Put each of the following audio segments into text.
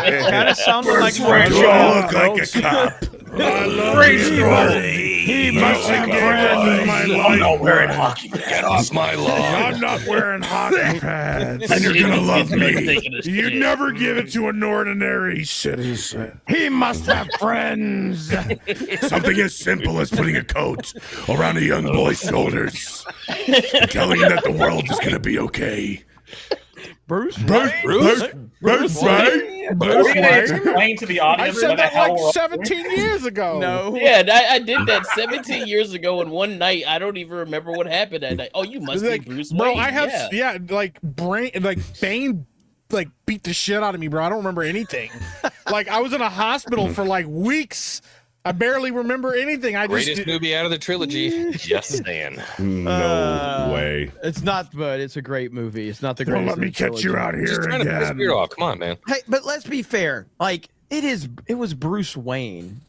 Kind of sounded like You Bruce look Wayne. like a cop. I love Crazy you. buddy. He must have friends. My life. I'm not wearing hockey pads. Get off my lawn. I'm not wearing hockey pads. And you're gonna love me. You never give it to an ordinary citizen. He must have friends. Something as simple as putting a coat around a young boy's shoulders, telling him that the world is gonna be okay. Bruce Bruce Wayne. We're going to explain to the I audience said what the that hell like we're 17 years ago. No. Yeah, I did that 17 years ago in one night. I don't even remember what happened that night. Oh, you must be Bruce Wayne. Bro, I have Bane like beat the shit out of me, bro. I don't remember anything. Like I was in a hospital for like weeks. I barely remember anything. Greatest movie out of the trilogy. Just saying. No way. It's not, but it's a great movie. It's not the Don't greatest. let me catch you out here Just trying to piss again. Beard off. Come on, man. Hey, but let's be fair. Like it was Bruce Wayne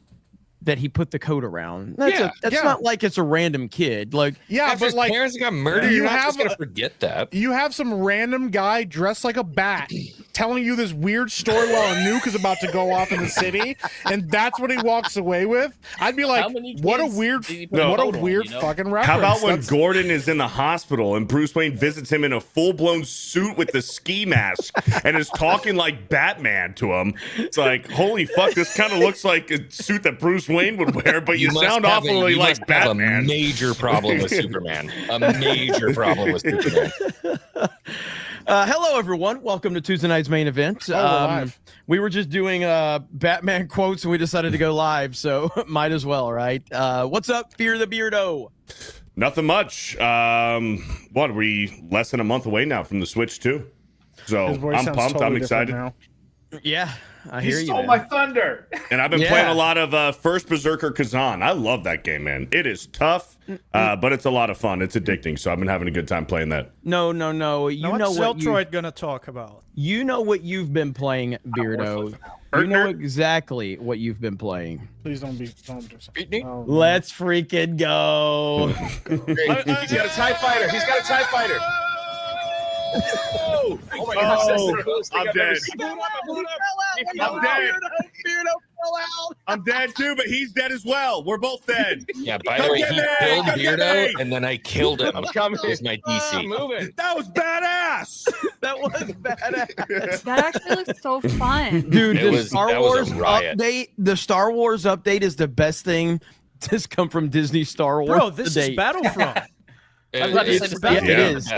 that he put the coat around. That's not like it's a random kid. Like After his but like parents got murdered, you you're not have just gonna forget that. you have some random guy dressed like a bat telling you this weird story while a nuke is about to go off in the city, and that's what he walks away with. I'd be like, what a weird fucking reference. How about when Gordon is in the hospital and Bruce Wayne visits him in a full-blown suit with the ski mask and is talking like Batman to him? It's like, holy fuck, this kind of looks like a suit that Bruce Wayne would wear, but you sound awfully like Batman. A major problem with Superman. A major problem with Superman. hello, everyone. Welcome to Tuesday night's main event. Live. We were just doing Batman quotes, and we decided to go live, so might as well, right? What's up, Fear the Beardo? Nothing much. What, are we less than a month away now from the Switch 2? So His voice I'm sounds pumped. totally I'm different excited. now. Yeah, I He hear you. stole Man. my thunder. And I've been playing a lot of First Berserker Kazan. I love that game, man. It is tough, but it's a lot of fun. It's addicting, so I've been having a good time playing that. No. You Now, know what's what Celtroid gonna talk about? you know what you've been playing, Beardo. You know exactly what you've been playing. Please don't do something. Oh, Let's freaking go. He's got a TIE fighter. He's got a TIE fighter. Oh my gosh, that's the coolest thing I'm I've dead. ever seen. I'm dead. I'm dead too, but he's dead as well. We're both dead. Yeah, by the way, he killed Beardo, and then I killed him. Here's my DC. That was badass. That was badass. That actually looks so fun. Dude, That the was a riot. update, the Star Wars update is the best thing that's come from Disney Star Wars. Bro, this is Battlefront. I was about to say the best.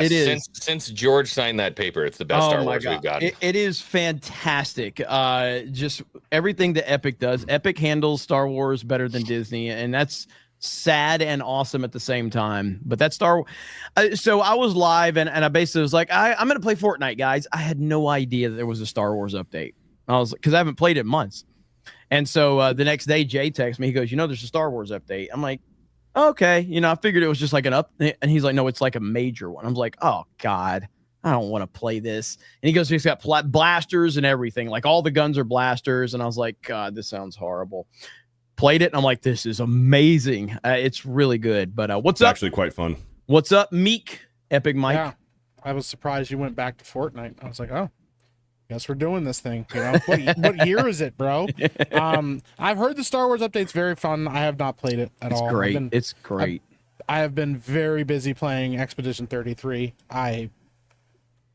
It is. Since George signed that paper, it's the best Star Wars we've gotten. It is fantastic. Just everything that Epic does. Epic handles Star Wars better than Disney, and that's sad and awesome at the same time. But that so I was live, and I basically was like, I'm gonna play Fortnite, guys. I had no idea that there was a Star Wars update. Because I haven't played it in months. And so the next day, Jay texts me. He goes, there's a Star Wars update. I'm like, okay. I figured it was just like an update. And he's like, no, it's like a major one. I'm like, oh, God, I don't want to play this. And he goes, he's got blasters and everything. Like all the guns are blasters. And I was like, God, this sounds horrible. Played it. And I'm like, this is amazing. It's really good. But what's up? Actually quite fun. What's up, Meek? Epic Mike. Yeah, I was surprised you went back to Fortnite. I was like, oh. Guess we're doing this thing. What year is it, bro? I've heard the Star Wars update's very fun. I have not played it at all. It's great. I have been very busy playing Expedition 33. I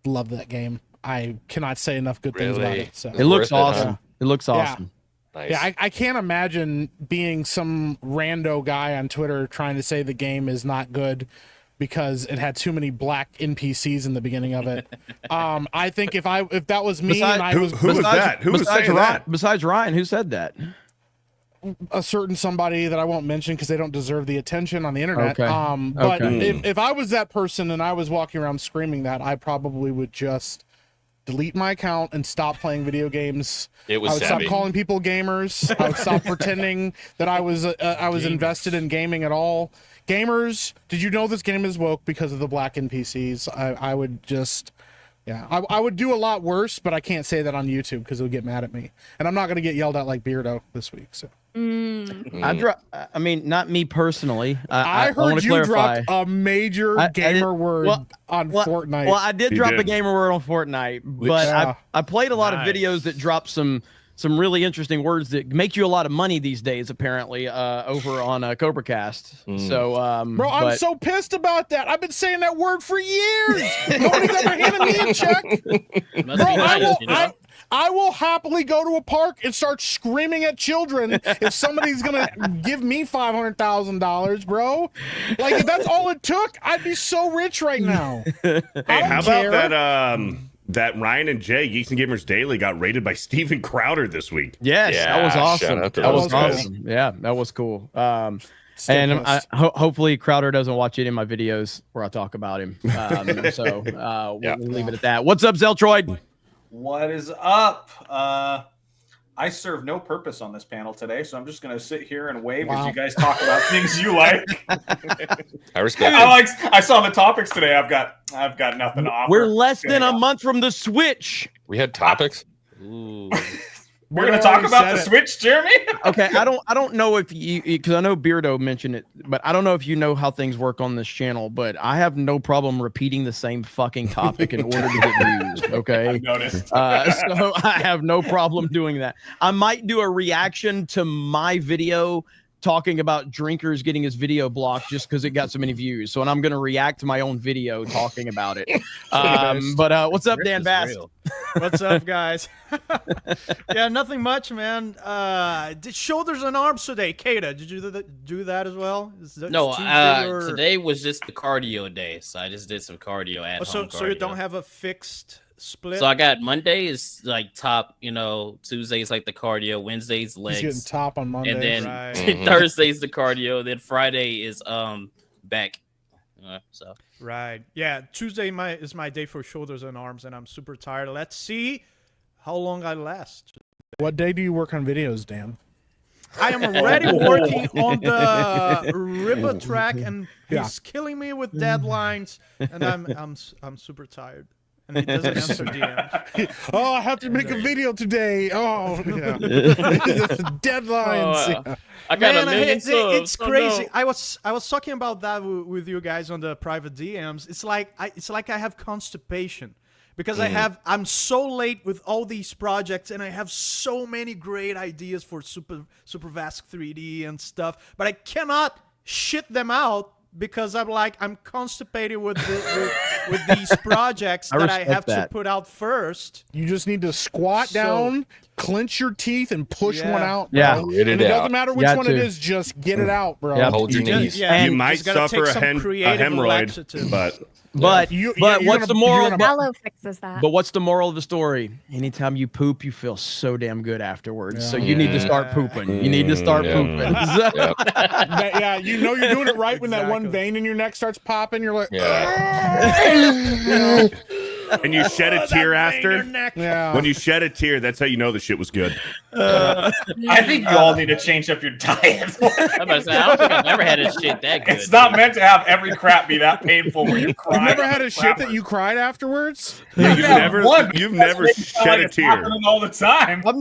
love that game. I cannot say enough good things about it. So. It looks awesome. It looks awesome. Nice. Yeah, I can't imagine being some rando guy on Twitter trying to say the game is not good because it had too many black NPCs in the beginning of it. I think if that was me, Who was that? Who was saying that? Besides Ryan, who said that? A certain somebody that I won't mention because they don't deserve the attention on the internet. Okay. But if I was that person and I was walking around screaming that, I probably would just delete my account and stop playing video games. It was I would savvy. stop calling people gamers. I would stop pretending that I was invested in gaming at all. Gamers, did you know this game is woke because of the black NPCs? I would just, I would do a lot worse, but I can't say that on YouTube because they'll get mad at me. And I'm not going to get yelled at like Beardo this week. So I mean, not me personally. I wanna heard you clarify. dropped a major I did- gamer word on Fortnite. Well, I did He drop a did. gamer word on Fortnite, but Yeah. I played a lot of Nice. videos that drop some really interesting words that make you a lot of money these days, apparently, over on CobraCast. So, Bro, I'm but- so pissed about that. I've been saying that word for years. Nobody's ever handed me a check. Must Bro, be nice, you know? I will happily go to a park and start screaming at children if somebody's gonna give me $500,000, bro. Like if that's all it took, I'd be so rich right now. Hey, how care. about that Ryan and Jay, Geeks and Gamers Daily, got rated by Steven Crowder this week. Yes, Yeah, that was shout awesome. out to That those was guys. awesome. Yeah, that was cool. Still And pissed. hopefully Crowder doesn't watch any of my videos where I talk about him. So we'll leave it at that. What's up, Zeltroid? What is up? I serve no purpose on this panel today, so I'm just going to sit here and wave as Wow. you guys talk about things you like. I respect I saw the topics today. I've got nothing to offer. We're less than a month from the Switch. We had topics. Ooh. We're going to talk about the Switch, Jeremy? Okay, I don't know if you, because I know Beardo mentioned it, but I don't know if you know how things work on this channel, but I have no problem repeating the same fucking topic in order to get views. Okay, I've noticed. so I have no problem doing that. I might do a reaction to my video talking about drinkers getting his video blocked just because it got so many views. So, and I'm going to react to my own video talking about it. But what's up, Dan Bass? What's up, guys? Yeah, nothing much, man. Did shoulders and arms today. Kata, did you do that as well? Is that No, Tuesday or- today was just the cardio day, so I just did some cardio at home. So you cardio. don't have a fixed split? So I got Monday is like top, Tuesday's like the cardio, Wednesday's He's getting legs, top on Monday. and then Right. Thursday's the cardio, then Friday is back. So Right. Yeah, Tuesday is my day for shoulders and arms, and I'm super tired. Let's see how long I last. What day do you work on videos, Dan? I am already working on the Ripper track, and he's killing me with deadlines, and I'm super tired. And he doesn't answer DMs. Oh, I have to make a video today. Oh, yeah. Deadlines. Yeah. I got Man, a million it's subs. Oh, crazy. no. I was talking about that with you guys on the private DMs. It's like I have constipation because I'm so late with all these projects, and I have so many great ideas for Super Vask 3D and stuff, but I cannot shit them out because I'm constipated with these projects I that I respect have that. to put out first. You just need to squat down, clench your teeth, and push Yeah. one out. Bro. Yeah. Get And it it out. doesn't matter which Got one to. it is, just get it out, bro. Yeah. Hold your You just- knees. yeah, You you might just gotta suffer take a some creative hemorrhoid, laxative. but But you're what's gonna- the moral? you're gonna- Aloe fixes that. But what's the moral of the story? Anytime you poop, you feel so damn good afterwards. Yeah. So you need to start pooping. You need to start Yeah. pooping. Yeah, you know you're doing it right when that one Exactly. vein in your neck starts popping. You're like, Yeah. and you shed a tear after. yeah. When you shed a tear, that's how you know the shit was good. I think you all need to change up your diet. I'm about to say, I don't think I've ever had a shit that good. It's not meant to have every crap be that painful where you cry. You've never had a shit that you cried afterwards? You've Yeah, never, one. you've never shed a It's tear. happening all the time. I've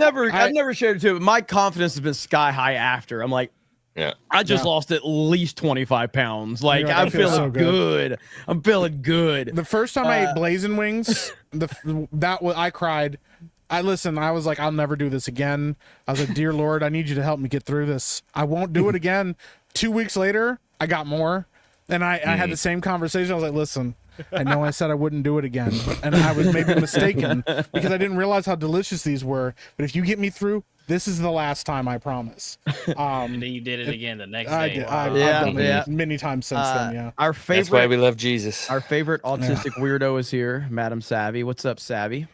never shared it too. But my confidence has been sky high after. I'm like, Yeah. I just lost at least 25 pounds. Like, You're like, I'm I feel feeling so good. good. I'm feeling good. The first time I ate blazing wings, I cried. I was like, I'll never do this again. I was like, dear Lord, I need you to help me get through this. I won't do it again. 2 weeks later, I got more. And I had the same conversation. I was like, listen, I know I said I wouldn't do it again. And I was maybe mistaken because I didn't realize how delicious these were. But if you get me through, this is the last time, I promise. And then you did it again the next I day. did. Wow. I've done it many times since then, yeah. Our That's why favorite, we love Jesus. our favorite autistic weirdo is here, Madam Savvy. What's up, Savvy?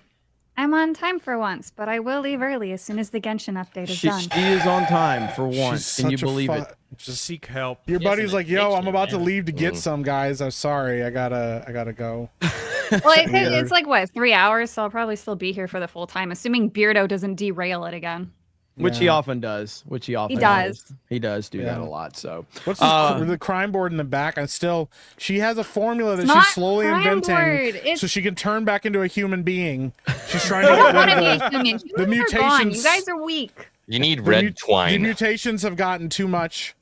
I'm on time for once, but I will leave early as soon as the Genshin update is She done. is on time for once. She's Can you such a believe fu- it? Just seek help. Your Yes, buddy's and like, yo, I'm addiction, about to man. leave to get some, guys. I'm sorry. I gotta go. Well, it's like, what, 3 hours? So I'll probably still be here for the full time, assuming Beardo doesn't derail it again. Which he often does. Which he often does. He does do that Yeah. a lot. So What's the crime board in the back? She has a formula that It's she's not slowly crime inventing board. It's- so she can turn back into a human being. She's trying to I get don't want rid to be of a human. the Humans are gone. You mutations. guys are weak. You need red twine. The mutations have gotten too much.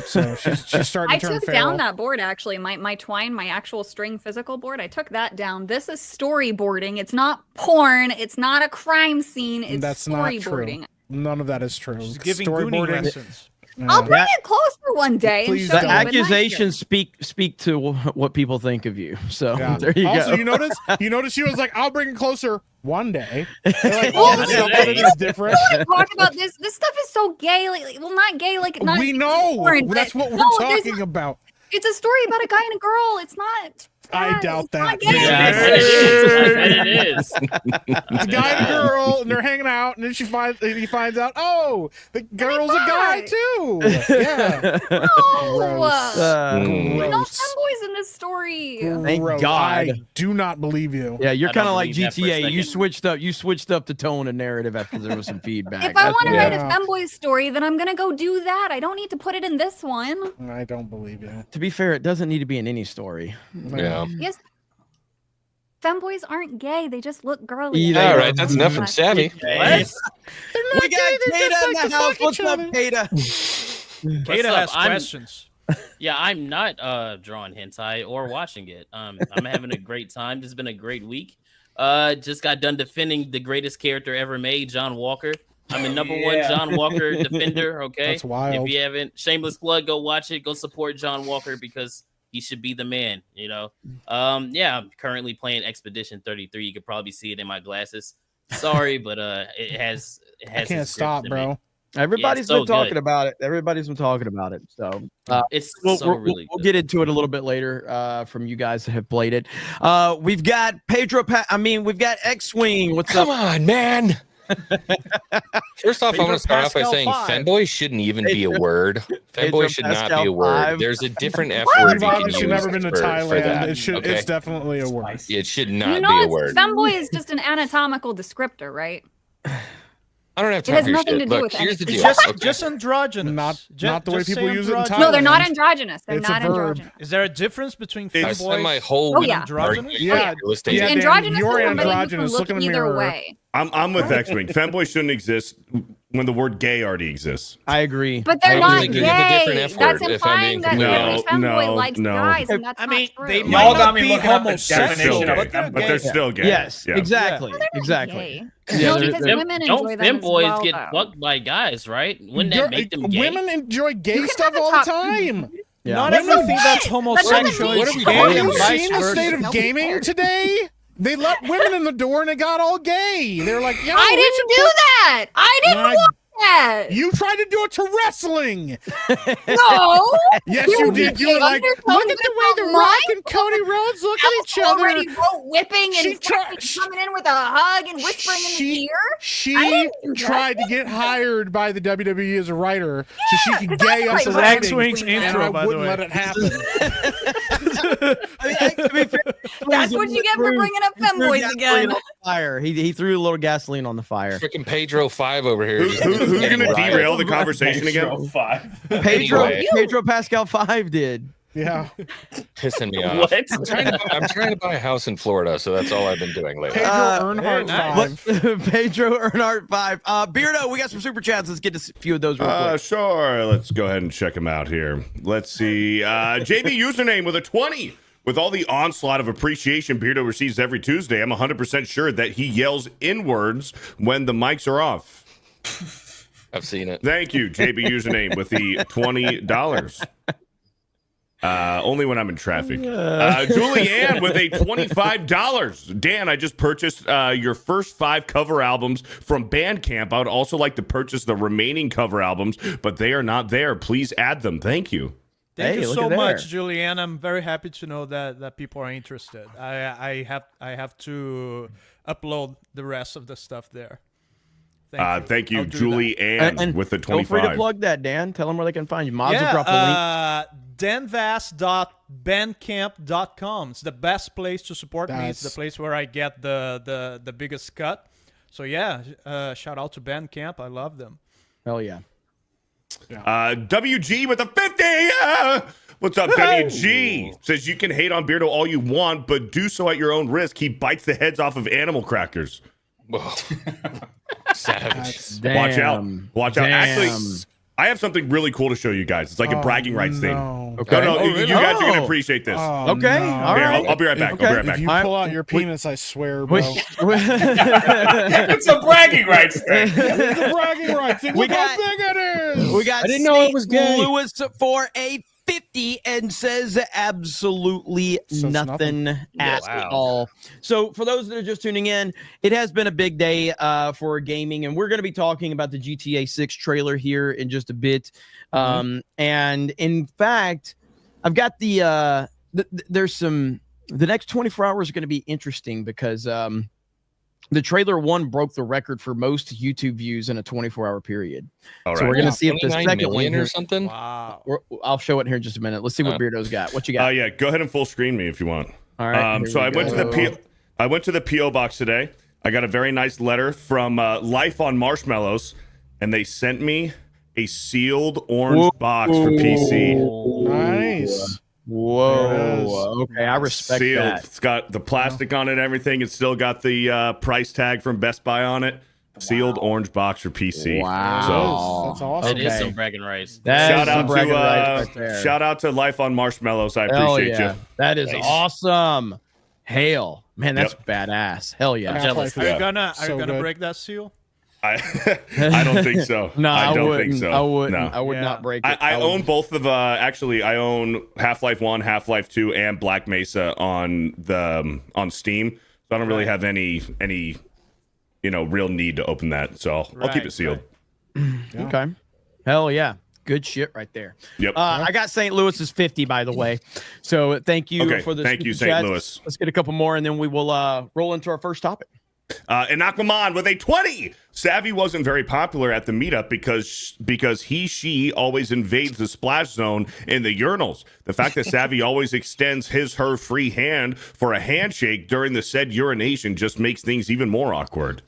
So she's starting I to turn took feral. down that board actually. My twine, my actual string physical board. I took that down. This is storyboarding. It's not porn. It's not a crime scene. It's That's not true. storyboarding. None of that is true. She's giving gooning lessons. I'll bring it closer one day. And Please show don't. you, The but not accusations speak to what people think of you. So Yeah. there you Also, go. you notice she was like, "I'll bring it closer one day." They're like, all the stuff that it is different. talk about this. This stuff is so gay. Like, well, not gay. Like, not We know. porn, That's but- what we're no, there's talking about. It's a story about a guy and a girl. It's not. I doubt it's not that. gay. Yeah, I bet it is. I bet it is. It's a guy and a girl, and they're hanging out, and then he finds out, oh, the girl's a guy too. Yeah. No. Gross. No Gross. femboys in this story. Thank Gross. God. I do not believe you. Yeah, you're I kind of don't like believe that for a GTA. You second. switched up the tone and narrative after there was some feedback. If I That's want to what- write a Yeah. femboy story, then I'm gonna go do that. I don't need to put it in this one. I don't believe you. To be fair, it doesn't need to be in any story. Yeah. Yes. Femboys aren't gay. They just look girly. Either. All right, that's enough from Savvy. We got Kata in the house. What's up, Kata? Kata up? has I'm- questions. Yeah, I'm not drawing hentai or watching it. I'm having a great time. This has been a great week. Just got done defending the greatest character ever made, John Walker. I'm a number one John Walker defender. Okay, That's wild. If you haven't, shameless plug, go watch it. Go support John Walker because he should be the man. You know. Yeah, I'm currently playing Expedition 33. You could probably see it in my glasses. Sorry, but it has. I can't stop, bro. Everybody's so been talking good. about it. Everybody's been talking about it. So It's we'll, so we'll- really we'll good. get into it a little bit later from you guys that have played it. We've got we've got X-Wing. What's Come up? on, man. First off, I Pedro want to start off by Pascal saying 5. femboy shouldn't even be a word. Pedro Femboy should not Pascal be a word. 5. There's a different F What? word You've you can obviously use never been to for Thailand. that. It should. Okay? It's definitely a word. It should not You know, be a it's word. femboy is just an anatomical descriptor, right? I don't have It time has for your nothing shit. to do Look, with here's the anything. deal. Just, Okay. just androgynous. Not the way Just people say use it in androgynous. No, they're not Thailand. androgynous. They're It's a not verb. androgynous. Is there a difference between I femboys spent my whole Oh, week yeah. androgynous? Yeah, real estate. yeah, Dan, androgynous you're is somebody who androgynous. can Look in the either mirror. way. I'm with X-Wing. Femboy shouldn't exist when the word gay already exists. I agree. But they're I not think you have a different gay. F That's word, if I'm implying being that completely every honest. femboy No, likes no. guys, and that's I not mean, true. they Y'all might got not me be looking up the homosexual, definition of but they're But they're gay. still gay. Yes, Yeah. exactly, No, they're not exactly. gay. Yeah, No, they're- because they're- women Don't enjoy them as femboys well, get though. fucked by guys, right? Wouldn't that make them gay? Women enjoy gay can stuff have a all the top- time. Yeah. Not Women- everything that's homosexual What is are we gay Have and you vice seen the versa. state of Nobody gaming cares. today? They let women in the door and it got all gay. They're like, yeah, I we didn't should do put- that. I didn't My- want that. You tried to do it to wrestling. No. Yes, you did. You were like, look at the way the Rock and Cody Rhodes look at each other. Already wrote whipping She and tried- fucking coming in with a hug and whispering in the ear. I She didn't do that. tried to get hired by the WWE as a writer so she could gay us exactly. This is writing, X-Wing's and intro, I by the wouldn't way. let it happen. To be fair, That's what you get for bringing up he threw femboys gasoline again. on the fire. He threw a little gasoline on the fire. Freaking Pedro 5 over here. Who's going to derail the conversation again? Pedro Anyway. Pascal 5 did. Yeah. Pissing me off. What? I'm trying to buy a house in Florida, so that's all I've been doing lately. Pedro Earnhardt nice. 5. Pedro Earnhardt 5. Beardo, we got some super chats. Let's get to a few of those real quick. Sure. Let's go ahead and check him out here. Let's see. JB username with a 20. With all the onslaught of appreciation Beardo receives every Tuesday, I'm 100% sure that he yells in-words when the mics are off. I've seen it. Thank you, JB username with the $20. Only when I'm in traffic. Julianne with a $25. Dan, I just purchased your first 5 cover albums from Bandcamp. I would also like to purchase the remaining cover albums, but they are not there. Please add them. Thank you. Thank Hey, you look so at there. much, Julianne. I'm very happy to know that people are interested. I have to upload the rest of the stuff there. Thank you, I'll do Julie that. Ann, with the Feel free to 25. plug that, Dan. Tell them where they can find you. Mods will Yeah, drop the link. danvas.bandcamp.com. It's the best place to support me. It's the That's- place where I get the biggest cut. So yeah, shout out to Bandcamp. I love them. Hell yeah. WG with a 50. What's up, WG? Says you can hate on Beardo all you want, but do so at your own risk. He bites the heads off of animal crackers. Savage. Watch out. Watch out. Actually, Damn. I have something really cool to show you guys. It's like a bragging rights thing. Okay. No, Oh, you really? guys are going to Oh. appreciate this. Okay. no. All Here, right. I'll be right back. Okay. I'll be right back. If you pull out your penis, I swear, bro. It's a bragging rights thing. It's a bragging rights thing. Look how big it is. We got I didn't know it was gay. Lewis for a 50 and says absolutely Says nothing at Wow. all. So for those that are just tuning in, it has been a big day for gaming, and we're going to be talking about the GTA 6 trailer here in just a bit. And in fact, I've got the next 24 hours are going to be interesting because the trailer one broke the record for most YouTube views in a 24-hour period. All So right. we're going to see if the 29 second one million or here, something. Wow. I'll show it here in just a minute. Let's see what Beardo's got. What you got? Yeah, go ahead and full screen me if you want. All right. here So we I went to go. I went to the PO box today. I got a very nice letter from Life on Marshmallows, and they sent me a sealed orange box for PC. Nice. Whoa. Okay, I respect Sealed. that. It's got the plastic on it, everything. It's still got the price tag from Best Buy on it. Sealed orange box for PC. Wow. That's awesome. That is Okay. some bragging rights. That Shout is some out bragging to rights right there. shout out to Life on Marshmallows. I Hell appreciate yeah. you. That is Nice. awesome. Hail. Man, that's badass. Hell yeah. Half-Life jealous. is Are you so gonna good. break that seal? I don't think so. No, I don't wouldn't. think so. I wouldn't. No. I would Yeah. not break it. I would- own both of actually I own Half-Life 1, Half-Life 2 and Black Mesa on Steam. So I don't really have any real need to open that. So I'll keep Right, it sealed. Okay. Hell yeah. Good shit right there. Yep. I got St. Louis's 50, by the way. So thank you Okay, for the thank you, super St. chats. Louis. Let's get a couple more and then we will roll into our first topic. And Aquaman with a 20. Savvy wasn't very popular at the meetup because she always invades the splash zone in the urinals. The fact that Savvy always extends her free hand for a handshake during the said urination just makes things even more awkward.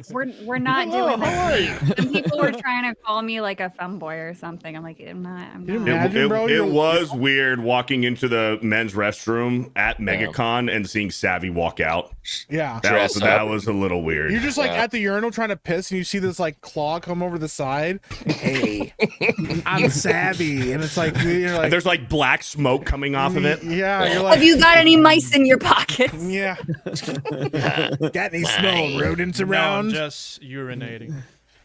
We're not doing that. Some people were trying to call me like a femboy or something. I'm like, I'm not. you It, Imagine, it- bro, it you're- was weird walking into the men's restroom at MegaCon and seeing Savvy walk out. Yeah. That was a little weird. You're just like at the urinal trying to piss, and you see this like claw come over the side. Hey, I'm savvy, and it's like you're like, There's like black smoke coming off of it. yeah, you're Have like, you got any mice in your pockets? yeah. Got any small rodents No, I'm around? just urinating.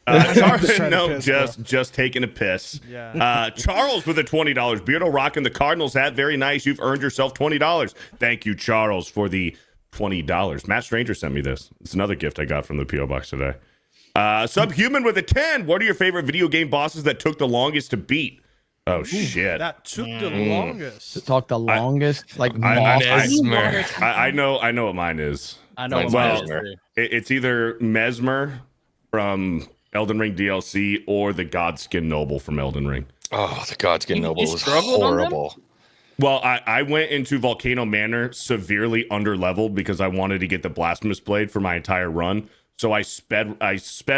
just trying to No, piss, just taking a piss. Yeah. Charles with a $20. Beardo rocking the Cardinals hat. Very nice. You've earned yourself $20. Thank you, Charles, for the $20. Matt Stranger sent me this. It's another gift I got from the PO box today. Subhuman with a 10. What are your favorite video game bosses that took the longest to beat? Oh shit! That took the longest. To talk the longest, like Mesmer. I know what mine is. I know Mine's what mine Mesmer. is. It's either Mesmer from Elden Ring DLC or the Godskin Noble from Elden Ring. Oh, the Godskin Noble you was struggled on them? horrible. Well, I went into Volcano Manor severely underleveled because I wanted to get the Blasphemous Blade for my entire run. So I sped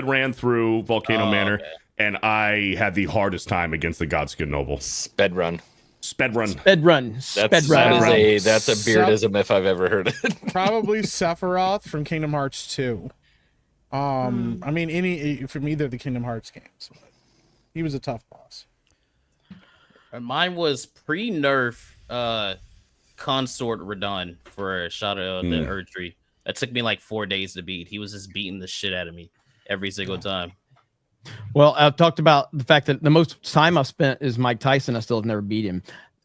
ran through Volcano Manor, okay. and I had the hardest time against the Godskin Noble. Sped run. Sped run. sped run. Sped That's run. that's a beardism if I've ever heard it. Probably Sephiroth from Kingdom Hearts 2. I mean, any from either of the Kingdom Hearts games. He was a tough boss. Mine was pre-nerf consort Radon for Shadow of the Erdtree. That took me like 4 days to beat. He was just beating the shit out of me every single time. Well, I've talked about the fact that the most time I've spent is Mike Tyson. I still have never beat him.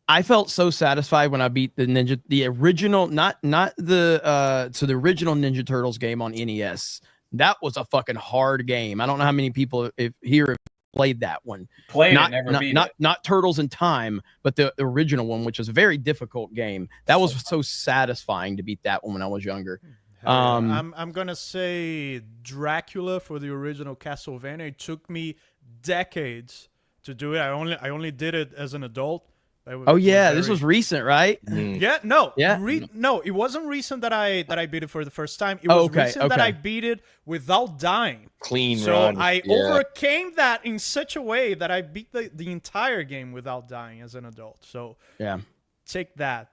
I felt so satisfied when I beat the original, not the the original Ninja Turtles game on NES. That was a fucking hard game. I don't know how many people here have played that one. Played not, it, never not, beat not, it. not Turtles in Time, but the original one, which was a very difficult game. That was so satisfying to beat that one when I was younger. I'm gonna say Dracula for the original Castlevania. It took me decades to do it. I only did it as an adult. Oh yeah, this was recent, right? Yeah, no, Yeah. no, it wasn't recent that I beat it for the first time. It Oh, was okay, recent that okay. I beat it without dying. Clean So run. I Yeah. overcame that in such a way that I beat the entire game without dying as an adult. So Yeah. take that.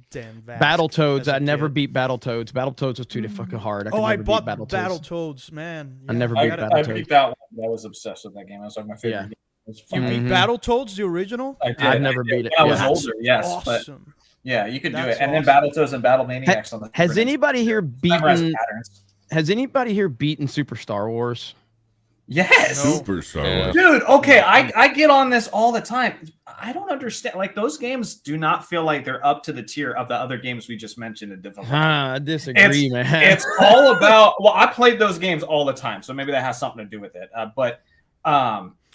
damn vast. Battletoads. as a I never kid. beat Battletoads. Battletoads was too fucking hard. Oh, I never bought beat Battletoads. Battletoads, man. I never I, beat I Battletoads. beat that one. I was obsessed with that game. That was like my favorite Yeah. game. It was You fun. beat Battletoads, the original? I did. I've never I did beat it. when I was Yeah. older, yes. But Awesome. yeah, you could do That's it. And then awesome. Battletoads and Battle Maniacs on the Has Super NES. anybody here Memorize beaten? patterns. Has anybody here beaten Super Star Wars? Yes. Super Star Wars. Dude, okay, I get on this all the time. I don't understand. Like, those games do not feel like they're up to the tier of the other games we just mentioned in different. I disagree, man. It's all about. Well, I played those games all the time, so maybe that has something to do with it. But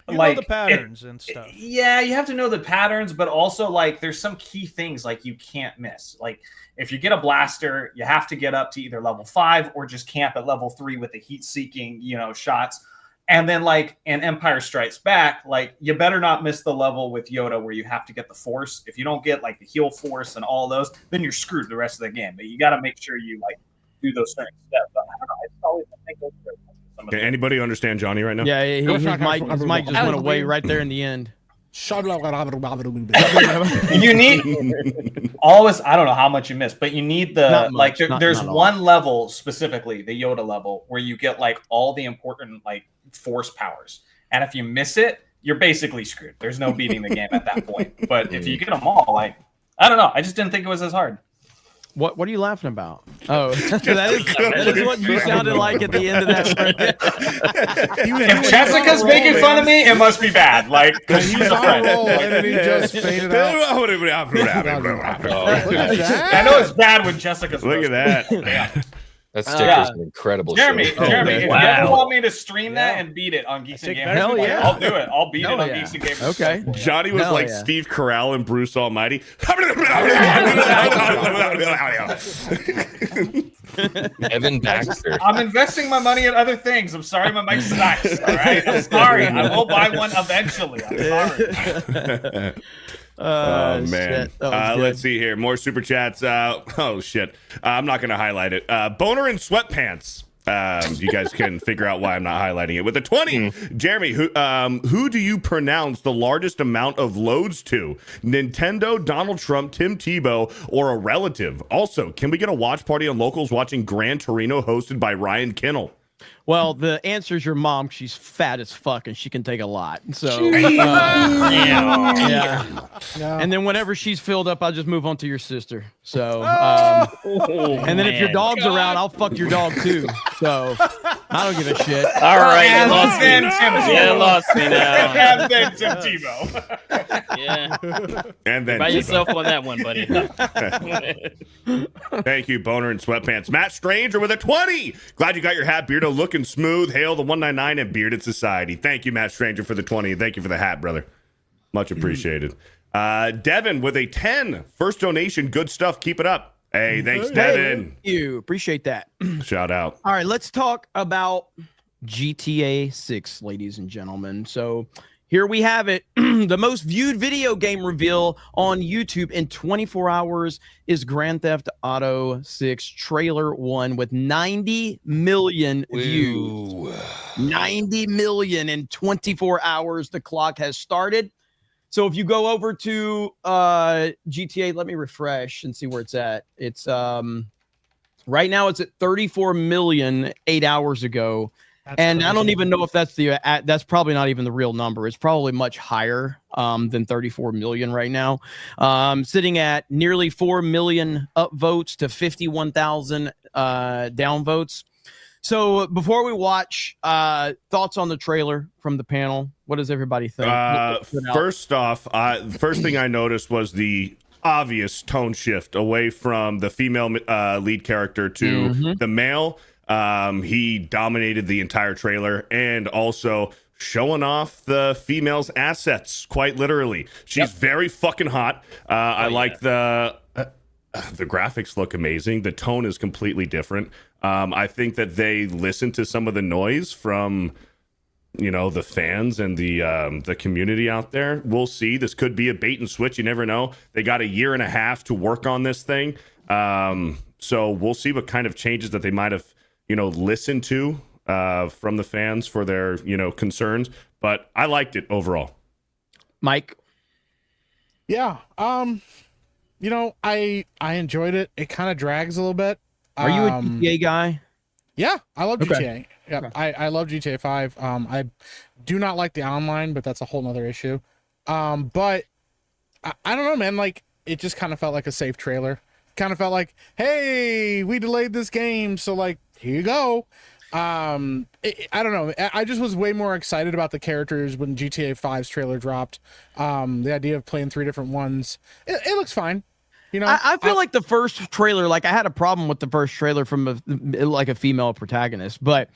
You like know the patterns and stuff. yeah, you have to know the patterns, but also like there's some key things like you can't miss. Like if you get a blaster, you have to get up to either level 5 or just camp at level 3 with the heat-seeking, shots. And then like in Empire Strikes Back, like you better not miss the level with Yoda where you have to get the Force. If you don't get like the heal Force and all those, then you're screwed the rest of the game. But you got to make sure you like do those certain steps. I don't know. I just always think those are some of Okay, anybody understand Johnny right now? Yeah, his mic just went away right there in the end. you need always. I don't know how much you missed, but you need the Not much, like. There's not a one level specifically, the Yoda level, where you get like all the important like Force powers, and if you miss it, you're basically screwed. There's no beating the game at that point. But if you get them all, like I don't know, I just didn't think it was as hard. What are you laughing about? Oh, that is what you sounded like at the end of that. If Jessica's making fun of me, it must be bad. Like He was on a roll and then he just faded out. I know it's bad when Jessica's. Look at that. Yeah. That sticker's an incredible Jeremy, show. if you ever want me to stream that and beat it on Geeks and Gamers, Hell yeah. I'll do it. I'll beat Hell it on yeah. Geeks and Gamers. Okay. Johnny was Hell like yeah. Steve Carell and Bruce Almighty. Evan Baxter. I'm investing my money in other things. I'm sorry my mic sucks. All right. I'm sorry. I will buy one eventually. I'm sorry. Oh man. Shit. That was good. Let's see here. More super chats. Oh shit. I'm not gonna highlight it. Boner in sweatpants. You guys can figure out why I'm not highlighting it. With a 20, Jeremy, who do you pronounce the largest amount of loads to? Nintendo, Donald Trump, Tim Tebow, or a relative? Also, can we get a watch party on Locals watching Gran Torino hosted by Ryan Kinnell? Well, the answer is your mom. She's fat as fuck and she can take a lot. So, yeah. And then whenever she's filled up, I'll just move on to your sister. So, and then if your dog's around, I'll fuck your dog too. So, I don't give a shit. All right, you lost me. Tim Yeah, lost me now. And then Tim Tebow. Yeah, And then by Tebow. yourself on that one, buddy. Thank you, Boner in sweatpants. Matt Stranger with a 20. Glad you got your hat, Beardo, looking smooth. Hail the 199 and Bearded Society. Thank you, Matt Stranger, for the 20. Thank you for the hat, brother. Much appreciated. Devin with a 10. First donation. Good stuff. Keep it up. Hey, thanks, Devin. Thank you. Appreciate that. Shout out. All right, let's talk about GTA 6, ladies and gentlemen. So here we have it. The most viewed video game reveal on YouTube in 24 hours is Grand Theft Auto 6 Trailer 1 with 90 million views. 90 million in 24 hours. The clock has started. So if you go over to GTA, let me refresh and see where it's at. It's right now it's at 34 million 8 hours ago. And I don't even know if that's that's probably not even the real number. It's probably much higher than 34 million right now. Sitting at nearly 4 million upvotes to 51,000 downvotes. So before we watch, thoughts on the trailer from the panel. What does everybody think? First off, first thing I noticed was the obvious tone shift away from the female lead character to the male. He dominated the entire trailer and also showing off the female's assets, quite literally. She's very fucking hot. I like the graphics look amazing. The tone is completely different. I think that they listen to some of the noise from, the fans and the community out there. We'll see. This could be a bait and switch. You never know. They got 1.5 years to work on this thing. So we'll see what kind of changes that they might have listen to from the fans for their concerns, but I liked it overall. Mike. Yeah. You know, I enjoyed it. It kind of drags a little bit. Are you a GTA guy? Yeah, I love Okay. GTA. Yeah, I love GTA 5. I do not like the online, but that's a whole nother issue. But I don't know, man. Like, it just kind of felt like a safe trailer. Kind of felt like, hey, we delayed this game, so like, here you go. I don't know. I just was way more excited about the characters when GTA 5's trailer dropped. The idea of playing 3 different ones, it looks fine. You know, I feel like the first trailer, like I had a problem with the first trailer from a female protagonist, but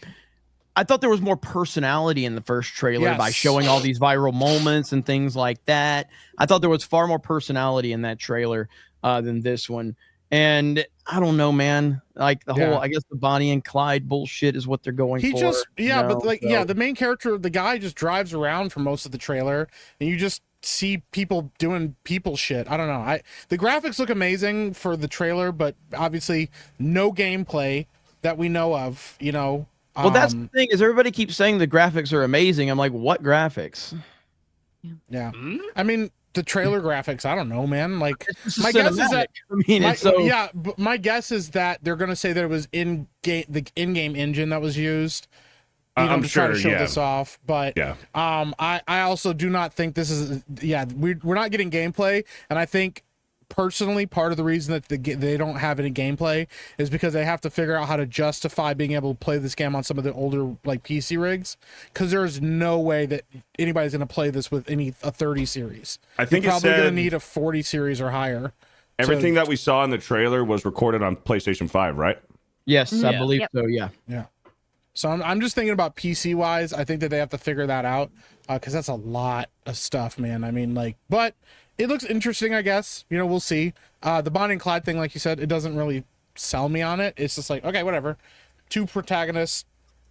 I thought there was more personality in the first trailer by showing all these viral moments and things like that. I thought there was far more personality in that trailer than this one. And I don't know, man. Like the whole, I guess the Bonnie and Clyde bullshit is what they're going for. But like, the main character, the guy just drives around for most of the trailer, and you just see people doing people shit. I don't know. The graphics look amazing for the trailer, but obviously no gameplay that we know of. You know. Well, that's the thing is everybody keeps saying the graphics are amazing. I'm like, what graphics? Yeah. I mean, the trailer graphics, I don't know, man. Like, my guess guess is that but my guess is that they're gonna say that it was the in-game engine that was used. I'm to sure, try to show this off, but I also do not think this is we're not getting gameplay, and I think personally part of the reason that they don't have any gameplay is because they have to figure out how to justify being able to play this game on some of the older like PC rigs, because there's no way that anybody's going to play this with a 30 series. I think you're probably going to need a 40 series or higher. Everything that we saw in the trailer was recorded on PlayStation 5, right? Yes, I believe so. Yeah. So I'm just thinking about PC wise. I think that they have to figure that out, because that's a lot of stuff, man. I mean, like, but it looks interesting, I guess. You know, we'll see. The Bonnie and Clyde thing, like you said, it doesn't really sell me on it. It's just like, okay, whatever. 2 protagonists,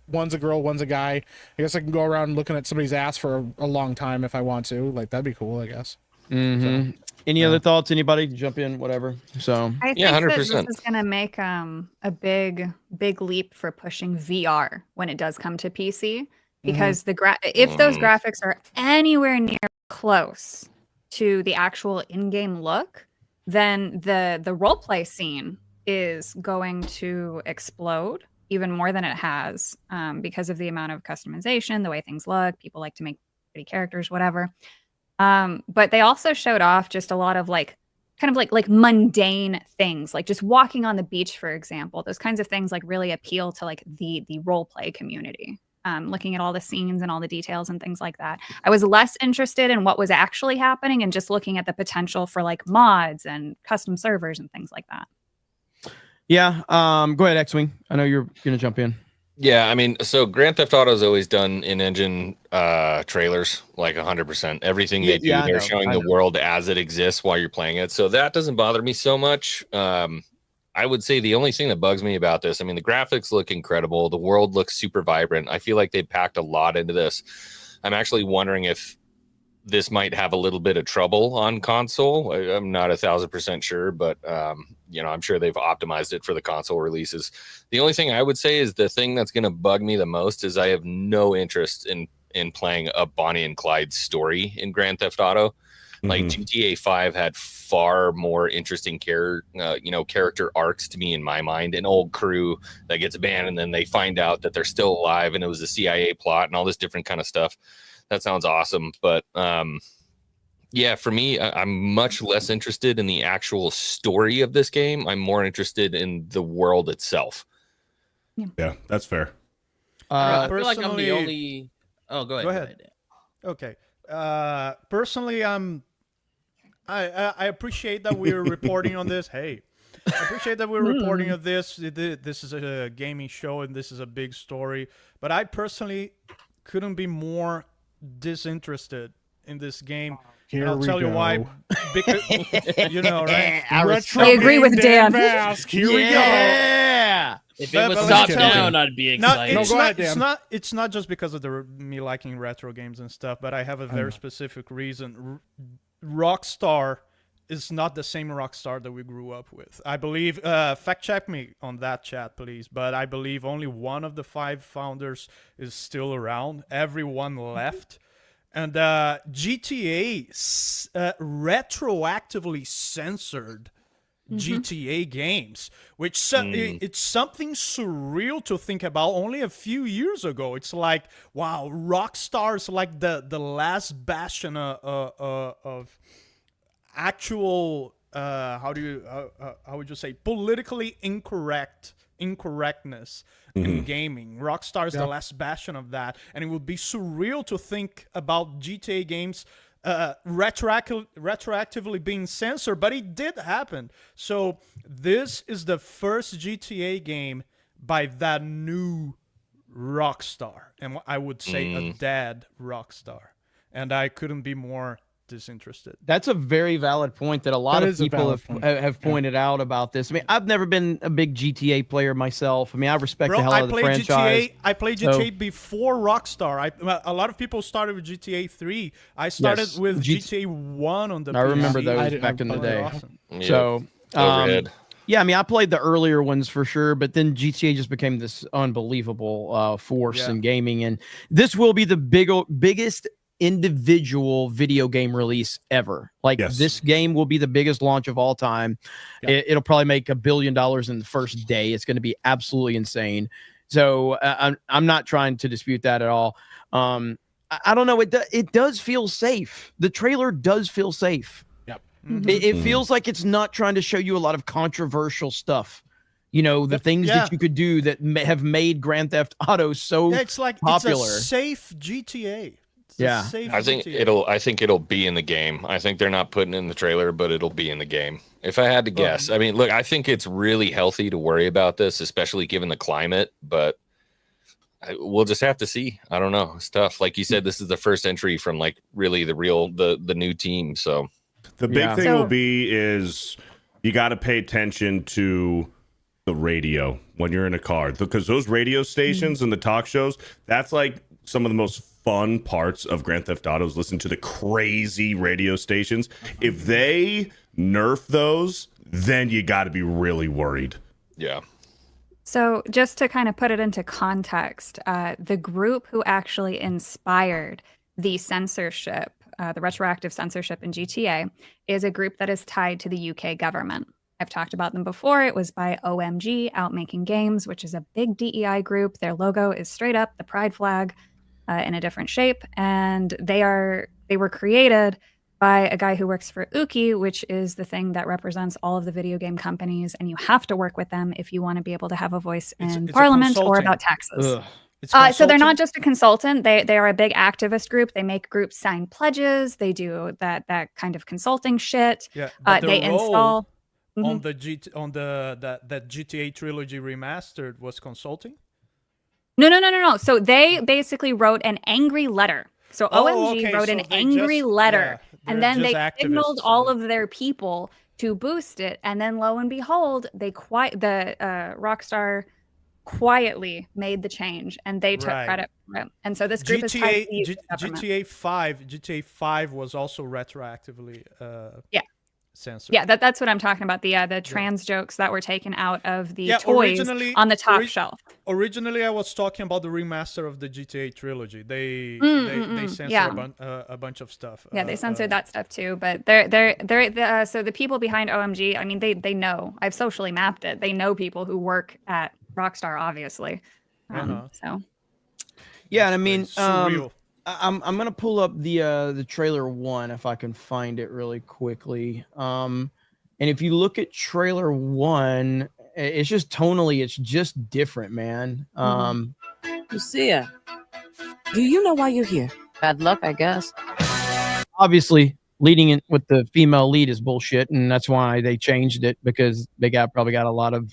one's a girl, one's a guy. I guess I can go around looking at somebody's ass for a long time if I want to. Like, that'd be cool, I guess. Mm-hmm. Any other thoughts? Anybody jump in? Whatever. So I think 100%. that this is going to make a big leap for pushing VR when it does come to PC, because if those graphics are anywhere near close to the actual in-game look, then the roleplay scene is going to explode even more than it has, because of the amount of customization, the way things look. People like to make pretty characters, whatever. But they also showed off just a lot of kind of like mundane things, like just walking on the beach, for example. Those kinds of things like really appeal to like the role play community. Looking at all the scenes and all the details and things like that. I was less interested in what was actually happening and just looking at the potential for like mods and custom servers and things like that. Yeah. Go ahead, X-Wing. I know you're gonna jump in. Yeah, I mean, so Grand Theft Auto has always done in-engine trailers, like 100%. Everything they do, they're showing the world as it exists while you're playing it. So that doesn't bother me so much. I would say the only thing that bugs me about this, I mean, the graphics look incredible. The world looks super vibrant. I feel like they packed a lot into this. I'm actually wondering if this might have a little bit of trouble on console. I'm not 1,000% sure, but I'm sure they've optimized it for the console releases. The only thing I would say is the thing that's going to bug me the most is I have no interest in playing a Bonnie and Clyde story in Grand Theft Auto. Like GTA 5 had far more interesting character arcs to me in my mind. An old crew that gets banned and then they find out that they're still alive and it was a CIA plot and all this different kind of stuff. That sounds awesome. But for me, I'm much less interested in the actual story of this game. I'm more interested in the world itself. Yeah, that's fair. I feel like I'm the only... Oh, go ahead. Okay. Personally, I appreciate that we're reporting on this. Hey, I appreciate that we're reporting on this. This is a gaming show and this is a big story. But I personally couldn't be more disinterested in this game. And I'll tell you why. Because, right? I agree with Dan. Here we go. If it was top down, I'd be excited. It's not just because of me liking retro games and stuff, but I have a very specific reason. Rockstar is not the same Rockstar that we grew up with. I believe, fact check me on that chat, please, but I believe only one of the 5 founders is still around. Everyone left. And GTA retroactively censored GTA games, which it's something surreal to think about. Only a few years ago, it's like, wow, Rockstar's like the last bastion of actual how would you say, politically incorrectness in gaming. Rockstar's the last bastion of that, and it would be surreal to think about GTA games retroactively being censored, but it did happen. So this is the first GTA game by that new Rockstar, and I would say a dead Rockstar, and I couldn't be more disinterested. That's a very valid point that a lot of people have pointed out about this. I mean, I've never been a big GTA player myself. I mean, I respect the hell out of the franchise. I played GTA before Rockstar. A lot of people started with GTA 3. I started with GTA 1 on the PC. I remember those back in the day. Awesome. So, Overhead. yeah, I mean, I played the earlier ones for sure, but then GTA just became this unbelievable force in gaming, and this will be the biggest individual video game release ever. Like this game will be the biggest launch of all time. It'll probably make $1 billion in the first day. It's going to be absolutely insane. So I'm not trying to dispute that at all. I don't know. It does feel safe. The trailer does feel safe. Yep. It feels like it's not trying to show you a lot of controversial stuff. You know, the things that you could do that have made Grand Theft Auto so it's like popular. It's a safe GTA. I think it'll be in the game. I think they're not putting it in the trailer, but it'll be in the game. If I had to guess, I mean, look, I think it's really healthy to worry about this, especially given the climate, but we'll just have to see. I don't know. It's tough. Like you said, this is the first entry from like really the new team. So the big thing will be is you got to pay attention to the radio when you're in a car, because those radio stations and the talk shows, that's like some of the most fun parts of Grand Theft Auto is listen to the crazy radio stations. If they nerf those, then you got to be really worried. Yeah. So just to kind of put it into context, the group who actually inspired the censorship, the retroactive censorship in GTA, is a group that is tied to the UK government. I've talked about them before. It was by OMG, Out Making Games, which is a big DEI group. Their logo is straight up the pride flag in a different shape. And they were created by a guy who works for Uki, which is the thing that represents all of the video game companies. And you have to work with them if you want to be able to have a voice in Parliament or about taxes. So they're not just a consultant. They are a big activist group. They make groups sign pledges. They do that kind of consulting shit. Yeah, they install on the GTA trilogy remastered was consulting. No. So they basically wrote an angry letter. So OMG wrote an angry letter, and then they signaled all of their people to boost it. And then lo and behold, Rockstar quietly made the change, and they took credit for it. And so this group is tied to the GTA 5 was also retroactively censored. Yeah, that's what I'm talking about. The trans jokes that were taken out of the toys on the top shelf. Originally, I was talking about the remaster of the GTA trilogy. They censored a bunch of stuff. Yeah, they censored that stuff too. But they're so the people behind OMG, I mean, they know. I've socially mapped it. They know people who work at Rockstar, obviously. So. Yeah, and I mean, I'm gonna pull up the trailer 1 if I can find it really quickly. And if you look at trailer 1, it's just tonally, it's just different, man. Lucia, do you know why you're here? Bad luck, I guess. Obviously, leading in with the female lead is bullshit, and that's why they changed it, because they probably got a lot of.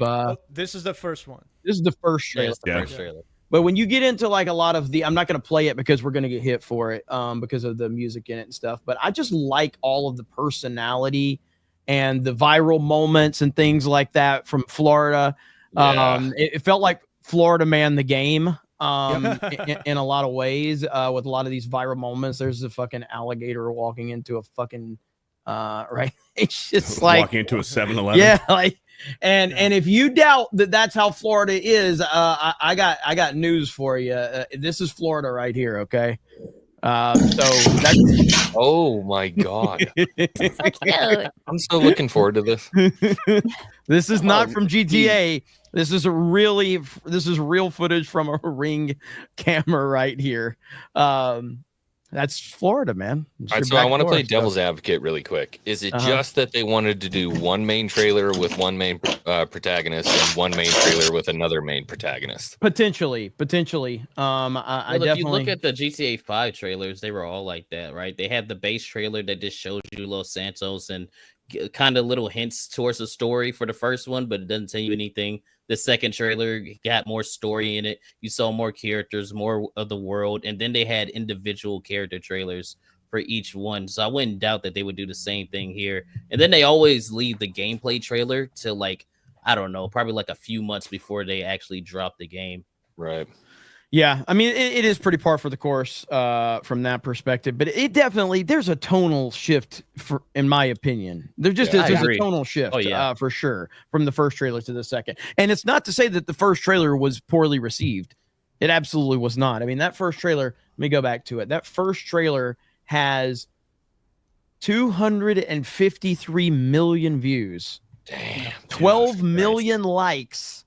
This is the first one. This is the first trailer. Yeah, first trailer. But when you get into like a lot of I'm not going to play it because we're going to get hit for it because of the music in it and stuff. But I just like all of the personality and the viral moments and things like that from Florida. Yeah. It felt like Florida Man the game in a lot of ways with a lot of these viral moments. There's a fucking alligator walking into a fucking right. It's just like walking into a 7-Eleven. Yeah, like. And if you doubt that that's how Florida is, I got news for you. This is Florida right here, okay? So that's Oh my god, So cute. I'm so looking forward to this. this is not from GTA. This is real footage from a Ring camera right here. That's Florida, man. All right, so I want to play devil's advocate really quick. Is it just that they wanted to do one main trailer with one main protagonist and one main trailer with another main protagonist? Potentially. I Well, if definitely you look at the GTA 5 trailers, they were all like that, right? They had the base trailer that just shows you Los Santos and kind of little hints towards the story for the first one, but it doesn't tell you anything. The second trailer got more story in it. You saw more characters, more of the world, and then they had individual character trailers for each one. So I wouldn't doubt that they would do the same thing here. And then they always leave the gameplay trailer to like, I don't know, probably like a few months before they actually drop the game. Right. Yeah, I mean, it is pretty par for the course from that perspective, but it definitely, there's a tonal shift, in my opinion. There's a tonal shift for sure from the first trailer to the second. And it's not to say that the first trailer was poorly received. It absolutely was not. I mean, that first trailer, let me go back to it. That first trailer has 253 million views, Damn, 12 million likes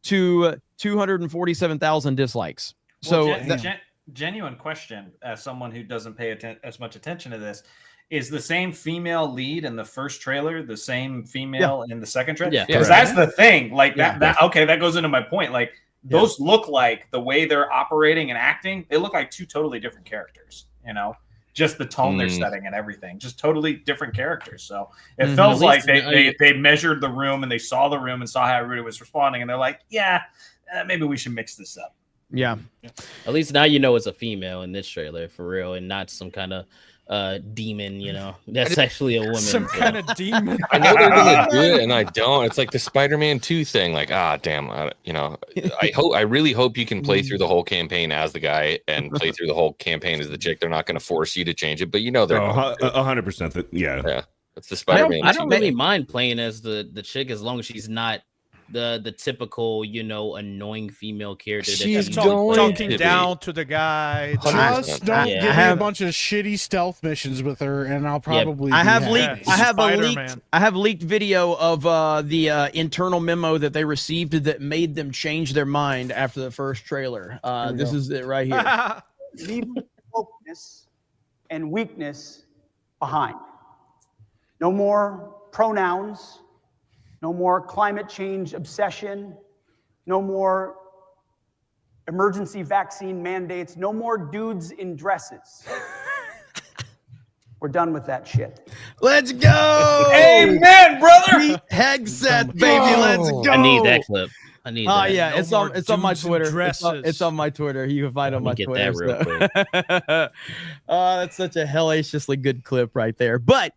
to 247,000 dislikes. Well, So genuine question, as someone who doesn't pay as much attention to this, is the same female lead in the first trailer the same female in the second trailer? Yeah, because that's the thing. Like that goes into my point. Like those look like the way they're operating and acting. They look like two totally different characters. You know, just the tone they're setting and everything, just totally different characters. So it feels like they measured the room and they saw the room and saw how everybody was responding, and they're like, maybe we should mix this up. Yeah. At least now you know it's a female in this trailer for real, and not some kind of demon. You know, that's actually a woman. Some kind of demon. I know they're gonna do it, and I don't. It's like the Spider-Man 2 thing. Like, damn. I really hope you can play through the whole campaign as the guy and play through the whole campaign as the chick. They're not going to force you to change it, but you know they're 100%. Yeah. That's the Spider-Man. I don't really mind playing as the chick as long as she's not the typical, annoying female character. She's talking down to the guy. Just don't give me a bunch of shitty stealth missions with her, and I'll probably. I have leaked video of the internal memo that they received that made them change their mind after the first trailer. This is it right here. Leave wokeness and weakness behind. No more pronouns. No more climate change obsession. No more emergency vaccine mandates. No more dudes in dresses. We're done with that shit. Let's go! Amen, brother! Headset, baby, let's go! I need that clip. I need that. Yeah, it's on my Twitter. It's on my Twitter. You can find it on my Twitter. Get that real quick. That's such a hellaciously good clip right there. But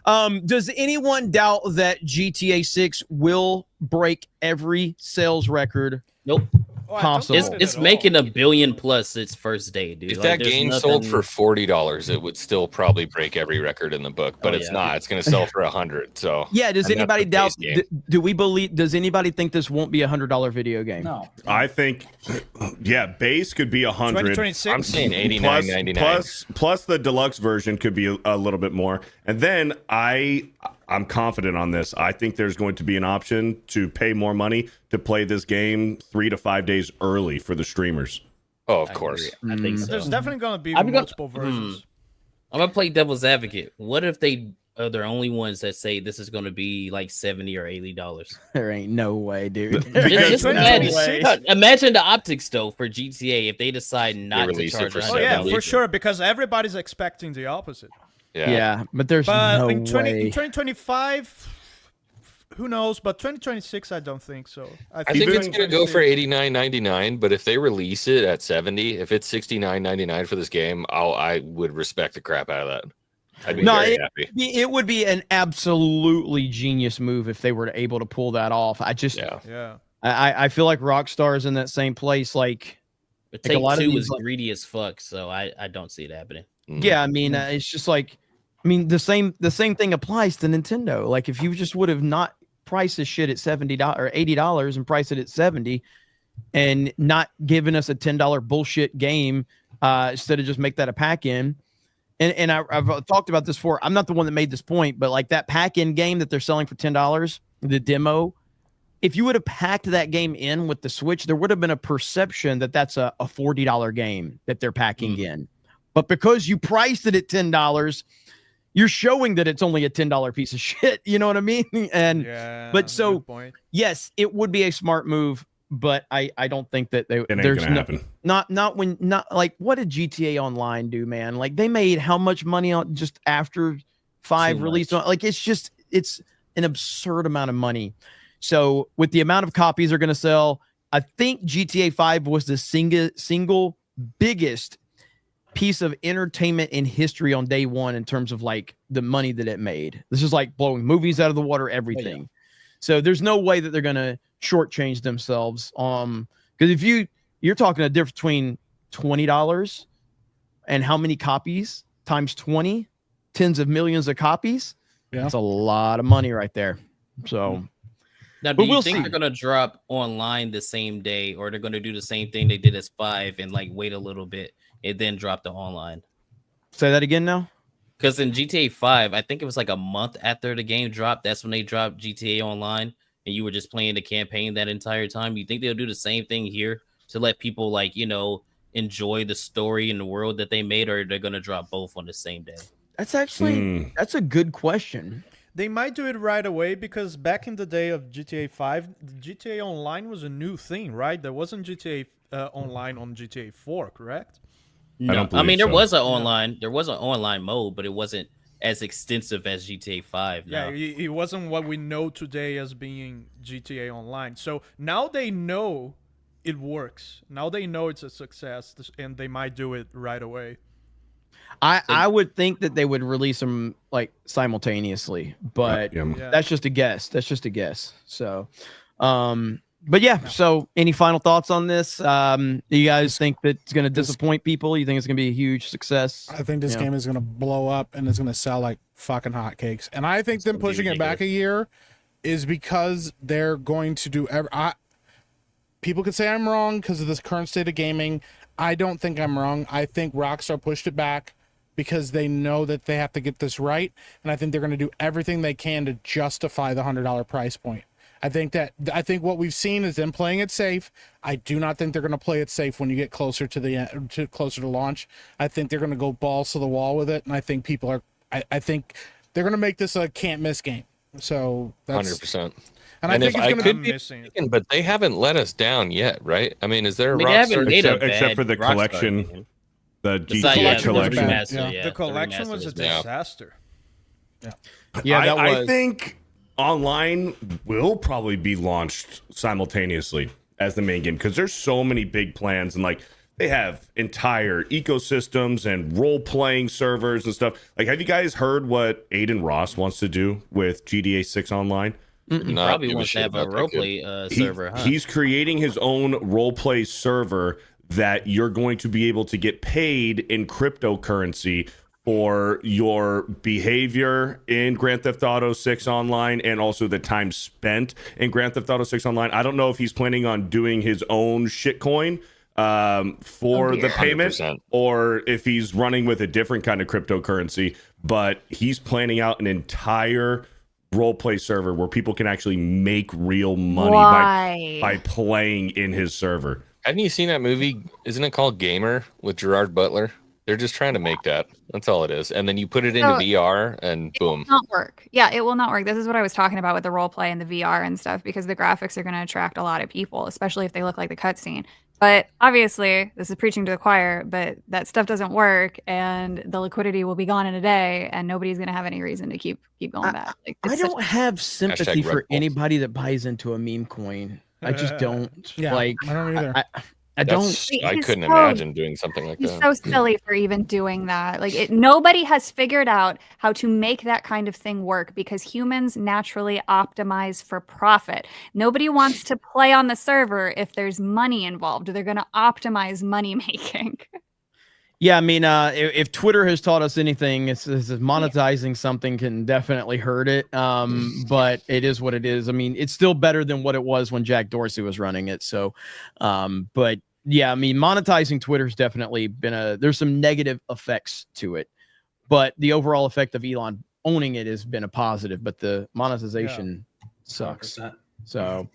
does anyone doubt that GTA 6 will break every sales record? Nope. Possible. It's making $1 billion plus its first day, dude. If that game sold for $40, it would still probably break every record in the book, but it's not. It's going to sell for $100. So yeah, does anybody doubt? Does anybody think this won't be $100 video game? No, I think, base could be 100. 2026. I'm saying $89.99. Plus the deluxe version could be a little bit more, and then I'm confident on this. I think there's going to be an option to pay more money to play this game 3 to 5 days early for the streamers. Oh, of course. I think so. There's definitely going to be multiple versions. I'm going to play devil's advocate. What if they are the only ones that say this is going to be like $70 or $80? There ain't no way, dude. Just imagine the optics, though, for GTA if they decide not to charge for $100. Oh, yeah, for sure, because everybody's expecting the opposite. Yeah, but there's no in way. 2025, who knows? But 2026, I don't think so. I think it's going to go for $89.99, but if they release it at $70, if it's $69.99 for this game, I would respect the crap out of that. I'd be very happy. It would be an absolutely genius move if they were able to pull that off. I feel like Rockstar is in that same place. Like Take Two is greedy as fuck, so I don't see it happening. Yeah, I mean, it's just like, the same thing applies to Nintendo. Like, if you just would have not priced this shit at $70 or $80 and priced it at $70, and not given us a $10 bullshit game instead of just make that a pack in. And I've talked about this before. I'm not the one that made this point, but like that pack in game that they're selling for $10, the demo, if you would have packed that game in with the Switch, there would have been a perception that that's a $40 game that they're packing in. But because you priced it at $10, you're showing that it's only a $10 piece of shit. You know what I mean? And but so yes, it would be a smart move, but I don't think that there's happen. Not like, what did GTA Online do, man? Like they made how much money on just after 5 released on, like it's an absurd amount of money. So with the amount of copies they're going to sell, I think GTA 5 was the single biggest piece of entertainment in history on day one in terms of like the money that it made. This is like blowing movies out of the water, everything. So there's no way that they're going to shortchange themselves. Because if you're talking a difference between $20 and how many copies times 20, tens of millions of copies. That's a lot of money right there. So now, do you think they're going to drop online the same day, or they're going to do the same thing they did as 5 and like wait a little bit and then drop the online? Say that again now. Because in GTA 5, I think it was like a month after the game dropped. That's when they dropped GTA Online, and you were just playing the campaign that entire time. You think they'll do the same thing here to let people like, enjoy the story and the world that they made, or they're going to drop both on the same day? That's actually that's a good question. They might do it right away because back in the day of GTA 5, GTA Online was a new thing, right? There wasn't GTA Online on GTA 4, correct? No, I mean there was an online mode, but it wasn't as extensive as GTA 5. Yeah, it wasn't what we know today as being GTA Online. So now they know it works. Now they know it's a success, and they might do it right away. I would think that they would release them like simultaneously, but that's just a guess. So, but yeah. So, any final thoughts on this? Do you guys think that it's going to disappoint people? You think it's going to be a huge success? I think this game is going to blow up and it's going to sell like fucking hotcakes. And I think them pushing it back a year is because they're going to do. People could say I'm wrong because of this current state of gaming. I don't think I'm wrong. I think Rockstar pushed it back because they know that they have to get this right, and I think they're going to do everything they can to justify the $100 price point. I think what we've seen is them playing it safe. I do not think they're going to play it safe when you get closer to closer to launch. I think they're going to go balls to the wall with it, and I think people are. I think they're going to make this a can't miss game. So that's 100%. And I think it's going to be missing. But they haven't let us down yet, right? I mean, is there a Rockstar except for the collection? The GTA collection. The collection was a disaster. I think online will probably be launched simultaneously as the main game because there's so many big plans, and like they have entire ecosystems and role-playing servers and stuff. Like, have you guys heard what Aiden Ross wants to do with GTA 6 Online? He probably wants to have a roleplay server. He's creating his own roleplay server that you're going to be able to get paid in cryptocurrency for your behavior in Grand Theft Auto 6 Online and also the time spent in Grand Theft Auto 6 Online. I don't know if he's planning on doing his own shitcoin for the payment 100%. Or if he's running with a different kind of cryptocurrency, but he's planning out an entire roleplay server where people can actually make real money by playing in his server. Haven't you seen that movie? Isn't it called Gamer with Gerard Butler? They're just trying to make that. That's all it is. And then you put it into VR and boom. It will not work. Yeah, it will not work. This is what I was talking about with the role play and the VR and stuff, because the graphics are going to attract a lot of people, especially if they look like the cutscene. But obviously, this is preaching to the choir, but that stuff doesn't work, and the liquidity will be gone in a day, and nobody's going to have any reason to keep going back. Like, I don't have sympathy for anybody that buys into a meme coin. I just don't. Yeah, like, I don't either. I don't. I couldn't imagine doing something like that. He's so silly for even doing that. Like, nobody has figured out how to make that kind of thing work because humans naturally optimize for profit. Nobody wants to play on the server if there's money involved. They're going to optimize money making. Yeah, I mean, if Twitter has taught us anything, it's monetizing something can definitely hurt it. But it is what it is. I mean, it's still better than what it was when Jack Dorsey was running it. So, but Yeah, I mean, monetizing Twitter's definitely been there's some negative effects to it, but the overall effect of Elon owning it has been a positive, but the monetization sucks. 100%. So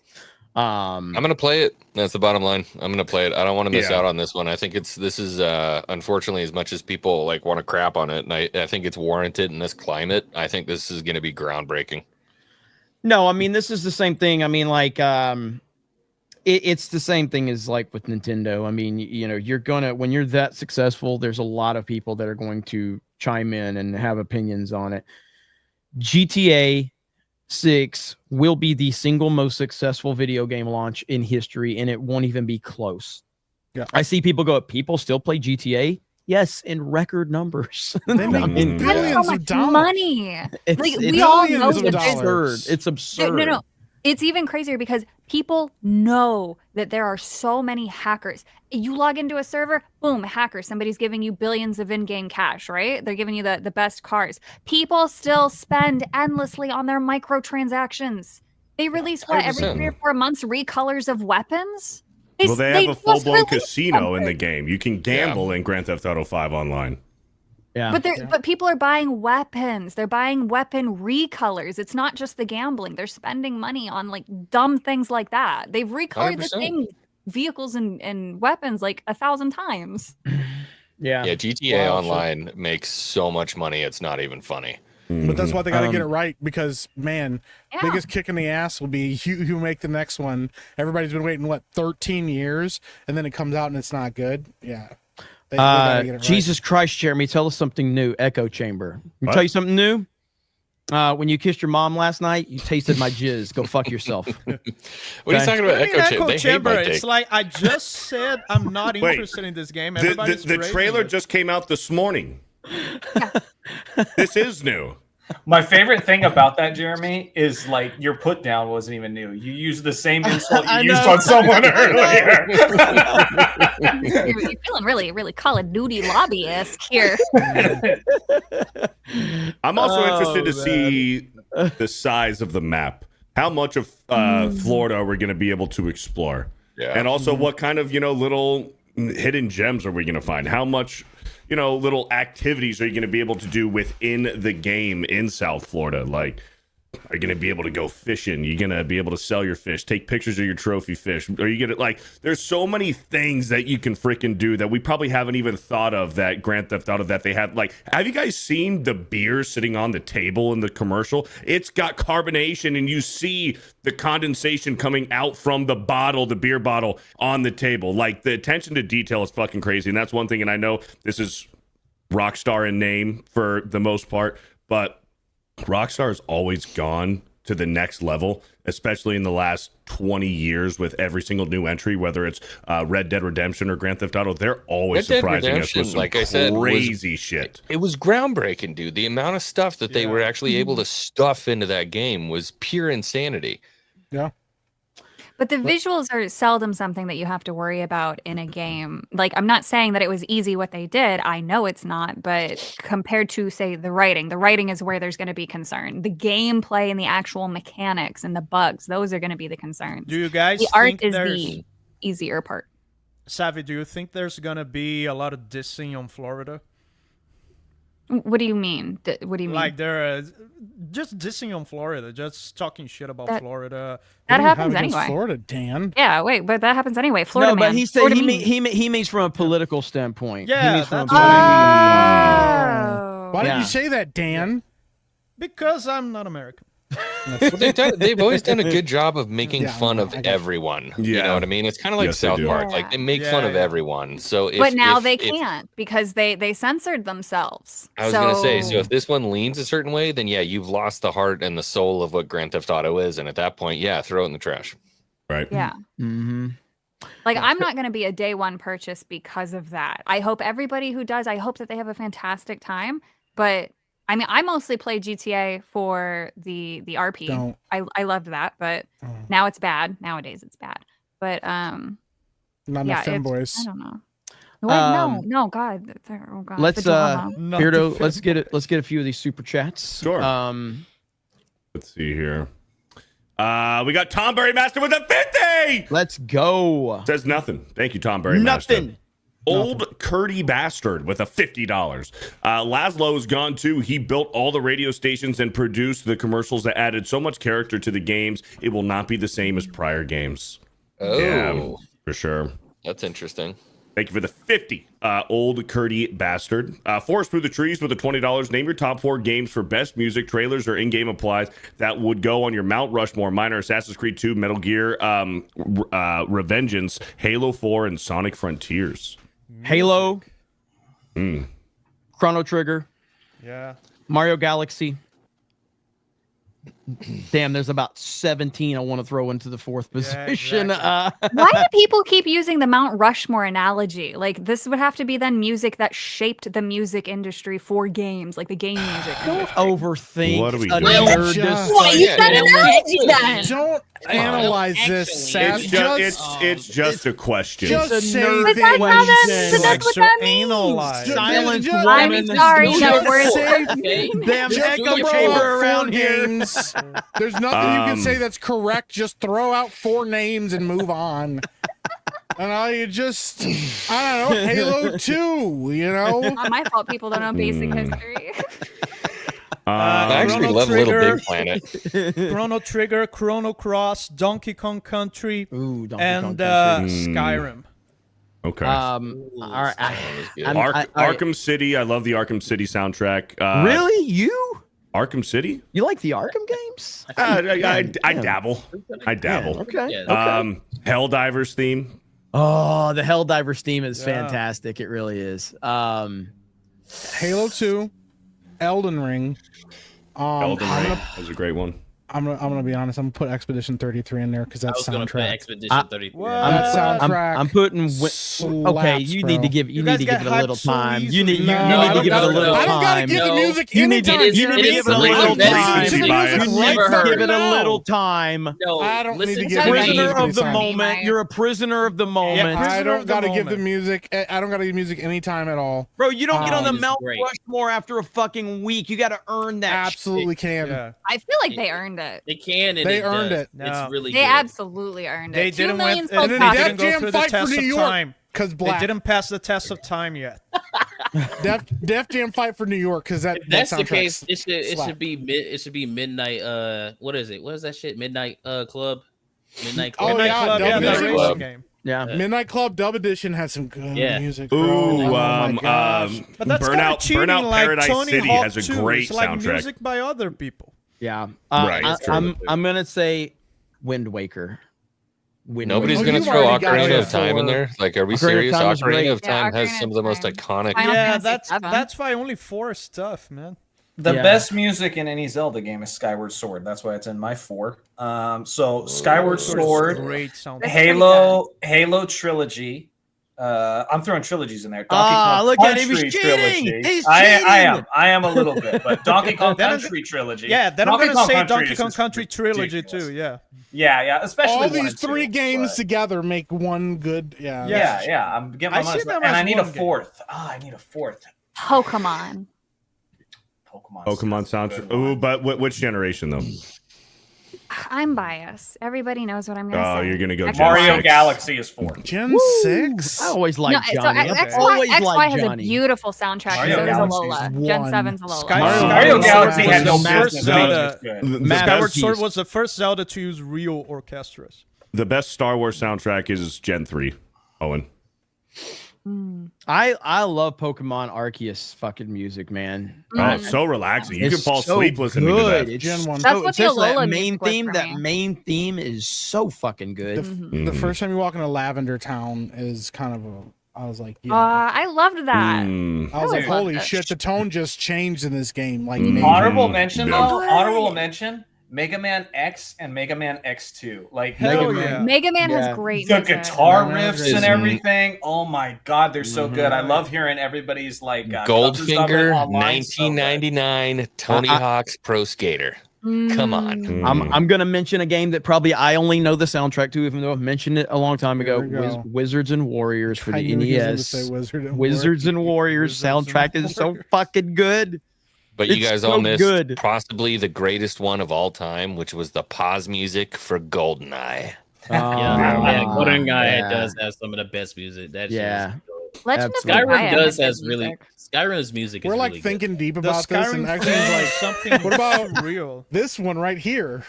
I'm gonna play it. That's the bottom line. I'm gonna play it. I don't want to miss out on this one. I think this is unfortunately, as much as people like want to crap on it, and I think it's warranted in this climate. I think this is gonna be groundbreaking. No, I mean, this is the same thing. I mean, like it's the same thing as like with Nintendo. I mean, you know, when you're that successful, there's a lot of people that are going to chime in and have opinions on it. GTA 6 will be the single most successful video game launch in history, and it won't even be close. Yeah, I see people still play GTA. Yes, in record numbers. They make billions of dollars. Money. It's we all know it's that absurd. It's absurd. No. It's even crazier because people know that there are so many hackers. You log into a server, boom, hacker. Somebody's giving you billions of in-game cash, right? They're giving you the best cars. People still spend endlessly on their microtransactions. They release every 3 or 4 months recolors of weapons? They have a full-blown casino in the game. You can gamble in Grand Theft Auto 5 online. Yeah. But people are buying weapons. They're buying weapon recolors. It's not just the gambling. They're spending money on like dumb things like that. They've recolored the same vehicles and weapons like 1,000 times. Yeah, GTA Online makes so much money. It's not even funny. But that's why they got to get it right, because man, biggest kick in the ass will be you make the next one. Everybody's been waiting 13 years, and then it comes out and it's not good. Yeah. They gotta get it right. Jesus Christ, Jeremy, tell us something new. Echo chamber. Let me tell you something new. When you kissed your mom last night, you tasted my jizz. Go fuck yourself. What are you talking about? Echo chamber. It's like I just said I'm not interested in this game. The trailer just came out this morning. This is new. My favorite thing about that, Jeremy, is like your put down wasn't even new. You used the same insult you used on someone earlier. You're feeling really, really Call of Duty lobbyist here. I'm also interested to see the size of the map. How much of Florida are we going to be able to explore? Yeah. And also what kind of, little hidden gems are we going to find? How much little activities are you going to be able to do within the game in South Florida? Like, are you going to be able to go fishing? You're going to be able to sell your fish, take pictures of your trophy fish. Are you going to, there's so many things that you can freaking do that we probably haven't even thought of that Grand Theft Auto that they have. Have you guys seen the beer sitting on the table in the commercial? It's got carbonation, and you see the condensation coming out from the bottle, the beer bottle on the table. The attention to detail is fucking crazy. And that's one thing. And I know this is Rockstar in name for the most part, but Rockstar has always gone to the next level, especially in the last 20 years with every single new entry, whether it's Red Dead Redemption or Grand Theft Auto. They're always surprising us with some crazy shit. It was groundbreaking, dude. The amount of stuff that they were actually able to stuff into that game was pure insanity. Yeah. But the visuals are seldom something that you have to worry about in a game. I'm not saying that it was easy what they did. I know it's not, but compared to, say, the writing is where there's going to be concern. The gameplay and the actual mechanics and the bugs, those are going to be the concerns. Do you guys the art is the easier part. Savvy, do you think there's going to be a lot of dissing on Florida? What do you mean? What do you mean? They're just dissing on Florida, just talking shit about Florida. That happens anyway. Florida, Dan. Yeah, wait, but that happens anyway. Florida, but he said he means from a political standpoint. Yeah, that's Why did you say that, Dan? Because I'm not American. They've always done a good job of making fun of everyone. You know what I mean? It's kind of like South Park. They make fun of everyone. So, but now they can't because they censored themselves. I was going to say, so if this one leans a certain way, then you've lost the heart and the soul of what Grand Theft Auto is, and at that point, throw it in the trash. Right. Yeah. Mm-hmm. I'm not going to be a day one purchase because of that. I hope everybody who does, I hope that they have a fantastic time, but. I mean, I mostly play GTA for the RP. I loved that, but now it's bad. Nowadays, it's bad. But not enough femboys. I don't know. Wait, no, God. Oh God. Let's Beardo, let's get a few of these super chats. Sure. Let's see here. We got Tom Berrymaster with a 50. Let's go. Says nothing. Thank you, Tom Berrymaster. Nothing. Old Curdy Bastard with a $50. Laszlo is gone too. He built all the radio stations and produced the commercials that added so much character to the games. It will not be the same as prior games. Oh, Yeah, for sure. That's interesting. Thank you for the 50, Old Curdy Bastard. Forest Through the Trees with the $20. Name your top 4 games for best music, trailers, or in-game applies that would go on your Mount Rushmore. Mine are Assassin's Creed 2, Metal Gear, Revengeance, Halo 4, and Sonic Frontiers. Halo, Mm. Chrono Trigger, Yeah. Mario Galaxy. Damn, there's about 17 I want to throw into the 4th position. exactly. Why do people keep using the Mount Rushmore analogy? Like, this would have to be then music that shaped the music industry for games, like the game music. Don't overthink. What are we another doing? Why you discussion. said analogy then? Don't analyze this, Seth. It's just a question. Just say nerd But that's how that, things. but that's what that means. Analyze. Silent Just- woman. I'm sorry, Just that word. say- Damn Just echo throw chamber out around 4 here. games. There's nothing you can say that's correct. Just throw out 4 names and move on. And you just, I don't know, Halo 2, you know? Not my fault people don't know basic history. I actually Chrono love Trigger. Little Big Planet. Chrono Trigger, Chrono Cross, Donkey Kong Country, Ooh, Donkey and Kong Country. Skyrim. Okay. All right. Arkham City. I love the Arkham City soundtrack. Really? You? Arkham City? You like the Arkham games? I dabble. I dabble. Okay. Yeah. okay. Helldivers theme. Oh, the Helldivers theme is Yeah. fantastic. It really is. Halo 2, Elden Ring. Elden I'm Ring gonna, was a great one. I'm gonna be honest. I'm gonna put Expedition 33 in there because I that's was gonna put soundtrack. Expedition 33. What? That soundtrack. I'm putting. slaps, Okay, you bro. need to give. You You need guys to get give it a little hyped so time. You easily. need. You No, need I to don't give it a gotta- little I don't gotta time. give the No. music You need to- anytime. you need to Jeremy. give it a Listen little to the time. music Never right Give it a now. little time. No, I don't need to listen give to it me. Prisoner music of the anytime. moment. You're a prisoner of the moment, prisoner I of don't the gotta give the moment. music. I don't gotta give music anytime at all. bro. You don't get on the It is Mount great. Rushmore after a fucking week. You got to earn that. Absolutely can. Yeah. I feel like they earned it. They can. And They it earned does. it. No. It's really They good. absolutely earned They it. 2 didn't million went- sold and then they they copies. didn't go Jam through the fight for test New of York. time. Because They black. didn't pass the test of time yet. Def Jam fight for New York because that. If that's that the soundtrack case, it slap. should be it should be midnight. What is it? What is that shit? Midnight Club. Midnight Oh, Club. Midnight yeah, Club, Double yeah, that Edition. racing game. Yeah. Midnight Club Dub Edition has some good Yeah. music. Bro. Ooh, oh my gosh. But that's kind of Burnout cheating, like Paradise Tony City Hawk has a 2. great It's like soundtrack. music by other people. Yeah. Right, it's true. I'm gonna say Wind Waker. Nobody's Oh, gonna you've throw already got Ocarina it of Time in for- there. Like, are we Ocarina of serious? Time is great. Ocarina of Yeah, Time has Ocarina some of of the most Time. iconic. Final Yeah, Fantasy VII. that's why only 4 is tough, man. The Yeah. best music in any Zelda game is Skyward Sword. That's why it's in my 4. So Skyward Sword, Great sound. That's Halo Trilogy. I'm throwing trilogies in there. Donkey Kong look at him. Country He's cheating. Trilogy. He's I cheating. am a little bit, but Donkey Kong Then I'm- Country Trilogy. Yeah, then I'm Donkey gonna Kong say Country Donkey is Kong just Country Trilogy ridiculous. too. Yeah. Yeah, especially All 1 these and 2, 3 games but- together make one good. Yeah. Yeah. I'm getting my I see money's them worth. And as I need a one game. 4th. I need a 4th. Pokemon. Pokemon soundtrack. Ooh, but which generation though? I'm biased. Everybody knows what I'm gonna Oh, say. you're gonna go X- Gen Mario 6. Galaxy is 4. Gen 6. I always No, like so Johnny. XY has a Johnny. beautiful soundtrack. Mario So does Galaxy Alola. is Gen one. 7's Alola. Mario Galaxy was had no the first business. Zelda. being this good. Skyward Sword was the first Zelda to use real orchestras. The best Star Wars soundtrack is Gen 3. Owen. I love Pokemon Arceus fucking music, man. Oh, it's so relaxing. You It's can fall so asleep listening to good. that. It's Gen 1. That's what the just that Alola main music was theme. for That me. main theme is so fucking The, good. the first time you walk into Lavender Town is kind of a. I was like, yeah. I loved that. Mm. I was like, always loved holy it. shit, the tone just changed in this game. Like, Mm. major. Honorable mention Yeah. though. Honorable mention. Mega Man X and Mega Man X2. Like Hell Mega yeah. Man. Mega Man Yeah. has great The music. guitar Mega Man riffs is- and everything. Oh my god, they're so good. I Mhm. love hearing everybody's like covers of it Goldfinger, online, so good. 1999, Tony Hawk's Pro Skater. Come on. Mm. I'm gonna mention a game that probably I only know the soundtrack to, even though I've mentioned it a long time ago. Here we go. Wizards and Warriors for I the knew he was gonna NES. say Wizard and Wizards and Warriors Wizards and soundtrack is so Warriors. fucking good. But you It's guys so all missed good. possibly the greatest one of all time, which was the pause music for GoldenEye. GoldenEye does have some of the best music. That shit is dope. Legend of Skyrim Gaia does had has good really music. Skyrim's music is We're like really thinking deep The about this, and Skyrim actually thing is is like, something what about real? this one right here?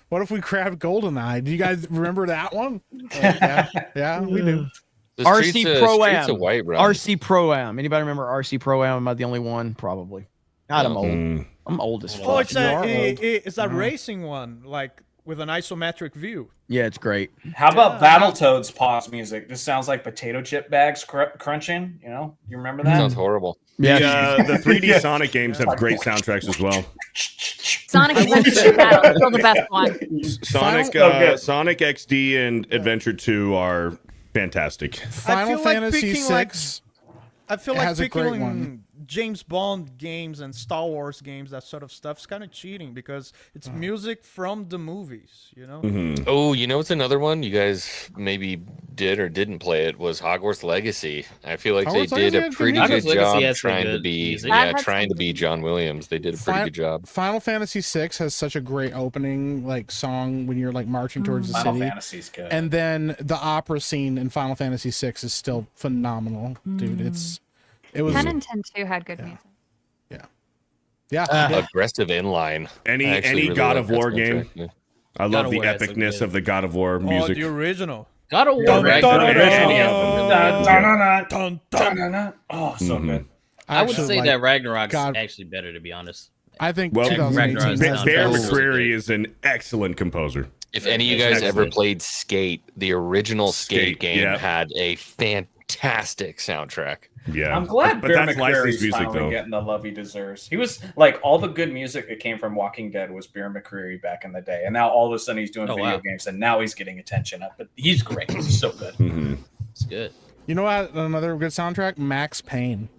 What if we grabbed GoldenEye? Do you guys remember that one? Yeah, we do. The RC Streets of Pro-Am. Whiterun. RC Pro-Am. Anybody remember RC Pro-Am? Am I the only one? Probably. God, I'm old. I'm old as Oh, fuck. it's a racing one, like with an isometric view. Yeah, it's great. How about Battletoads pause music? This sounds like potato chip bags crunching. You know, you remember that? Sounds horrible. Yeah, The 3D Sonic games have great soundtracks as well. Sonic Adventure Battle is still the best one. Sonic XD and Adventure 2 are fantastic. Final Fantasy VI. I feel like has a great picking one. James Bond games and Star Wars games, that sort of stuff, is kind of cheating because it's music from the movies, you know? Oh, you know what's another one you guys maybe did or didn't play? It was Hogwarts Legacy. I feel like Hogwarts they did Legacy a had good pretty music. good Hogwarts Legacy job has some trying to good be music. trying to be John Williams. They did a pretty good job. Final Fantasy VI has such a great opening like song when you're like marching towards the Final city. Fantasy's good. And then the opera scene in Final Fantasy VI is still phenomenal, dude. It was 10 and 10 2 had good music. yeah. Aggressive inline. I actually Any really God like of that War soundtrack, game. yeah. I God love of the War has some epicness good- of the God of War music. Oh, the original. God of War Dun, Ragnarok. dun, dun. Oh, so good. I would actually say like that Ragnarok's God- actually better, to be honest. I think Well, 2018 Ragnarok's has Bear soundtrack the is best. really McCreary good. is an excellent composer. If any of you It's guys ever excellent. played Skate, the original Skate Skate, game yeah. had a fantastic soundtrack. Yeah, I'm glad but Bear that's McCreary's licensed music finally though. getting the love he deserves. He was like all the good music that came from Walking Dead was Bear McCreary back in the day, and now all of a sudden he's doing video wow. games, and now he's getting attention. But he's great. He's so good. It's good. You know what? Another good soundtrack, Max Payne.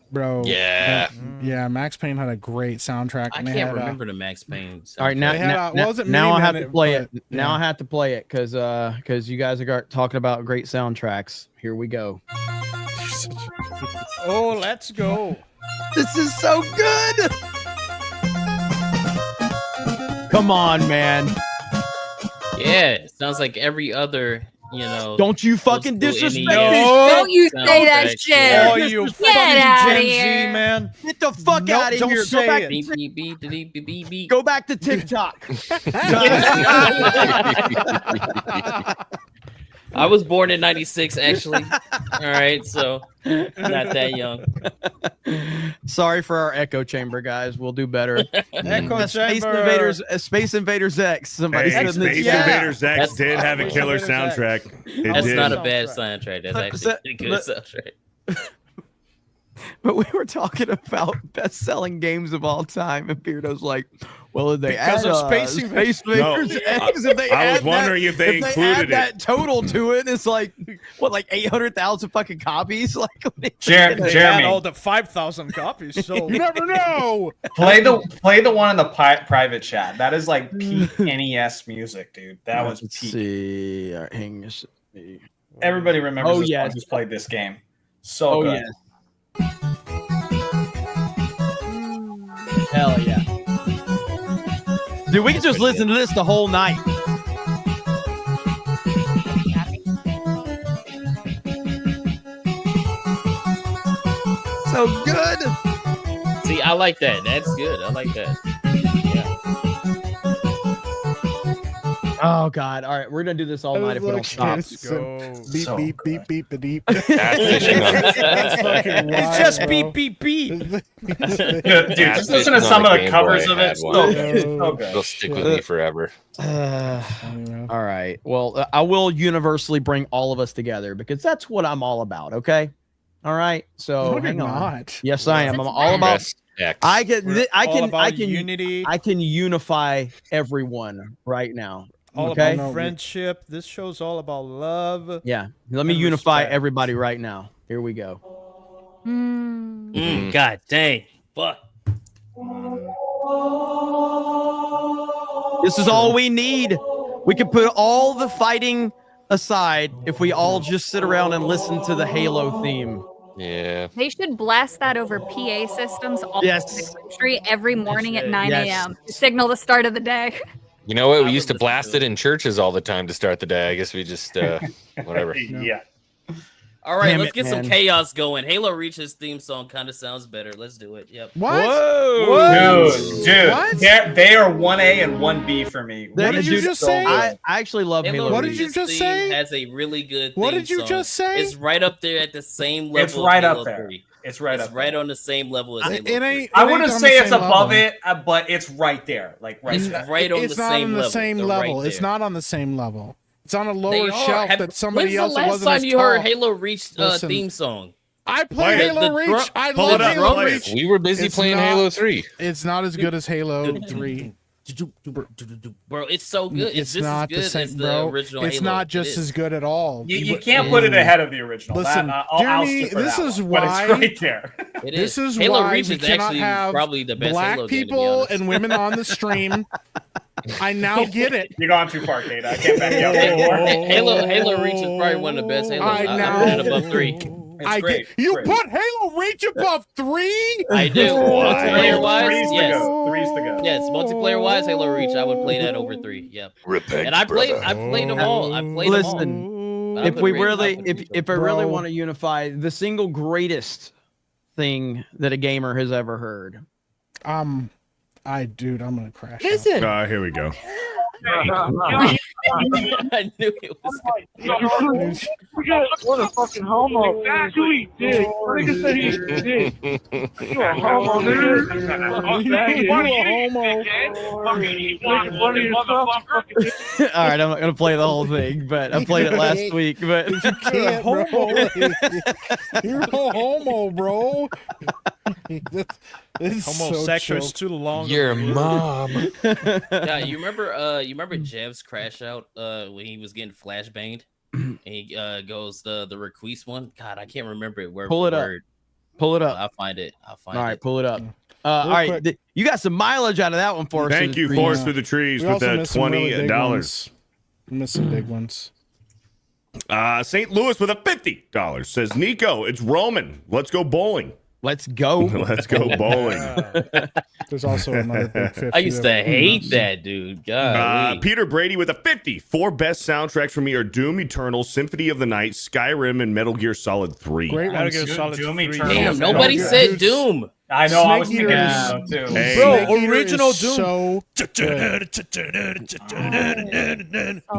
Bro. Yeah. Yeah, Max Payne had a great soundtrack. I and they can't had, remember the Max Payne. All right, now, They had, now, what was it, now I Mini have to Minute, play it. but, Now yeah. I have to play it because you guys are talking about great soundtracks. Here we go. Oh, let's go. This is so good. Come on, man. Yeah, it sounds like every other, Don't you fucking old school disrespect NES me. Don't you say that soundtrack, shit. Oh, you Get fucking outta Gen here. Z, man. Get the fuck Nope, out of don't here. say Go back, it. Beep, beep, beep, beep, beep, beep, beep. go back to TikTok. I was born in 96, actually. All right, so not that young. Sorry for our echo chamber, guys. We'll do better. Echo Space chamber. Invaders, Space Invaders X. Somebody Hey, said in the Space chat. Invaders X That's- did have a Space killer Invaders X. soundtrack. It That's did. not a bad soundtrack. That's actually a pretty good But- soundtrack. But we were talking about best-selling games of all time, and Beardo's like, "Well, if they Because add of Space Space Invaders. Invaders X, if they I add was wondering if they add included it. that total to it, it's like what, like 800,000 fucking copies? Like, They had Jeremy, all the 5,000 copies sold. You never know. play the one in the private chat. That is like peak NES music, dude. That was let's peak. see. All right, hang on. Everybody remembers Oh, this yes. one who's played this game. So Oh good. yes. Hell yeah. Dude, we can just listen to this the whole night. So good. See, I like that. That's good. I like that. Oh God! All right, we're gonna do this all night if we don't stop. Let's go. Beep, So beep, good. beep, beep, beep. Catfishing on That's fucking wild, It's just bro. beep, beep, beep. Dude, just listen to some of the covers of it. So good. So good. It'll stick with me forever. All right. Well, I will universally bring all of us together because that's what I'm all about. Okay. All right. So No, hang you're on. not. Yes, I am. I'm all about. Best X. I can. We're I all can. about I can. unity. I can unify everyone right now. All Okay. about friendship. This show's all about love. Yeah. Let me And unify respect. everybody right now. Here we go. God dang. Fuck. This is all we need. We can put all the fighting aside if we all just sit around and listen to the Halo theme. Yeah. They should blast that over PA systems all over the country every morning at 9 a.m. to signal the start of the day. You know what? We used to blast it in churches all the time to start the day. I guess we just whatever. Yeah. All right, Damn let's it, get some man. chaos going. Halo Reach's theme song kind of sounds better. Let's do it. Yep. What? Whoa. Dude, What? they are 1A and 1B for me. What did you just say? I actually love Halo. What did Reach. you just theme say? Has a really good. What theme did you song. just say? It's right up there at the same level. It's right as up Halo there. 3. It's right It's up right there. on the same level as Halo 3. I ain't wouldn't on say the it's same above level. it, but it's right there. Like right It's there. right on It's the not same on the level. same They're level. right It's there. not on the same level. It's on a They lower are. shelf Have- that somebody when's else the that last wasn't time as you heard tall. Halo Reach Listen. theme song? I play The- Halo the Reach. drum- I Pull love it up, Halo play Reach. it. We were busy It's playing not- Halo 3. It's not as good as Halo 3. Bro, it's so good. It's just not as the good same, as the bro. original It's Halo. not It just is. as good at all. You can't put it ahead of the original. Listen, I'll Jeremy, oust you for this that is one, but why- it's right there. It This is Halo why Reach we is cannot actually have probably the best black Halo game, to be people honest. and women on the stream. I now get it. You're going too far, Kate. I can't back you up anymore. Halo Reach is probably one of the best Halos. I put it above 3. It's great. You Great. put Halo Reach above 3? I do. Multiplayer wise, Three's the yes. go. Three's the go. Yes, multiplayer wise, Halo Reach, I would play that over 3. Yep. And I played them all. I played them all. Listen, I if put we Reach really, top if I really Bro. want to unify, the single greatest thing that a gamer has ever heard. Dude, I'm gonna crash. Listen. Here we go. I knew it was. What a fucking homo. Sweet dick. Nigga said he's dick. You a homo, nigga. You a homo. All right, I'm not gonna play the whole thing, but I played it last week. But You can't, bro. You're a homo, bro. It's Homosexual is so too long. Your mom. Yeah, you remember Jev's crash out when he was getting flashbanged? And he goes the request one. God, I can't remember it word Pull for it up. word. pull it up. I'll find it. All right, it. pull it up. All right, quick. you got some mileage out of that one for us. Thank you, Forest through the Trees, We with also the missed some really big $20. ones. We missed some big ones. St. Louis with a $50 says, Nico, it's Roman. Let's go bowling. Let's go. Let's go bowling. There's also another big 50. I used to that we hate missed. that dude. God. Peter Brady with a 50. 4 best soundtracks for me are Doom Eternal, Symphony of the Night, Skyrim, and Metal Gear Solid 3. Great Gotta ones. get a solid Doom 3. Eternal. Damn, Yeah, nobody yeah. said Dude, Doom. I know. I was Snake thinking Eater that is- too. Hey. Bro, Snake Eater original is Doom. So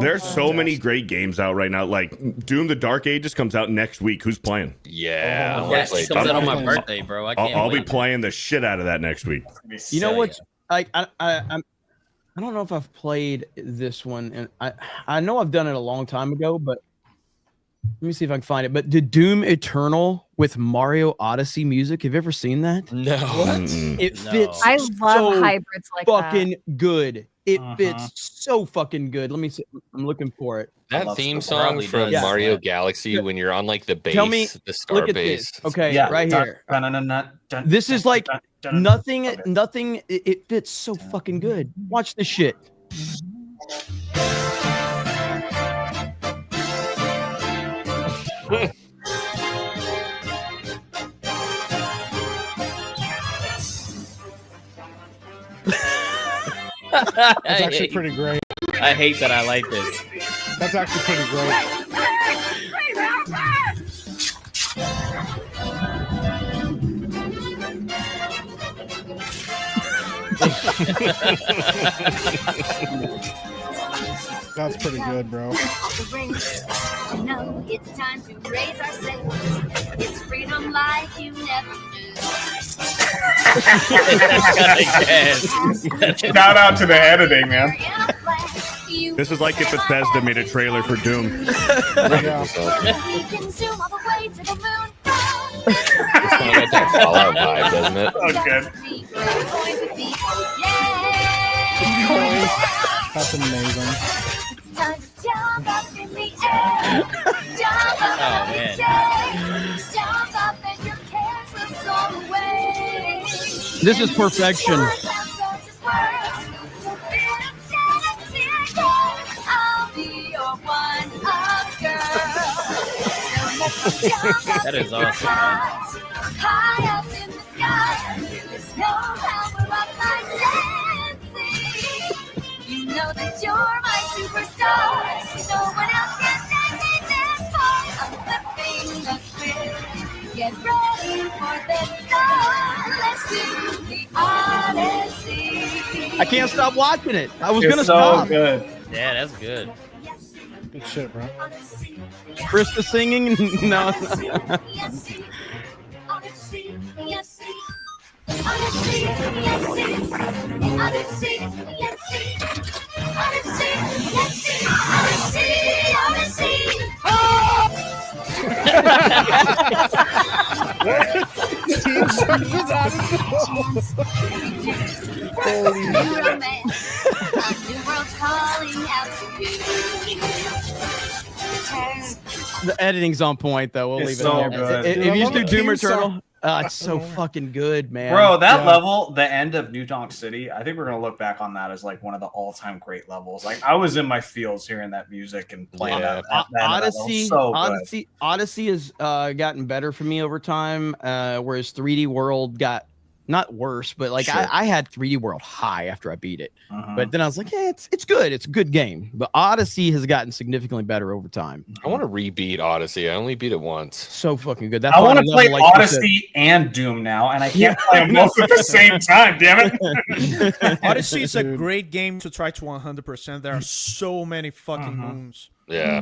There's so many great games out right now. Like Doom the Dark Ages comes out next week. Who's playing? Yeah. I wanna Yeah, play it comes Doom. out on my birthday, bro. I can't I'll be wait. playing the shit out of that next week. You know Yeah, what? Like I don't know if I've played this one, and I know I've done it a long time ago, but let me see if I can find it. But the Doom Eternal with Mario Odyssey music, have you ever seen that? No. It No. fits. I love so hybrids like fucking good. It Uh-huh. fits so fucking good. Let me see. I'm looking for it. That love theme Super song Probably from does. Mario Yeah. Galaxy when you're on like the base, Tell me- the star Look at base. this. Okay, Yeah, right here. This is like Nothing. Nothing. It fits so fucking good. Watch this shit. that's I actually hate- pretty great. I hate that I like this. That's actually pretty great. That's pretty good, bro. No, it's time to raise our sails. It's freedom like you never knew. Shout out to the editing, man. This is like if Bethesda made a trailer for Doom. Yeah. We can zoom all the way to the moon. It's kind of got that Fallout vibe, doesn't it? Oh, good. That's amazing. Time to jump up in the air. Jump up Oh, in man. the air. Jump up and your cares will soar away. This is perfection. I'll be your one-up girl. That is awesome. High up in the sky, there's no power up my dancing. You know that you're my superstar. No one else can stand me this far. I'm flipping the switch. Get ready for the star. Let's do the Odyssey. I can't stop watching it. I was It's gonna so stop. good. Yeah, that's good. Good shit, bro. Krista singing? No. Team Circus Odyssey. Holy The editing's on point, though. We'll It's leave it so there. good. If Dude, you I used love to the Doom theme Eternal, song. it's so fucking good, man. Bro, that Yeah. level, the end of New Donk City, I think we're gonna look back on that as like one of the all-time great levels. Like I was in my feels hearing that music and playing Yeah. that level. Odyssey, So good. Odyssey has gotten better for me over time. Whereas 3D World got not worse, but like Sure. I had 3D World high after I beat it. Mhm. But then I was like, yeah, it's good. It's a good game. But Odyssey has gotten significantly better over time. I want to rebeat Odyssey. I only beat it once. So fucking good. That I want to final play level, like you said- Odyssey and Doom now, and I can't play them both at the same time. Damn it! Odyssey is a great game to try to 100%. There are so many fucking moons. Yeah.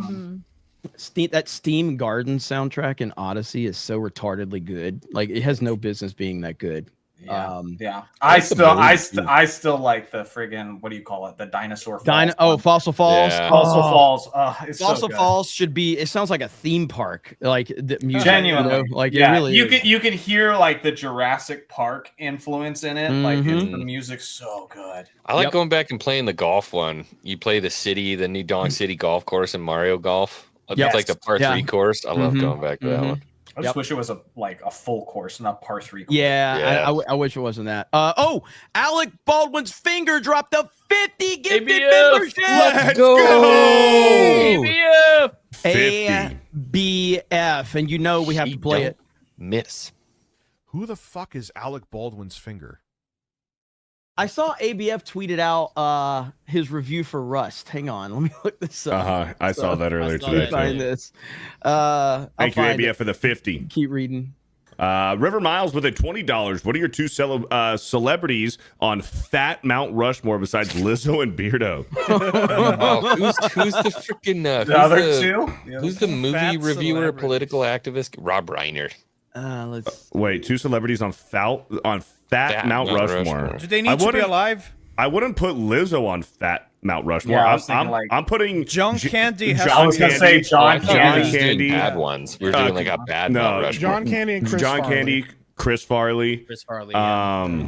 That Steam Garden soundtrack in Odyssey is so retardedly good. Like it has no business being that good. Yeah, I still like the friggin' what do you call it? The dinosaur. Falls one. Fossil Falls. Yeah. Fossil Falls. It's Fossil so good. Falls should be. It sounds like a theme park. Like the music, Genuinely, like yeah. it really. You is. can hear like the Jurassic Park influence in it. Like it's, Mhm. the music's so good. I like Yep. going back and playing the golf one. You play the New Donk City golf course in Mario Golf. It's Yes. like the par Yeah. 3 course. I love Mhm. going back to that Mhm. one. I just wish it was a full course, not par 3 course. Yeah, Yeah. I wish it wasn't that. Alec Baldwin's finger dropped a 50 gifted ABF. membership. Let's go! ABF. 50. ABF, and you know we have to play it. Miss. Who the fuck is Alec Baldwin's finger? I saw ABF tweeted out his review for Rust. Hang on, let me look this up. I saw that earlier saw today. that. Find Too. this. Thank you, I'll find ABF, it. for the 50. Keep reading. River Miles with a $20. What are your two celebrities on Fat Mount Rushmore besides Lizzo and Beardo? Oh, who's the freaking The other two? Who's the movie Fat reviewer, celebrities. political activist? Rob Reiner. Let's. Wait, two celebrities on Fat Mount Rushmore. Do they I need to be wouldn't- alive? I wouldn't put Lizzo on Fat Mount Rushmore. Yeah, I was thinking, I'm putting John Candy has- I was gonna say John I thought we were Candy. just doing Candy. bad ones. We were doing like a bad no, Mount Rushmore. John Candy and Chris John Farley. Candy, Chris Farley. Chris Farley. Yeah.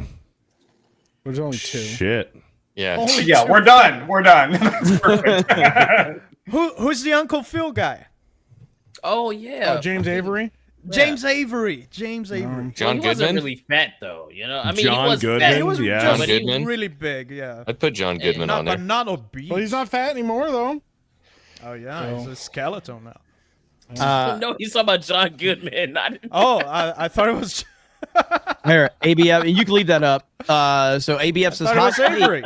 There's only two. Shit. Yeah. Yeah, we're done. We're done. That's perfect. Who's the Uncle Phil guy? Oh yeah. James Avery. James Avery. James Avery. John he wasn't Goodman. really fat though. You know, I mean, John he was Goodman? fat. He was Yeah. just John Goodman? really big. Yeah. I'd put John Goodman Not, on there. but not obese. Well, he's not fat anymore though. Oh yeah, he's a skeleton now. No, he's talking about John Goodman. Not Oh, I thought it was. Here, ABF, and you can leave that up. So ABF says, I thought it was "Hi, Avery.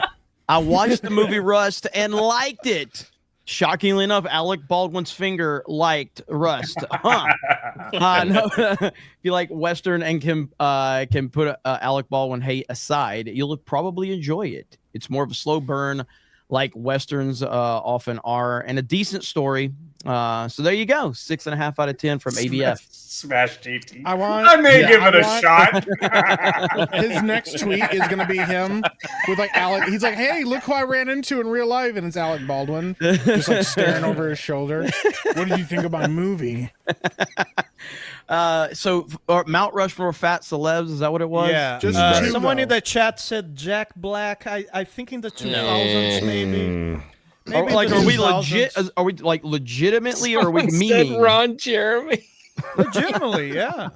I watched the movie Rust and liked it. Shockingly enough, Alec Baldwin's finger liked Rust. Huh? No, if you like Western and can put Alec Baldwin hate aside, you'll probably enjoy it. It's more of a slow burn, like Westerns often are, and a decent story. So there you go, 6.5 out of 10 from ABF. Smash GT. I may give it a shot. His next tweet is gonna be him with like Alec. He's like, "Hey, look who I ran into in real life," and it's Alec Baldwin just like staring over his shoulder. What did you think of my movie? So Mount Rushmore fat celebs, is that what it was? Yeah. Just two, someone in though. the chat said Jack Black. I think in the 2000s maybe. Or, Maybe like, the are we 2000s. legit? Are we like legitimately, or are we Someone said memeing? Ron Jeremy. Legitimately, yeah.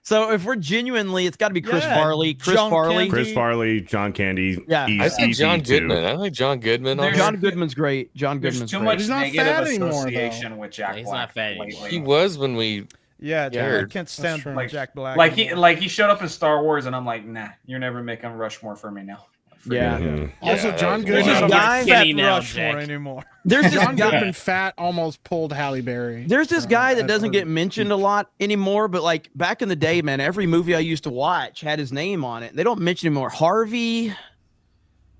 So if we're genuinely, it's got to be Chris Yeah, Farley. Chris John Farley. Candy. Chris Farley, John Candy. Yeah. I said easy John too. Goodman. I like John Goodman on John there. Goodman's great. John There's Goodman's too great. much He's not negative fat anymore, though. association with Jack He's Black not fat lately. anymore. He was when we Yeah, Yeah. I can't stand Like Jack Black. Like anymore. he showed up in Star Wars, and I'm like, nah, you're never making Rushmore for me now. Yeah. Also, Yeah, John There's Goodman. just guy- not Skinny fat now, Rushmore Jack. anymore. There's this John guy. Goodman fat almost pulled Halle Berry. There's this guy that I've doesn't heard. get mentioned a lot anymore, but like back in the day, man, every movie I used to watch had his name on it. They don't mention him more. Harvey.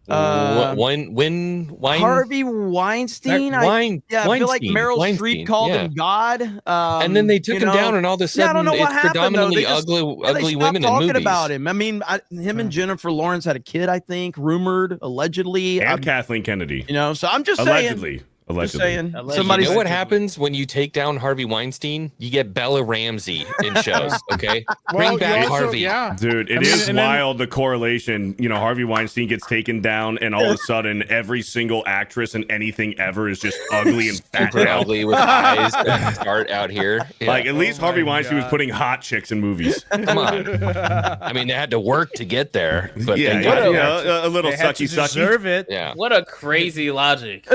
Wine. Harvey Weinstein. I feel like Meryl Streep called him God. And then they took him down, and all of a sudden, I don't know what it's happened, though. predominantly They just- ugly they women stopped in talking movies. about him. I mean, him and Jennifer Lawrence had a kid, I think, rumored, allegedly. And Kathleen Kennedy. So I'm just saying. Allegedly. Just saying. Allegedly. Somebody. You know what happens when you take down Harvey Weinstein? You get Bella Ramsey in shows. Okay, bring Well, back you also- Harvey. Yeah. Dude, it is wild the correlation. Harvey Weinstein gets taken down, and all of a sudden, every single actress in anything ever is just ugly and fat. Super now. ugly with eyes that start out here. Yeah. Like, at least Harvey Weinstein was putting hot chicks in movies. Come on. I mean, they had to work to get there, but Yeah, they got yeah, there. a little They had to sucky sucky. deserve it. Yeah. What a crazy logic.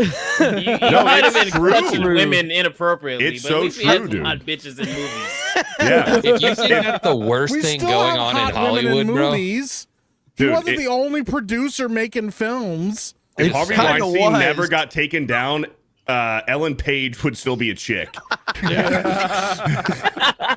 You No, might have it's been true. touching women inappropriately, It's but so at least we had true, some dude. hot bitches in movies. Yeah. If you think that's the worst We thing still going have on hot in women Hollywood, in bro. movies. Dude, he wasn't it- the only producer making films. If It's Harvey kinda Weinstein was. never got taken down, Ellen Page would still be a chick.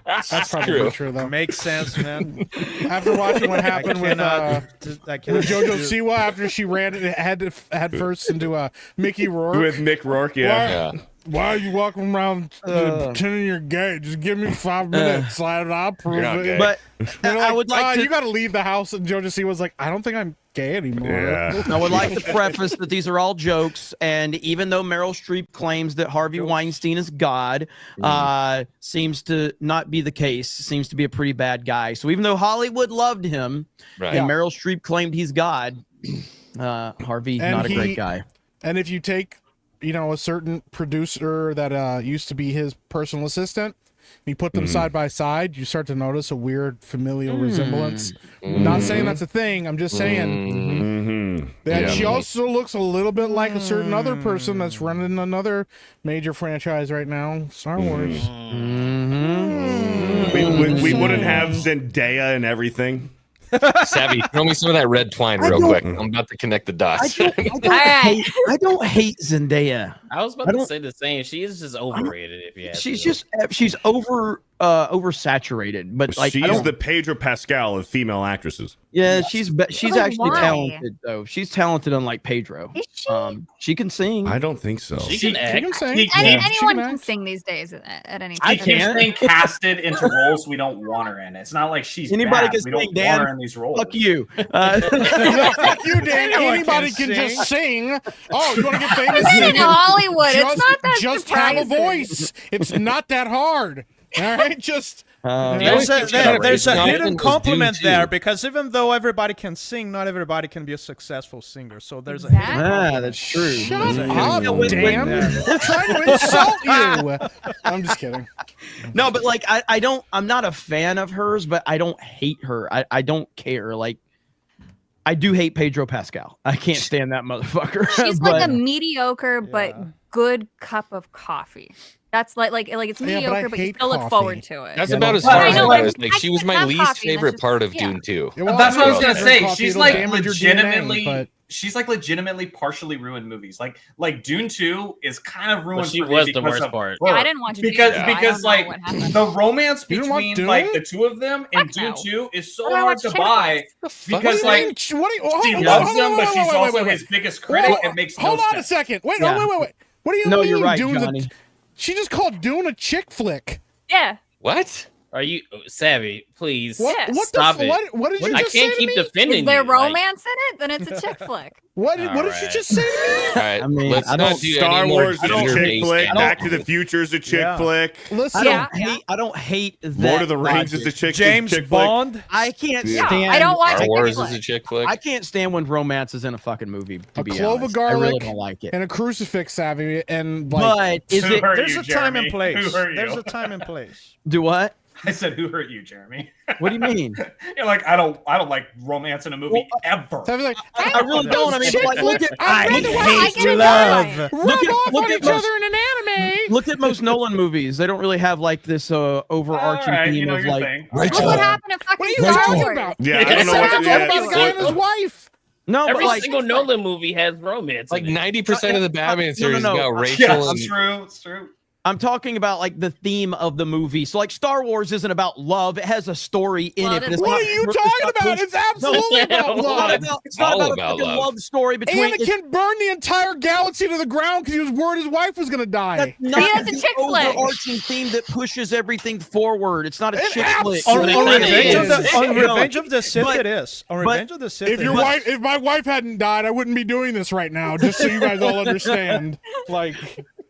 That's probably true, though. Makes sense, man. After watching what I happened with cannot with JoJo do- Siwa after she ran head first into Mickey Rourke. With Mick Rourke, yeah. Why are you walking around pretending you're gay? Just give me 5 minutes, and I'll prove You're not it. gay. But They're I would like to. You got to leave the house. And JoJo Siwa was like, I don't think I'm gay anymore. Yeah. I would like to preface that these are all jokes, and even though Meryl Streep claims that Harvey Weinstein is God, seems to not be the case. Seems to be a pretty bad guy. So even though Hollywood loved him, Right. and Meryl Streep claimed he's God, Harvey And not a great guy. And if you take, a certain producer that used to be his personal assistant, you put them side by side, you start to notice a weird familial resemblance. Not saying that's a thing. I'm just saying that she also looks a little bit like a certain other person that's running another major franchise right now, Star Wars. We wouldn't have Zendaya and everything. Savvy, throw me some of that red twine real quick. I'm about to connect the dots. I don't hate Zendaya. I was about to say the same. She is just overrated. If you ask She's me. she's oversaturated, but like I She's don't, the Pedro Pascal of female actresses. yeah, she's actually why? talented though. She's talented, unlike Pedro. Is she? She can sing. I don't think so. She can act. She can sing. She Anyone She can act. sing these days at any She time. keeps being casted into roles we don't want her in. It's not like she's Anybody bad. can We don't sing, want Dan. her in these roles. Fuck you. Fuck you, Dan. Anyone Anybody can can just sing. Oh, you want to get famous? I've been in Hollywood. Just, It's not that just have a surprising. voice. It's not that hard. All right, just There's a Jonathan hidden was compliment Dune too. there because even though everybody can sing, not everybody can be a successful singer. So there's a Exactly. hidden Ah, that's true. shut There's a up, hidden Dan. compliment We're trying to insult you. I'm just kidding. No, but like I'm not a fan of hers, but I don't hate her. I don't care. Like I do hate Pedro Pascal. I can't stand that motherfucker. She's but, like a mediocre but good cup of coffee. That's like it's Yeah, but I mediocre, but you hate still look coffee. forward to it. That's Yeah, about no. as far Well, as I it know, goes. I Like, she was my can't have least coffee, and favorite that's part just- of Dune 2. Yeah, well, That's what I was know gonna that say. coffee, She's it'll like damage your DNA, legitimately. but She's like legitimately partially ruined movies. Like Dune 2 is kind of ruined. But she for me was the because worst of part. her. Yeah, I didn't watch it because either, so I because don't know like what happened. the romance You didn't watch between Dune? like the two of them in Fuck Dune no. 2 is so Why do I hard watch to Channel buy because like what do you, she hold on, loves hold on, him, but wait, she's wait, also wait, wait. his biggest critic. Whoa, It makes no hold on sense. a second. Wait, Yeah. wait. What do you No, mean? you're right, Dune's Johnny. she just called Dune a chick flick. Yeah. What? Are you Savvy? Please What? Yes. What stop the? it. What did you I just can't say keep to me? defending Is there you. like- romance in it? Then it's a chick flick. What did you Alright. just say to me? All right, I mean, let's I not don't- do Star any more Wars is a chick gender-based flick. stuff. Back to the Future is a chick Yeah. flick. Listen, Yeah. I don't hate that. Lord of the Rings logic. is a chick James chick flick. Bond. I can't Yeah. stand. I don't watch Star chick Wars flick. is a chick flick. I can't stand when romance is in a fucking movie. To A be clove of honest. I really garlic don't like it. And a crucifix, Savvy, and like But is Who it? hurt There's you, a time Jeremy? and place. Who hurt There's you? a time and place. Do what? I said, who hurt you, Jeremy? What do you mean? You're like, I don't like romance in a movie ever. So I was like, I really don't. I mean, but, like, look at I hate love. Rub off on each other in an anime. Look at most Nolan movies. They don't really have like this overarching All right, theme you know of your like. thing. Look what happened to fucking What are you Star talking Wars. about? Yeah, I don't know what. Talking about the guy and his wife. No, Every but like, single Nolan movie has romance. Like in it. 90% of the Batman series no. got Rachel. Yeah, and it's true. It's true. I'm talking about like the theme of the movie. So like Star Wars isn't about love. It has a story in Well, it. but it's What not- are you it's talking not about? pushed- It's absolutely about love. It's not All about a about fucking love. love story between. Anakin burned the entire galaxy to the ground because he was worried his wife was going to die. That's not Yeah, it's a the chick flick. overarching theme that pushes everything forward. It's not a It chick flick. On, But it on kinda Revenge of is. the on No, Revenge of the Sith, but- it is. On but- Revenge of the Sith, If it your is. wife, if my wife hadn't died, I wouldn't be doing this right now. Just so you guys all understand. Like,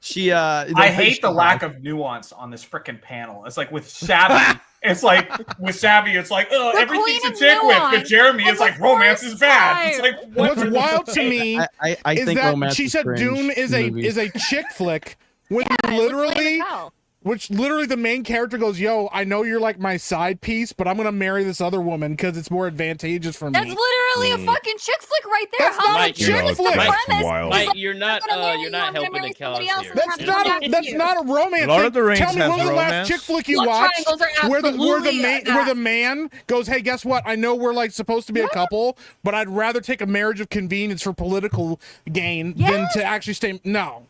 She I hate the lack of nuance on this freaking panel. It's like with Savvy, it's like it's like, oh, The everything's queen a of chick with, but nuance Jeremy for is the like romance first is bad. It's time. like what what's wild to me I is think that romance she is said cringe Dune is a movies. chick flick when It looks lame literally. as hell. Which literally the main character goes, yo, I know you're like my side piece, but I'm gonna marry this other woman because it's more advantageous for That's me. literally a fucking chick flick right there. That's How not a much chick was the flick. premise? Wild. Mike, you're not I'm gonna marry you're you, not I'm gonna helping marry the cause somebody else, here. and That's I'm not gonna a, that's you. not a romance. Lord of the Rings Tell me, has when was the last romance. chick flick you Love watched triangles are where the absolutely where the man goes, hey, guess what? I know we're like supposed to be a couple, but I'd rather take a marriage of convenience for political gain than Yes. to actually stay. No,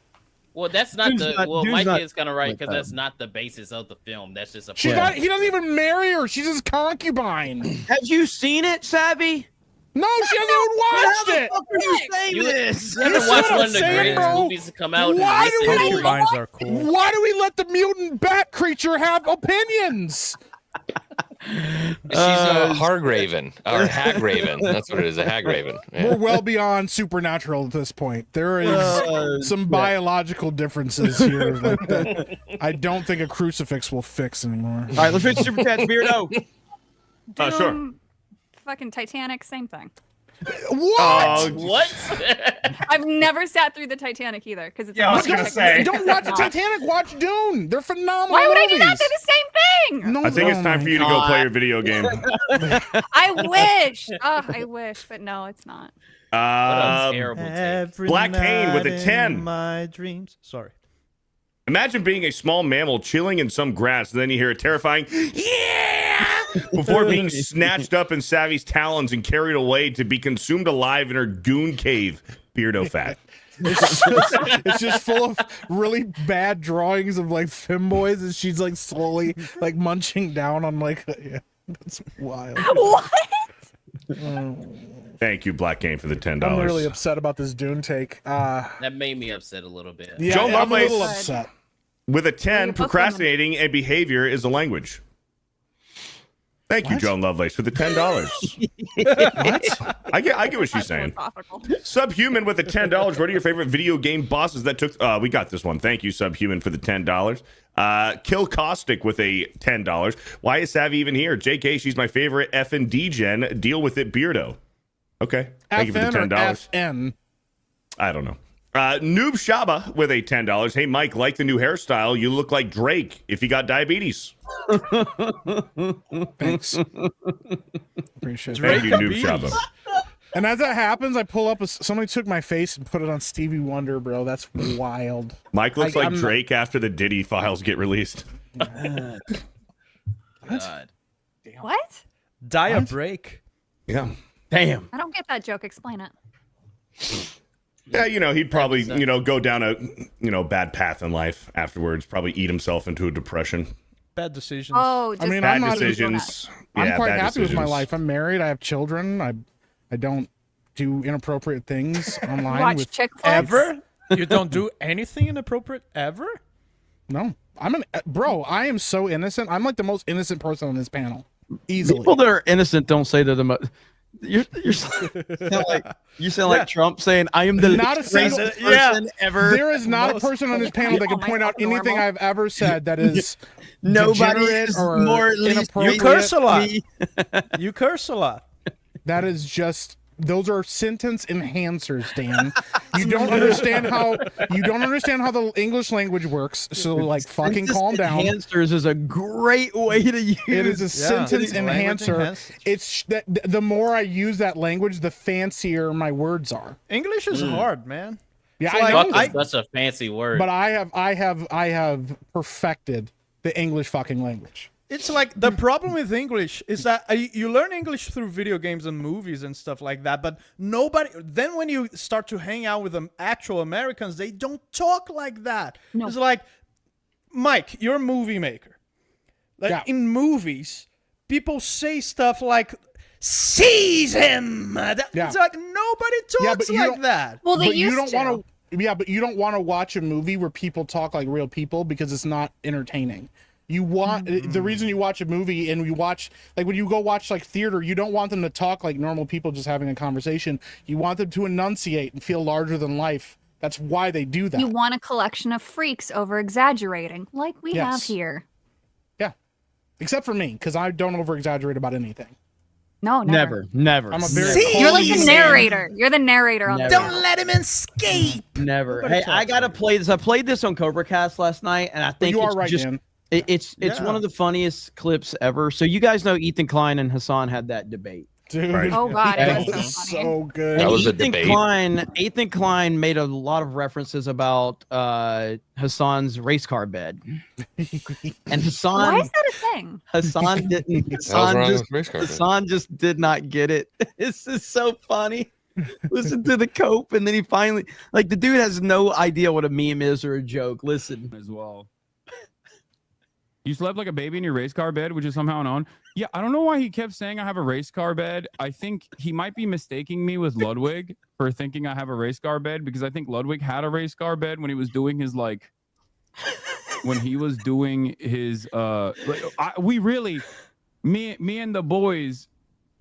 Well, that's not Dune's the. not- Well, Dune's Mike not is kind of right like because that. that's not the basis of the film. That's just a. she's plot. not. He doesn't even marry her. She's his concubine. Have you seen it, Savvy? No, she hasn't even watched How the it. fuck are you saying You- this? You haven't see watched what one I'm of the saying, greatest bro? movies to come out. Why in do recent we- years. Concubines are cool. Why do we let the mutant bat creature have opinions? She's a Hargraven or Hagraven. That's what it is, a Hagraven. We're Yeah. well beyond supernatural at this point. There is some biological differences here like that I don't think a crucifix will fix anymore. All right, let's finish Super Chats, Beardo. Sure. Doom, Fucking Titanic, same thing. What? What? I've never sat through the Titanic either because it's. Yeah, I was a gonna say. Don't watch the Titanic, watch Dune. They're phenomenal. Why would I do that? movies. They're the same thing. No, I think it's oh time my for you to go play your video game. I wish. Oh, I wish, but no, it's not. What a terrible take. Every Black Cane with a night 10. in my dreams. Sorry. Imagine being a small mammal chilling in some grass, and then you hear a terrifying "yeah" before being snatched up in Savvy's talons and carried away to be consumed alive in her goon cave. Beardo fat. It's just full of really bad drawings of like femboys, and she's like slowly like munching down on like yeah, that's wild. What? Thank you, Black Cane, for the $10. I'm really upset about this Dune take. That made me upset a little bit. Yeah, Joe I'm a Lovelace- little upset. With a 10, Both of them. procrastinating a behavior is a language. Thank you, Joan Lovelace, for the $10. What? I get what she's saying. Subhuman with the $10. What are your favorite video game bosses that took? We got this one. Thank you, Subhuman, for the $10. Kill Caustic with a $10. Why is Savvy even here? JK, she's my favorite effing D-Gen. Deal with it, Beardo. Okay. Thank you for the FN or $10. FN? I don't know. Noob Shaba with a $10. Hey, Mike, like the new hairstyle. You look like Drake if you got diabetes. Thanks. Appreciate it. Thank you, Noob Shaba. And as that happens, I pull up. Somebody took my face and put it on Stevie Wonder, bro. That's wild. Mike looks like I'm not- Drake after the Diddy files get released. God. What? Die a break. Yeah. Damn. I don't get that joke. Explain it. Yeah, he'd probably, go down a, bad path in life afterwards. Probably eat himself into a depression. Bad decisions. Oh, just I mean, Bad I'm not. decisions. I'm Yeah, quite bad happy with my decisions. life. I'm married. I have children. I don't do inappropriate things online. watch with chick flicks. Ever? You don't do anything inappropriate ever? No, bro. I am so innocent. I'm like the most innocent person on this panel, easily. People that are innocent don't say they're the most. You sound like Trump saying, "I am the Not a least single- racist person ever." There is not a person on this panel that can point out anything I've ever said that is Nobody degenerate is or more least inappropriate. You curse a lot. Me. You curse a lot. That is just those are sentence enhancers, Dan. You don't understand how the English language works. So like, fucking calm down. Enhancers is a great way to use. It is a sentence enhancer. It's that the more I use that language, the fancier my words are. English is hard, man. Yeah, Fuck I is know. such a fancy word. But I have perfected the English fucking language. It's like the problem with English is that you learn English through video games and movies and stuff like that, but nobody. Then when you start to hang out with the actual Americans, they don't talk like that. No. It's like, Mike, you're a movie maker. Like in movies, people say stuff like "sees him." It's like nobody talks like that. Well, they But you used don't to. want to. Yeah, but you don't want to watch a movie where people talk like real people because it's not entertaining. You want the reason you watch a movie and you watch like when you go watch like theater, you don't want them to talk like normal people just having a conversation. You want them to enunciate and feel larger than life. That's why they do that. You want a collection of freaks over exaggerating, like we have here. Yeah, except for me, because I don't over exaggerate about anything. No, never. Never. I'm a very You're like the narrator. You're the narrator on the Never. show. Let him escape. Never. Nobody Hey, talks I gotta like play this. I played this on Cobra Cast last night, and I think you it's are right, just Dan. it's one of the funniest clips ever. So you guys know Ethan Klein and Hassan had that debate. Dude, Oh God, Yeah. it was so funny. so good. That was a Ethan debate. Ethan Klein made a lot of references about Hassan's race car bed, and Hassan. Why is that a thing? Hassan didn't. Hassan just did not get it. This is so funny. Listen to the cope, and then he finally, like, the dude has no idea what a meme is or a joke. Listen as well. You slept like a baby in your race car bed, which is somehow known. Yeah, I don't know why he kept saying I have a race car bed. I think he might be mistaking me with Ludwig for thinking I have a race car bed, because I think Ludwig had a race car bed when he was doing his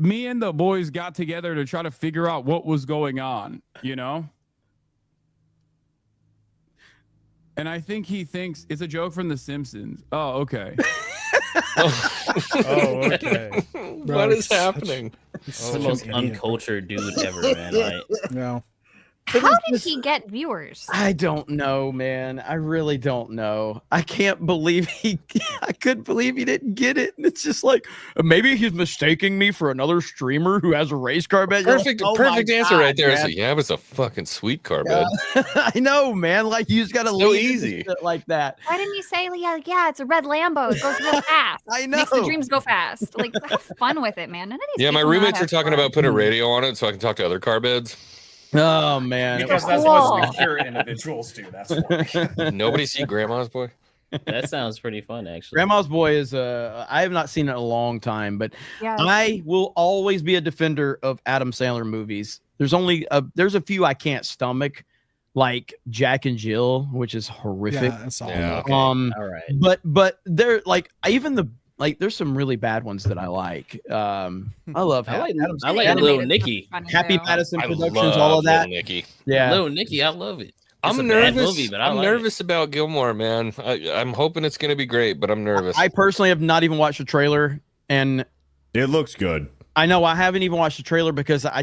me and the boys got together to try to figure out what was going on, you know? And I think he thinks it's a joke from The Simpsons. Oh, okay. okay. What is happening? It's the most uncultured dude ever, man. No. How did he get viewers? I don't know, man. I really don't know. I can't believe I couldn't believe he didn't get it. And it's just like, maybe he's mistaking me for another streamer who has a race car bed. Perfect, Like, oh perfect my answer God, right there. man. So, yeah, it was a fucking sweet car bed. I know, man. Like, you just gotta So leave easy. shit like that. Why didn't you say, yeah, it's a red Lambo. It goes real fast. I Makes the know. dreams go fast. Like, have fun with it, man. None of these Yeah, my people know how roommates to are talking have about putting a radio on it so I can talk to other car beds. Oh man. Because that's what secure individuals do. That's why. Nobody see Grandma's Boy? That sounds pretty fun, actually. Grandma's Boy is I have not seen it in a long time, but Yeah. I will always be a defender of Adam Sandler movies. There's a few I can't stomach, like Jack and Jill, which is horrific. Yeah, that's all. Yeah, okay. All right. But they're like, there's some really bad ones that I like. I love I like Adam I like Animated Little stuff Nicky. is funny, Happy too. Madison I Productions, love all of that. Little Nicky. Yeah. Little Nicky, I love it. It's I'm a bad nervous. movie, but I I'm like nervous about Gilmore, man. I'm hoping it's going to be great, but I'm nervous. I personally have not even watched the trailer, and It looks good. I know I haven't even watched the trailer because I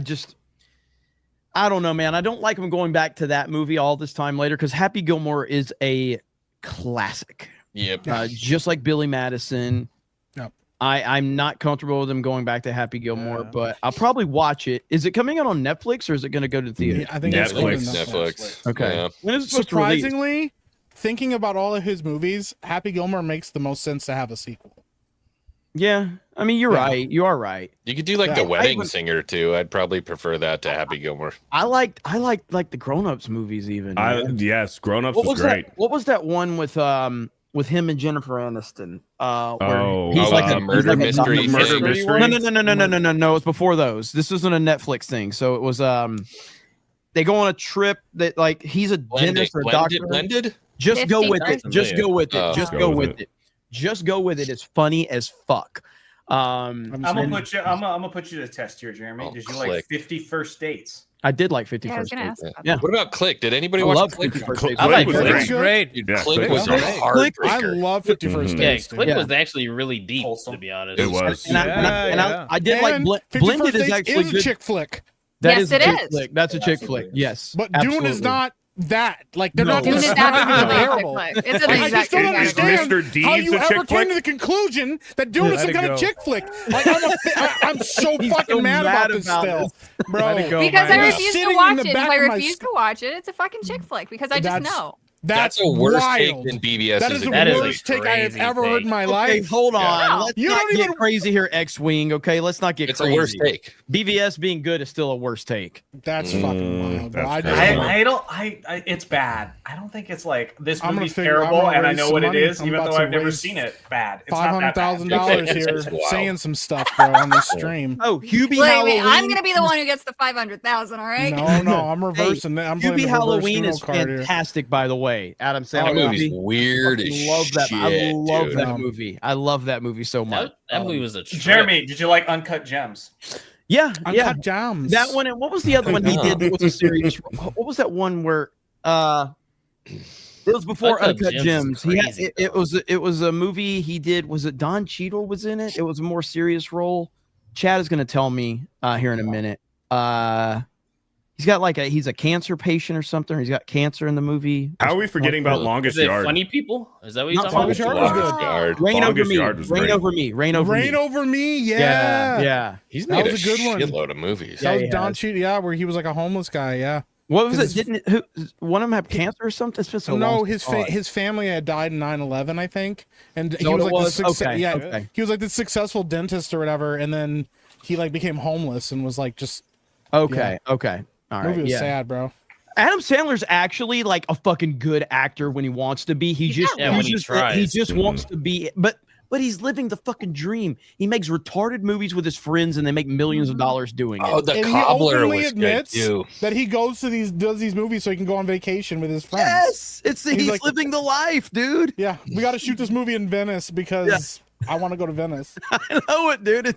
don't know, man. I don't like him going back to that movie all this time later, because Happy Gilmore is a classic. Yep. Just like Billy Madison. Yep. I'm not comfortable with him going back to Happy Gilmore, Yeah. but I'll probably watch it. Is it coming out on Netflix or is it going to go to the theater? Yeah, I think it's going to Netflix. Okay. Yeah. When is it supposed to release? Surprisingly, thinking about all of his movies, Happy Gilmore makes the most sense to have a sequel. Yeah. I mean, you're Yeah. right. You are right. You could do like Yeah. The Wedding even- Singer too. I'd probably prefer that to Happy Gilmore. I like like the Grown Ups movies even. man. Yes, Grown Ups What was was great. that? What was that one with him and Jennifer Aniston? Where Oh, he's like a murder he's like a mystery murder thing. mystery. No. It was before those. This isn't a Netflix thing. So it was they go on a trip that like he's a dentist or a doctor. Blended? Just go with it. 50,000 Just go with it. Oh. Just go with it. Just go with it. It's funny as fuck. I'm gonna put you to the test here, Jeremy. Oh, Did you Click. like 50 First Dates? I did like 50 Yeah, I was First gonna Dates. ask about Yeah. What about Click? Did anybody I watch love Click? 50 First Click Dates. I like was Click. great. It's great. Dude, Yeah, Click Click was a was great. heartbreaker. I love 51st Yeah, Dates. Click Yeah. was actually really deep, Wholesome. to be honest. It was. And I did like And Blended 51st is Dates actually is a good. chick flick. That Yes, is a it chick is. flick. That's a chick flick. Yes. But Dune is absolutely. not that. Like they're No. not. Dune is it's not even absolutely a chick comparable. flick. It's an I just exact don't same understand Mr. Deeds how you a ever chick came flick? to the conclusion that Dune is Let some it kind go. of chick flick. Like I'm so He's fucking so mad about this about still, bro. Let it go, Because I man. refuse Sitting to in watch the it. If back I of my refuse to watch it, it's a fucking chick flick because I just That's- know. That's a worse take wild. than BBS. That is the That is a worst take I have crazy ever heard in take. my Okay, life. hold on. Yeah. Let's You not don't get even- crazy here, X-Wing. Okay, let's not get It's crazy. a worse take. BVS being good is still a worse take. That's fucking wild, bro. that's I crazy. just I it's bad. I don't think it's like this I'm gonna movie's figure- I'm terrible, gonna and I raise know some what money. it is, I'm even about though to I've never raise seen it. Bad. It's not that bad. $500,000 It's here wild. saying some stuff, bro, on the stream. Oh, Hubie Wait, Halloween. I'm gonna be the one who gets the 500,000. All right. No, I'm reversing it. I'm playing Hubie the Halloween reverse is Uno card here. fantastic, by the way. Adam That Sandler movie's movie. weird as I love that. shit. I love dude. that movie. I love that movie so much. That movie was a trip. Jeremy, did you like Uncut Gems? Yeah, yeah. Uncut Gems. That one. And what was the other one he did that was a serious? What was that one where? It was before Uncut Uncut Gems is Gems. He had, crazy, it was a movie he did. Was it Don Cheadle was in it? It was a more serious role. Chad is going to tell me here in a minute. He's got like he's a cancer patient or something. Or he's got cancer in the movie. How are we forgetting about Longest Is it Yard? Funny People? Is that what you're Not talking Longest about? Yard was Longest good. Yard. Rain over Longest me. Yard was Rain great. over me. Rain over Rain me. Over Me, Yeah, yeah. He's That made was a a good one. shitload of movies. Yeah, That was he Don has. Cheadle, yeah, where he was like a homeless guy, yeah. What was it? His- Didn't one of them have cancer or something? It's been so long No, since I saw it. his family had died in 9/11, I think, and he what was it like was? the Okay, yeah, okay. he was like the successful dentist or whatever, and then he like became homeless and was like just Okay, okay. All right. movie was Yeah. sad, bro. Adam Sandler's actually like a fucking good actor when he wants to be. He just Yeah, when he he tries. just wants to be, but he's living the fucking dream. He makes retarded movies with his friends and they make millions of dollars doing it. Oh, the And he cobbler openly was good admits too. that he does these movies so he can go on vacation with his friends. Yes, he's like- living the life, dude. Yeah, we got to shoot this movie in Venice because I want to go to Venice. I know it, dude.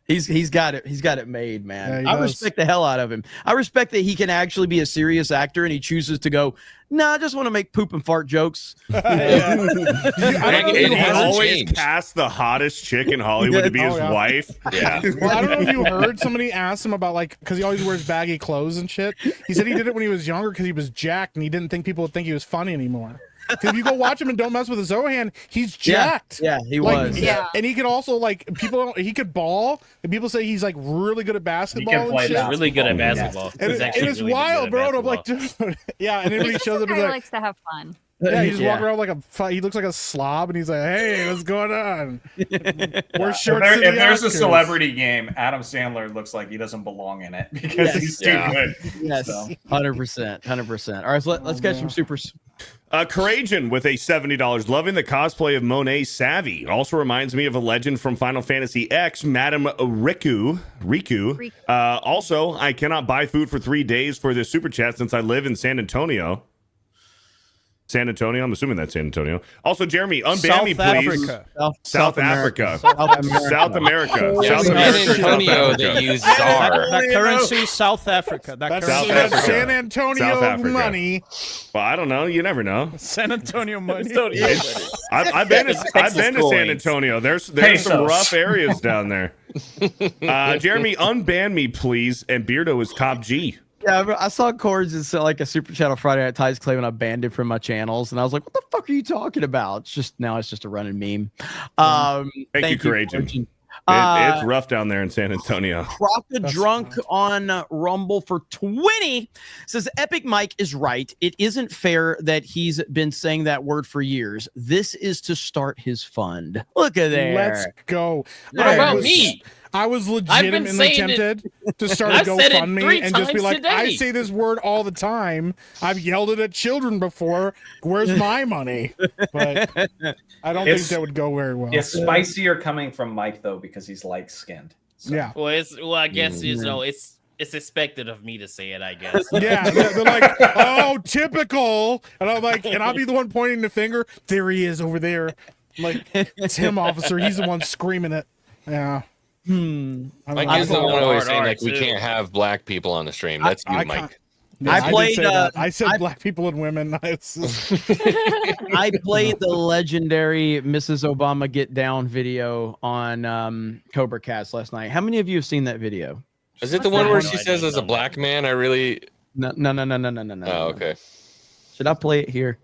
He's got it. He's got it made, man. Yeah, he I does. respect the hell out of him. I respect that he can actually be a serious actor and he chooses to go, nah, I just want to make poop and fart jokes. I don't know if It you He hasn't heard, always changed. cast the hottest chick in Hollywood to be Oh, his yeah. wife. Yeah. well, I don't know if you heard somebody asked him about like because he always wears baggy clothes and shit. He said he did it when he was younger because he was jacked and he didn't think people would think he was funny anymore. 'Cause if you go watch him and Don't Mess with the Zohan, he's jacked. Yeah, he Like, was. Yeah. and he could also like he could ball, and people say he's like really good at basketball and play shit. that. Really good at Basketball, basketball. And, He's it, actually and it's really good wild, at bro. And I'm basketball. like, dude, yeah. And then when he He's shows just a up, guy he's who like, likes to have fun. yeah, he's just Yeah. walking around like he looks like a slob, and he's like, hey, what's going on? We're If, shorts. there- to the if there's a Oscars. celebrity game, Adam Sandler looks like he doesn't belong in it because he's too Yeah. good. Yes, So. 100%, 100%. All right, so let's catch some supers. Couragean with a $70. Loving the cosplay of Monet Savvy. Also reminds me of a legend from Final Fantasy X, Madame Riku. Also, I cannot buy food for 3 days for this super chat since I live in San Antonio. San Antonio? I'm assuming that's San Antonio. Also, Jeremy, unban me, please. South Africa. South America. Yeah, South San America. Antonio, South they Africa. use czar. That currency, South Africa. That That's currency, South Africa. San Antonio South Africa. money. Well, I don't know. You never know. San Antonio money. I've been to San coins. Antonio. There's some Pesos. rough areas down there. Jeremy, unban me, please. And Beardo is top G. Yeah, I saw Cords is like a super chat on Friday Night Ties claiming I banned it from my channels, and I was like, "What the fuck are you talking about?" It's just a running meme. Thank you, Couragean. Couragean. It's rough down there in San Antonio. Crocka Drunk on Rumble for 20 says Epic Mike is right. It isn't fair that he's been saying that word for years. This is to start his fund. Look at there. Let's go. What about me? I was I've been legitimately saying it- tempted to start a I've said it GoFundMe 3 and just be times like, today. I say this word all the time. I've yelled it at children before. Where's my money? But I don't think It's- that would go very well. It's spicier coming from Mike though because he's light skinned. Yeah. Well, I guess it's expected of me to say it. I guess. Yeah, they're like, oh, typical, and I'm like, and I'll be the one pointing the finger. There he is over there. I'm like, it's him, officer. He's the one screaming it. Yeah. Mike is the one always saying like we can't have black people on the stream. That's you, Mike. I I played, Did say that. uh, I said I- black people and women. I played the legendary Mrs. Obama Get Down video on Cobra Cast last night. How many of you have seen that video? Is it the one where she says, "As a black man, I really"? No. Oh, okay. Should I play it here?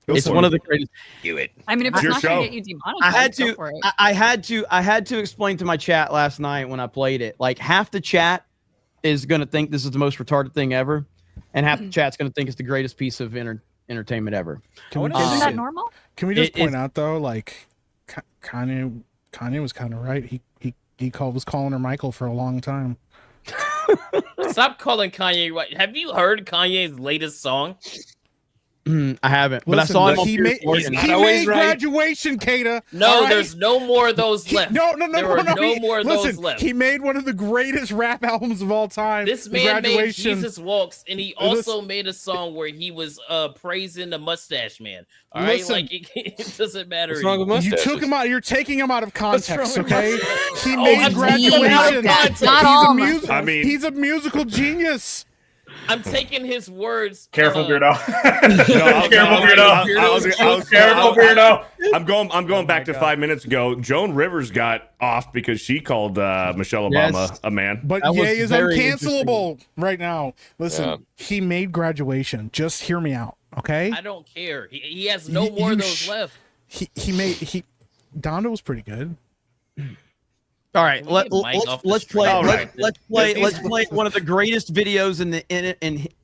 It's one of the greatest. Do it. I mean, if it's not going to get you demonetized, go for it. I had to explain to my chat last night when I played it. Like half the chat is going to think this is the most retarded thing ever, and half the chat's going to think it's the greatest piece of entertainment ever. Isn't that normal? Can we just point out though, like Kanye was kind of right. He was calling her Michael for a long time. Stop calling Kanye right. Have you heard Kanye's latest song? I haven't, but Listen, I saw him. He made graduation, Kata. No, right? there's no more of those left. No. There are no more of those left. He made one of the greatest rap albums of all time. This man made Jesus Walks, and he also made a song where he was praising the Mustache Man. All right, Listen, like it doesn't matter. What's wrong with mustaches? You took him out. You're taking him out of context. Okay, he Oh, made I'm graduation. taking him out of context. Not all. He's a musical genius. I'm taking his words. Careful, Beardo. Careful, Beardo. I'm going back to 5 minutes ago. Joan Rivers got off because she called Michelle Obama a man. But Ye is uncancelable right now. Listen, he made graduation. Just hear me out, okay? I don't care. He has no more of those left. Donda was pretty good. All right, let's play. Right. Let's play one of the greatest videos in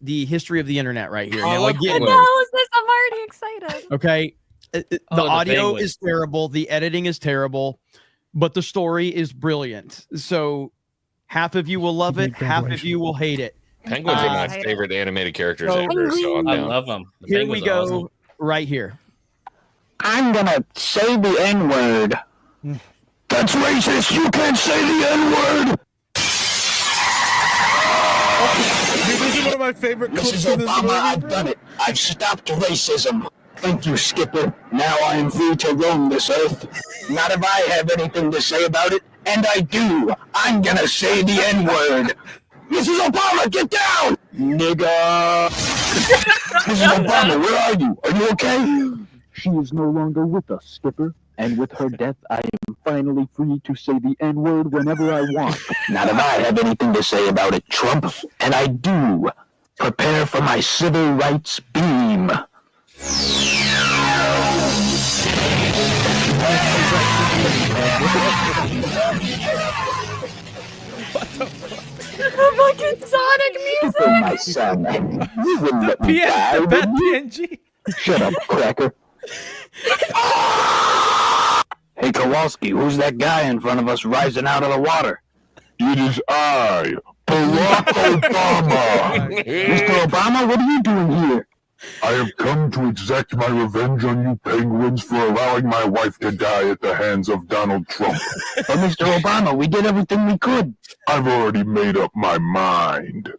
the history of the internet right here. Now, again, I'm already excited. okay, the the audio penguin. is terrible, the editing is terrible, but the story is brilliant. So half of you will love it, half of you will hate it. Penguins are my favorite animated characters ever. So I'm I down. love them. Here we go, right here. I'm gonna say the N-word. That's racist. You can't say the N-word. This is one of my favorite clips Mrs. of this Obama, movie. I've done it. I've stopped racism. Thank you, Skipper. Now I am free to roam this earth. Not if I have anything to say about it, and I do. I'm gonna say the N-word. Mrs. Obama, get down! Nigga! Mrs. Obama, where are you? Are you okay? She is no longer with us, Skipper. And with her death, I am finally free to say the N-word whenever I want. Not if I have anything to say about it, Trump. And I do. Prepare for my civil rights beam. The fucking Sonic music. Oh, my son. You wouldn't let me die, would you? PNG. Shut up, cracker. Hey, Kowalski, who's that guy in front of us rising out of the water? It is I, Barack Obama. Mr. Obama, what are you doing here? I have come to exact my revenge on you penguins for allowing my wife to die at the hands of Donald Trump. But Mr. Obama, we did everything we could. I've already made up my mind.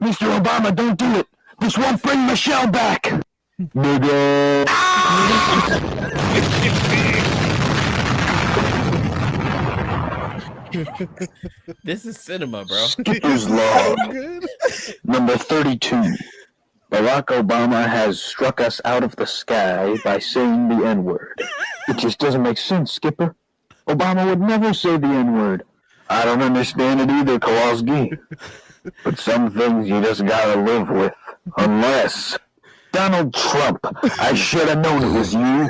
Mr. Obama, don't do it. This won't bring Michelle back. Nigga. This is cinema, bro. Skipper's Log. Number 32. Barack Obama has struck us out of the sky by saying the N-word. It just doesn't make sense, Skipper. Obama would never say the N-word. I don't understand it either, Kowalski. But some things you just gotta live with. Unless... Donald Trump, I should have known it was you.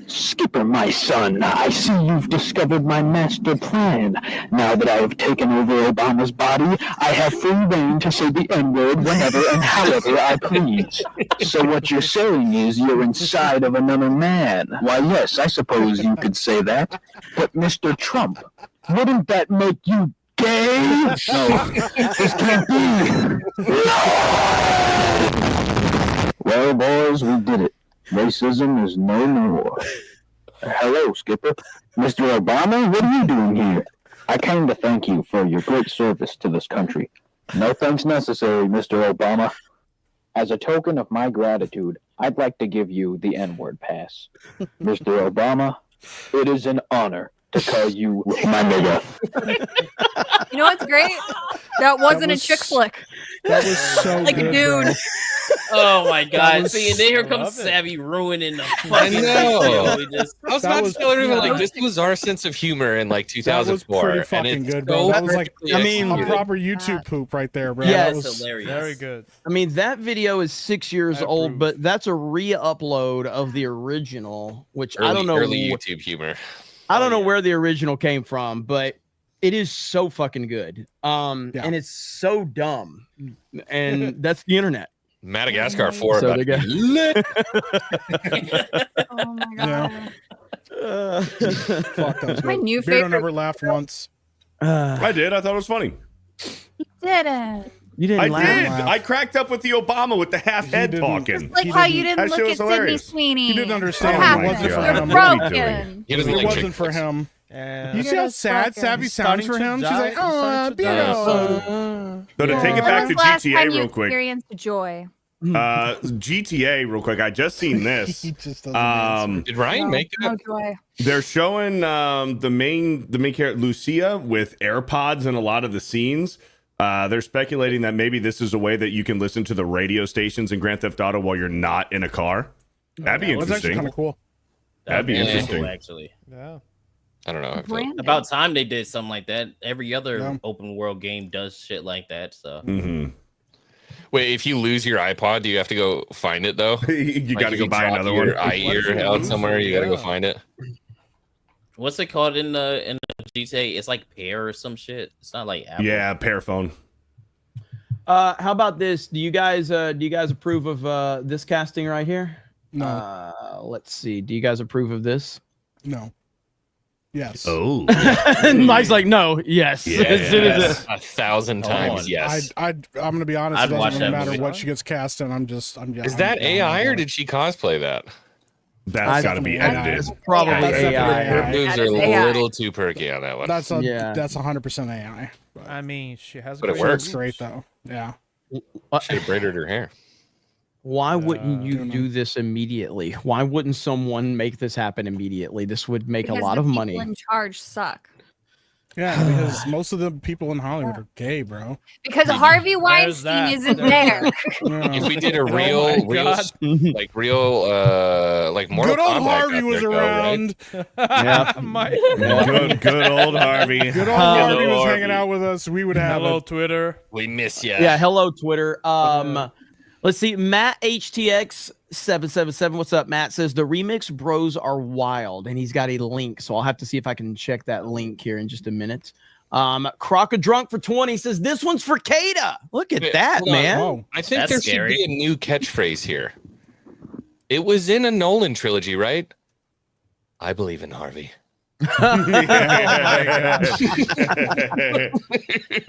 Skipper, my son, I see you've discovered my master plan. Now that I have taken over Obama's body, I have free reign to say the N-word whenever and however I please. So what you're saying is you're inside of another man. Why, yes, I suppose you could say that. But Mr. Trump, wouldn't that make you gay? No, this can't be. No! Well, boys, we did it. Racism is no more. Hello, Skipper. Mr. Obama, what are you doing here? I came to thank you for your great service to this country. No thanks necessary, Mr. Obama. As a token of my gratitude, I'd like to give you the N-word pass. Mr. Obama, it is an honor to call you my nigga. You know what's great? That wasn't a chick flick. That was so like good, a dude. bro. Oh my god! was- See, and then here I comes love it. Savvy ruining the I fucking know. video. We just, I was That about was- to tell everyone like yeah. this was our sense of humor in like That was 2004, pretty and fucking it's good, bro. so That was like, perfectly I mean, a executed. proper YouTube poop right there, bro. Yeah, That that's was hilarious. Very good. I mean, that video is 6 years I old, approve. but that's a re-upload of the original, which I don't know. Early YouTube humor. I don't know where the original came from, but it is so fucking good. Yeah. And it's so dumb, and that's the internet. Madagascar 4 So about they to got- be lit. Oh my god. fuck. That was My good. new Beardo favorite. never laughed once. I did. I thought it was funny. Didn't. You didn't I laugh. did. laugh. I cracked up with the Obama with the half head didn't. talking. Like He how didn't- you didn't that look shit at was Sydney hilarious. Sweeney. He didn't understand. What It happened? wasn't for God. him. You're What are we doing? broken. He doesn't It like wasn't chicken for flicks. him. And You see how sad Savvy sounds for him? She's like, oh, Beardo. So to take it When back was to the last GTA time you real quick. experienced joy? GTA real quick. I just seen this. He just doesn't answer. Did Ryan make No that? joy. They're showing the main character Lucia with AirPods in a lot of the scenes. They're speculating that maybe this is a way that you can listen to the radio stations in Grand Theft Auto while you're not in a car. That'd be That was actually interesting. kind of cool. That'd be Yeah, interesting. cool, actually. yeah. I don't know. I feel- Brandon. About time they did something like that. Every other Yeah. open world game does shit like that. So hmm Wait, if you lose your iPod, do you have to go find it though? You Like, got to if go you buy drop another your one. What if ear you out lose somewhere, it? you got to go Yeah. find it. what's it called in the GTA? It's like Pear or some shit. It's not like Apple. Yeah, Pearphone. How about this? Do you guys approve of this casting right here? No, Let's see. Do you guys approve of this? no. Yes. Oh, And Mike's like, no, yes. As soon as Yes. 1,000 times, yes. I'm gonna be honest. I'd It watch doesn't that really matter movie. what she gets cast in. Is that AI or did she cosplay that? that's got to be definitely edited. it's probably That's definitely AI. AI. Her moves That are is a AI. little too perky on that one. That's Yeah. that's 100% AI. I mean, she has. But it great works. That's great though. Yeah. She braided her hair. Why wouldn't you don't know. do this immediately? Why wouldn't someone make this happen immediately? This would make Because a lot the of people money. in charge suck. Yeah, because most of the people in Hollywood are gay, bro. Because Harvey that. Weinstein isn't there. Yeah. If we did a Oh real, my God. like Mortal Good old Kombat Harvey got was their go, right? around. Yeah. My, Good old Harvey. Good old Hello, Harvey was Harvey. hanging out with us. We would have hello, it. Twitter. We miss you. Yeah, hello Twitter. Let's see. Matt HTX 777. What's up? Matt says the remix bros are wild, and he's got a link. So I'll have to see if I can check that link here in just a minute. Croc a drunk for 20 says this one's for Kata. Look at Wait, that, hold on. man. Oh, I think That's there scary. should be a new catchphrase here. It was in a Nolan trilogy, right? I believe in Harvey.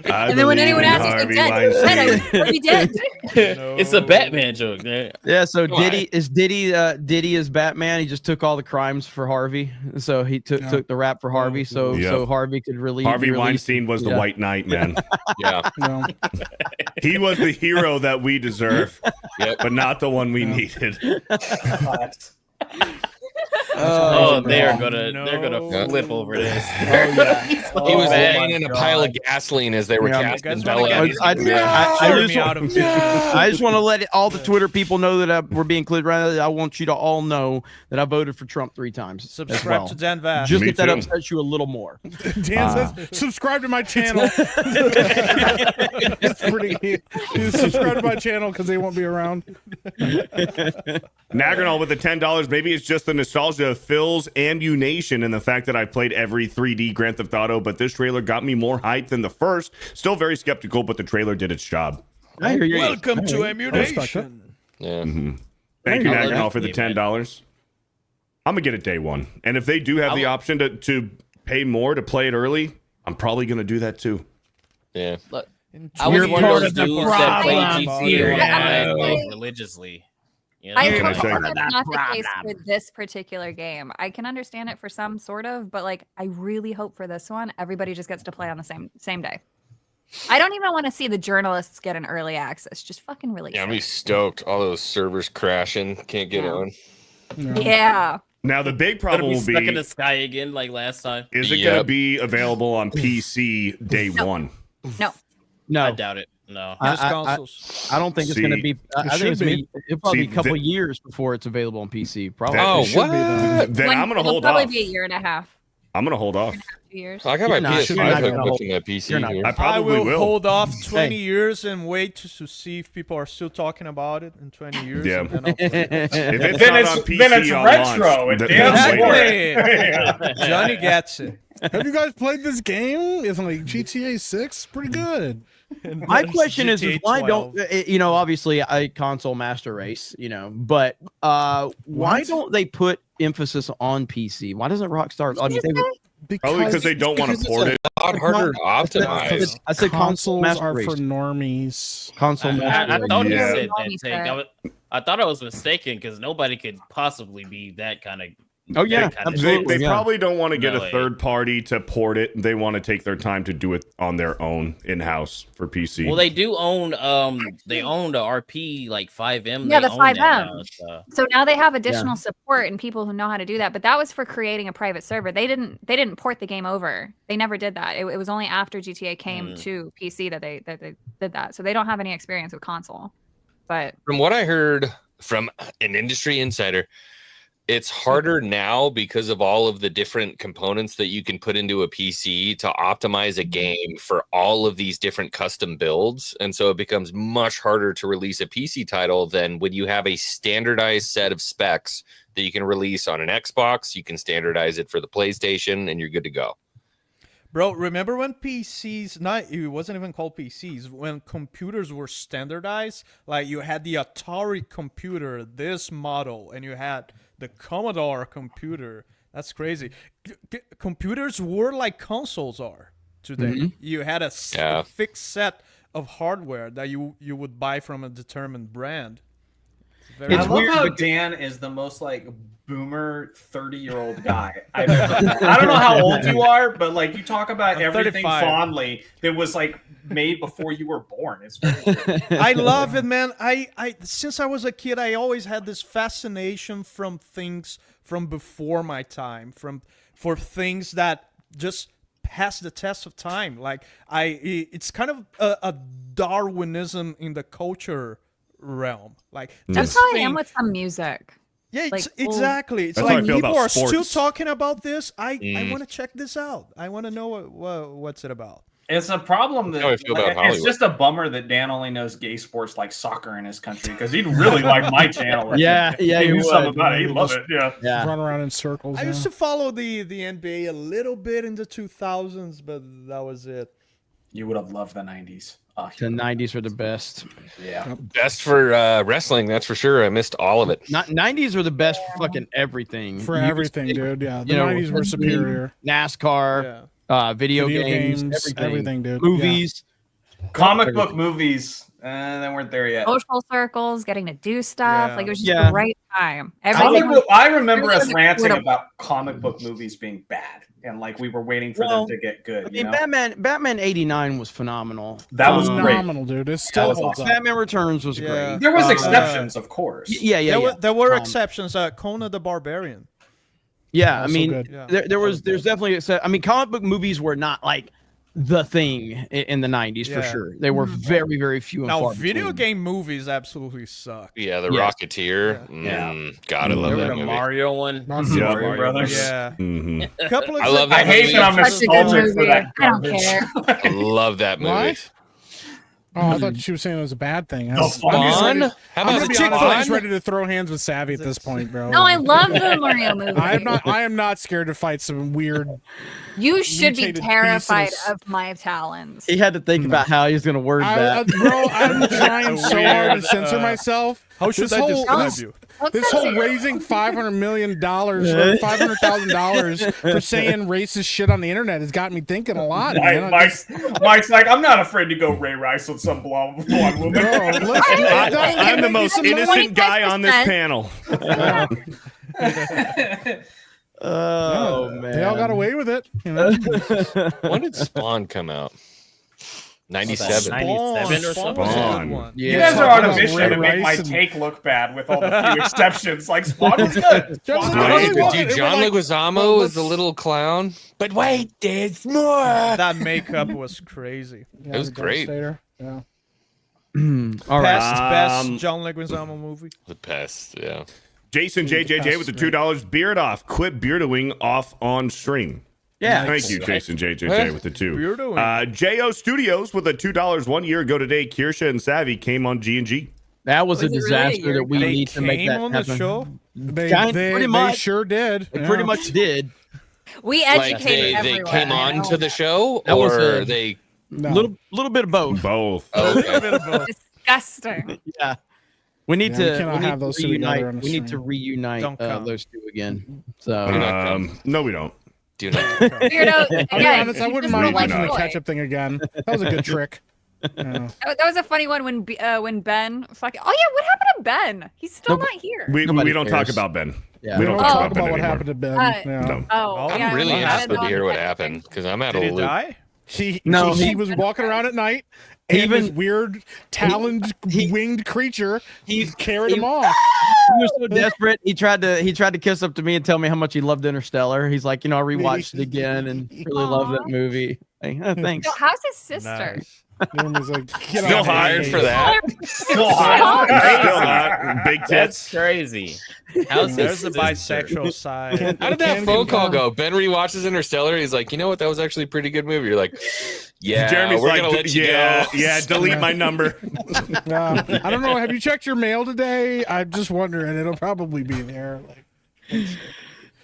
And then when anyone asks, he's dead. Harvey dead. It's a Batman joke. Yeah. Yeah, so Why? Diddy is Batman. He just took all the crimes for Harvey. So he took the rap for Harvey. So Yep. so Harvey could release. Harvey Weinstein was the Yeah. White Knight, man. Yeah. no. He was the hero that we deserve, Yep. but not the one we needed. Oh, they're no. gonna flip over this. He was bad. laying in a pile of gasoline as they were Yeah. casting You guys Bella. wanna get- I Cheer just me out of I just want to let all the Twitter people know that we're being included right now. I want you to all know that I voted for Trump 3 times. as Subscribe well. to Dan Vash. Just Me if that too. upsets you a little more. Dan says, subscribe to my channel. It's pretty. Subscribe to my channel because they won't be around. Nagranol with the $10. Maybe it's just the nostalgia of Phil's ammunition and the fact that I played every 3D Grand Theft Auto, but this trailer got me more hyped than the first. Still very skeptical, but the trailer did its job. I hear you. Welcome to respect Ammunition. Yeah. Thank you, I love Nagranol, that for the game, man. $10. I'm gonna get it day one, and if they do have the option to pay more to play it early, I'm probably gonna do that too. Yeah. Look, In I was You're one of part those of the dudes that played problem. GTA Yeah. like, religiously. You know? I Can I hope say- that's not the case for this particular game. I can understand it for some sort of, but like I really hope for this one, everybody just gets to play on the same day. I don't even want to see the journalists get an early access. Just fucking release. Yeah, I'm it. be stoked. All those servers crashing, can't get Yeah. on. Yeah. Now the big Gonna problem be will stuck in be: the sky again like last time. is it gonna Yep. be available on PC day one? No. No, I doubt it. No. Just consoles. I don't think it's going to be. I think it'll probably be a couple th- years before it's available on PC. Probably. Oh, It should what? be then I'm gonna It'll hold probably off. be a year and a half. I'm gonna hold off. 2 years. I got my You're not- PS5 you're not hooked gonna up hold- to my PC. you're not here. I I probably will will. hold off 20 years and wait to see if people are still talking about it in 20 years. Yeah. And then I'll play it. If it's Then not it's- on PC then it's on retro. launch, It then damn I'm waiting. Exactly. Johnny gets it. Have you guys played this game? It's like GTA 6, pretty good. My question is GTA why 12. don't obviously I console master race, but why don't they put emphasis on PC? Why doesn't Rockstar? I mean, Probably because they don't want to port it. A lot harder to optimize. I said console Consoles master are race. for normies. Console master I race. thought he Yeah. said that take. I thought I was mistaken because nobody could possibly be that kind of. Oh yeah, They yeah. probably don't want to get No a way. third party to port it. They want to take their time to do it on their own in house for PC. Well, they do own they own the RP like 5M. Yeah, They the own that 5M. now, so. So now they have additional support and people who know how to do that. But that was for creating a private server. They didn't port the game over. They never did that. It was only after GTA came to PC that they did that. So they don't have any experience with console. But From what I heard from an industry insider, it's harder now because of all of the different components that you can put into a PC to optimize a game for all of these different custom builds. And so it becomes much harder to release a PC title than when you have a standardized set of specs that you can release on an Xbox. You can standardize it for the PlayStation and you're good to go. Bro, remember when PCs, it wasn't even called PCs, when computers were standardized? Like you had the Atari computer, this model, and you had the Commodore computer. That's crazy. Computers were like consoles are today. You had a fixed set of hardware that you would buy from a determined brand. I love how Dan is the most like boomer 30-year-old guy I've ever met. I don't know how old you are, but like you talk about everything 35. fondly that was like made before you were born. It's very weird. I love it, man. I since I was a kid, I always had this fascination from things from before my time, for things that just pass the test of time. Like it's kind of a Darwinism in the culture realm. Like that's how I am with some music. Yeah, Like, exactly. It's That's how I like feel people about are still sports. talking about this. I want to check this out. I want to know what's it about. It's a problem that How I feel about it's Hollywood. just a bummer that Dan only knows gay sports like soccer in his country because he'd really like my channel. if he he knew something would. about it. He'd love it. Yeah. Run around in circles. I used to follow the NBA a little bit in the 2000s, but that was it. You would have loved the 90s. Oh, The 90s were the best. yeah. Best for wrestling, that's for sure. I missed all of it. Not 90s were the best for fucking everything. For You everything, could- dude. Yeah, the you know, 90s were superior. NASCAR, video games, everything, dude. movies. Comic book movies. They weren't there yet. social circles, getting to do stuff. Yeah. Like it was just Yeah. the right time. I remember us everything was ranting affordable. about comic book movies being bad, and like we were waiting for Well, them to get good. I You mean, know? Batman 89 was phenomenal. That was great. Phenomenal, dude. It still was holds awesome. up. Batman Returns was Yeah. great. There was exceptions, of course. There were exceptions. Conan the Barbarian. Yeah, I Also mean, good. Yeah. there's definitely. I mean, comic book movies were not like the thing in the 90s for Yeah. sure. They were very, very few and Now, far video between. game movies absolutely suck. Yeah, the Yes. Rocketeer. God, I love Remember that the movie. Mario one? Not Yeah. Mario Brothers. Yeah. Mhm. A couple of I love I that hate movie. that I'm Such a good nostalgic for movie. that I don't garbage. care. I love that movie. What? Oh, I thought she was saying it was a bad thing. The Spawn? fun. How I'm about gonna the be chick honest. I'm just fun? ready to throw hands with Savvy at this point, bro. No, I love the Mario movie. I am not scared to fight some weird. You should be mutated terrified pieces. of my talons. He had to think about how he's going to word that. Bro, I'm trying so hard to censor myself. How should This I whole- describe this- you? This whole raising $500 million or $500,000 for saying racist shit on the internet has got me thinking a lot. Man. Mike's like, I'm not afraid to go Ray Rice with some blonde woman. Bro, listen, I'm the most innocent guy on this 25%. panel. Oh, Yeah, man. they all got away with it. You know? When did Spawn come out? 97. 97 or something. Spawn. You Yeah, guys are on a Ray mission to make my Rice and- take look bad with all the few exceptions. Like Spawn was good. Just Spawn really was Wait, good. but was. dude, It was John like- Leguizamo is the little clown. But wait, there's more. That makeup was crazy. Yeah, It was the great. Devastator. Yeah. All right. Best John Leguizamo movie. The Pest, yeah. Jason JJJ with the $2. Beard off. Quit bearding off on stream. Yeah. Thank you, Jason JJJ with the 2. Bearding. JO Studios with the $2. 1 year ago today, Kirsha and Savvy came on G&G. That was a Was it really disaster a that we They need to make came that on happen. the show. Pretty much. sure did. They pretty much did. We Like educated they everyone. came on to the show, That was or a- they. Little bit of both. Both. Oh, okay. Disgusting. Yeah. We need Yeah, we to cannot have those two reunite. together on the We need to stream. reunite Don't come. those two again. So No, we don't. Do not. Weirdo. I'll be Yeah, honest, I wouldn't just mind We do watching the not. ketchup thing again. That was a good trick. Yeah. That was a funny one when Ben fucking. Oh yeah, what happened to Ben? He's still not here. We Nobody don't talk cares. about Ben. Yeah. We We don't don't talk talk about Ben about what anymore. happened to Ben. Uh, No. Oh, I'm yeah, really I interested didn't to hear know. what happened because I'm out Did of he the loop. die? He was walking around at night, and Even- this weird taloned winged creature he carried him off. He was so desperate. He tried to kiss up to me and tell me how much he loved Interstellar. He's like, I rewatched it again and really loved that movie. Like, oh, thanks. So how's his sister? Naomi's like, "Get Still off my hired face." for that. Still hot. Big That's tits. crazy. How's There's the his sister? bisexual side. How did that Can phone call confirm. go? Ben rewatches Interstellar. He's like, you know what? That was actually a pretty good movie. You're like, yeah, Jeremy's we're like, gonna let you yeah, go. yeah, delete my number. I don't know. Have you checked your mail today? I'm just wondering. It'll probably be there.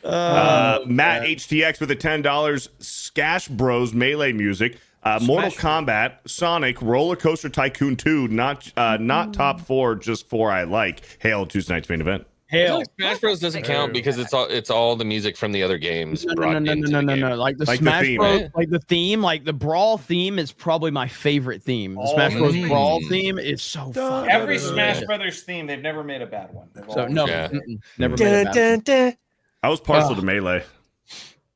Matt HTX with the $10. Scash Bros Melee music. Mortal Kombat, Sonic, Roller Coaster Tycoon 2, not top 4, just 4 I like. Hail Tuesday night's main event. Hell, Smash Bros doesn't count because it's all the music from the other games. no. brought into the game. Like the Like the Smash theme, Bros, eh? like the theme, like the Brawl theme is probably my favorite theme. The Oh, Smash Bros mm. Brawl theme is so fun. Every Smash Brothers theme, they've never made a bad one. They've So always- no, Yeah. never made it bad. I was partial to Melee.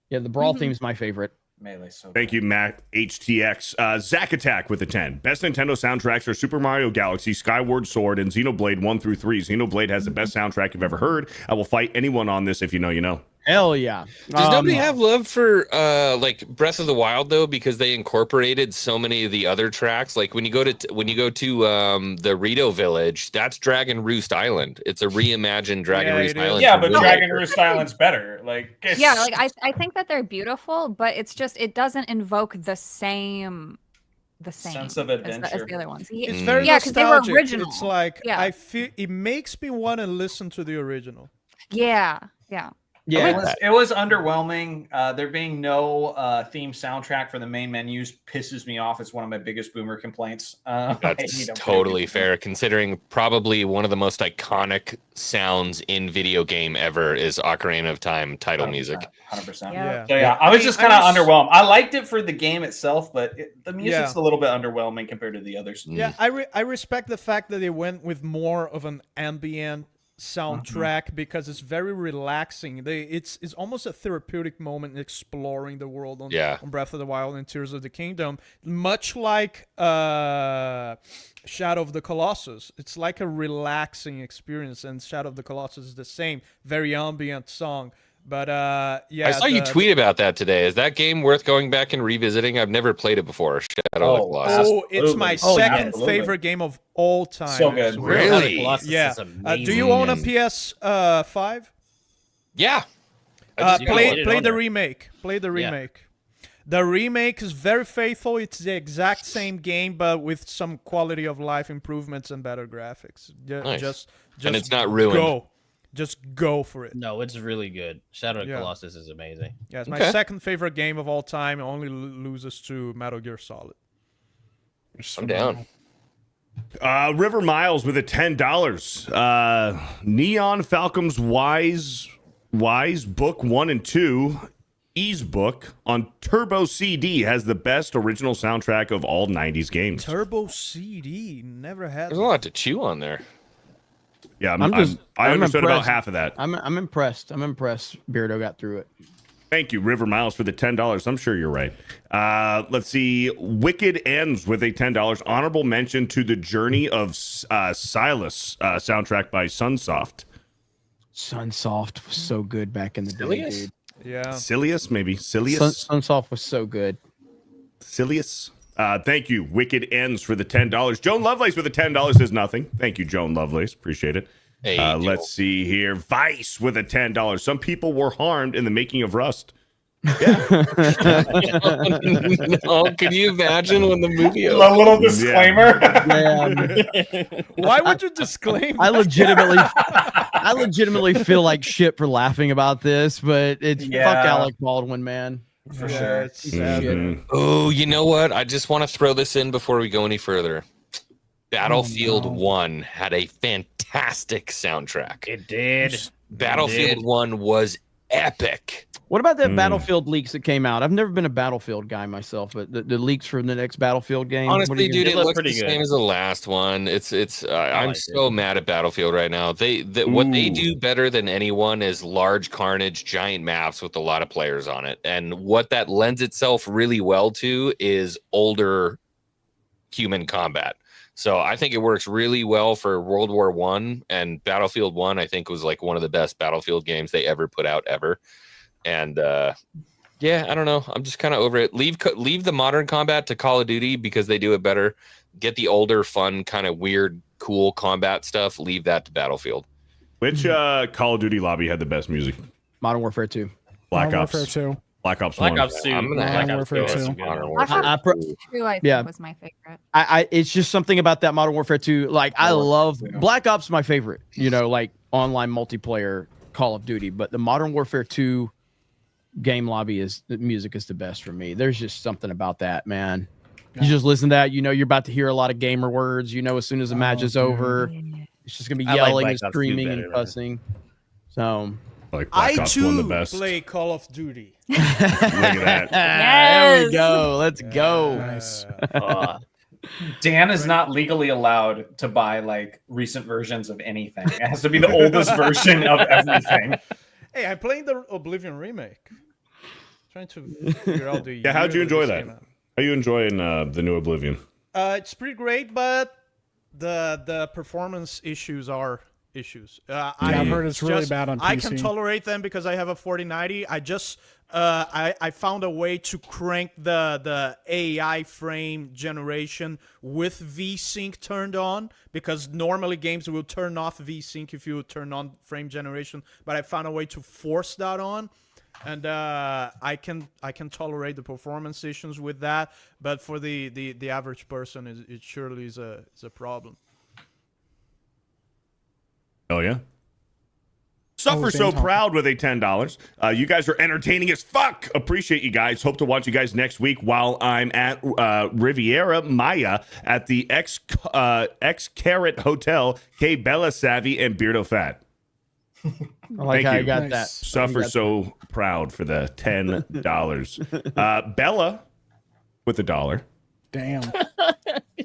Yeah, the Brawl theme is my favorite. Melee, so Thank you, Matt HTX. Zack Attack with the 10. Best Nintendo soundtracks are Super Mario Galaxy, Skyward Sword, and Xenoblade 1 through 3. Xenoblade has the best soundtrack you've ever heard. I will fight anyone on this if you know, you know. Hell yeah. Does nobody have love for like Breath of the Wild though? Because they incorporated so many of the other tracks. Like when you go to the Rito Village, that's Dragon Roost Island. It's a reimagined Dragon Roost Island. Yeah, from but Wind Dragon Waker. Roost Island's better. Like it's- Yeah, like I think that they're beautiful, but it's just it doesn't invoke the same sense of as adventure. the other ones. It's very yeah, because they were nostalgic. original. It's like Yeah. I feel it makes me want to listen to the original. Yeah. It was underwhelming. There being no theme soundtrack for the main menus pisses me off. It's one of my biggest boomer complaints. I That's hate 'em. totally fair, considering probably one of the most iconic sounds in video game ever is Ocarina of Time title music. 100%. Yeah. So yeah, I was mean, just kind of I was- underwhelmed. I liked it for the game itself, but the music's Yeah. a little bit underwhelming compared to the others. Yeah, I respect the fact that they went with more of an ambient soundtrack because it's very relaxing. It's almost a therapeutic moment exploring the world on Breath of the Wild and Tears of the Kingdom, much like Shadow of the Colossus. It's like a relaxing experience, and Shadow of the Colossus is the same, very ambient song. But yeah, I saw you tweet about that today. Is that game worth going back and revisiting? I've never played it before. Shadow of the Colossus. Oh, it's my second favorite game of all time. So good. actually. Really? Yeah. Do you own a PS5? Yeah. Play the remake. Play the remake. The remake is very faithful. It's the exact same game, but with some quality of life improvements and better graphics. Nice. Just And it's not ruined. Go. Just go for it. No, it's really good. Shadow of the Colossus is amazing. Yeah, it's my second favorite game of all time. It only loses to Metal Gear Solid. I'm down. River Miles with a $10. Neon Falcom's Wise Book 1 and 2, Ease Book on Turbo CD has the best original soundtrack of all 90s games. Turbo CD never had. There's a lot to chew on there. Yeah, I I'm understood about impressed. half of that. I'm impressed. I'm impressed. Beardo got through it. Thank you, River Miles, for the $10. I'm sure you're right. Let's see. Wicked ends with a $10. Honorable mention to the Journey of Silas soundtrack by Sunsoft. Sunsoft was so good back in the day, dude. Yeah. Silius, maybe. Silius? Sunsoft was so good. Silius? Thank you, Wicked Ends, for the $10. Joan Lovelace with the $10 says nothing. Thank you, Joan Lovelace. Appreciate it. Hey, let's see here. Vice with a $10. Some people were harmed in the making of Rust. Yeah. No, can you imagine when the movie A little disclaimer. Why would you disclaim? I legitimately feel like shit for laughing about this, but it's fuck Alec Baldwin, man. For sure. Oh, you know what? I just want to throw this in before we go any further. Battlefield 1 had a fantastic soundtrack. It did. Battlefield 1 was epic. What about that Battlefield leaks that came out? I've never been a Battlefield guy myself, but the leaks for the next Battlefield game. Honestly, dude, it looks the same as the last one. I'm so mad at Battlefield right now. What they do better than anyone is large carnage, giant maps with a lot of players on it. And what that lends itself really well to is older human combat. So I think it works really well for World War I, and Battlefield 1 I think was like one of the best Battlefield games they ever put out ever. And yeah, I don't know. I'm just kind of over it. Leave the modern combat to Call of Duty because they do it better. Get the older, fun, kind of weird, cool combat stuff. Leave that to Battlefield. Which Call of Duty lobby had the best music? Modern Warfare 2. Black Ops. Warfare 2. Black Ops 2. I'm gonna Modern Warfare 2. Modern Warfare 2, I think, was my favorite. It's just something about that Modern Warfare 2. Like, I love Black Ops, my favorite, like online multiplayer Call of Duty, but the Modern Warfare 2 game lobby the music is the best for me. There's just something about that, man. You just listen to that, you're about to hear a lot of gamer words, as soon as the match is over, it's just gonna be yelling and screaming and cussing. So like Black Ops won the best. Play Call of Duty. Look at that. There we go. Let's go. Nice. Dan is not legally allowed to buy like recent versions of anything. It has to be the oldest version of everything. Hey, I'm playing the Oblivion remake. Trying to figure out the. Yeah, how'd you enjoy that? How are you enjoying the new Oblivion? It's pretty great, but the performance issues are issues. I've heard it's really bad on PC. I can tolerate them because I have a 4090. I just I found a way to crank the AI frame generation with VSync turned on, because normally games will turn off VSync if you turn on frame generation, but I found a way to force that on. And I can tolerate the performance issues with that, but for the average person, it surely is a problem. Oh yeah. Suffer so proud with a $10. You guys are entertaining as fuck. Appreciate you guys. Hope to watch you guys next week while I'm at Riviera Maya at the X Carrot Hotel, K Bella Savvy and Beardo Fat. I like how you got that. Suffer so proud for the $10. Bella with $1. Damn.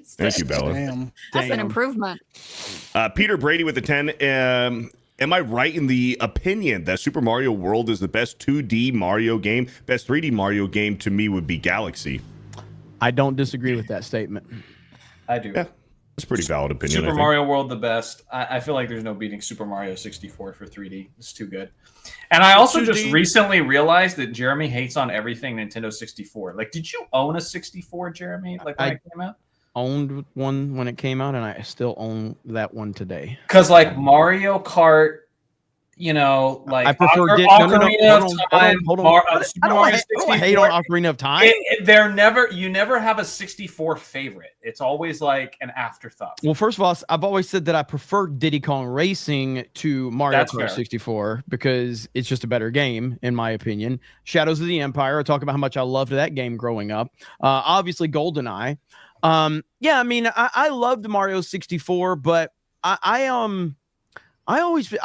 Thank you, Bella. Damn. That's an improvement. Peter Brady with the 10. Am I right in the opinion that Super Mario World is the best 2D Mario game? Best 3D Mario game to me would be Galaxy. I don't disagree with that statement. I do. Yeah, that's a pretty valid opinion. Super Mario World the best. I feel like there's no beating Super Mario 64 for 3D. It's too good. And I also just recently realized that Jeremy hates on everything Nintendo 64. Like, did you own a 64, Jeremy? Like when it came out? Owned one when it came out, and I still own that one today. Because like Mario Kart, like I prefer Ocarina of Time. I don't hate on Ocarina of Time. You never have a 64 favorite. It's always like an afterthought. Well, first of all, I've always said that I prefer Diddy Kong Racing to Mario Kart 64 because it's just a better game, in my opinion. Shadows of the Empire, I talk about how much I loved that game growing up. Obviously, GoldenEye. Yeah, I mean, I loved Mario 64, but I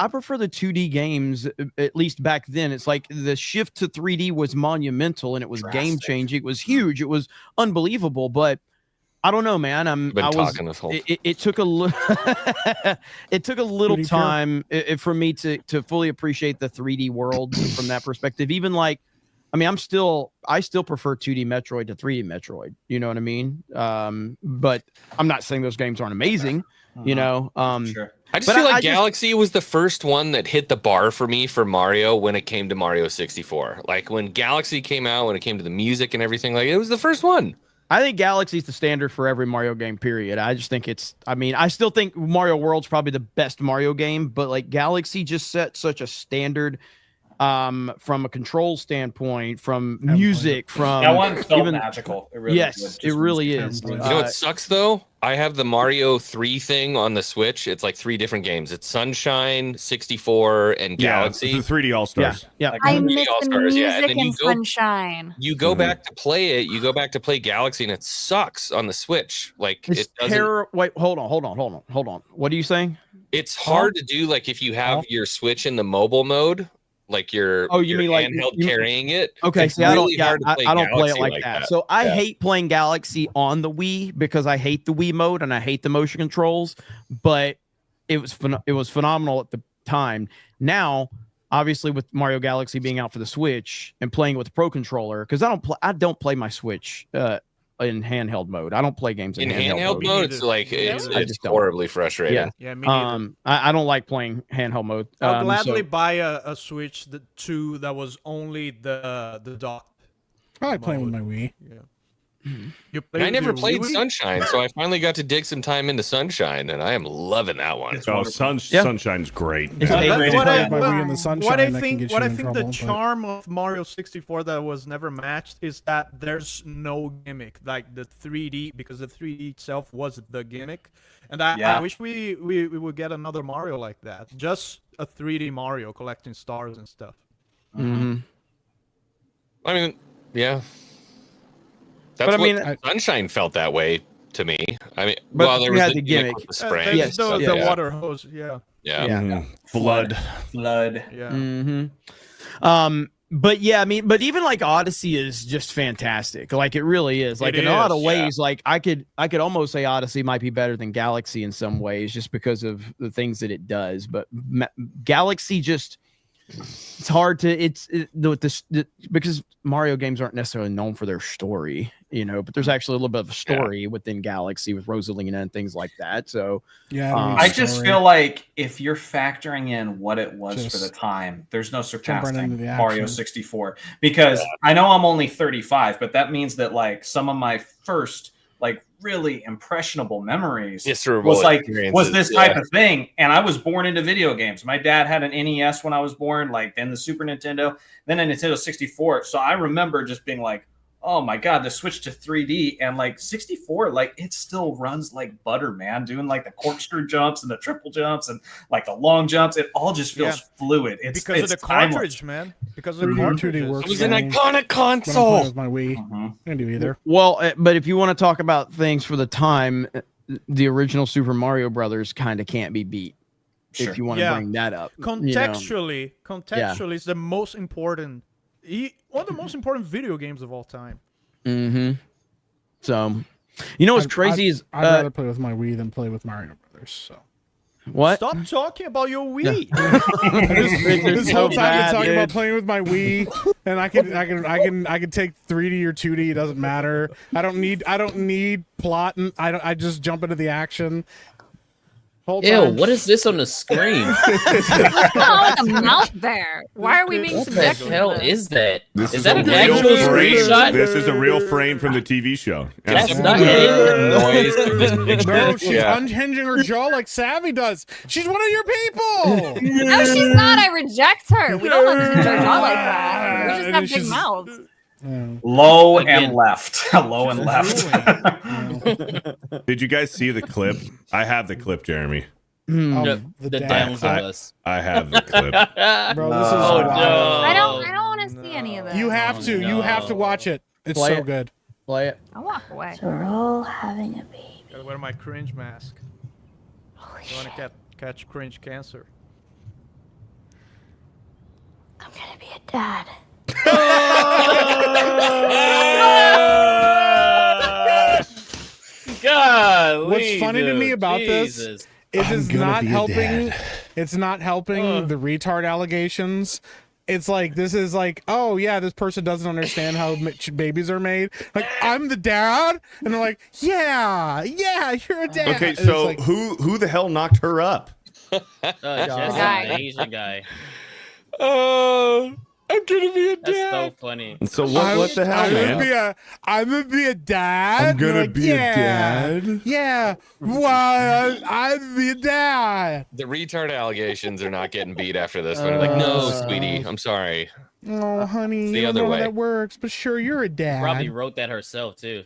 prefer the 2D games, at least back then. It's like the shift to 3D was monumental and it was game changing. It was huge. It was unbelievable, but I don't know, man. It took a little time for me to fully appreciate the 3D world from that perspective. Even like, I mean, I still prefer 2D Metroid to 3D Metroid. You know what I mean? But I'm not saying those games aren't amazing. Sure. I just feel like Galaxy was the first one that hit the bar for me for Mario when it came to Mario 64. Like when Galaxy came out, when it came to the music and everything, like it was the first one. I think Galaxy's the standard for every Mario game, period. I just think I still think Mario World's probably the best Mario game, but like Galaxy just set such a standard from a control standpoint, from music, from that one felt even magical. It really yes, it really is. You know what sucks though? I have the Mario 3 thing on the Switch. It's like 3 different games. It's Sunshine, 64, and Galaxy. The 3D All Stars. Yeah. Like, I miss the All-Stars, music yeah. And then in you go- Sunshine. You go back to play it. You go back to play Galaxy, and it sucks on the Switch. Like It's it doesn't. Wait, hold on. What are you saying? It's hard to do. Like if you have your Switch in the mobile mode, like your you mean like handheld carrying it. Okay, it's see, I don't play play it Galaxy like that. So I hate playing Galaxy on the Wii because I hate the Wii mode and I hate the motion controls. But it was phenomenal at the time. Now, obviously, with Mario Galaxy being out for the Switch and playing with the Pro Controller, because I don't play my Switch in handheld mode. I don't play games in handheld mode. It's like it's horribly frustrating. Yeah, me neither. I don't like playing handheld mode. I'll gladly buy a Switch 2 that was only the dock. I like playing with my Wii. Yeah. I never played Sunshine, so I finally got to dig some time into Sunshine, and I am loving that one. Sunshine's great. What I think the the charm of Mario 64 that was never matched is that there's no gimmick like the 3D, because the 3D itself was the gimmick, and I wish we would get another Mario like that, just a 3D Mario collecting stars and stuff. Mm-hmm. I mean, yeah. Sunshine felt that way to me. I mean, but there was the gimmick with the spray. The water hose, yeah. Flood. Yeah. Mm-hmm. But yeah, I mean, but even like Odyssey is just fantastic. Like it really is. Like in a lot of ways, like I could almost say Odyssey might be better than Galaxy in some ways, just because of the things that it does. But Galaxy just. It's hard to because Mario games aren't necessarily known for their story, but there's actually a little bit of a story within Galaxy with Rosalina and things like that. So I just feel like if you're factoring in what it was for the time, there's no surpassing Mario 64, because I know I'm only 35, but that means that like some of my first like really impressionable memories was this type of thing. And I was born into video games. My dad had an NES when I was born, like then the Super Nintendo, then a Nintendo 64. So I remember just being like, oh my God, the switch to 3D and like 64, like it still runs like butter, man, doing like the corkscrew jumps and the triple jumps and like the long jumps. It all just feels fluid. It's because of the cartridge, man. Because of the cartridge. It was an iconic console. With my Wii. I didn't do either. Well, but if you want to talk about things for the time, the original Super Mario Brothers kind of can't be beat. Sure. If you want to bring that up. Contextually, it's the most important. One of the most important video games of all time. Mm-hmm. So, what's crazy is I'd rather play with my Wii than play with Mario Brothers. So, what? Stop talking about your Wii. This whole time I've been talking about playing with my Wii, and I can take 3D or 2D. It doesn't matter. I don't need plot. And I just jump into the action. Ew, what is this on the screen? What's going on with the mouth there? Why are we being subjected? What the hell is that? Is that an actual screenshot? This is a real frame from the TV show. That's not noise. No, she's unhinging her jaw like Savvy does. She's one of your people. No, she's not. I reject her. We don't unhinge our jaw like that. We just have big mouths. Low and left. Low and left. Did you guys see the clip? I have the clip, Jeremy. The downs of us. I have the clip. Bro, this is no. I don't want to see any of this. You have to. You have to watch it. It's so good. Play it. I'll walk away. So we're all having a baby. Gotta wear my cringe mask. You want to catch cringe cancer? I'm gonna be a dad. God, what's funny to me about this is it's not helping. It's not helping the retard allegations. It's like, this is like, oh yeah, this person doesn't understand how babies are made. Like, I'm the dad, and they're like, yeah, you're a dad. Okay, so like, who the hell knocked her up? Just an Asian guy. I'm gonna be a dad. That's so funny. So what the hell, man? I'm gonna be a dad. I'm gonna Like, be a yeah, dad. Yeah. Well, I'm be a dad. The retard allegations are not getting beat after this one. Like, no, sweetie, I'm sorry. Oh, honey, It's the you don't other know how way. that works, but sure, you're a dad. Probably wrote that herself too.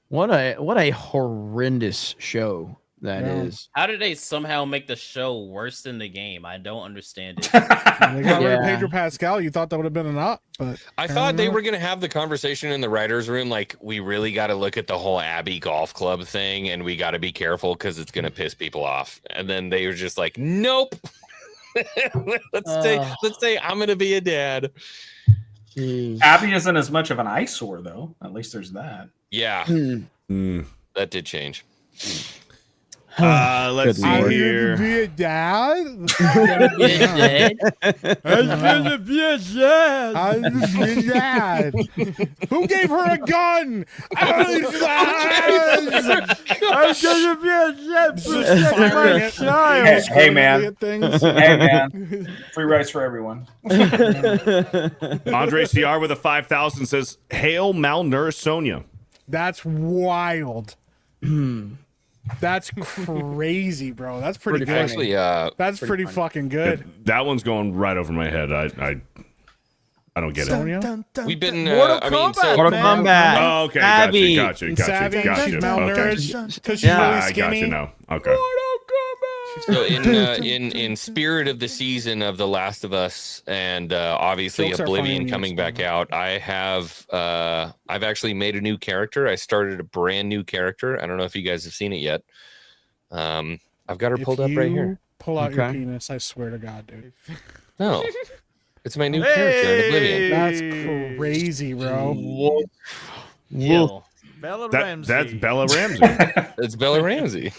What a horrendous show that is. How did they somehow make the show worse than the game? I don't understand it. They got rid of Yeah. Pedro Pascal. You thought that would have been an up, but I thought they were going to have the conversation in the writer's room. Like, we really got to look at the whole Abbey Golf Club thing and we got to be careful because it's going to piss people off. And then they were just like, nope. let's say I'm going to be a dad. Abby isn't as much of an eyesore, though. At least there's that. Yeah. That did change. Let's see I'm here. gonna be a dad. Be a dad? I'm gonna be a dad. I'm gonna be a dad. Who gave her a gun? I'm gonna be a dad. Protect my child. Hey, man. Things. Hey, man. Free rights for everyone. Andre CR with a 5,000 says, "Hail malnourished Sonia." That's wild. That's crazy, bro. That's pretty good. Actually, That's pretty fucking good. That one's going right over my head. I don't get it. Sonia? We've been, Mortal I mean, Kombat, Mortal man. Kombat. Oh, okay. Abby. And Savvy, she's Okay. malnourished because she's Yeah. really I got skinny. you now. Okay. So in spirit of the season of The Last of Us and obviously Jokes are Oblivion funny coming when you back out, I've actually made a new character. I started a brand new character. I don't know if you guys have seen it yet. I've got her pulled up right here. Pull out your Okay. penis, I swear to God, dude. No, it's my new character in Oblivion. That's crazy, bro. Kill. Bella That's Ramsey. Bella Ramsey. It's Bella Ramsey.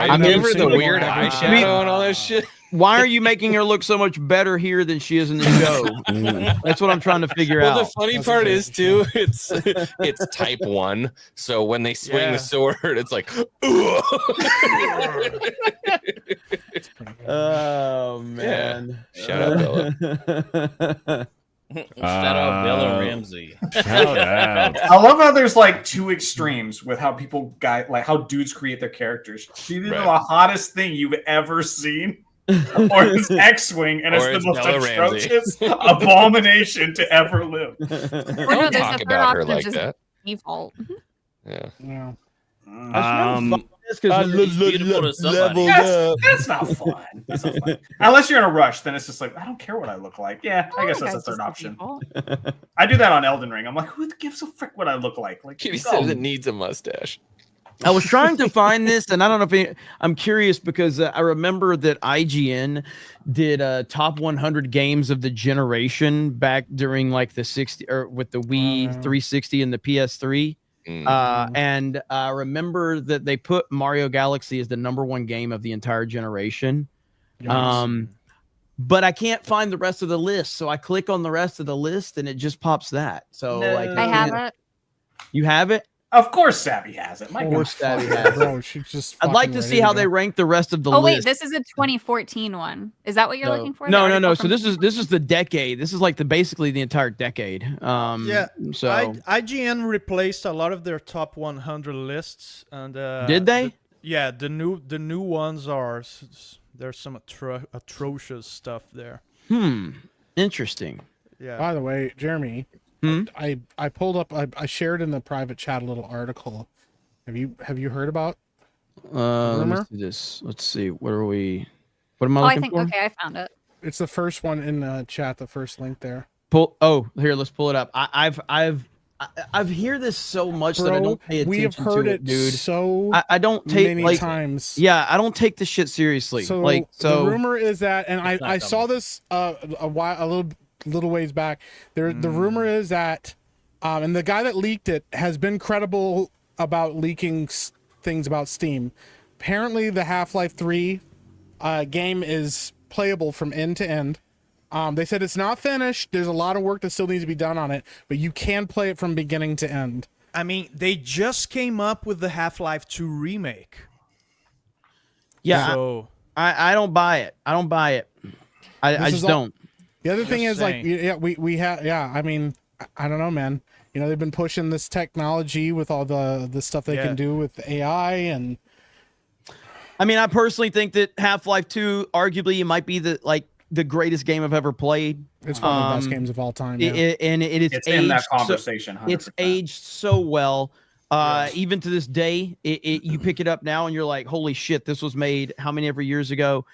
I've I never gave her seen the it. weird eyeshadow and all that shit. Why are you making her look so much better here than she is in the show? That's what I'm trying to figure Well, out. the funny part is too, it's type 1. So when they swing Yeah. the sword, it's like, Oh man! shout out Bella. Shout out Bella Ramsey. Shout out. I love how there's like two extremes with how how dudes create their characters. She's either Right. the hottest thing you've ever seen, or it's X-Wing, and it's Or the it's most Bella Ramsey. atrocious abomination to ever live. Or Don't no, there's talk a third about her option of like just that. default. Yeah. Yeah. He's beautiful to somebody. That's not fun. That's not fun. Unless you're in a rush, then it's just like, I don't care what I look like. Yeah, I guess that's a third option. I do that on Elden Ring. I'm like, who gives a frick what I look like? Like, Kitty go. says it needs a mustache. I was trying to find this, and I don't know if I'm curious because I remember that IGN did top 100 games of the generation back during like the 60 or with the Wii 360 and the PS3. And I remember that they put Mario Galaxy as the #1 game of the entire generation. But I can't find the rest of the list, so I click on the rest of the list, and it just pops that. So like, I have it. You have it? Of course, Savvy has it. My Of God. course, Savvy has it. Bro, she just. I'd like to fucking see ready how to they go. rank the rest of the Oh wait, list. this is a 2014 one. Is that what you're looking for? No, The no, no. article So from- this is the decade. This is like basically the entire decade. Yeah. So IGN replaced a lot of their top 100 lists, and did they? the new ones are there's some atrocious stuff there. Interesting. Yeah. By the way, Jeremy, I pulled up. I shared in the private chat a little article. Have you heard about? Let me rumor? see this. Let's see. What are we? What am I Oh, I looking think for? okay, I found it. It's the first one in the chat. The first link there. Pull. Oh, here. Let's pull it up. I've hear this so much that I Bro, don't pay attention we have heard to it, dude. so I don't take many like times. Yeah, I don't take this shit seriously. So, So the rumor is that, and It's not I saw coming. this a little ways back. The rumor is that, and the guy that leaked it has been credible about leaking things about Steam. Apparently, the Half-Life 3 game is playable from end to end. They said it's not finished. There's a lot of work that still needs to be done on it, but you can play it from beginning to end. I mean, they just came up with the Half-Life 2 remake. yeah, So I don't buy it. I don't buy it. I This just is all- don't. The other thing is like, saying. we have, I mean, I don't know, man. You know, they've been pushing this technology with all the stuff they can do with AI, and I mean, I personally think that Half-Life 2 arguably might be the greatest game I've ever played. It's one of the best games of all time. Yeah. It's in that conversation. 100%. It's aged so well. Even to this day, you pick it up now and you're like, holy shit, this was made how many ever years ago?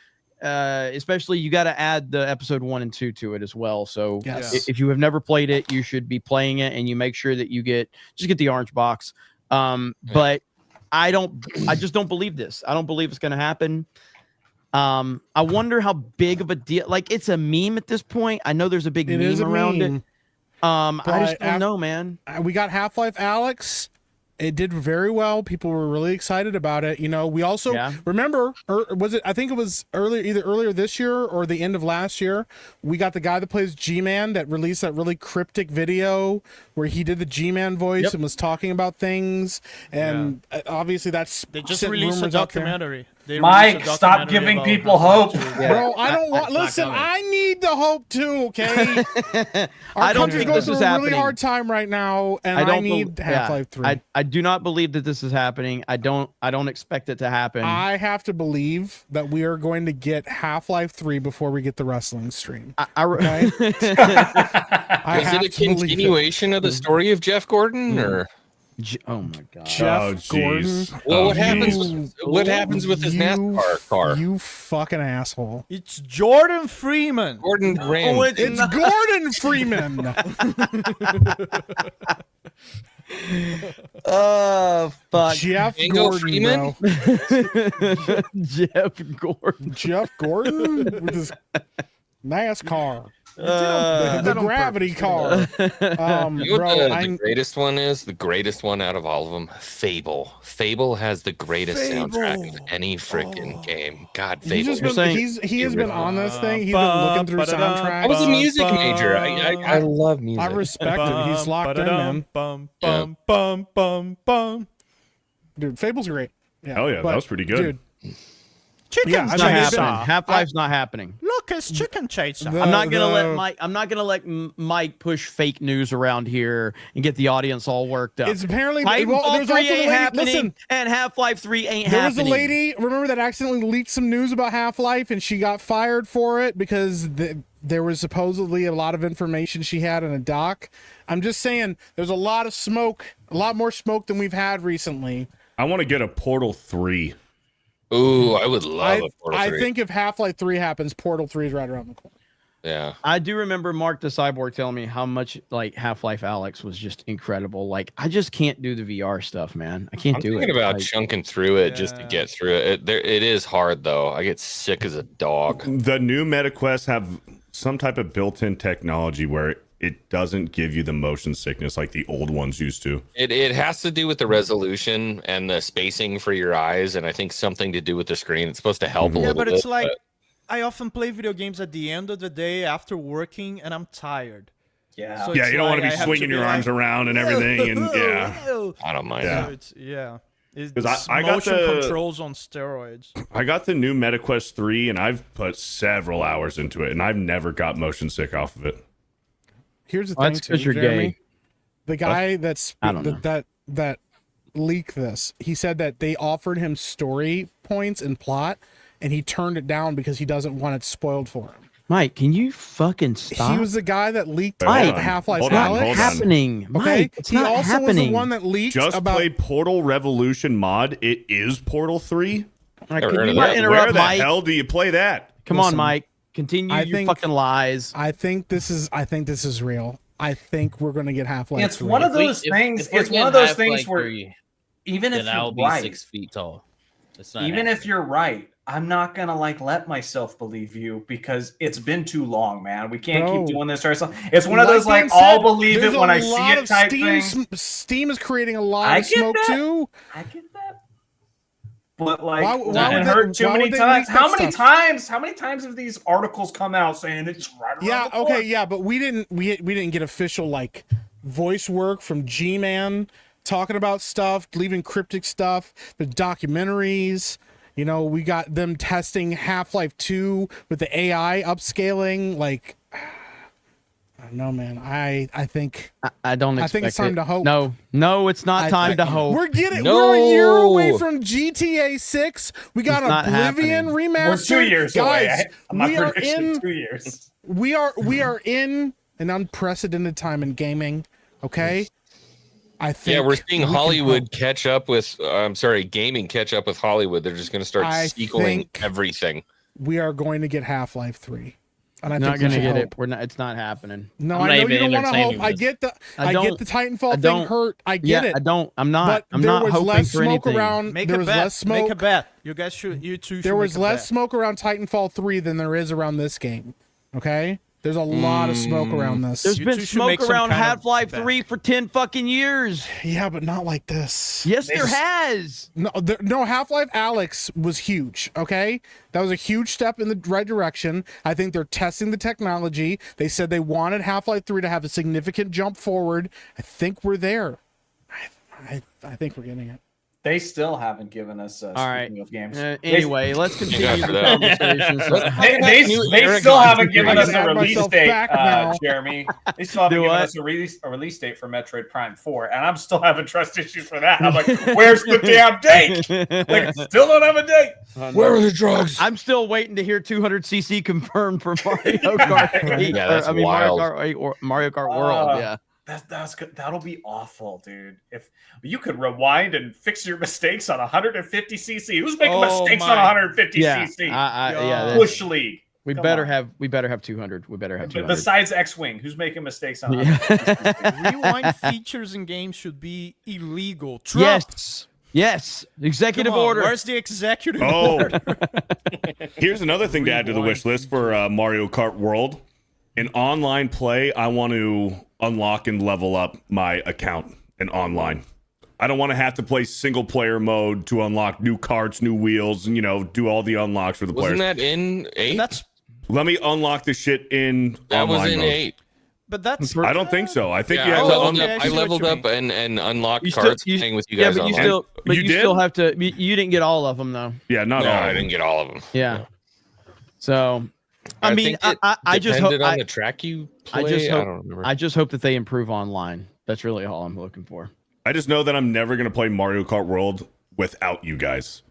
Especially you got to add the episode 1 and 2 to it as well. So if you have never played it, you should be playing it, and you make sure that you get the orange box. But I just don't believe this. I don't believe it's going to happen. I wonder how big of a deal, like it's a meme at this point. I know there's a big meme around it. I just don't know, man. We got Half-Life Alyx. It did very well. People were really excited about it. You know, we also remember, I think it was either earlier this year or the end of last year, we got the guy that plays G-Man that released that really cryptic video where he did the G-Man voice and was talking about things. And obviously they just released a documentary. Mike, stop giving people hope. Bro, I don't want. Listen, I need the hope too. Okay, our country's going through a really hard time right now, and I need Half-Life 3. I do not believe that this is happening. I don't expect it to happen. I have to believe that we are going to get Half-Life 3 before we get the wrestling stream. Okay? Is it a continuation of the story of Jeff Gordon, or? Oh my god, Jeff Gordon. Well, what happens with his NASCAR car? You fucking asshole! It's Jordan Freeman. Gordon ran. It's Gordon Freeman. Oh fuck, Jeff Django Gordon, Freeman? bro. Jeff Gordon with his NASCAR. The gravity car. You know what the greatest one is? The greatest one out of all of them? Fable. Fable has the greatest soundtrack of any freaking game. God, Fable. He has been on this thing. He's been looking through soundtracks. I was a music major. I love music. I respect it. He's locked in, man. Dude, Fable's great. Yeah, hell yeah, that was pretty good. Dude, Chicken Half-Life's not happening. Look, it's chicken chaser. I'm not gonna let Mike push fake news around here and get the audience all worked up. It's apparently Titanfall 3 ain't happening, and Half-Life 3 ain't happening. There was a lady, remember, that accidentally leaked some news about Half-Life, and she got fired for it because there was supposedly a lot of information she had in a doc. I'm just saying, there's a lot of smoke, a lot more smoke than we've had recently. I want to get a Portal 3. Ooh, I would love a Portal 3. I think if Half-Life 3 happens, Portal 3 is right around the corner. Yeah. I do remember Mark the Cyborg telling me how much like Half-Life Alyx was just incredible. Like, I just can't do the VR stuff, man. I can't do it. I'm thinking about chunking through it just to get through it. It is hard, though. I get sick as a dog. The new MetaQuest have some type of built-in technology where it doesn't give you the motion sickness like the old ones used to. It has to do with the resolution and the spacing for your eyes, and I think something to do with the screen. It's supposed to help a little bit. Yeah, but it's like, I often play video games at the end of the day after working, and I'm tired. Yeah. So yeah, you don't want to be swinging your arms around and everything, and I don't mind. Yeah. It's I got the controls on steroids. I got the new MetaQuest 3, and I've put several hours into it, and I've never got motion sick off of it. Here's the thing, that's because you're Jeremy. gay. The guy that leaked this, he said that they offered him story points and plot, and he turned it down because he doesn't want it spoiled for him. Mike, can you fucking stop? He was the guy that leaked Half-Life Alyx. Not happening. Okay, Mike, it's he not also happening. was the one that leaked Just played Portal Revolution mod. It is Portal 3. Can you not interrupt, Where the Mike? hell do you play that? Come on, Mike. Continue your fucking lies. I think this is real. I think we're gonna get Half-Life. It's one of those things. It's one of those things where even if I'll you're be right, 6 feet tall. Even if you're right, I'm not gonna let myself believe you because it's been too long, man. We can't keep doing this to ourselves. It's one of those I'll believe it when I see it type thing. Steam is creating a lot of smoke too. I get that. But like, why it hurt too many times. How many times have these articles come out saying it's right around the corner? Yeah, but we didn't get official like voice work from G-Man talking about stuff, leaving cryptic stuff, the documentaries. You know, we got them testing Half-Life 2 with the AI upscaling. Like, don't know, man. I think I don't. I think it's time to hope. No, it's not time to hope. We're getting. No. We're a year away from GTA 6. We got It's not Oblivion happening. remastered. We're 2 years Guys, away. I'm we not are predicting in 2 years. We are in an unprecedented time in gaming. Okay. I think. Yeah, we're seeing we can Hollywood hope. catch up with. Gaming catch up with Hollywood. They're just going to start I sequeling think everything. We are going to get Half-Life 3. And I Not think going we to should get hope. it. We're not. It's not happening. No, I'm I not know even you don't want to entertaining hope. I this. get the I I don't- get the Titanfall I thing don't- hurt. I get it. I don't. I'm not. But I'm there not was hoping less for smoke anything. around. Make there a was bet. less smoke. Make a bet. You guys should. You two should. There was make a less bet. smoke around Titanfall 3 than there is around this game. Okay? There's a lot of smoke around this. There's You been two should make smoke some around kind of Half-Life bet. 3 for 10 fucking years. Yeah, but not like this. Yes, there has. No, Half-Life Alyx was huge, okay? That was a huge step in the right direction. I think they're testing the technology. They said they wanted Half-Life 3 to have a significant jump forward. I think we're there. I think we're getting it. They still haven't given us All right. speaking of games. Anyway, let's continue the conversation. They still haven't given us a Add release myself date, back now. Jeremy. They still haven't Do given what? us a release date for Metroid Prime 4, and I'm still having trust issues for that. I'm like, where's the damn date? Like, still don't have a date. Where are the drugs? I'm still waiting to hear 200cc confirmed for Mario Kart 8. Yeah, that's Mario wild. Kart 8 or Mario Kart World. Yeah. That's good. That'll be awful, dude. If you could rewind and fix your mistakes on 150cc, who's making mistakes on 150cc? Yeah. Bush League. We Come better on. have 200. We better have 200. Besides X-Wing, who's making mistakes on Yeah. 150cc? Rewind features in games should be illegal. Trump. Yes. Executive Come on, order. Where's the executive Oh. order? Here's another thing to add to the wish list for Mario Kart World. In online play, I want to unlock and level up my account in online. I don't want to have to play single player mode to unlock new carts, new wheels, and do all the unlocks for the Wasn't players. that in 8? Let me unlock the shit in That online was in mode. 8. But that's. I don't think so. I think you Yeah, have I to leveled unlock. up, I I see what leveled you up and unlocked You cards still- playing with you guys but online. you You did? still have to. You didn't get all of them though. Yeah, not No, all. I didn't get all of them. Yeah. So, I mean, think it I just hope. depended on the track you play. I don't remember. I just hope that they improve online. That's really all I'm looking for. I just know that I'm never going to play Mario Kart World without you guys.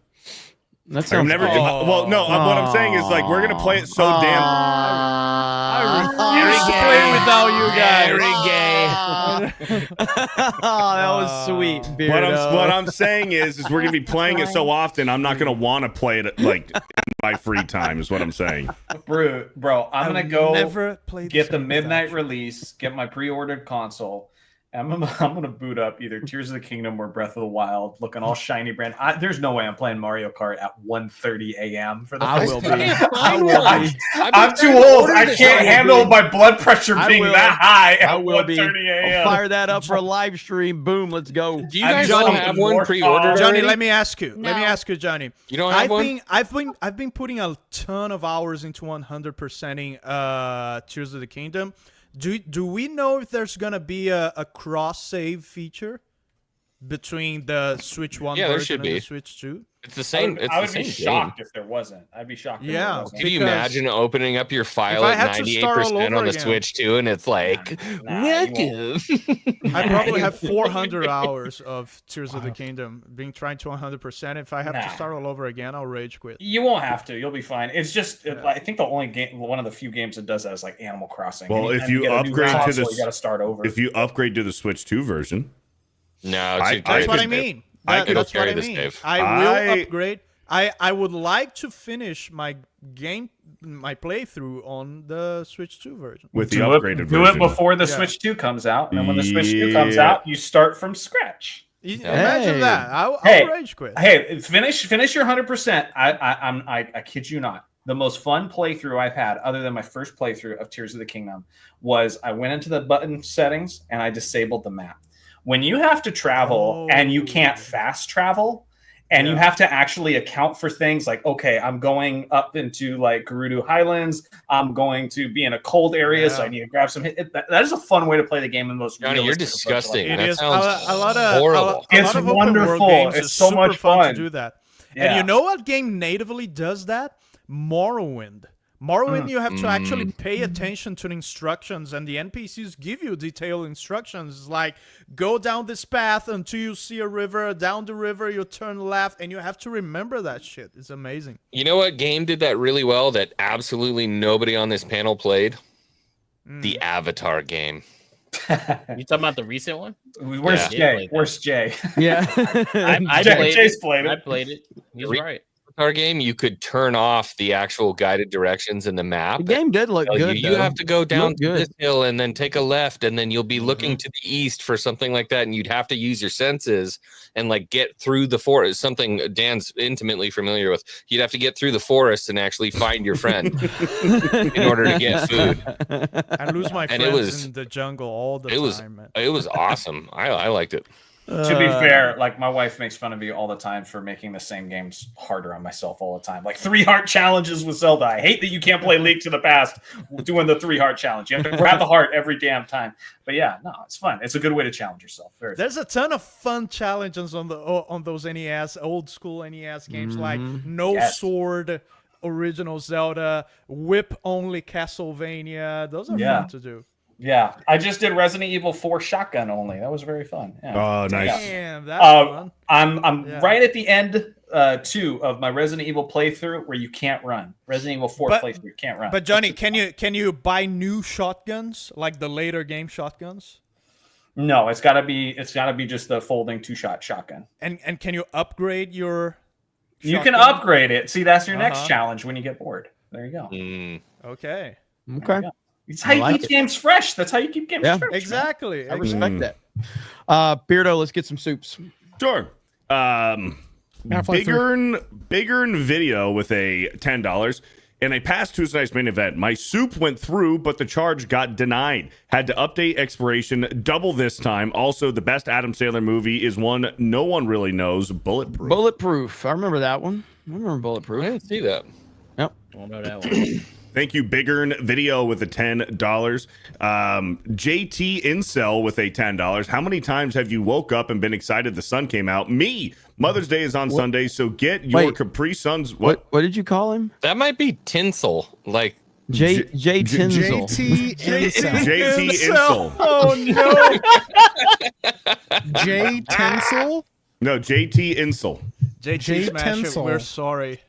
That's I'm never. Well, no. What I'm saying is like we're gonna play it so damn. I refuse to play without you guys. That was sweet. What I'm saying is we're gonna be playing it so often. I'm not gonna want to play it like in my free time. Is what I'm saying. Bro, I'm gonna go never play get the this midnight without you. release, get my pre-ordered console. I'm gonna boot up either Tears of the Kingdom or Breath of the Wild, looking all shiny brand. There's no way I'm playing Mario Kart at 1:30 a.m. for the I first will time. be. I will be. I'm too old. I can't handle my blood pressure being that high I at will be. 1:30 a.m. I'll fire that up for a live stream. Boom, let's go. Do you guys all have one pre-ordered? Johnny, already? let me ask you. Let me ask you, Johnny. You don't have one? I've been putting a ton of hours into 100%ing Tears of the Kingdom. Do we know if there's gonna be a cross save feature between the Switch 1 Yeah, there version should and be. the Switch 2? It's the same. I would it's the be same shocked game. if there wasn't. I'd be shocked. Yeah. If there Can you because imagine opening up your file I at had to start all 98% on over the again. Switch too, and it's like, welcome. I probably have 400 hours of Tears of the Kingdom being trying to 100%. If I have to start all over again, I'll rage quit. You won't have to. You'll be fine. It's just I think the only game, one of the few games that does that is like Animal Crossing. Well, if Anytime you get a new upgrade to console, the you got to start over. If you upgrade to the Switch 2 version, No, That's what I mean. That's what I mean. save. I will upgrade. I would like to finish my playthrough on the Switch 2 version. with the do upgraded it version. before the Switch 2 comes out, and then when the Switch 2 comes out, you start from scratch. Imagine that. I'll rage quit. Hey, finish your 100%. I kid you not. The most fun playthrough I've had, other than my first playthrough of Tears of the Kingdom, was I went into the button settings and I disabled the map. When you have to travel and you can't fast travel, and you have to actually account for things like, okay, I'm going up into like Gerudo Highlands. I'm going to be in a cold area, so I need to grab some. That is a fun way to play the game in the most. Johnny, you're realistic approach. disgusting. It That is sounds horrible. It's open world wonderful. games It's is so super much fun fun to do that. Yeah. And you know what game natively does that? Morrowind. Morrowind, you have to actually pay attention to the instructions, and the NPCs give you detailed instructions. Like, go down this path until you see a river. Down the river, you turn left, and you have to remember that shit. It's amazing. You know what game did that really well that absolutely nobody on this panel played? The Avatar game. You talking about the recent one? Where's Jay? Where's Jay? Yeah. Jay's played it. I played it. He's right. Our game, you could turn off the actual guided directions in the map. The game did look good. You have to go down to this hill and then take a left, and then you'll be looking to the east for something like that, and you'd have to use your senses and like get through the forest. Something Dan's intimately familiar with. You'd have to get through the forest and actually find your friend in order to get food. I lose my friends in the jungle all the time. Man. It was awesome. I liked it. To be fair, like my wife makes fun of me all the time for making the same games harder on myself all the time. Like 3 heart challenges with Zelda. I hate that you can't play Link to the Past doing the 3 heart challenge. You have to grab the heart every damn time. But yeah, no, it's fun. It's a good way to challenge yourself. There's a ton of fun challenges on those NES, old school NES games, like no sword, original Zelda, whip only Castlevania. Those are fun to do. Yeah, I just did Resident Evil 4 shotgun only. That was very fun. Yeah. Oh, nice. Damn, that's fun. I'm right at the end 2 of my Resident Evil playthrough where you can't run. Resident Evil 4 playthrough, you can't run. But Johnny, can you buy new shotguns like the later game shotguns? No, it's gotta be just the folding 2-shot shotgun. And can you upgrade your? You can upgrade it. See, that's your next challenge when you get bored. There you go. Okay. It's how you keep games fresh. That's how you keep games fresh. Exactly. I respect that. Beardo, let's get some soups. Sure. Bigern video with a $10 and a pass Tuesday night's main event. My soup went through, but the charge got denied. Had to update expiration double this time. Also, the best Adam Sandler movie is one no one really knows, Bulletproof. Bulletproof. I remember that one. I remember Bulletproof. I didn't see that. Yep. I don't know that one. Thank you, Bigern Video with the $10. JT Incel with a $10. How many times have you woke up and been excited the sun came out? Me. Mother's Day is on Sunday, so get your Capri Suns. What did you call him? That might be tinsel. Like J Tinsel. JT Incel. Oh no. J Tinsel? No, JT Incel. JT Tinsel. We're sorry.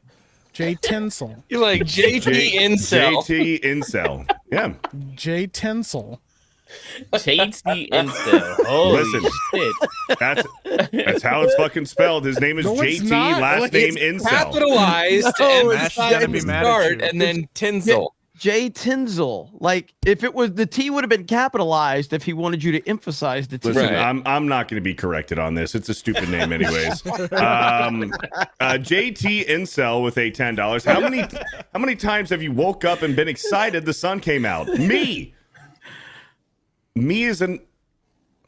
J Tinsel. You like JT Incel. JT Incel. Yeah. J Tinsel. JT Incel. Holy Listen, shit. that's how it's fucking spelled. His name is JT, last name Incel. Capitalized No, and start, and then Tinsel. J Tinsel. Like if it was the T would have been capitalized if he wanted you to emphasize the T. Listen, I'm not going to be corrected on this. It's a stupid name, anyways. JT Incel with a $10. How many times have you woke up and been excited the sun came out? Me is an.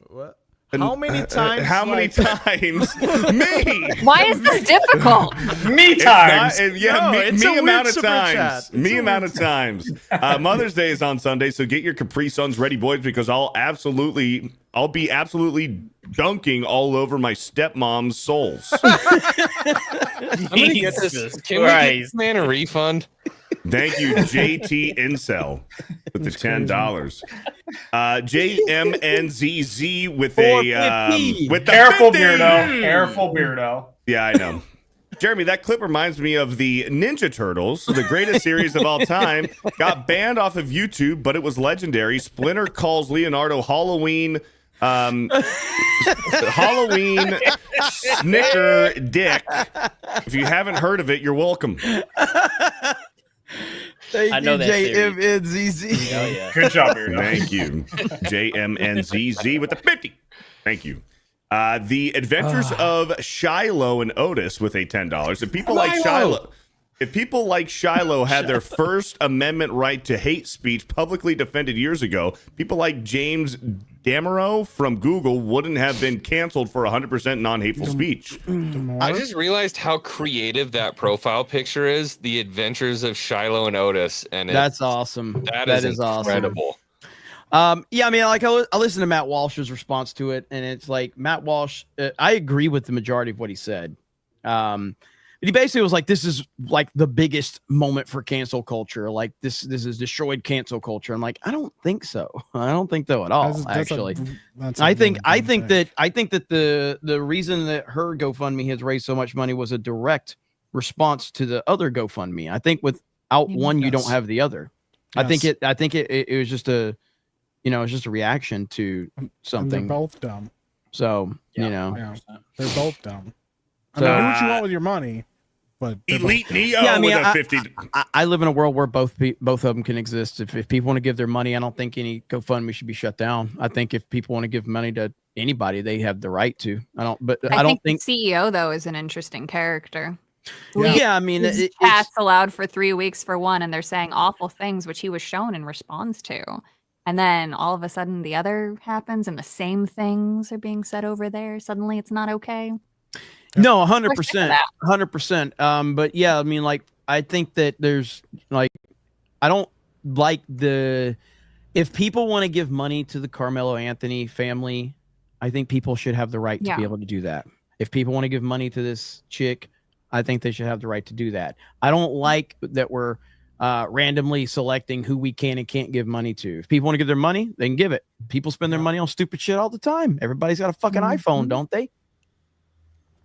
What? How many times? How many times? Me. Why is this difficult? Me times. Me amount of times. Me amount of times. Mother's Day is on Sunday, so get your Capri Suns ready, boys, because I'll be absolutely dunking all over my stepmom's souls. I'm gonna get this. Can we get this man a refund? Thank you, JT Incel, with the $10. JMNZZ with a with the Careful, 50. Beardo. Careful, Beardo. Yeah, I know. Jeremy, that clip reminds me of the Ninja Turtles, the greatest series of all time. Got banned off of YouTube, but it was legendary. Splinter calls Leonardo Halloween Snicker Dick. If you haven't heard of it, you're welcome. Thank I know you, that JMNZZ. Oh, yeah. Good job, Beardo. Thank you. JMNZZ with the 50. Thank you. The Adventures of Shiloh and Otis with a $10. If people like Shiloh had their First Amendment right to hate speech publicly defended years ago, people like James Damero from Google wouldn't have been canceled for 100% non-hateful speech. I just realized how creative that profile picture is. The Adventures of Shiloh and Otis, and That's awesome. That is incredible. Awesome. Yeah, I mean, like I listened to Matt Walsh's response to it, and it's like Matt Walsh. I agree with the majority of what he said. he basically was like, this is like the biggest moment for cancel culture. Like this has destroyed cancel culture. I'm like, I don't think so. I don't think so at all. Actually, I think that the reason that her GoFundMe has raised so much money was a direct response to the other GoFundMe. I think without one, you don't have the other. Yes. I think it was just a, it's just a reaction to something. And they're both dumb. So, they're both dumb. I mean, do what you want with your money, but Elite Neo with a 50. I live in a world where both of them can exist. If people want to give their money, I don't think any GoFundMe should be shut down. I think if people want to give money to anybody, they have the right to. I don't think the CEO though is an interesting character. Yeah, I mean, chats allowed for 3 weeks for one, and they're saying awful things, which he was shown in response to. And then all of a sudden the other happens and the same things are being said over there. Suddenly it's not okay. No, 100%, 100%. But yeah, I mean, like, I think that there's like, I don't like if people want to give money to the Carmelo Anthony family, I think people should have the right to be able to do that. If people want to give money to this chick, I think they should have the right to do that. I don't like that we're randomly selecting who we can and can't give money to. If people want to give their money, they can give it. People spend their money on stupid shit all the time. Everybody's got a fucking iPhone, don't they?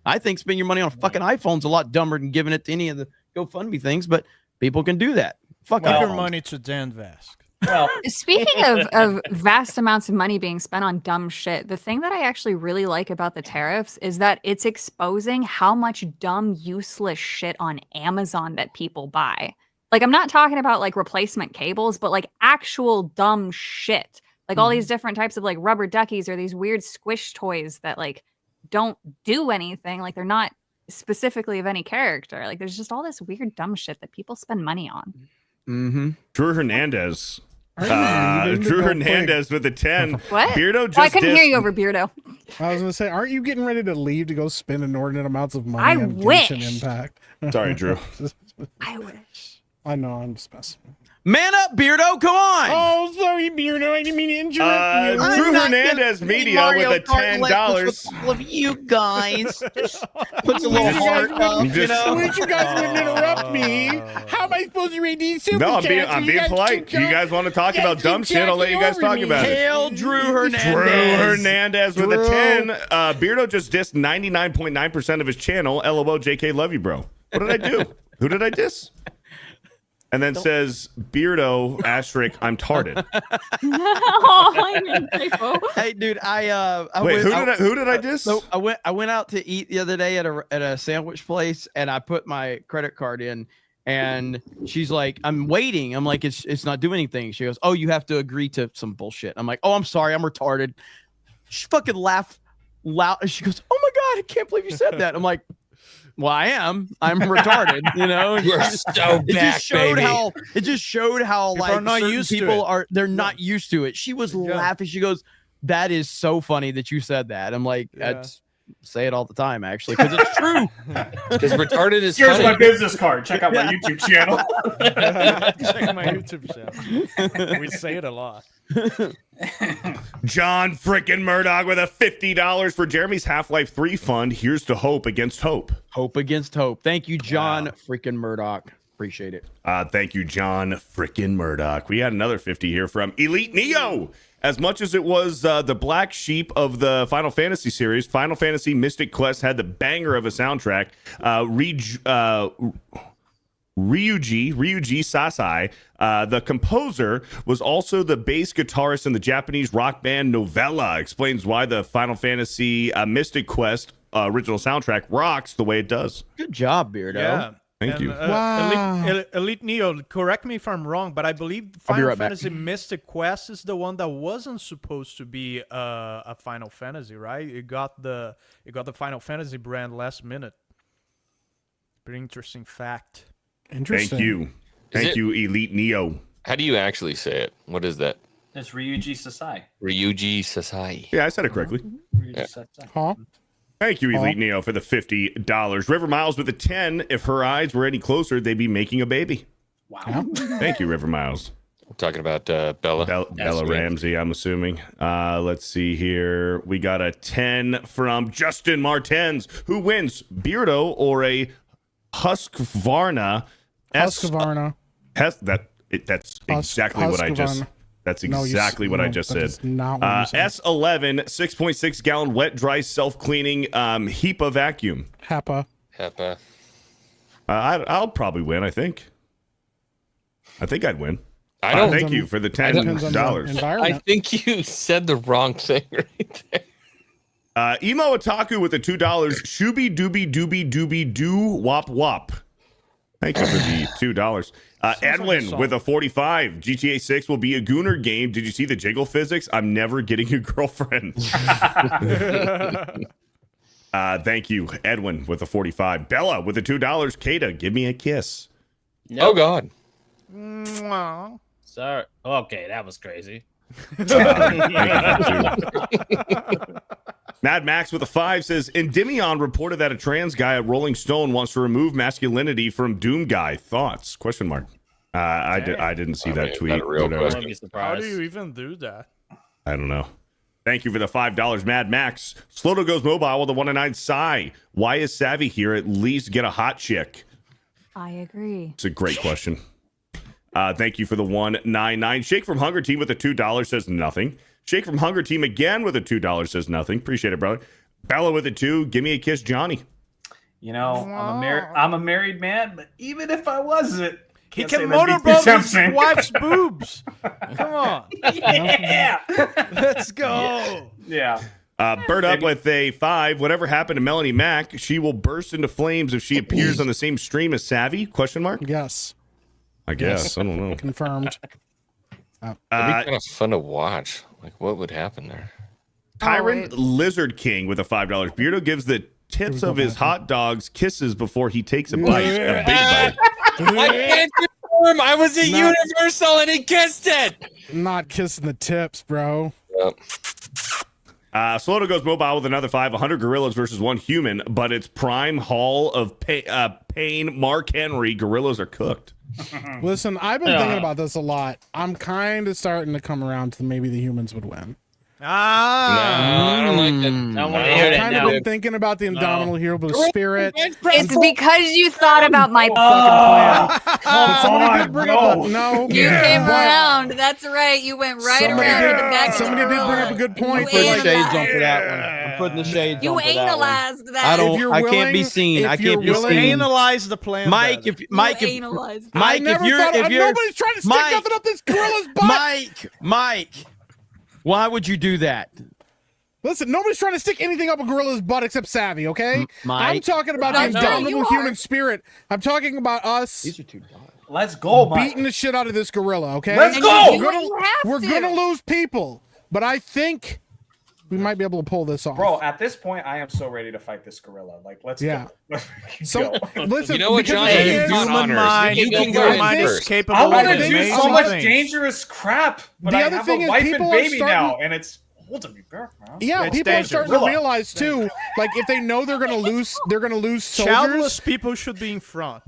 I think spending your money on a fucking iPhone's a lot dumber than giving it to any of the GoFundMe things, but people can do that. Fuck your money to Dan Vask. Well, speaking of vast amounts of money being spent on dumb shit, the thing that I actually really like about the tariffs is that it's exposing how much dumb, useless shit on Amazon that people buy. Like, I'm not talking about like replacement cables, but like actual dumb shit. Like all these different types of like rubber duckies or these weird squish toys that like don't do anything. Like they're not specifically of any character. Like there's just all this weird dumb shit that people spend money on. Mm-hmm. Drew Hernandez. Drew Hernandez with a 10. What? Beardo just I couldn't hear you over Beardo. I was gonna say, aren't you getting ready to leave to go spend inordinate amounts of money I on wish. Genshin Impact? Sorry, Drew. I wish. I know, I'm just messing. Man up, Beardo, come on! Oh, sorry, Beardo. I didn't mean to interrupt you. Drew Hernandez Media with a $10. All of you guys. Just puts a little heart up, you guys wouldn't interrupt me. How am I supposed to read these super No, chats? I'm being polite. You guys want to talk about dumb shit? I'll let you guys talk about it. Hail Drew Hernandez. Drew Hernandez with a 10. Beardo just dissed 99.9% of his channel. LOL, JK, love you, bro. What did I do? Who did I diss? And then says, Beardo, asterisk, I'm tarded. Hey, dude, who did I diss? So I went out to eat the other day at a sandwich place, and I put my credit card in, and she's like, I'm waiting. I'm like, it's not doing anything. She goes, oh, you have to agree to some bullshit. I'm like, oh, I'm sorry, I'm retarded. She fucking laughed loud. She goes, oh my God, I can't believe you said that. I'm like, well, I'm retarded, You're so back, baby. It just showed how People like are not certain used to people it. are. They're not used to it. She was laughing. She goes, "That is so funny that you said that." I'm like, say it all the time, actually, because it's true. Because retarded is Here's funny. my business card. Check out my YouTube channel. Check my YouTube channel. We say it a lot. John frickin' Murdoch with a $50 for Jeremy's Half-Life 3 fund. Here's to hope against hope. Hope against hope. Thank you, John frickin' Murdoch. Appreciate it. Thank you, John frickin' Murdoch. We had another 50 here from Elite Neo. As much as it was the black sheep of the Final Fantasy series, Final Fantasy Mystic Quest had the banger of a soundtrack. Ryuji Sasai, the composer, was also the bass guitarist in the Japanese rock band Novella. Explains why the Final Fantasy Mystic Quest original soundtrack rocks the way it does. Good job, Beardo. Yeah. Thank you. Wow. Elite Neo, correct me if I'm wrong, but I believe Final right back. Fantasy Mystic Quest is the one that wasn't supposed to be a Final Fantasy, right? It got the Final Fantasy brand last minute. Pretty interesting fact. Interesting. Thank you, Elite Neo. How do you actually say it? What is that? It's Ryuji Sasai. Ryuji Sasai. Yeah, I said it correctly. Ryuji Sasai. Huh? Thank you, Elite Neo, for the $50. River Miles with a 10. If her eyes were any closer, they'd be making a baby. Wow. Thank you, River Miles. We're talking about Bella. Bella Ramsey, I'm assuming. Let's see here. We got a 10 from Justin Martens. Who wins, Beardo or a Husqvarna. Husqvarna. That's exactly what I just. That's exactly what I just said. S11 6.6 gallon wet dry self cleaning HEPA vacuum. HEPA. I'll probably win. I think I'd win. I don't. Thank you for the $10. I think you said the wrong thing right there. Emo Otaku with the $2. Shooby dooby dooby dooby doo wop wop. Thank you for the $2. Edwin with a 45. GTA 6 will be a Gooner game. Did you see the jiggle physics? I'm never getting a girlfriend. Thank you, Edwin with a 45. Bella with the $2. Kata, give me a kiss. Nope. Oh God. Sorry. Okay, that was crazy. Mad Max with a 5 says Endymion reported that a trans guy at Rolling Stone wants to remove masculinity from Doom Guy. Thoughts? Question mark. I didn't see that tweet. How do you even do that? I don't know. Thank you for the $5, Mad Max. Sloto goes mobile with a 1-9 Psy. Why is Savvy here? At least get a hot chick. I agree. It's a great question. Thank you for the 199. Shake from Hunger Team with a $2 says nothing. Shake from Hunger Team again with a $2 says nothing. Appreciate it, brother. Bella with a 2. Give me a kiss, Johnny. You know, I'm a married man, but even if I wasn't, he can motorboat his wife's boobs. Come on. Yeah. Let's go. Yeah. Bird up with a 5. Whatever happened to Melanie Mack? She will burst into flames if she appears on the same stream as Savvy? Question mark? Yes. I guess. I don't know. Confirmed. It'd be kind of fun to watch. Like, what would happen there? Tyron Lizard King with a $5. Beardo gives the tips of his hot dogs kisses before he takes a bite. A big bite. I can't confirm. I was at Universal and he kissed it. Not kissing the tips, bro. Yep. Sloto goes mobile with another 5. 100 gorillas versus 1 human, but it's Prime Hall of Pain. Mark Henry. Gorillas are cooked. Listen, I've been thinking about this a lot. I'm kind of starting to come around to maybe the humans would win. No, I don't like that. I want to hear I've that kind now. of been thinking about the Indomitable Hero Spirit. It's because you thought about my Somebody did bring up no. You came around. That's right. You went right around to the back. Somebody did bring up a good point. Put the shades on for that one. I'm putting the shades You on for that one. analyzed that. I can't be seen. I can't be seen. Analyze the plan. Mike, if nobody's trying to stick nothing up this gorilla's butt. Mike, why would you do that? Listen, nobody's trying to stick anything up a gorilla's butt except Savvy, okay? Mike. I'm talking about the indomitable human spirit. I'm talking about us. These are $2. Let's go, Mike. Beating the shit out of this gorilla, okay? Let's go. We're gonna lose people, but I think we might be able to pull this off. Bro, at this point, I am so ready to fight this gorilla. Like, let's go. So, listen, You know what, John? because You can go in first. Capable I want to of do amazing so much things. dangerous crap, but The I other have thing a is wife people and are baby starting- now, and it's holding me back, man. Yeah, It's people are dangerous. starting to realize too. Like if they know they're gonna lose soldiers. Childless people should be in front.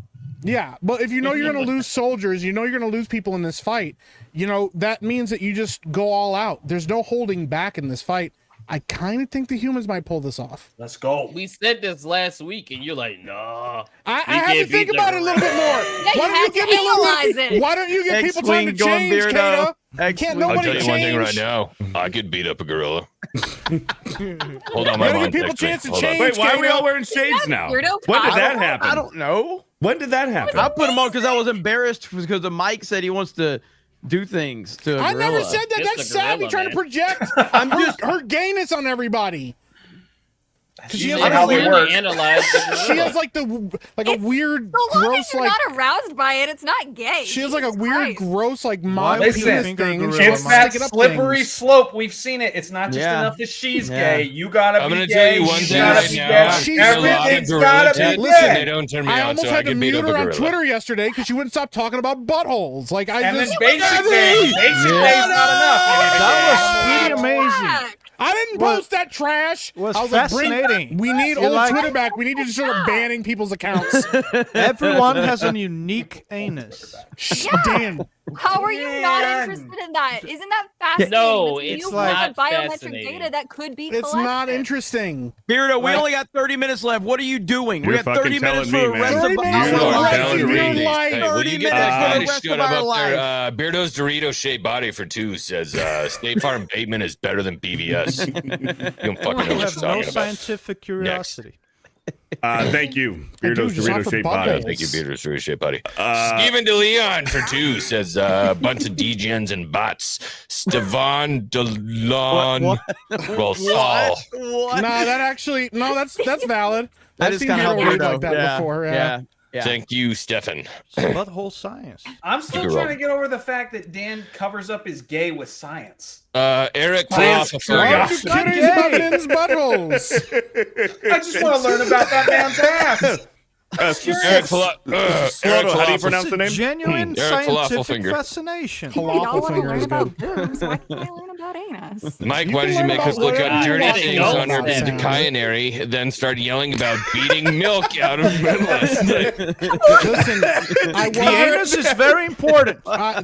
Yeah, but if you know you're going to lose soldiers, you know you're going to lose people in this fight, you know, that means that you just go all out. There's no holding back in this fight. I kind of think the humans might pull this off. Let's go. We said this last week, and you're like, nah. I have to think about it a little bit more. Why don't you give me a little? Why don't you give people time to change, Kata? Can't nobody I'll tell you change? one thing right now. I could beat up a gorilla. Hold on, You my gotta mom give people texted me. chance to Hold on. change. Wait, why are we Kata. all wearing shades now? Weirdo When did Kyle. that happen? I don't know. When did that happen? I put them on because I was embarrassed because the Mike said he wants to do things to a I gorilla. never said that. Just That's the gorilla, Savvy trying to man. project I'm just her gayness on everybody. Because she You has said like how a they weird, work. analyze the she gorilla. has like a weird, So long gross as you're like. not aroused by it, it's not gay. She has like a Jesus weird, Christ. gross like Why mod would Listen, penis think a thing. and she gorilla It's wants to that stick it up slippery things. slope. We've seen it. It's not just Yeah. enough that she's Yeah. gay. You gotta I'm be gonna gay. tell you one thing gotta right be now. gay. She's There's a lot of Everything's gorilla gotta tits, be and Listen, they don't turn me I on, almost so I had to can beat mute up a her on gorilla. Twitter yesterday because she wouldn't stop talking about buttholes. Like I And then just, basic gay. Basic gay's not enough. You need to That go was out. pretty amazing. I didn't post that trash. Was I was fascinating. Like, we need You old like- Twitter back. We need to start banning people's accounts. Everyone has a unique anus. Dan. How are you not interested in that? Isn't that fascinating? No, Because it's you like- have biometric fascinating. data that could be It's collected. not interesting. Beardo, we Like- only got 30 minutes left. What are you doing? You're We got 30 fucking minutes telling for the me, rest man. of 30 minutes You for the are rest telling of me. your Hey, life. will you 30 get minutes that for the guy to rest shut of up our up there? life. Beardo's Dorito shaped body for 2 says State Farm payment is better than BVS. You don't fucking know You what have you're no talking about. scientific curiosity. Thank you, I do, Beardo's just Dorito offer shaped buttholes. body. Thank you, Beardo's Dorito shaped body. Steven DeLeon for 2 says bunch of DGens and bots. Stevan DeLon Rosal. What? No, that's valid. That I've is seen kind of Beardo how read Beardo. like that before. Yeah. Thank you, Stefan. Butthole science. I'm still You're trying wrong. to get over the fact that Dan covers up his gay with science. Eric Science Clough. Why don't you cut his buttons buttholes? I just want to learn about that man's ass. Eric Clough. Sloto, how do you pronounce It's the a name? genuine Eric scientific Falafelfinger. fascination. Y'all want to Falafelfinger learn is about good. boobs? Why can't I learn about anus? Mike, You why can did you learn make us about look up whatever dirty you things want on your about sound. Dicanary, then start yelling about beating milk out of Midwest? Listen, The anus is very important. I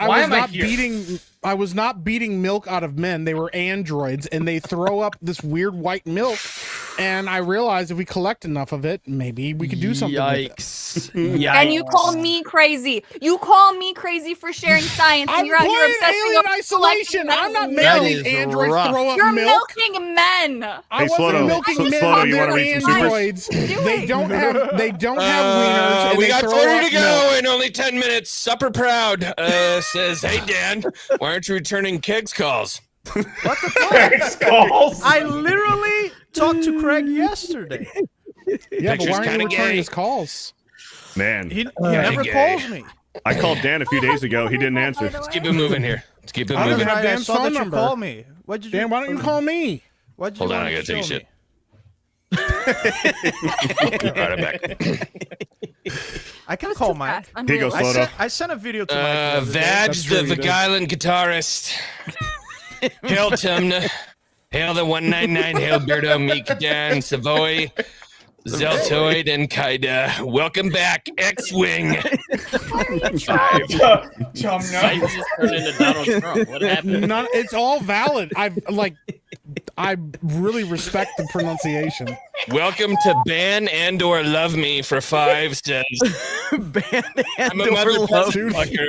Why am I here? I was not beating milk out of men. They were androids, and they throw up this weird white milk. And I realized if we collect enough of it, maybe we could do something. With it. Yikes. And you call me crazy. You call me crazy for sharing science, and I'm you're out here playing obsessing Alien over Isolation. collecting I'm not milk. making That these is androids rough. throw up You're milk. milking men. I wasn't Sloto, milking men. Sloto, you wanna They're read some supers? androids. They don't have wieners. And We they got throw 40 up to go milk. in only 10 minutes. Supper Proud says, hey, Dan, why aren't you returning Kegs calls? What the fuck? I literally talked to Craig yesterday. Yeah, but Picture's why aren't you kinda returning gay. his calls? Man, He never gay. calls me. I called Dan a few days ago. He didn't answer. Let's keep it moving here. Let's keep it I don't moving. have I Dan's saw phone that you number. called me. What did you? Dan, why don't you call me? What did Hold you on, want I to gotta take a show shit. me? All right, I'm back. I can call Mike. Here you go, Sloto. I sent a video to Mike. the other day. Vag, the Vagilan guitarist. Hail Tumna. Hail the 199. Hail Beardo, Meek, Dan, Savoy, Zeltoid, and Kaida. Welcome back, X-Wing. Five. Why you just turned into Donald Trump? What happened? It's all valid. I really respect the pronunciation. Welcome to Ban and or Love Me for 5 says. Ban I'm a and mother or peasant love. plucker.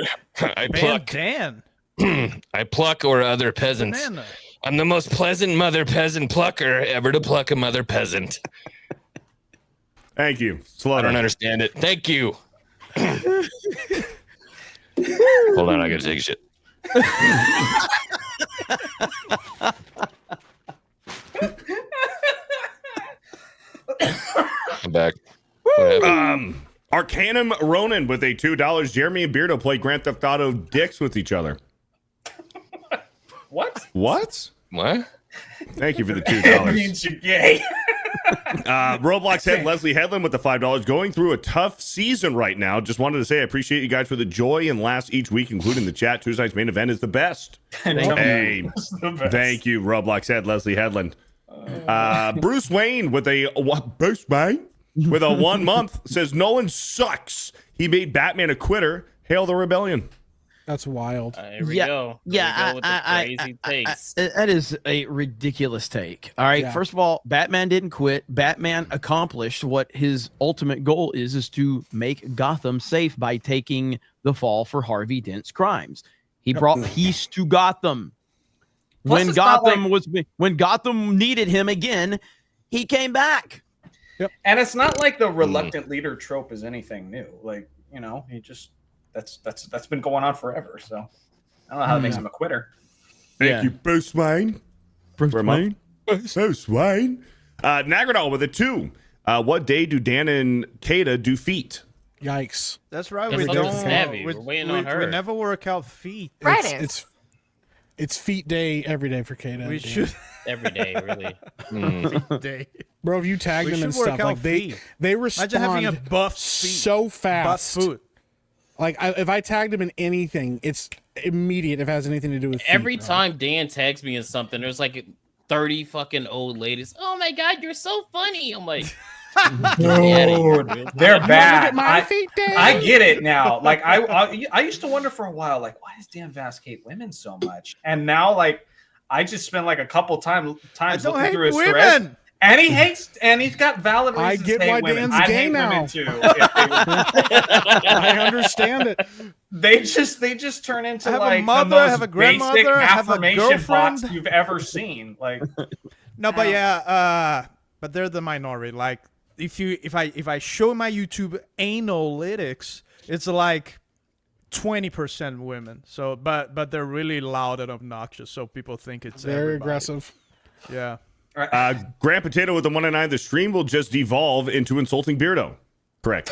I Man, pluck. Dan. I pluck or other peasants. Banana. I'm the most pleasant mother peasant plucker ever to pluck a mother peasant. Thank you. I Sloto. don't understand it. Thank you. Hold on, I gotta take a shit. I'm back. What happened? Arcanum Ronan with a $2. Jeremy and Beardo play Grand Theft Auto dicks with each other. What? What? What? Thank you for the It $2. means you're gay. Roblox head Leslie Headland with the $5. Going through a tough season right now. Just wanted to say I appreciate you guys for the joy and laughs each week, including the chat. Tuesday night's main event is the best. Hey, thank you, Roblox head Leslie Headland. Bruce Wayne with a 1 month says Nolan sucks. He made Batman a quitter. Hail the rebellion. That's wild. Here we go. Here we go with the crazy takes. That is a ridiculous take. All right. Yeah. First of all, Batman didn't quit. Batman accomplished what his ultimate goal is to make Gotham safe by taking the fall for Harvey Dent's crimes. He brought peace to Gotham. Plus, When it's not when Gotham needed him again, he came back. And it's not like the reluctant leader trope is anything new. Like, you know, he just that's been going on forever. So I don't know how that makes him a quitter. Thank you, Bruce Wayne. Bruce Wayne. Bruce Wayne. Nagradol with a 2. What day do Dan and Kata do feet? Yikes. That's right. That's We fucking don't. savvy. We're waiting on her. We never work out feet. Fridays. It's feet day every day for Kata. We should. Every day, really. Feet day. Bro, if you tag We them and should work stuff, out like they feet. respond Imagine having a buff feet. so fast. Buff foot. Like if I tagged them in anything, it's immediate if it has anything to do with feet, Every bro. time Dan tags me in something, there's like 30 fucking old ladies. Oh my god, you're so funny. I'm like, Dude, they're bad. Look at my feet, Dave. I get it now. Like I used to wonder for a while, like, why does Dan Vasc hate women so much? And now, like, I just spent like a couple times looking through his thread, and he's got valid reasons. I get why women. Dan's I'd gay hate now. women too. I understand it. They just turn into I have like a mother, the most I have a grandmother, basic I have a affirmation girlfriend. bots you've ever seen. Like, No, but yeah, but they're the minority. Like, if I show my YouTube analytics, it's like 20% women. So, but they're really loud and obnoxious, so people think it's very everybody. aggressive. Yeah. Grand Potato with the 199. The stream will just devolve into insulting Beardo. Correct.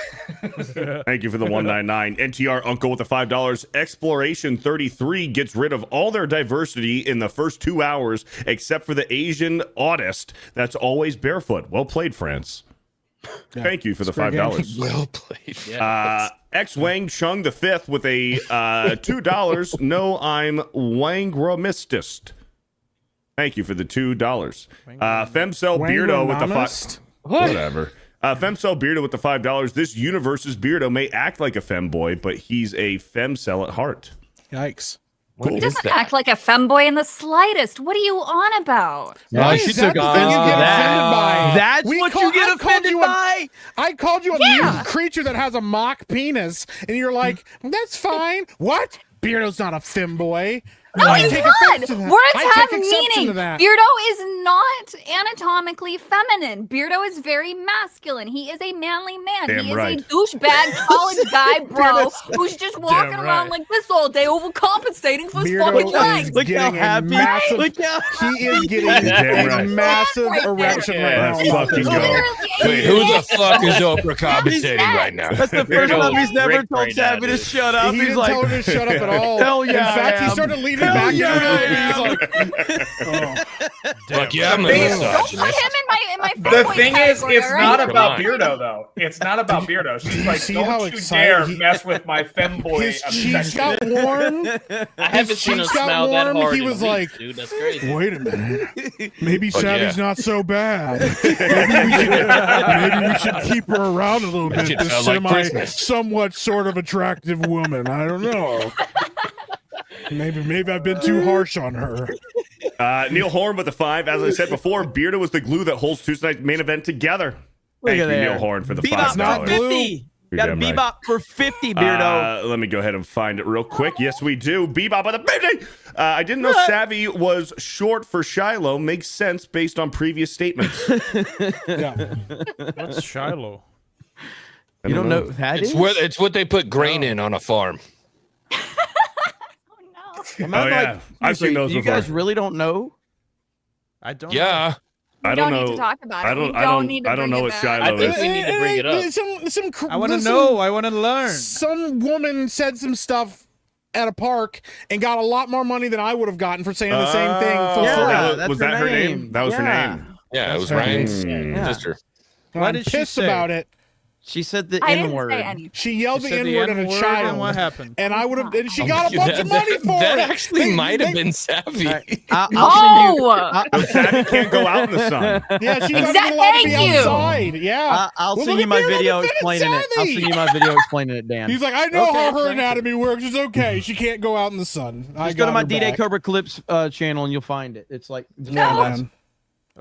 Thank you for the 199. NTR Uncle with the $5. Exploration 33 gets rid of all their diversity in the first 2 hours, except for the Asian autist that's always barefoot. Well played, France. Yeah. Thank you for the $5. Well played. X Wang Chung the fifth with a $2. No, I'm Wangromistist. Thank you for the $2. Femcell Beardo with the $5. Whatever. Femcell Beardo with the $5. This universe's Beardo may act like a femboy, but he's a femcell at heart. Yikes. Cool. He doesn't act like a femboy in the slightest. What are you on about? No, she took offense to that. That's what you get offended by? I called you a mutant creature that has a mock penis, and you're like, that's fine. What? Beardo's not a femboy. No, he's take not. offense to that. Words I have take exception meaning. to that. Beardo is not anatomically feminine. Beardo is very masculine. He is a manly man. Damn he is right. a douchebag college guy, bro, who's just walking around like this all day, overcompensating for his fucking legs. Look how happy. Massive, Look how he is getting a massive erection right now. Let's fucking go. Wait, who the fuck is overcompensating right now? That's the first time he's never told right now, Savvy to dude. shut up. He He's didn't like, tell her to shut up at all. Hell yeah, In fact, I he am. started leaning Hell back. yeah, He's like, Fuck yeah, I'm a Don't put misogynist. him in my the femboy thing is, category, it's all not right? about on. Beardo though. It's not about Beardo. She's like, see how don't you excited dare he- mess with my femboy his cheeks obsession. got warm. I haven't seen him cheeks got smile that warm, hard. he in was weeks, like, dude, that's crazy. Wait a minute. Maybe Oh, Savvy's yeah. not so bad. Maybe we should keep her around a little bit. shit This felt like Christmas. somewhat sort of attractive woman. I don't know. Maybe I've been too harsh on her. Neil Horn with the 5. As I said before, Beardo was the glue that holds Tuesday night's main event together. Thank you, at there. Neil Horn, for the Bebop $5. for 50. You're Got a damn right. Bebop for 50, Beardo. Let me go ahead and find it real quick. Yes, we do. Bebop with the 50. I didn't know Savvy was short for Shiloh. Makes sense based on previous statements. Yeah. What's Shiloh? I You don't know who that is? It's what they put grain in on a farm. Am I Oh, yeah. I've seen those You before. guys really don't know? I don't. Yeah. I We don't don't know. need to talk about it. I don't. We I don't don't. need to I don't bring know it what back. Shiloh I think is. we need to bring it up. I want to know. I want to learn. Some woman said some stuff at a park and got a lot more money than I would have gotten for saying the same thing. For Yeah, free. that's was her that her name? name. That was her Yeah. name. Yeah, it was her Ryan's Yeah. sister. And What I'm did she pissed say? about it. She said the I didn't N-word. say anything. She yelled She the said the N-word at a N-word, child. and what happened? And I would have, and she got a bunch of money for That it. actually might have been savvy. Oh! Savvy can't go out in the sun. Yeah, she's not Exact- even allowed to be thank you. outside. Yeah. I'll Well, send look you at my Beardo video defending explaining it. I'll Savvy. send you my video explaining it, Dan. He's like, I know Okay, how her thank you. anatomy works. It's okay. She can't go out in the sun. I Just go to got my her D-Day back. Cobra Clips channel and you'll find it. It's like Yeah, man.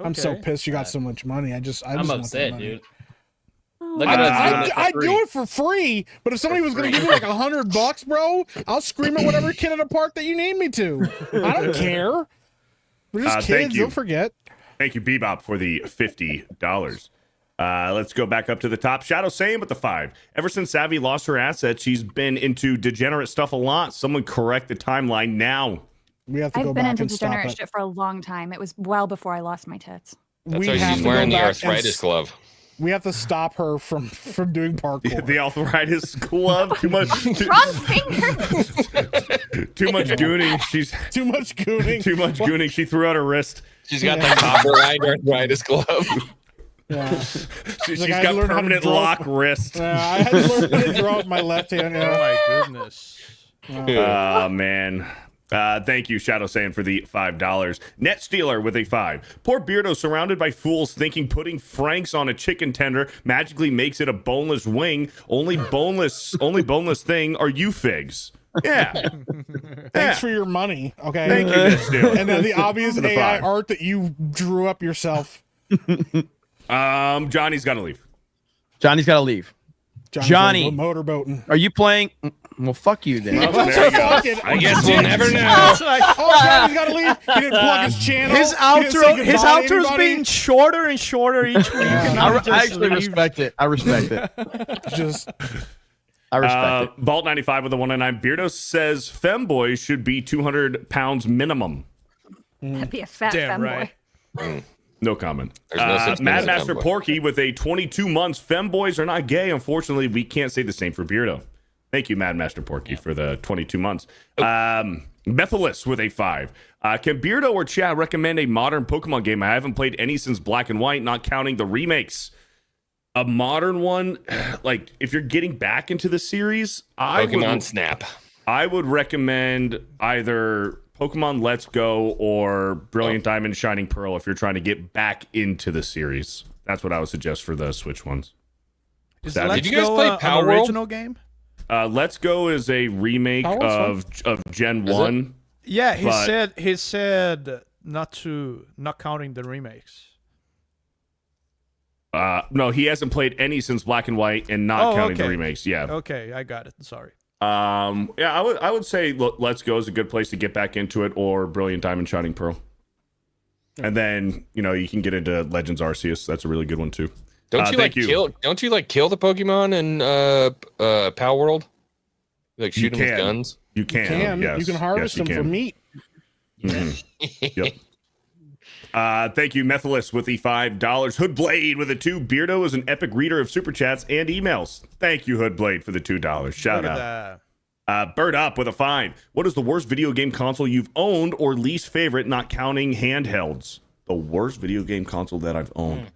I'm so Okay. pissed you got so much money. I just I'm want the upset, money. dude. Look at us doing it for I'd free. do it for free, but if somebody was going to give me like $100, bro, I'll scream at whatever kid at a park that you need me to. I don't care. We're just Thank kids. you. Don't forget. Thank you, Bebop, for the $50. Let's go back up to the top. Shadow Same with the 5. Ever since Savvy lost her assets, she's been into degenerate stuff a lot. Someone correct the timeline now. We have to go I've been back into and stop degenerate it. shit for a long time. It was well before I lost my tits. That's We why have she's to wearing go the back and arthritis glove. We have to stop her from doing parkour. The arthritis glove. Too much. Wrong finger. Too much gooning. She's Too much gooning. too much gooning. She threw out her wrist. She's got the copper-eyed arthritis glove. Yeah. She's Like, I got learned how to permanent draw- lock wrist. I had to learn how to draw with my left hand. Oh Yeah. my goodness. Oh man. Thank you, Shadow Sand, for the $5. Net Stealer with a 5. Poor Beardo surrounded by fools thinking putting Franks on a chicken tender magically makes it a boneless wing. Only boneless thing are you figs. Yeah. Thanks for your money. Okay. Thank you, Net Stealer. And then the obvious The AI 5. art that you drew up yourself. Johnny's got to leave. Johnny's got to leave. Johnny, motorboating. Are you playing? Well, fuck you then. Well, there you go. I guess we'll never know. Oh, Johnny's got to leave. He didn't plug his channel. His outro's being shorter and shorter each week. And I actually respect it. I respect it. I respect it. Vault 95 with a 109. Beardo says femboys should be 200 pounds minimum. That'd be a fat Damn femboy. right. No comment. There's no such thing Mad as a Master femboy. Porky with a 22 months. Femboys are not gay. Unfortunately, we can't say the same for Beardo. Thank you, Mad Master Porky, for the 22 months. Methylis with a 5. Can Beardo or Chad recommend a modern Pokemon game? I haven't played any since Black and White, not counting the remakes. A modern one, like if you're getting back into the series, Pokemon Snap. I would recommend either Pokemon Let's Go or Brilliant Diamond Shining Pearl if you're trying to get back into the series. That's what I would suggest for the Switch ones. Did you guys play Power World? Original game? Let's Go is a remake of Gen 1. Yeah, he said not counting the remakes. No, he hasn't played any since Black and White and not counting the remakes. Yeah. Okay, I got it. Sorry. Yeah, I would say Let's Go is a good place to get back into it, or Brilliant Diamond Shining Pearl. And then, you can get into Legends Arceus. That's a really good one too. Don't you kill the Pokemon in Power World? You like shoot them with guns? You can. Yes. You can harvest them for meat. Mm-hmm. Yep. Thank you, Methylis, with the $5. Hoodblade with a 2. Beardo is an epic reader of super chats and emails. Thank you, Hoodblade, for the $2. Shout out. Bird Up with a 5. What is the worst video game console you've owned or least favorite, not counting handhelds? The worst video game console that I've owned.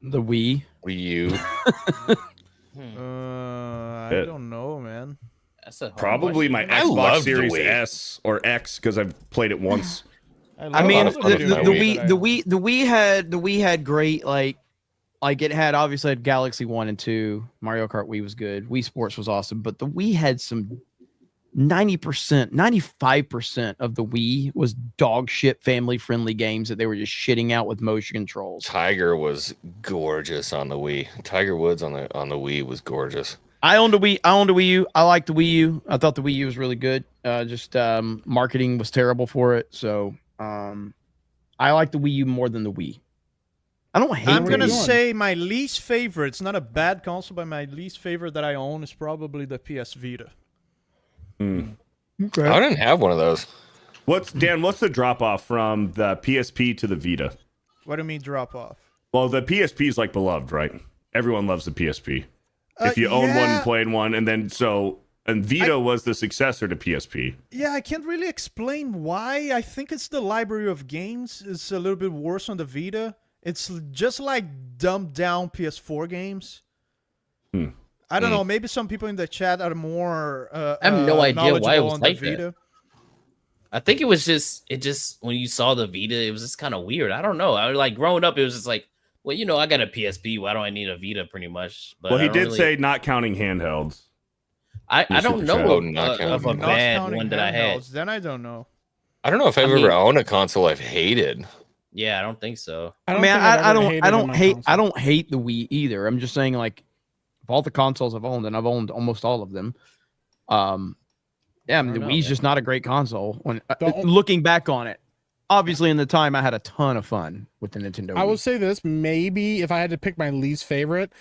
The Wii. Wii U. I don't know, man. That's a probably my Xbox Series S or X because I've played it once. I mean, the Wii had great like it had obviously had Galaxy 1 and 2. Mario Kart Wii was good. Wii Sports was awesome, but the Wii had some 90%, 95% of the Wii was dog shit family friendly games that they were just shitting out with motion controls. Tiger was gorgeous on the Wii. Tiger Woods on the Wii was gorgeous. I owned a Wii U. I liked the Wii U. I thought the Wii U was really good. Just marketing was terrible for it. So I like the Wii U more than the Wii. I don't hate. I'm gonna say my least favorite. It's not a bad console, but my least favorite that I own is probably the PS Vita. Okay. I didn't have one of those. What's the drop off from the PSP to the Vita? What do you mean drop off? Well, the PSP is like beloved, right? Everyone loves the PSP. If you own one and played one, and Vita was the successor to PSP. Yeah, I can't really explain why. I think it's the library of games is a little bit worse on the Vita. It's just like dumbed down PS4 games. I don't know. Maybe some people in the chat are more. I have no idea why it was like Vita. that. I think it was just when you saw the Vita, it was just kind of weird. I don't know. I was like growing up, it was just like, well, I got a PSP. Why do I need a Vita? Pretty much. But he did say not counting handhelds. I don't know of a bad one that I had. Then I don't know. I don't know if I've ever owned a console I've hated. Yeah, I don't think so. I don't hate the Wii either. I'm just saying, like, of all the consoles I've owned, and I've owned almost all of them. The Wii's just not a great console. When looking back on it, obviously in the time I had a ton of fun with the Nintendo Wii. I will say this: maybe if I had to pick my least favorite,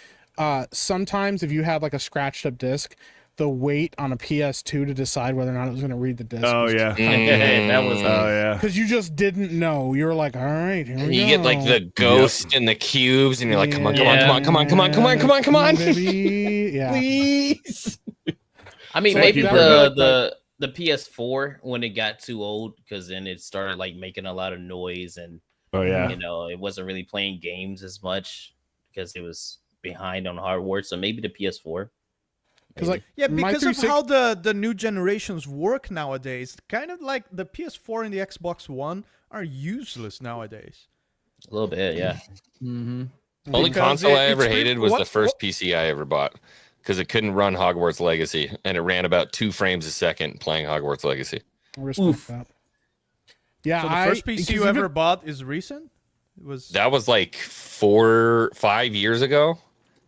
sometimes if you had like a scratched up disc, the wait on a PS2 to decide whether or not it was going to read the disc. Oh yeah, that was because you just didn't know. You were like, all right, here we you go. Get like the ghost and the cubes, and you're like, come on, baby. Yeah, please. I mean, maybe the PS4 when it got too old, because then it started like making a lot of noise, and it wasn't really playing games as much because it was behind on hardware. So maybe the PS4. Because like Yeah, my because of 360 how the new generations work nowadays, kind of like the PS4 and the Xbox One are useless nowadays. A little bit, yeah. Mm-hmm. Only Because console I it's ever re- hated was what- the first PC I ever bought because it couldn't run Hogwarts Legacy, and it ran about 2 frames a second playing Hogwarts Legacy. Respect that. Yeah, So the first PC you ever bought is recent? It was. That was like 4-5 years ago.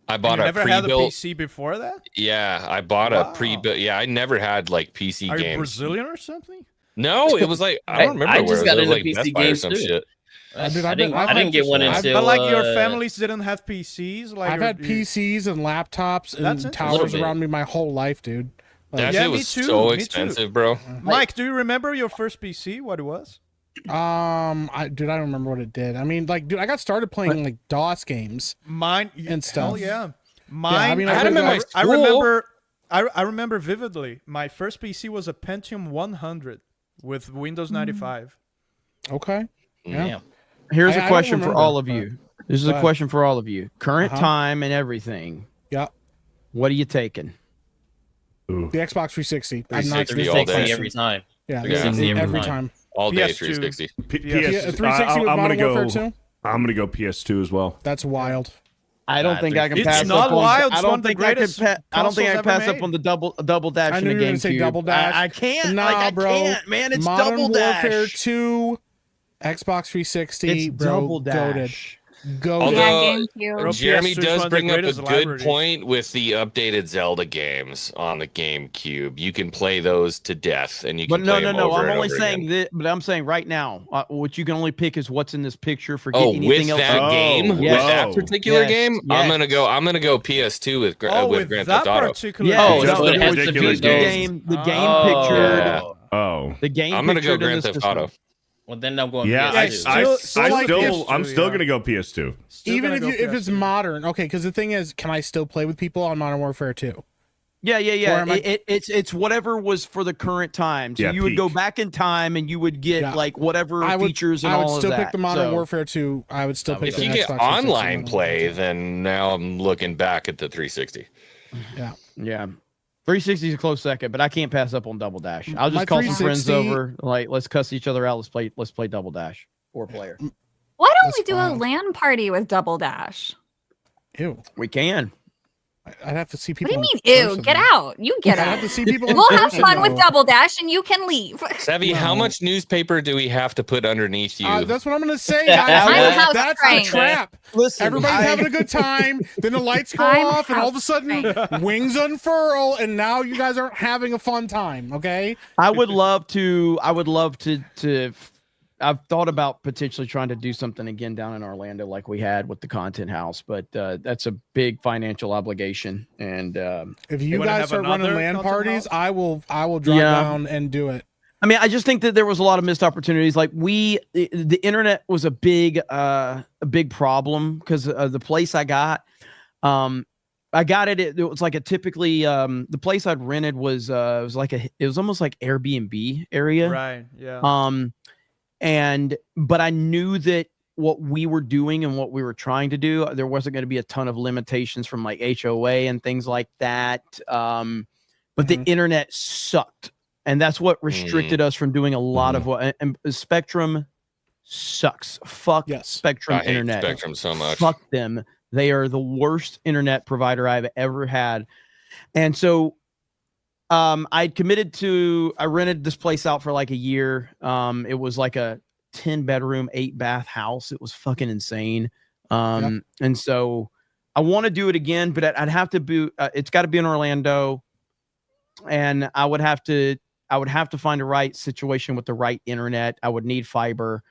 I bought You a never had a pre-built. PC before that? Yeah, I bought a pre-built. Yeah, I never had like PC Are you games. Brazilian or something? No, it was like I don't remember. I where just it got was. It was into like PC Best Buy or games some too. shit. I Dude, didn't get one until. But like your families didn't have PCs. Like I've had PCs and laptops That's and interesting. towers around me my whole life, dude. That Yeah, shit me was too, so me too. expensive, bro. Mike, do you remember your first PC? What it was? I don't remember what it did. I mean, like, dude, I got started playing like DOS games. Mine and stuff. Hell yeah. Mine. I mean, I I had 'em in my remember. I remember vividly. My first PC was a Pentium 100 with Windows 95. Okay. Yeah. Here's I a don't question for remember, all of but- you. This is Go a ahead. question for all of you. Current Uh-huh. time and everything. Yeah. What are you taking? The Xbox 360. I'm not 360 this all next day. question. Every time. Yeah, 360 every time. All day PS2. 360. Yeah, 360 with I'm Modern gonna Warfare go. 2? I'm gonna go PS2 as well. That's wild. I don't think I can It's pass not up on. wild, I it's one don't of the think I can. greatest I don't think I can consoles pass ever up on the double dash I in knew the you were GameCube. gonna say double dash. I can't. Nah, like, I bro. can't, man. It's Modern double Warfare dash. 2, Xbox 360. It's bro, double dash. Goated. Although Jeremy PS2 is one does of the bring up a greatest good libraries. point with the updated Zelda games on the GameCube. You can play those to death, and you But can no, play no, them no. over I'm and only over saying again. that. But I'm saying right now, what you can only pick is what's in this picture. Forget Oh, anything with else. that game, with Yes. that particular Yes. game, Yes. I'm gonna go PS2 with Oh, with with Grand that Theft Auto. particular. Yeah, Oh, Just no, the it has to particular be the those. game, the game Oh. pictured. Yeah. Oh. The game. I'm gonna go pictured in Grand this Theft system. Auto. Well, then I'm going. Yeah, PS2. I'm PS2, still yeah. gonna go PS2. Even if gonna you go if it's PS2. modern, okay, because the thing is, can I still play with people on Modern Warfare 2? Yeah, yeah, Or yeah. am I- It's whatever was for the current time. So Yeah, you would go peak. back in time and you would get Yeah. like whatever I would, features and I would all still of that. pick the Modern So, Warfare 2. I would still pick If the you Xbox get 360 online Modern play, Warfare 2. then now I'm looking back at the 360. Yeah. yeah. 360 is a close second, but I can't pass up on Double Dash. I'll just My call some friends 360 over. Like, let's cuss each other out. Let's play Double Dash. 4-player. Why don't That's we do a wild. LAN party with Double Dash? Ew. We can. I'd have to see What people. do you mean? in Ew, person, get though. out. You get I'd out. have to see people. in We'll have person, fun with though. Double Dash and you can leave. Savvy, how No. much newspaper do we have to put underneath you? That's what I'm gonna say, Yeah, guys. I'm house That's trained. the trap. Listen, Everybody's having a good time. Then the lights go I'm off, and all of a house sudden, wings unfurl, and now you guys aren't having a fun time. Okay. I would love to. I've thought about potentially trying to do something again down in Orlando, like we had with the Content House, but that's a big financial obligation. And If you wanna guys have start running another LAN content parties, house? I will drive Yeah. down and do it. I mean, I just think that there was a lot of missed opportunities. Like the internet was a big problem because the place I got it. It was like a typically the place I'd rented was it was almost like Airbnb area. Right. Yeah. But I knew that what we were doing and what we were trying to do, there wasn't going to be a ton of limitations from like HOA and things like that. But the internet sucked. And that's what restricted us from doing a lot of what, and Spectrum sucks. Fuck Spectrum I hate internet. Spectrum so much. Fuck them. They are the worst internet provider I've ever had. And so I rented this place out for like a year. It was like a 10-bedroom, 8-bath house. It was fucking insane. And so I want to do it again, but I'd have to be, it's got to be in Orlando. And I would have to find a right situation with the right internet. I would need fiber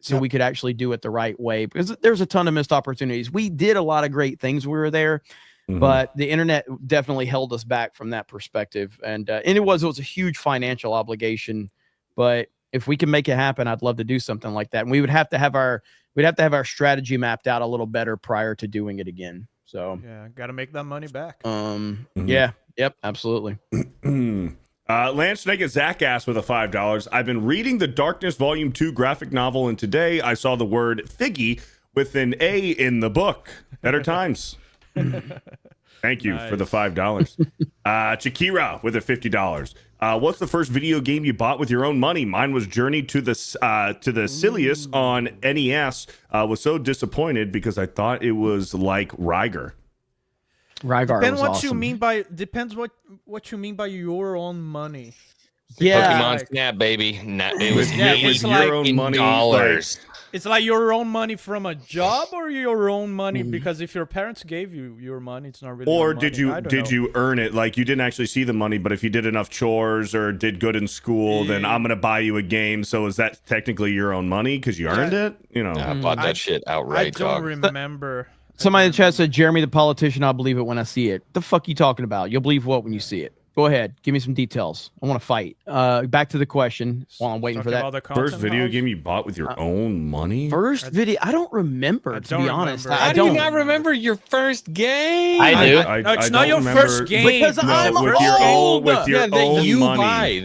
so we could actually do it the right way, because there's a ton of missed opportunities. We did a lot of great things when we were there, but the internet definitely held us back from that perspective. And it was a huge financial obligation, but if we can make it happen, I'd love to do something like that. And we'd have to have our strategy mapped out a little better prior to doing it again. So Yeah. Got to make that money back. yeah, yep, absolutely. Lance Snake Zach asked with a $5. I've been reading the Darkness Volume 2 graphic novel, and today I saw the word figgy with an A in the book. Better times. Thank you for the $5. Shakira with a $50. What's the first video game you bought with your own money? Mine was Journey to the Silius on NES. Was so disappointed because I thought it was like Rygar. Rygar Depends was what awesome. you mean by what you mean by your own money. Yeah, Pokemon Snap, baby. It was it's your like own money, dollars. It's like your own money from a job or your own money because if your parents gave you your money, it's not really. Or your money. did you earn it? Like you didn't actually see the money, but if you did enough chores or did good in school, then I'm gonna buy you a game. So is that technically your own money because you earned it? You know, I bought that shit outright. I don't dog. remember. Somebody in the chat said, Jeremy the politician, I'll believe it when I see it. The fuck you talking about? You'll believe what when you see it? Go ahead. Give me some details. I want to fight. Back to the question while I'm waiting for that. First video game you bought with your own money? First video? I don't remember, to be honest. How do you not remember your first game? I do. No, it's not your first game. Because I'm with your own, with your that own you money.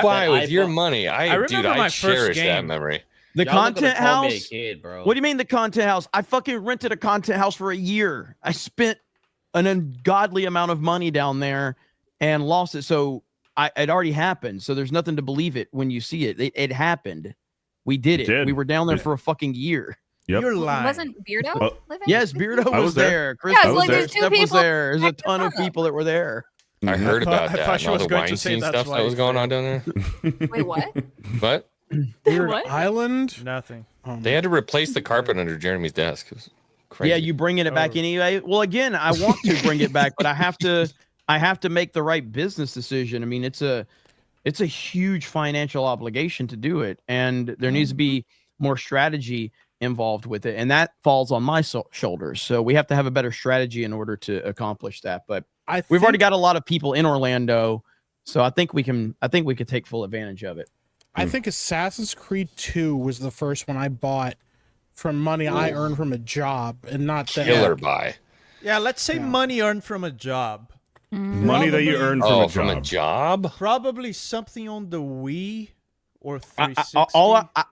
buy with your money. I remember my first cherish that game. memory. The Y'all look content gonna call me a house? kid, bro. What do you mean the content house? I fucking rented a content house for a year. I spent an ungodly amount of money down there and lost it. So it already happened. So there's nothing to believe it when you see it. It happened. We did it. We were down there for a fucking year. Yep. You're lying. Wasn't Beardo living? Yes, Beardo I was was there. there. Chris Yeah, was like, there. there's two Steph was people there. There's a ton of people that were there. I heard about I that. thought she and all was the going to say Weinstein that's stuff why that was it's going on down there. Wait, what? What? Weird What? Island. Nothing. They had to replace the carpet under Jeremy's desk. It was crazy. Yeah, you bringing it back anyway. Well, again, I want to bring it back, but I have to make the right business decision. I mean, it's a huge financial obligation to do it, and there needs to be more strategy involved with it, and that falls on my shoulders. So we have to have a better strategy in order to accomplish that. But we've already got a lot of people in Orlando, so I think we could take full advantage of it. I think Assassin's Creed 2 was the first one I bought from money I earned from a job, and not that. Killer buy. Yeah, let's say money earned from a job. Money that you earned from a job. Probably something on the Wii or 360.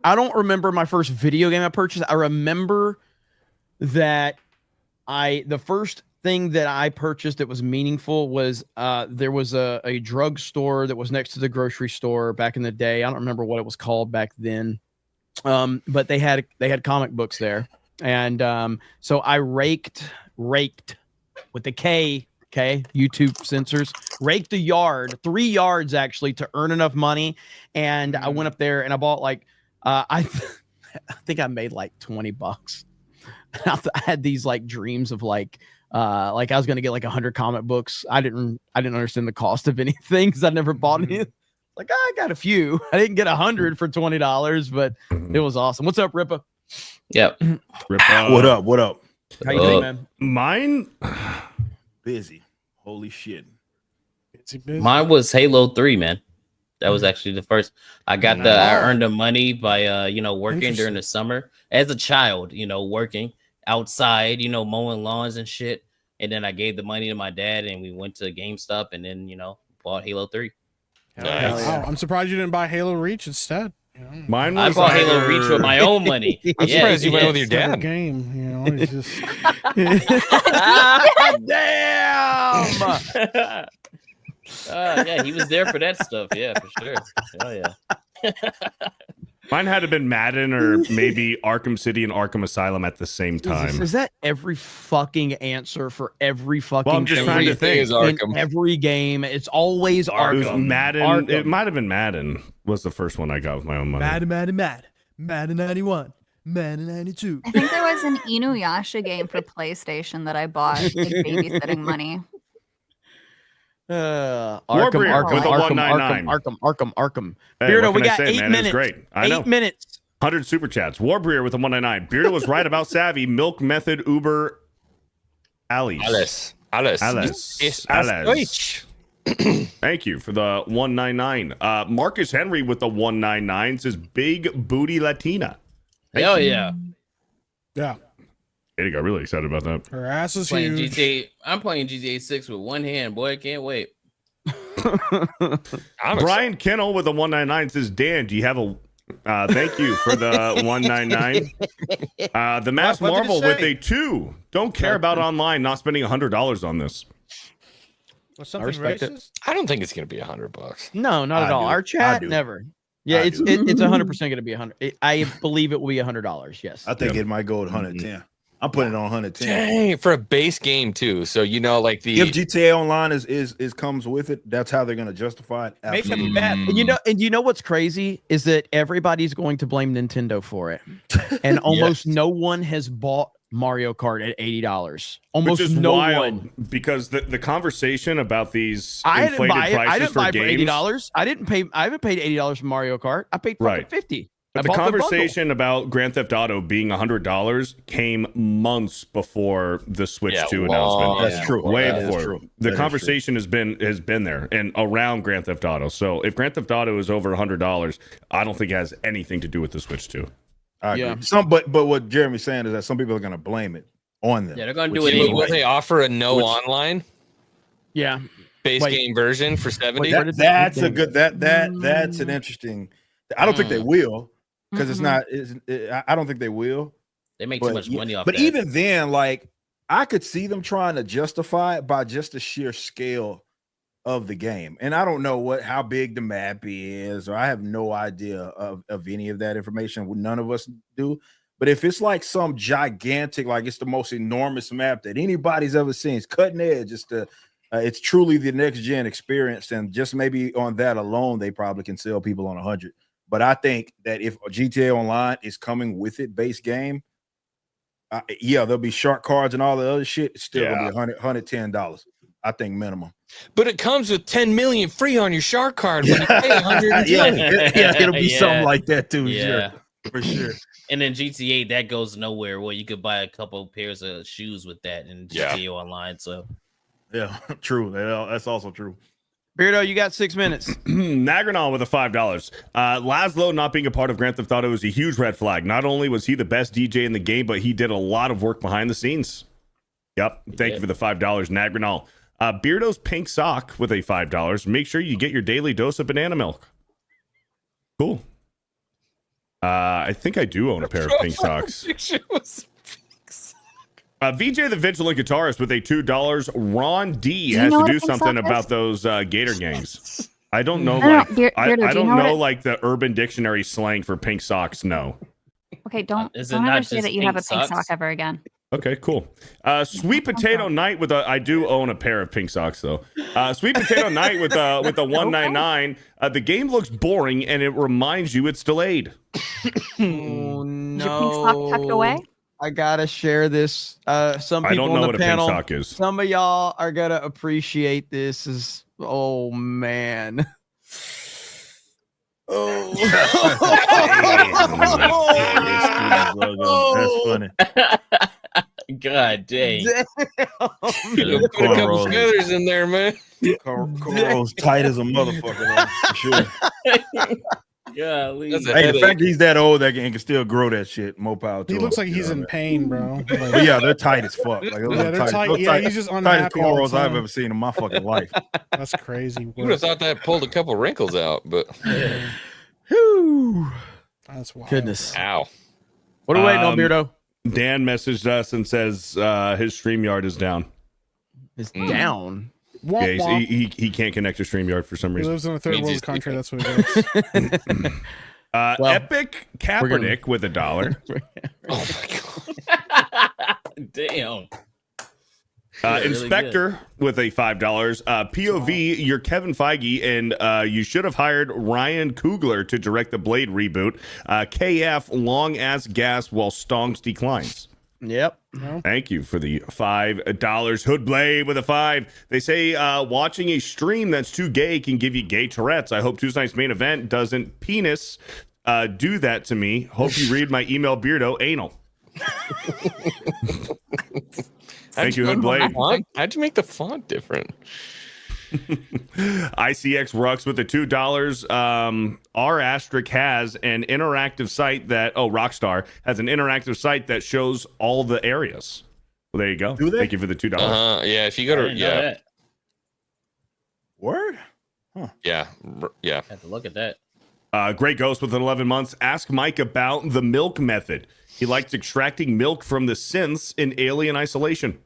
I don't remember my first video game I purchased. I remember that the first thing that I purchased that was meaningful was there was a drugstore that was next to the grocery store back in the day. I don't remember what it was called back then, but they had comic books there, and so I raked with the K. Okay, YouTube censors. Raked the yard, 3 yards actually, to earn enough money, and I went up there and I bought like I think I made like $20. I had these like dreams of like I was gonna get like 100 comic books. I didn't understand the cost of anything because I never bought any. Like I got a few. I didn't get 100 for $20, but it was awesome. What's up, Rippa? Yep. Rippa. What up? What up? How you doing, man? Mine. Busy. Holy shit. Mine was Halo 3, man. That was actually the first. I earned the money by working during the summer as a child, working outside, mowing lawns and shit. And then I gave the money to my dad and we went to GameStop and then, bought Halo 3. Nice. Wow, I'm surprised you didn't buy Halo Reach instead. Mine I was bought Halo Reach with my own money. I'm surprised you went with your dad. Game, it's just. Damn. Yeah, he was there for that stuff. Yeah, for sure. Oh yeah. Mine had to have been Madden or maybe Arkham City and Arkham Asylum at the same time. Is that every fucking answer for every fucking Well, I'm just trying to think. Is Arkham. in every game? It's always Arkham. It was Madden. Arkham. It might have been Madden. Was the first one I got with my own money. Madden 91, Madden 92. I think there was an Inuyasha game for PlayStation that I bought with babysitting money. Warbringer with a 199. Arkham. Hey, Beardo, what we can I got say, 8 man? It was minutes. great. I know. 8 minutes. 100 super chats. Warbringer with a 199. Beardo was right about Savvy. Milk Method Uber Alice. Alice. Thank you for the 199. Marcus Henry with the 199 says big booty Latina. Hell yeah. Yeah. Eddie got really excited about that. Her ass is Playing huge. GTA. I'm playing GTA 6 with one hand, boy. I can't wait. Brian Kennel with a 199 says, Dan, do you have a thank you for the 199. The Mass What did it Marvel with say? a 2. Don't care about online, not spending $100 on this. Was something respect it. racist? I don't think it's gonna be $100. No, not at all. do. Our I chat do. never. Yeah, it's 100% going to be 100. I believe it will be $100. Yes. I think it might go to 110. I'm putting it on 110. Dang, for a base game too. So like the If GTA Online is comes with it, that's how they're gonna justify it. Make Absolutely. a bet. And you know what's crazy is that everybody's going to blame Nintendo for it, and almost no one has bought Mario Kart at $80. Almost Which is no wild one. because the conversation about these I didn't inflated buy it. prices I didn't for buy it games, for $80. I didn't pay. I haven't paid $80 for Mario Kart. I paid Right. $50. But the conversation about Grand Theft Auto being $100 came months before the Switch 2 announcement. That's true. Way That is before. true. The That is conversation has been there and around Grand Theft Auto. So if Grand Theft Auto is over $100, I don't think it has anything to do with the Switch 2. I agree. But what Jeremy's saying is that some people are gonna blame it on them. Yeah, they're gonna do it anyway. Will they offer a online? Yeah. Base game version for 70? That's a good that's an interesting. I don't think they will because it's not. I don't think they will. They make too much money off. But that. even then, like I could see them trying to justify it by just the sheer scale of the game, and I don't know how big the map is, or I have no idea of any of that information. None of us do. But if it's like some gigantic, like it's the most enormous map that anybody's ever seen, it's cutting edge. It's truly the next gen experience, and just maybe on that alone, they probably can sell people on 100. But I think that if GTA Online is coming with it, base game, there'll be shark cards and all the other shit. It's still gonna be $110. I think minimum. But it comes with 10 million free on your shark card when you pay 100. It'll be something like that too. Yeah. For sure. And then GTA that goes nowhere. Well, you could buy a couple pairs of shoes with that in GTA Online. So yeah, true. That's also true. Beardo, you got 6 minutes. Nagranol with a $5. Laszlo not being a part of Grand Theft Auto is a huge red flag. Not only was he the best DJ in the game, but he did a lot of work behind the scenes. Yep. Thank you for the $5, Nagranol. Beardo's pink sock with a $5. Make sure you get your daily dose of banana milk. Cool. I think I do own a pair of pink socks. VJ the Vigilant Guitarist with a $2. Ron D has to do something about those Gator gangs. I don't know. I don't know like the Urban Dictionary slang for pink socks. No. Okay, don't Is it ever not say just that you have a pink pink socks? sock ever again. Okay, cool. Sweet Potato Night with I do own a pair of pink socks though. Sweet Potato Night with a 199. The game looks boring and it reminds you it's delayed. Oh no! Is your pink sock tucked away? I gotta share this. Some people I don't know on the what panel, a pink sock is. Some of y'all are gonna appreciate this. Oh man. Oh. That's funny. God dang. Put a couple feathers in there, man. Cornrows tight as a motherfucker, though, for sure. Golly. Hey, the fact he's that old, that can still grow that shit. More power to He him. looks like he's in pain, bro. But yeah, they're tight as fuck. Like, Yeah, they're tight. Yeah, he's just tightest unhappy all the cornrows I've time. ever seen in my fucking life. That's crazy. You would have thought that pulled a couple wrinkles out, but Whew. That's wild. Goodness. ow. What are we waiting on, Beardo? Dan messaged us and says his StreamYard is down. It's down. Womp, Yeah, womp. he can't connect to StreamYard for some He reason. lives in a third Means world he's country. That's what it is. Well, Epic Kaepernick with $1. Oh my god. Damn. Really Inspector with a $5. POV, you're Kevin Feige, and you should have hired Ryan Coogler to direct the Blade reboot. KF, long ass gas while Stonks declines. Yep. Thank you for the $5. Hoodblade with a 5. They say watching a stream that's too gay can give you gay Tourette's. I hope Tuesday night's main event doesn't penis do that to me. Hope you read my email, Beardo anal. Thank you, Hoodblade. How'd you make the font different? ICX Rux with the $2. R Asterisk has an interactive site that Rockstar has an interactive site that shows all the areas. Well, there you go. Do they? Thank you for the $2. Yeah, if you go to Word? yeah. Have to look at that. Great Ghost with 11 months. Ask Mike about the milk method. He likes extracting milk from the synths in Alien Isolation.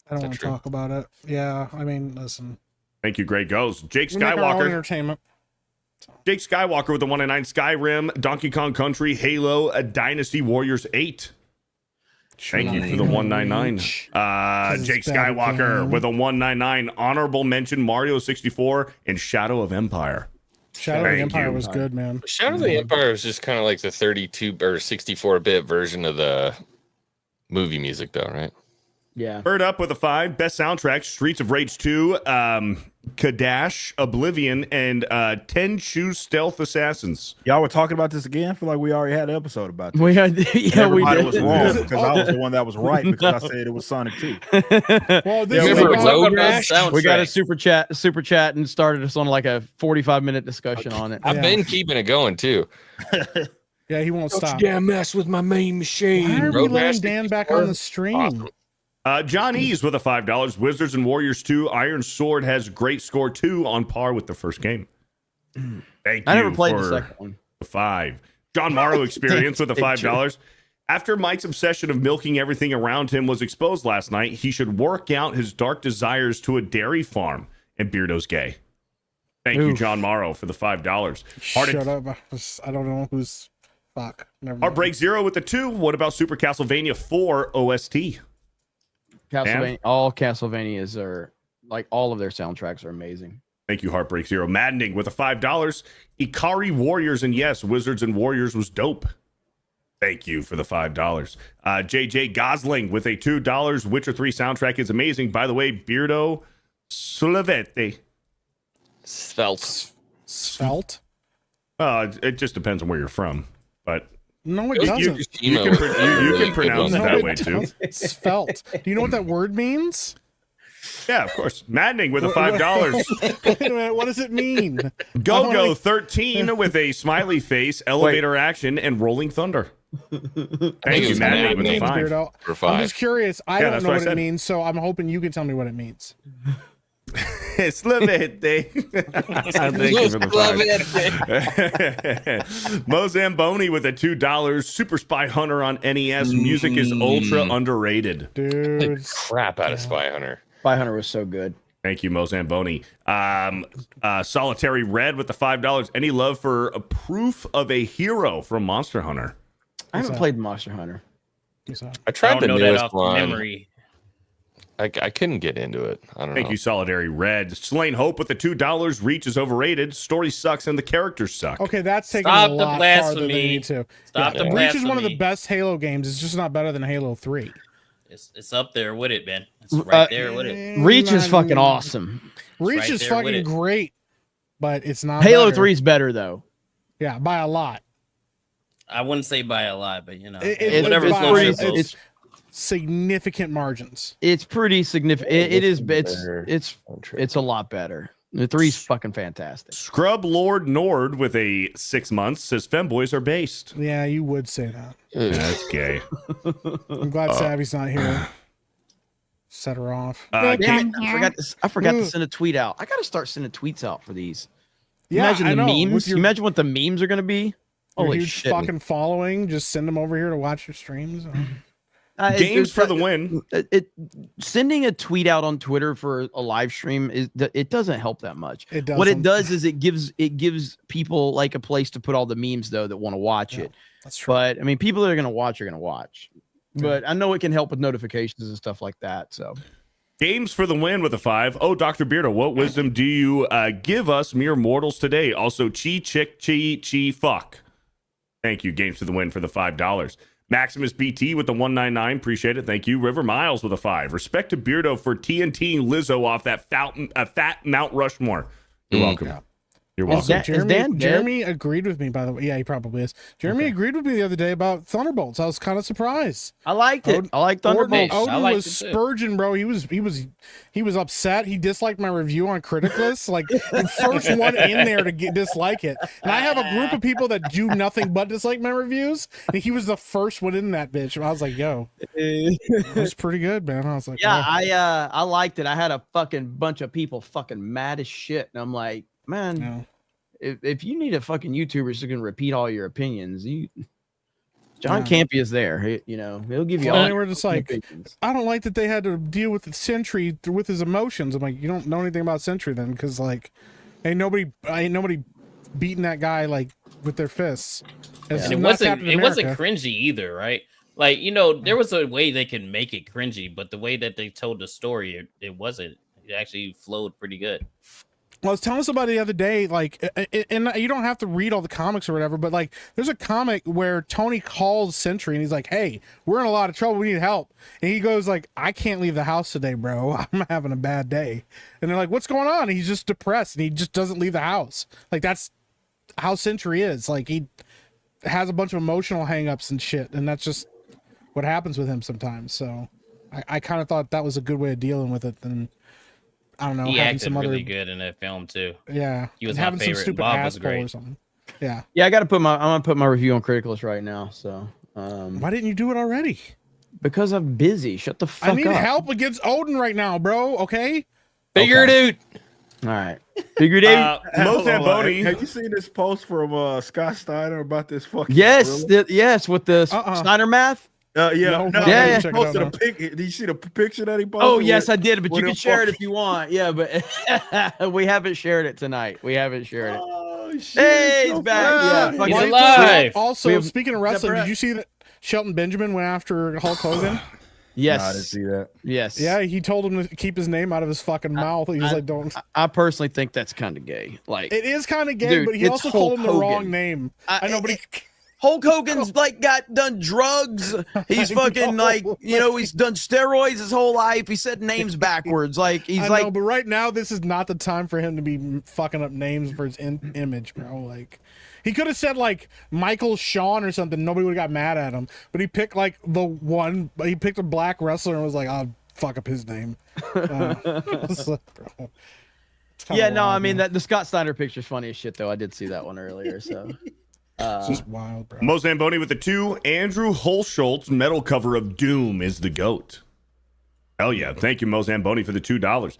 I don't want to talk about it. Yeah, I mean, listen. Thank you, Great Goes. Jake We make our own Skywalker. entertainment. Jake Skywalker with the 199 Skyrim, Donkey Kong Country, Halo, Dynasty Warriors 8. Thank you for the 199. Jake Skywalker with a 199. Honorable mention Mario 64 and Shadow of Empire. Shadow of the Empire was good, man. Shadow of the Empire was just kind of like the 32 or 64-bit version of the movie music, though, right? Yeah. Bird up with a 5. Best soundtrack: Streets of Rage 2, Kadash, Oblivion, and 10 Shoe Stealth Assassins. Y'all were talking about this again. I feel like we already had an episode about this. We had, yeah, we everybody did. was wrong because I was the one that was right because I said it was Sonic 2. Well, Yeah, this we got a super chat and started us on like a 45-minute discussion on it. I've been keeping it going too. Yeah, he won't stop. Damn mess with my main machine. Why are we letting Dan back on the stream? Awesome. John E's with a $5. Wizards and Warriors 2. Iron Sword has great score 2 on par with the first game. Thank you. I never played for the second one. The 5. John Morrow experience with a $5. After Mike's obsession of milking everything around him was exposed last night, he should work out his dark desires to a dairy farm. And Beardo's gay. Thank you, John Morrow, for the $5. Shut up. I don't know who's... Fuck. Never mind. Heartbreak Zero with the 2. What about Super Castlevania 4 OST? Castlevania, all Castlevanias are like all of their soundtracks are amazing. Thank you, Heartbreak Zero. Maddening with a $5. Ikari Warriors, and yes, Wizards and Warriors was dope. Thank you for the $5. JJ Gosling with a $2. Witcher 3 soundtrack is amazing. By the way, Beardo Sulavete. Svelte? It just depends on where you're from, but no, it doesn't. You can pronounce it that way too. Svelte. Do you know what that word means? Yeah, of course. Maddening with a $5. Wait a minute, what does it mean? Go 13 with a smiley face, elevator action, and rolling thunder. Thank you, Maddening with a 5. For 5. I'm just curious. I don't know what it means, so I'm hoping you can tell me what it means. Thank you for the 5. Mo Zamboni with a $2. Super Spy Hunter on NES. Music is ultra underrated. Dude. Crap out of Spy Hunter. Spy Hunter was so good. Thank you, Mo Zamboni. Solitary Red with the $5. Any love for a proof of a hero from Monster Hunter? I haven't played Monster Hunter. I tried the know that newest off one. memory. I couldn't get into it. I don't know. Thank you, Solitary Red. Slain Hope with the $2. Reach is overrated. Story sucks and the characters suck. Okay, that's taking Stop a the lot farther than blasphemy. you to. Stop the Reach is one of the blasphemy. best Halo games. It's just not better than Halo 3. It's up there with it, man. It's right there with it. Reach is fucking awesome. Reach right is there with fucking it. great, but it's not Halo better. 3 is better though. Yeah, by a lot. I wouldn't say by a lot, but you know, Whatever it's floats pretty- your boat. it's- Significant margins. It's pretty significant. It's a lot better. The 3's fucking fantastic. Scrub Lord Nord with a 6 months says femboys are based. Yeah, you would say that. Yeah, that's gay. I'm glad Savvy's not here. Set her off. Damn it, I forgot to send a tweet out. I gotta start sending tweets out for these. Yeah, Imagine I the know. memes. With your- Imagine what the memes are gonna be. Your Holy huge shit. fucking following. Just send them over here to watch your streams. Games for the win. Sending a tweet out on Twitter for a live stream it doesn't help that much. It What doesn't. it does is it gives people like a place to put all the memes though that want to watch it. That's true. But I mean, people that are gonna watch are gonna watch. But I know it can help with notifications and stuff like that. So Games for the win with a 5. Oh, Dr. Beardo, what wisdom do you give us mere mortals today? Also, chi, chick, chi, fuck. Thank you, Games for the win for the $5. Maximus BT with the 199. Appreciate it. Thank you. River Miles with a 5. Respect to Beardo for TNT Lizzo off that fat Mount Rushmore. You're welcome. Yeah. You're Also, welcome. Jeremy agreed with me, by the way. Yeah, he probably is. Jeremy agreed with me the other day about Thunderbolts. I was kind of surprised. I liked it. I like Thunderbolts. Odin was spurging, bro. He was upset. He disliked my review on Critic List. Like the first one in there to dislike it. And I have a group of people that do nothing but dislike my reviews. And he was the first one in that bitch. And I was like, yo, it was pretty good, man. I was like, Yeah, wow. I liked it. I had a fucking bunch of people fucking mad as shit. And I'm like, man, if you need a fucking YouTuber who's gonna repeat all your opinions, you John Campy is there. He'll give you all. And they were just like, I don't like that they had to deal with the Sentry with his emotions. I'm like, you don't know anything about Sentry then, because like, ain't nobody beating that guy like with their fists. And it wasn't cringy either, right? Like, there was a way they could make it cringy, but the way that they told the story, it wasn't. It actually flowed pretty good. Well, I was telling somebody the other day, like, and you don't have to read all the comics or whatever, but like, there's a comic where Tony calls Sentry and he's like, "Hey, we're in a lot of trouble. We need help." And he goes like, "I can't leave the house today, bro. I'm having a bad day." And they're like, "What's going on?" And he's just depressed and he just doesn't leave the house. Like, that's how Sentry is. Like, he has a bunch of emotional hangups and shit, and that's just what happens with him sometimes. So I kind of thought that was a good way of dealing with it. Then I don't know. He having acted some really other good in that film too. Yeah, he was having my favorite. some stupid Bob was asshole great. or something. Yeah. Yeah, I'm gonna put my review on Criticalist right now. So why didn't you do it already? Because I'm busy. Shut the fuck up. I need help against Odin right now, bro. Okay. Figure it out. All right. Figure it out. Mo Zamboni. Have you seen this post from Scott Steiner about this fucking? Yes, gorilla? yes, with the Snyder math. Yeah, yeah. He posted a pic. Did you see the picture that he posted? Oh yes, I did, but you with can him share it fucking- if you want. Yeah, but we haven't shared it tonight. We haven't shared it. Oh, shit, Hey, so he's back. funny. Yeah, He's alive. Also, speaking of wrestling, did you see that Shelton Benjamin went after Hulk Hogan? Yes. Nah, I didn't see that. Yes. Yeah, he told him to keep his name out of his fucking mouth. He was like, "Don't." I personally think that's kind of gay. Like, It is kind of gay, dude, but he it's also Hulk called him the wrong Hogan. name. I know, but he. Hulk Hogan's like done drugs. He's fucking like, he's done steroids his whole life. He said names backwards. Like he's I like, know, but right now this is not the time for him to be fucking up names for his image, bro. Like, he could have said like Michael Shawn or something. Nobody would have got mad at him. But he picked like he picked a black wrestler and was like, "I'll fuck up his name." yeah, no, I mean that the Scott Steiner picture's funny as shit though. I did see that one earlier. So. It's just wild, bro. Mo Zamboni with the 2. Andrew Holschultz, metal cover of Doom is the GOAT. Hell yeah. Thank you, Mo Zamboni, for the $2.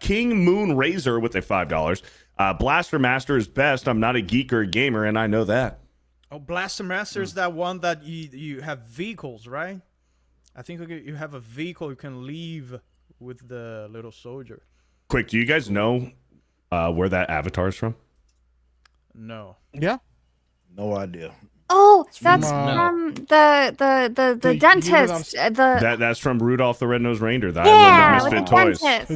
King Moon Razor with a $5. Blaster Master is best. I'm not a geek or a gamer, and I know that. Oh, Blaster Master is that one that you have vehicles, right? I think you have a vehicle you can leave with the little soldier. Quick, do you guys know where that avatar is from? No. Yeah. No idea. Oh, that's from the dentist. That's from Rudolph the Red-Nosed Reindeer, the Yeah, Island of with Misfit the Toys. dentist.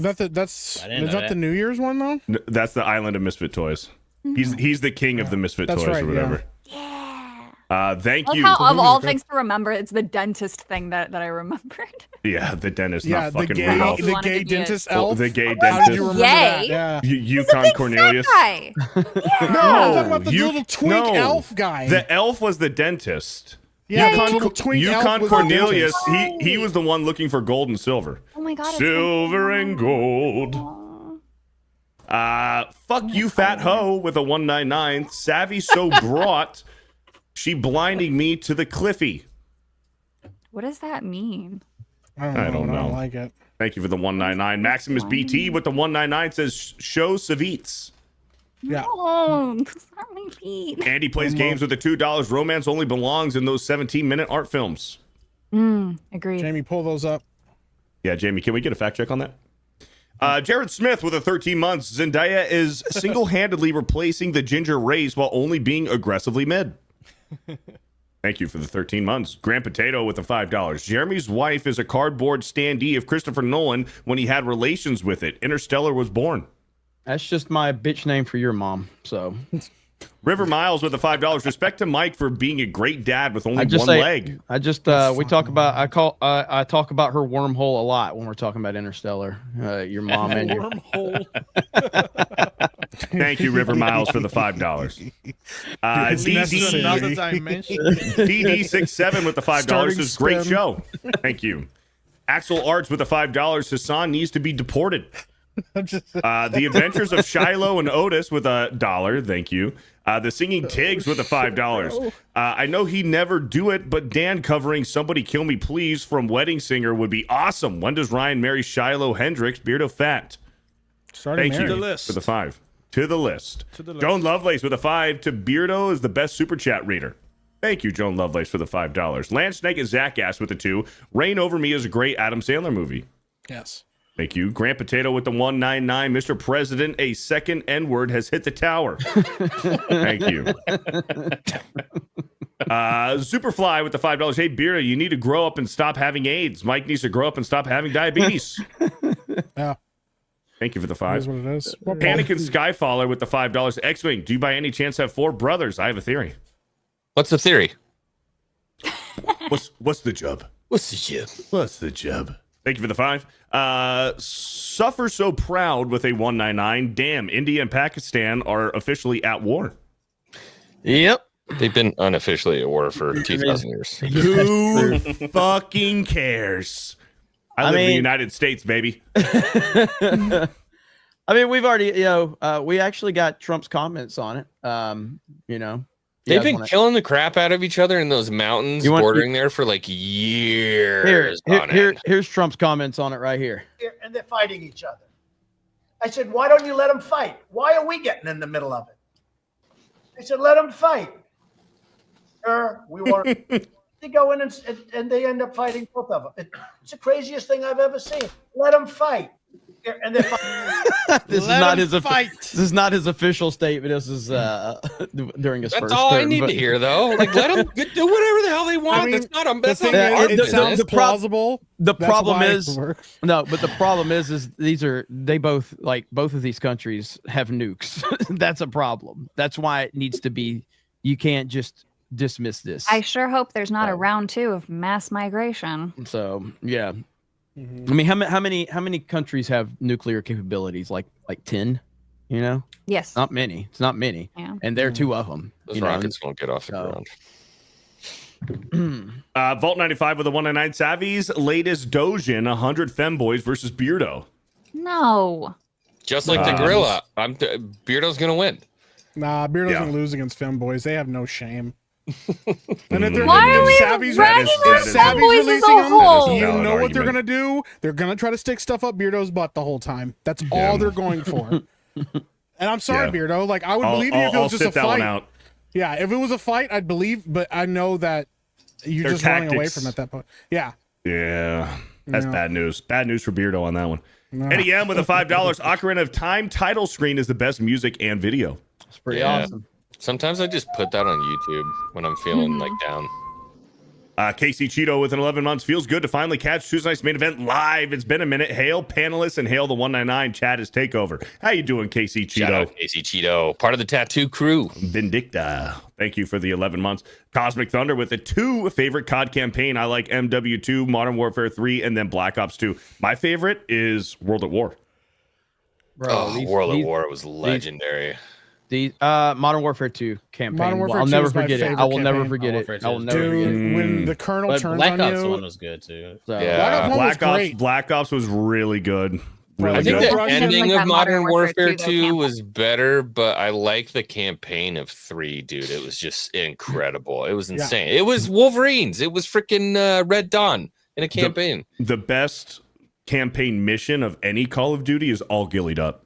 Is that the New Year's one though? That's the Island of Misfit Toys. He's the king of the Misfit That's Toys right, or whatever. Thank I you. like how of all things to remember, it's the dentist thing that I remembered. Yeah, the dentist, Yeah, not the fucking gay, Rudolph. the gay dentist elf. The gay How did dentist. you remember Yay. that? Yeah. Yukon Cornelius. Guy. I'm talking about the little twink elf guy. The elf was the dentist. Yeah, the little twink elf Yukon was the Cornelius, dentist. he was the one looking for gold and silver. Oh my god. Silver and gold. Fuck you, fat hoe, with a 199. Savvy so brought, she blinding me to the Cliffy. What does that mean? I don't know. I don't like it. Thank you for the 199. Maximus BT with the 199 says show Savitz. Yeah. Oh, that's not my feet. Andy plays games with the $2. Romance only belongs in those 17-minute art films. Agreed. Jamie, pull those up. Yeah, Jamie, can we get a fact check on that? Jared Smith with a 13 months. Zendaya is single-handedly replacing the ginger race while only being aggressively mid. Thank you for the 13 months. Grand Potato with the $5. Jeremy's wife is a cardboard standee of Christopher Nolan when he had relations with it. Interstellar was born. That's just my bitch name for your mom. So. River Miles with the $5. Respect to Mike for being a great dad with only one leg. I just we talk about I talk about her wormhole a lot when we're talking about Interstellar. Your mom and your wormhole. Thank you, River Miles, for the $5. Another dimension. DD67 with the $5 Starting says great spin. show. Thank you. Axel Arts with the $5. Hassan needs to be deported. The Adventures of Shiloh and Otis with $1. Thank you. The Singing Tigs with the $5. I know he never do it, but Dan covering Somebody Kill Me Please from Wedding Singer would be awesome. When does Ryan marry Shiloh Hendricks, Beardo Fat? Starting Thank you list. for the 5. To the list. To the list. Joan Lovelace with a 5. To Beardo is the best super chat reader. Thank you, Joan Lovelace, for the $5. Lance Snake and Zach Ass with the 2. Reign Over Me is a great Adam Sandler movie. Yes. Thank you. Grant Potato with the 199. Mr. President, a second N-word has hit the tower. Thank you. Superfly with the $5. Hey, Beera, you need to grow up and stop having AIDS. Mike needs to grow up and stop having diabetes. Yeah. Thank you for the It 5. is what it is. Panic and Skyfaller with the $5. X-Wing, do you by any chance have 4 brothers? I have a theory. What's the theory? What's the job? What's the job? What's the job? Thank you for the 5. Suffer So Proud with a 199. Damn, India and Pakistan are officially at war. Yep. They've been unofficially at war for 2,000 years. Who fucking cares? I live in the United States, baby. I mean, we've already, we actually got Trump's comments on it. They've been killing the crap out of each other in those mountains bordering there for like years. Here's Trump's comments on it right here. And they're fighting each other. I said, why don't you let them fight? Why are we getting in the middle of it? I said, let them fight. Sir, we want to go in and they end up fighting both of them. It's the craziest thing I've ever seen. Let them fight. And they're fighting. This is not his official statement. This is during his That's first all I term, need to hear, though. Like, let them do whatever the hell they want. I mean, that's not a it's plausible. The That's problem why it is works. no, but the problem is they both of these countries have nukes. That's a problem. That's why it needs to be. You can't just dismiss this. I sure hope there's not a round 2 of mass migration. So yeah. I mean, how many countries have nuclear capabilities? Like 10, Yes. Not many. It's not many. Yeah. And there are 2 of them. Those rockets won't get off the ground. Vault 95 with a 199. Savvy's latest Dojin, 100 femboys versus Beardo. No. Just like the gorilla. Beardo's going to win. Nah, Beardo's gonna lose against femboys. They have no shame. And if Why are we ragging on femboys as a whole? You know what they're gonna do? They're gonna try to stick stuff up Beardo's butt the whole time. That's all they're going for. And I'm sorry, Beardo. Like, I would believe you if it was just a fight. Yeah, if it was a fight, I'd believe. But I know that you're just running away from it at that point. Yeah. Yeah. That's bad news. Bad news for Beardo on that one. No. NEM with a $5. Ocarina of Time title screen is the best music and video. It's pretty awesome. Sometimes I just put that on YouTube when I'm feeling like down. Casey Cheeto with an 11 months. Feels good to finally catch Tuesday Night's Main Event live. It's been a minute. Hail panelists and hail the 199. Chat is takeover. How you doing, Casey Cheeto? Shout out Casey Cheeto, part of the tattoo crew. Vindicta. Thank you for the 11 months. Cosmic Thunder with the 2 favorite COD campaign. I like MW2, Modern Warfare 3, and then Black Ops 2. My favorite is World at War. Bro, World at War was legendary. The Modern Warfare 2 campaign. Modern Warfare I'll 2 never is my forget it. favorite I will never campaign. forget it. I will never Dude, forget it. when the Colonel But turns Black on Ops you, 1 was good too. So, Yeah, Black Ops was really good. Really I think good. the ending like of that Modern Warfare 2 2 was better, but I like the campaign of 3, dude. It was just incredible. It was insane. It was Wolverines. It was freaking Red Dawn in a campaign. The best campaign mission of any Call of Duty is all gillied up.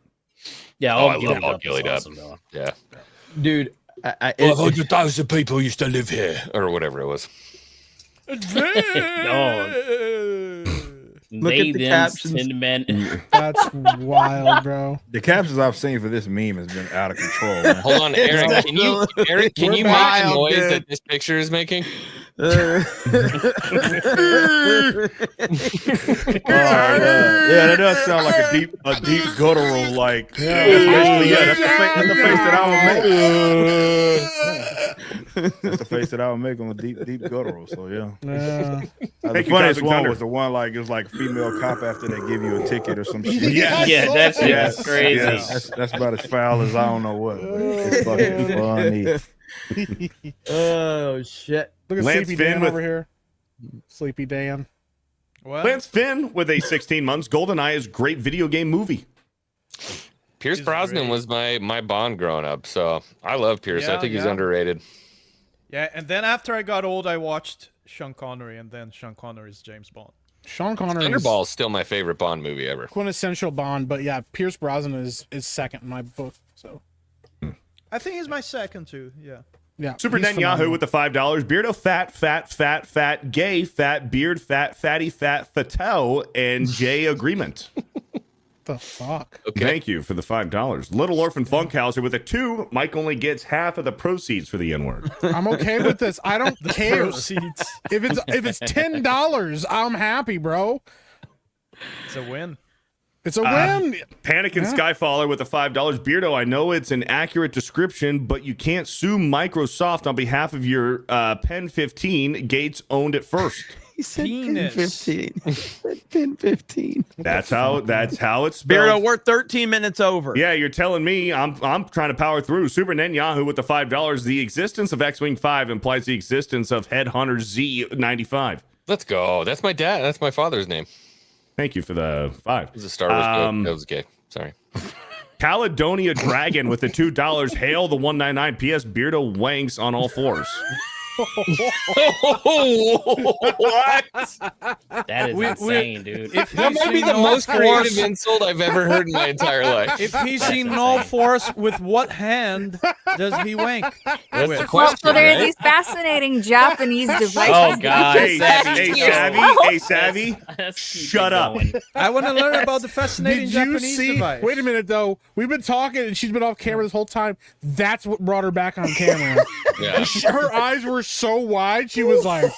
Yeah, I love all gillied up. Awesome, Yeah. dude. 100,000 people used to live here, or whatever it was. Look at the captions. Men. That's wild, bro. The captions I've seen for this meme has been out of control. Man. Hold on, Eric. Can you make the noise that this picture is making? Yeah, that does sound like a deep guttural, like that's the face that I would make. That's the face that I would make on a deep guttural. So yeah. The funniest one was the one like it was like a female cop after they give you a ticket or some shit. That's crazy. That's about as foul as I don't know what. But it's fucking funny. Oh shit! Look at Lance Sleepy Finn Dan with- over here. Sleepy Dan. Lance Finn with a 16 months. GoldenEye is a great video game movie. Pierce Brosnan was my Bond growing up, so I love Pierce. I think he's underrated. Yeah, and then after I got old, I watched Sean Connery, and then Sean Connery's James Bond. Sean Connery Thunderball is still my favorite Bond movie ever. quintessential Bond, but yeah, Pierce Brosnan is second in my book. So I think he's my second too. Yeah. Yeah. Super he's Netanyahu phenomenal. with the $5. Beardo, fat, gay, fat, beard, fat, fatty, fat, fatel, and J agreement. The fuck? Okay. Thank you for the $5. Little Orphan Funkhauser with a 2. Mike only gets half of the proceeds for the N-word. I'm okay with this. I don't care. Proceeds. If it's $10, I'm happy, bro. It's a win. It's a win. Panic and Skyfaller with a $5. Beardo, I know it's an accurate description, but you can't sue Microsoft on behalf of your Pen 15. Gates owned it first. He said Penis. 15. He said pin 15. That's how it's Beardo, spelled. we're 13 minutes over. Yeah, you're telling me I'm trying to power through. Super Netanyahu with the $5. The existence of X-Wing 5 implies the existence of Headhunter Z95. Let's go. That's my dad. That's my father's name. Thank you for the 5. It was a Star Wars joke. That was gay. Sorry. Caledonia Dragon with the $2. Hail the 199. PS Beardo wanks on all fours. What? That is insane, dude. That might be the most creative insult I've ever heard in my entire life. If he's in no force, with what hand does he wank? That's with? the question. So there are right? these fascinating Japanese devices. Oh God, Hey, Savvy, Let's keep shut it up. going. I want to learn about the fascinating Did you Japanese see? device. Wait a minute, though. We've been talking, and she's been off camera this whole time. That's what brought her back on camera. Yeah. Her eyes were so wide. She was like,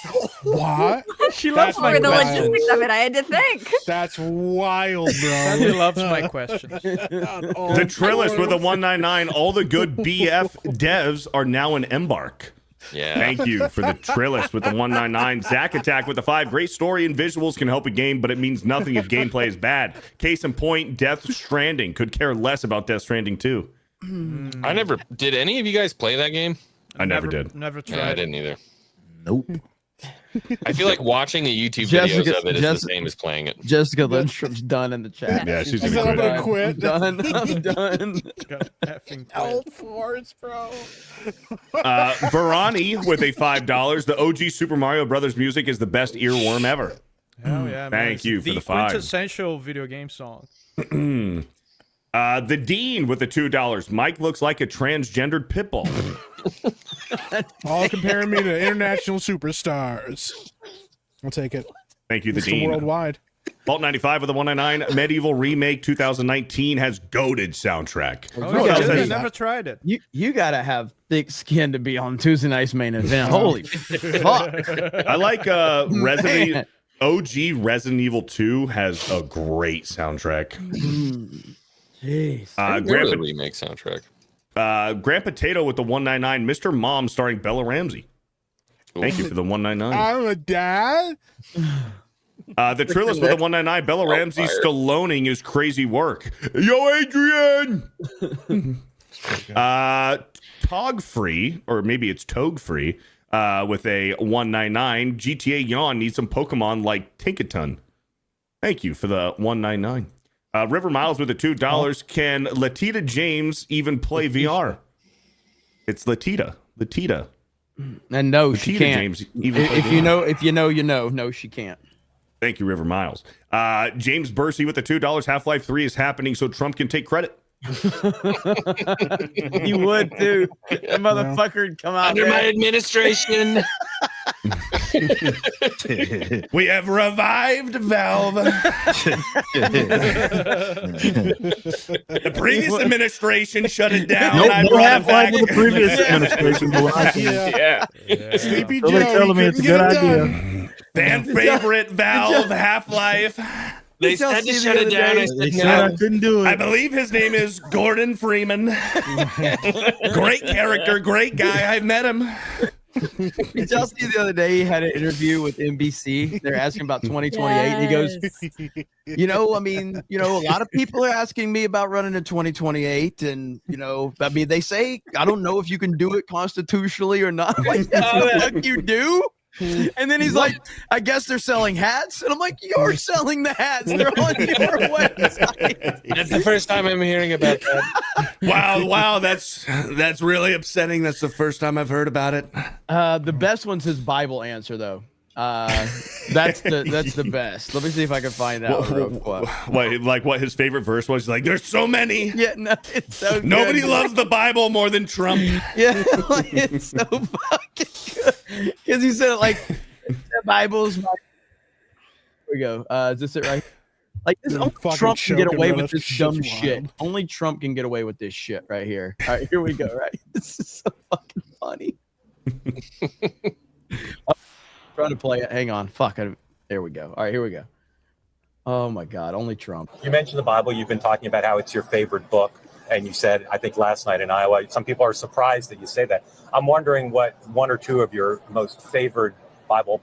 "What?" She loves my For the questions. logistics of it, I had to think. That's wild, bro. Sandy loves my questions. The Trillist with a 199. All the good BF devs are now an Embark. Yeah. Thank you for the Trillist with the 199. Zack Attack with the 5. Great story and visuals can help a game, but it means nothing if gameplay is bad. Case in point, Death Stranding. Could care less about Death Stranding 2. I never did. Any of you guys play that game? I never did. Never tried. Yeah, I didn't either. Nope. I feel like watching the YouTube Jessica- videos of it is Jess- the same as playing it. Jessica Lindstrom's done in the chat. Yeah, she's She gonna said, "I'm quit. gonna quit." I'm done. Got effing All fours, bro. Verani with a $5. The OG Super Mario Brothers music is the best earworm ever. Hell yeah, man. Thank It's you for the 5. quintessential video game song. The Dean with the $2. Mike looks like a transgendered pitbull. All comparing me to international superstars. I'll take it. Thank you, the Mr. Dean. Worldwide. Vault 95 with a 199. Medieval Remake 2019 has goaded soundtrack. Oh, yeah, I yeah. never tried it. You gotta have thick skin to be on Tuesday night's main event. Holy fuck! I like Resident OG Resident Evil 2 has a great soundtrack. Jeez. Grandpa remake soundtrack. Grand Potato with the 199. Mr. Mom starring Bella Ramsey. Thank you for the 199. I'm a dad. The Trillis with a 199. Bella Ramsey Stalloning is crazy work. Yo, Adrian! Tog Free, or maybe it's Togue Free, with a 199. GTA Yawn needs some Pokemon like Tinkaton. Thank you for the 199. River Miles with the $2. Can Latita James even play VR? It's Latita. And no, Latita she can't. James even play If you VR. know, if you know, you know. No, she can't. Thank you, River Miles. James Bursey with the $2. Half-Life 3 is happening so Trump can take credit. You would too. That motherfucker would come out Under there. my administration. We have revived Valve. The previous administration shut it down. Nope, I no brought it Half-Life back. with the previous administration. But I Yeah. Sleepy So Joe. they're telling me you it's a couldn't good get it idea. done. Fan favorite Valve Half-Life. They Y'all said to see the shut it other down. day? I They said said I no. couldn't do it. I believe his name is Gordon Freeman. Great character, great guy. I've met him. Did y'all see the other day he had an interview with NBC? They're asking about 2028. He goes, you know, I mean, you know, a lot of people are asking me about running in 2028. And, you know, I mean, they say, I don't know if you can do it constitutionally or not. Like, that's what the fuck you do? And then he's like, I guess they're selling hats. And I'm like, you're selling the hats. They're on your website. That's the first time I'm hearing about that. Wow, that's really upsetting. That's the first time I've heard about it. The best one's his Bible answer, though. That's the best. Let me see if I can find that. What his favorite verse was? Like, there's so many. Yeah, no, it's so Nobody good. loves the Bible more than Trump. Yeah, like, it's so fucking good. Because he said it like the Bible's my. Here we go. Is this it right? Like this, only Trump can get away with this dumb shit. Only Trump can get away with this shit right here. All right, here we go. Right, this is so fucking funny. I'm trying to play it. Hang on. Fuck. There we go. All right, here we go. Oh my God, only Trump. You mentioned the Bible. You've been talking about how it's your favorite book. And you said, I think last night in Iowa, some people are surprised that you say that. I'm wondering what one or two of your most favorite Bible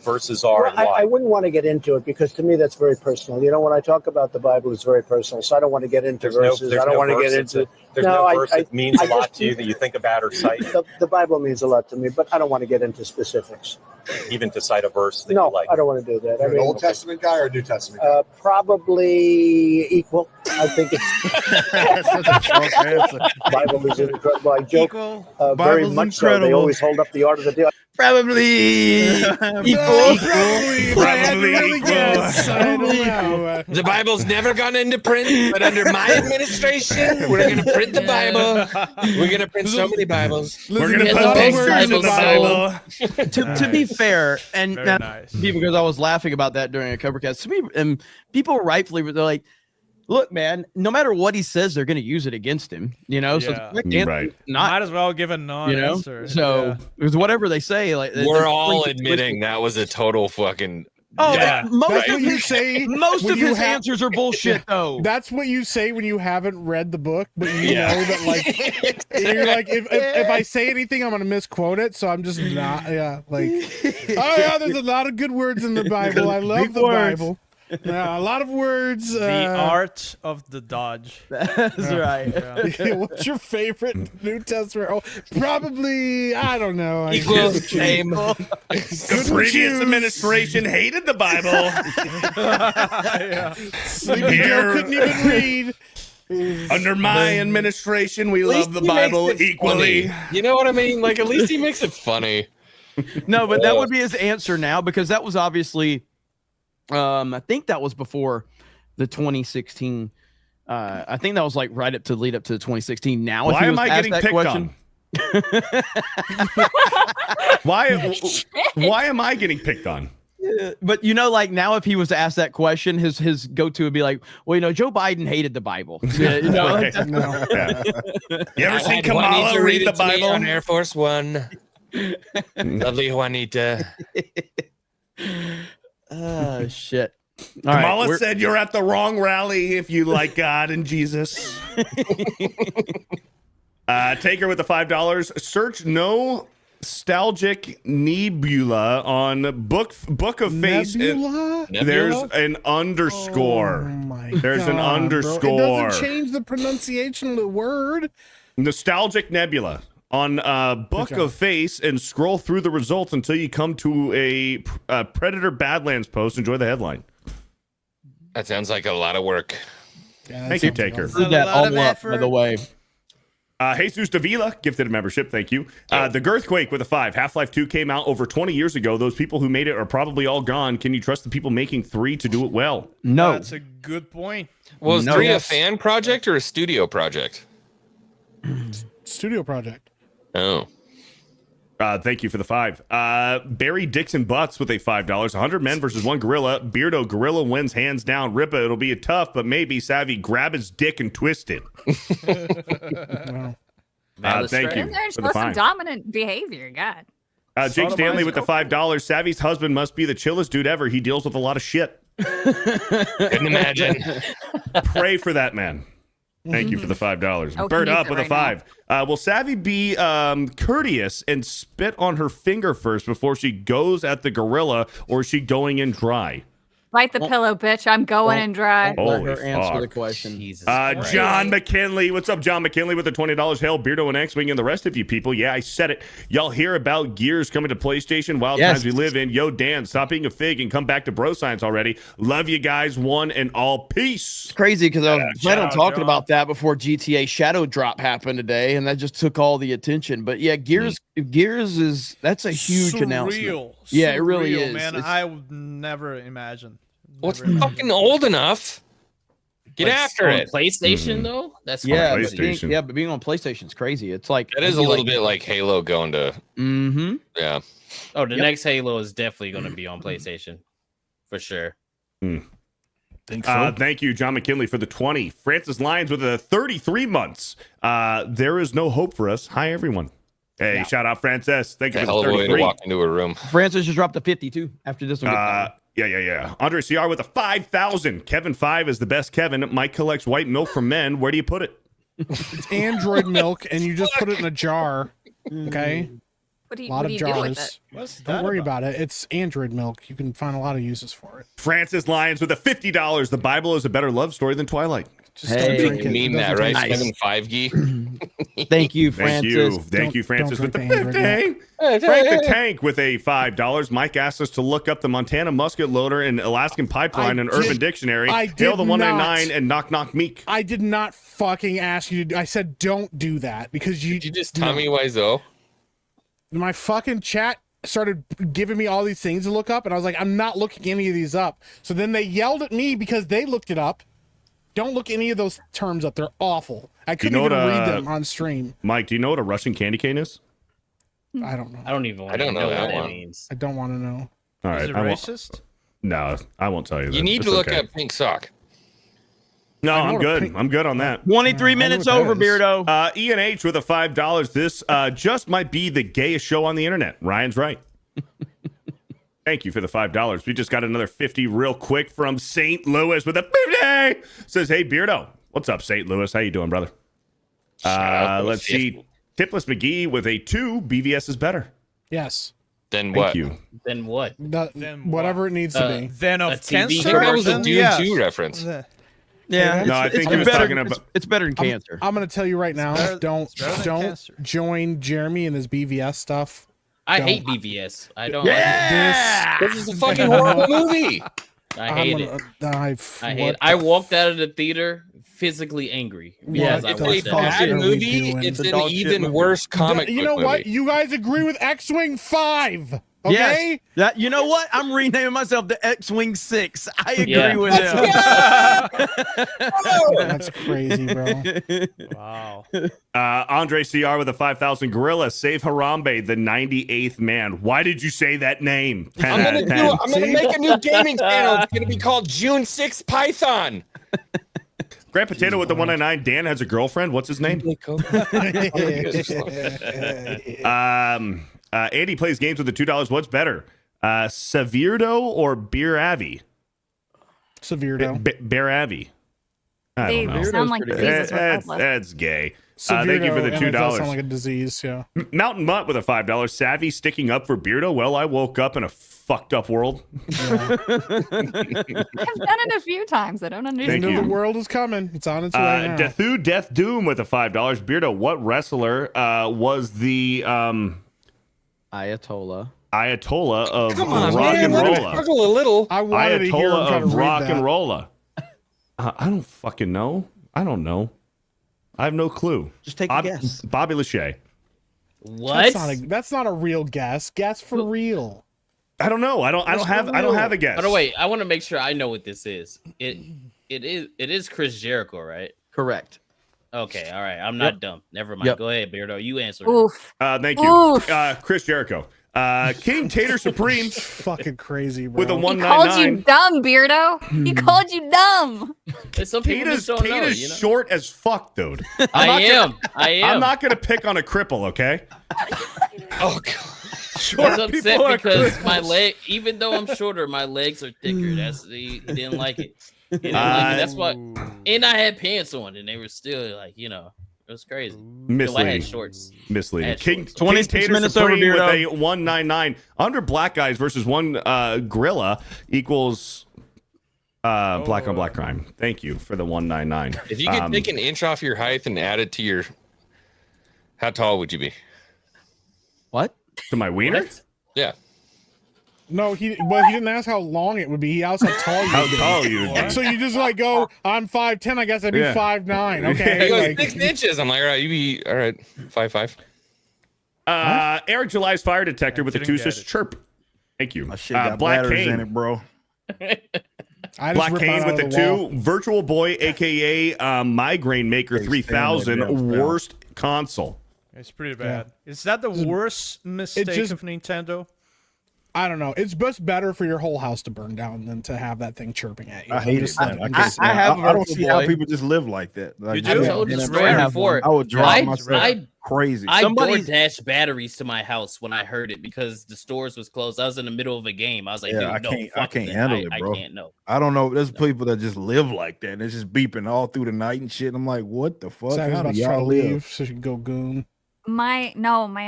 verses are. Well, and why. I wouldn't want to get into it because to me that's very personal. You know, when I talk about the Bible, it's very personal. So I don't want to get into verses. I don't want to get into. There's no verse that means a lot to you that you think about or cite. The Bible means a lot to me, but I don't want to get into specifics. Even to cite a verse that No, you like. I don't want to do that. You're an Old Testament guy or a New Testament guy? Probably equal. I think it's. That's such a Trump answer. Bible is incredible. I joke very Bible's much so. They incredible. always hold up the art of the deal. Probably The Bible's never gone into print, but under my administration, we're going to print the Bible. We're going to print so many Bibles. We're going to put big words in the Bible. To be fair, and Very now, nice. because I was laughing about that during a Covercast, to me, and people rightfully they're like, "Look, man, no matter what he says, they're going to use it against him." You know, so Yeah. the correct answer is not. Might as well give a non-answer. So because whatever they say, like We're all admitting that was a total fucking. Oh, Yeah. most That's of what you his, say. most when of you his have- answers are bullshit, though. That's what you say when you haven't read the book, but you Yeah. know that like you're like if I say anything, I'm gonna misquote it, so I'm just not. Yeah, like oh yeah, there's a lot of good words in the Bible. I love Big the words. Bible. Yeah, a lot of words. The art of the dodge. That's right. Yeah. What's your favorite New Testament? Oh, probably I don't know. I Equal, guess. same. The previous administration hated the Bible. Yeah. Sleepy Joe couldn't even read. Under my administration, we At love least the he makes Bible it equally. funny. You know what I mean? Like, at least he makes it funny. No, but that would be his answer now because that was obviously, I think that was before the 2016. I think that was like right up to lead up to the 2016. Now, if he Why was am I asked getting that picked question, Why am I getting picked on? but you know, like now, if he was asked that question, his go-to would be like, well, you know, Joe Biden hated the Bible. Yeah, you know, Right. that's- You ever I seen had Kamala Juanita read the it to me Bible? on Air Force One? Lovely Juanita. Oh shit! All right, Kamala we're- said you're at the wrong rally if you like God and Jesus. Taker with the $5. Search nostalgic nebula on book of face. Nebula? There's an underscore. Oh my There's an God, bro. underscore. It doesn't change the pronunciation of the word. Nostalgic nebula on book of face and scroll through the results until you come to a Predator Badlands post. Enjoy the headline. That sounds like a lot of work. Yeah, Thank you, Taker. do that all up, by the way. Jesus Davila gifted a membership. Thank you. The Girthquake with a 5. Half-Life 2 came out over 20 years ago. Those people who made it are probably all gone. Can you trust the people making 3 to do it well? No. That's a good point. Well, is No. 3 Yes. a fan project or a studio project? Studio project. Oh. Thank you for the 5. Barry Dixon Butts with a $5. 100 men versus 1 gorilla. Beardo gorilla wins hands down. Rippa, it'll be a tough, but maybe Savvy grab his dick and twist it. Thank you There's for the some 5. dominant behavior. God. Jake Stanley with the $5. Savvy's husband must be the chillest dude ever. He deals with a lot of shit. Couldn't imagine. Pray for that man. Thank you for the $5. Oh, Bird he needs up it with a right 5. Will Savvy be courteous and spit on her finger first before she goes at the gorilla, or is she going in dry? Bite the pillow, bitch. I'm going in dry. Let Holy her answer fuck. the question. John McKinley. What's up, John McKinley with the $20? Hail, Beardo and X-Wing and the rest of you people. Yeah, I said it. Y'all hear about Gears coming to PlayStation? Wild Yes. times we live in. Yo, Dan, stop being a fig and come back to Bro Science already. Love you guys, one and all. Peace. It's crazy because I was planning on out, talking John. about that before GTA Shadow Drop happened today, and that just took all the attention. But yeah, Gears is that's a huge announcement. Yeah, it really surreal, is. man. It's- I would never imagine. Well, it's Never imagine. fucking old enough. Get Like, after on it. PlayStation though, that's Yeah, crazy. but being on PlayStation is crazy. It's like That is a little bit like Halo going to. Mm-hmm. Yeah. Oh, the next Halo is definitely going to be on PlayStation for sure. Think so. Thank you, John McKinley, for the 20. Francis Lyons with the 33 months. There is no hope for us. Hi, everyone. Hey, shout out, Francis. Thank you A for hell the of a way to 33. walk into a room. Francis just dropped a 52 after this one. Yeah. Andre CR with a 5,000. Kevin 5 is the best Kevin. Mike collects white milk from men. Where do you put it? It's Android milk, and you just put it in a jar. Okay. What do you, A lot what do of you do with jars. it? What's Don't that worry about it. It's Android milk. You can find a lot of uses for it. Francis Lyons with a $50. The Bible is a better love story than Twilight. Just don't drink it. mean It that, doesn't right? taste Seven 5G. Thank you, Francis. Thank you, Francis, with the don't drink the Android 50. Frank the Tank with a $5. Mike asked us to look up the Montana musket loader and Alaskan pipeline in Urban Dictionary. I Hail the did 199 not. and knock knock meek. I did not fucking ask you. I said don't do that because you. Did you just Tommy Wiseau? My fucking chat started giving me all these things to look up, and I was like, I'm not looking any of these up. So then they yelled at me because they looked it up. Don't look any of those terms up. They're awful. I couldn't even read them on stream. Mike, do you know what a Russian candy cane is? I don't know. I don't even. I don't know that what one. means. I don't want to know. All right. Is it I won't- racist? No, I won't tell you that. You need It's to look okay. up pink sock. No, I know I'm what a good. pink- I'm good on that. 23 minutes over, Beardo. Ian H with a $5. This just might be the gayest show on the internet. Ryan's right. Thank you for the $5. We just got another 50 real quick from St. Louis with a 50. Says, hey, Beardo. What's up, St. Louis? How you doing, brother? out to Let's the see. Tipless McGee with a 2. BVS is better. Yes. Then Thank what? you. Then what? Whatever it needs to be. Then A of TV cancer. That was a then Dune yes. 2 reference. Yeah, No, I think he was better, talking about. it's better than cancer. I'm going to tell you right now. better- don't it's better than don't cancer. join Jeremy and his BVS stuff. I Don't. hate BVS. I don't. Yeah! Like This is a fucking horrible movie. I hate it. I hate it. I walked out of the theater physically angry because I It's watched a that. bad are we movie. doing? It's The an dog shit even movie. worse comic You book know what? movie. You guys agree with X-Wing 5. Okay. Yes. That, you know what? I'm renaming myself the X-Wing 6. I agree Yeah. with him. That's crazy, bro. Wow. Andre CR with a 5,000. Gorilla, save Harambe, the 98th man. Why did you say that name? 10 I'm out gonna of do. 10. I'm gonna make a new gaming channel. It's gonna be called June 6th Python. Grand Potato with the 199. Dan has a girlfriend. What's his name? Andy plays games with the $2. What's better, Sevirdo or Beer Avi? Sevirdo. Bear Avi. I They don't know. sound like diseases regardless. That's gay. Sevirdo, Thank you for the and it does sound $2. like a disease. Yeah. Mountain Mutt with a $5. Savvy sticking up for Beardo. Well, I woke up in a fucked up world. I've done it a few times. I don't understand. End of you. the world is coming. It's on its way now. Dethu Death Doom with a $5. Beardo, what wrestler was the Ayatollah of Come on, rock man. and Let him rolla? struggle a little. I wanted to hear him Ayatollah try to of read rock that. and rolla. I don't fucking know. I don't know. I have no clue. Just take a guess. Bobby Lachey. What? That's not a real guess. Guess for real. I don't know. I don't have a guess. But wait, I want to make sure I know what this is. It is Chris Jericho, right? Correct. Okay, all right. I'm not dumb. Never mind. Yep. Go ahead, Beardo. You answer. Oof. Thank you. Oof. Chris Jericho. King Tater Supreme Fucking crazy, bro. with a He called you 199. dumb, Beardo. He called you dumb. Some people just don't know. Tater's You know? short as fuck, dude. I am. I'm not gonna pick on a cripple, okay? Oh god. I was upset because my leg, even though I'm shorter, my legs are thicker. That's he didn't like it. He didn't like it. That's why. And I had pants on, and they were still like, it was crazy. No, I had shorts. Misleading. Had King shorts. 26 Tater minutes Supreme over, with Beardo. a 199. Under black guys versus one gorilla equals black on black crime. Thank you for the 199. If you could take an inch off your height and add it to your, how tall would you be? What? To my wiener? What? Yeah. No, he didn't ask how long it would be. He asked how tall you How would be. tall you would be. So you just like go, I'm 5'10", I guess I'd be Yeah. 5'9". He Okay. goes like- 6 inches. I'm like, all right, you be all right, 5'5". Eric July's fire detector with a didn't 2 get says it. chirp. Thank you. My shit got Black batteries Cane. in it, bro. Black Cane with the 2. Virtual Boy, aka Migraine Maker 3000. Worst console. It's pretty bad. Is that the worst mistake of Nintendo? I don't know. It's just better for your whole house to burn down than to have that thing chirping at you. I hate it, man. I don't see how people just live like that. Like, I told the story before. I would drive myself crazy. I DoorDash batteries to my house when I heard it because the stores was closed. I was in the middle of a game. I was like, dude, I can't handle it, bro. I can't know. I don't know. There's people that just live like that. And it's just beeping all through the night and shit. I'm like, what the fuck? How How do to try to y'all leave live? so she can go goon. My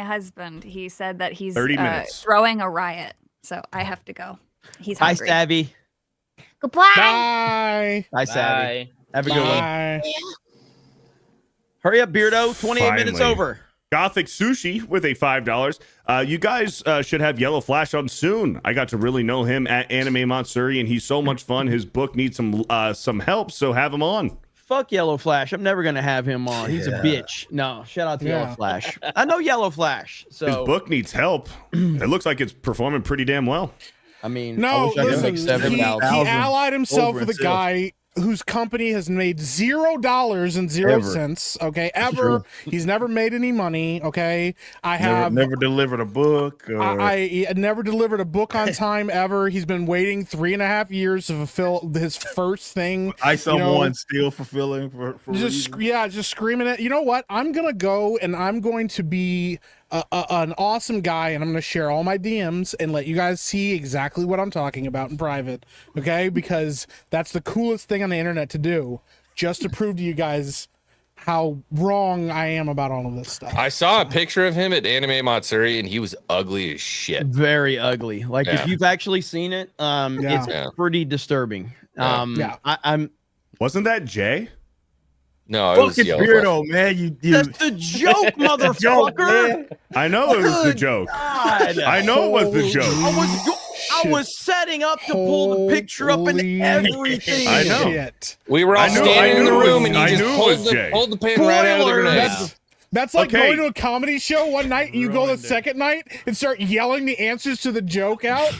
husband, he said that he's 30 minutes. throwing a riot. So I have to go. He's Hi, hungry. Savvy. Goodbye. Bye. Hi, Savvy. Have a good Bye. one. Hurry up, Beardo. 28 minutes Finally. over. Gothic Sushi with a $5. You guys should have Yellow Flash on soon. I got to really know him at Anime Matsuri, and he's so much fun. His book needs some help, so have him on. Fuck Yellow Flash. I'm never gonna have him on. He's a bitch. No, shout out to Yellow Flash. I know Yellow Flash. So His book needs help. It looks like it's performing pretty damn well. I mean, No, I wish I could listen, make he 7,000. allied himself over with a in sales. guy whose company has made $0 and 0 Ever. cents. Okay, ever. He's never made any money. Okay, I have Never delivered a book. I never delivered a book on time ever. He's been waiting 3.5 years to fulfill his first thing. I you know, someone still fulfilling for just just screaming it. You know what? I'm gonna go and I'm going to be an awesome guy, and I'm gonna share all my DMs and let you guys see exactly what I'm talking about in private. Okay, because that's the coolest thing on the internet to do, just to prove to you guys how wrong I am about all of this stuff. I saw a picture of him at Anime Matsuri, and he was ugly as shit. Very ugly. Like Yeah. if you've actually seen it, it's pretty disturbing. I'm. Wasn't that Jay? No, it was fucking Yellow Beardo, man. You That's the joke, motherfucker. I know it was the joke. God. I know it was the joke. I was setting up to pull the picture up and everything. I know. Shit. We were all standing in the room, and you I just knew it was Jay. pulled the pin right out of the grenade. That's like Okay. going to a comedy show one night and you go the second night and start yelling the answers to the joke out.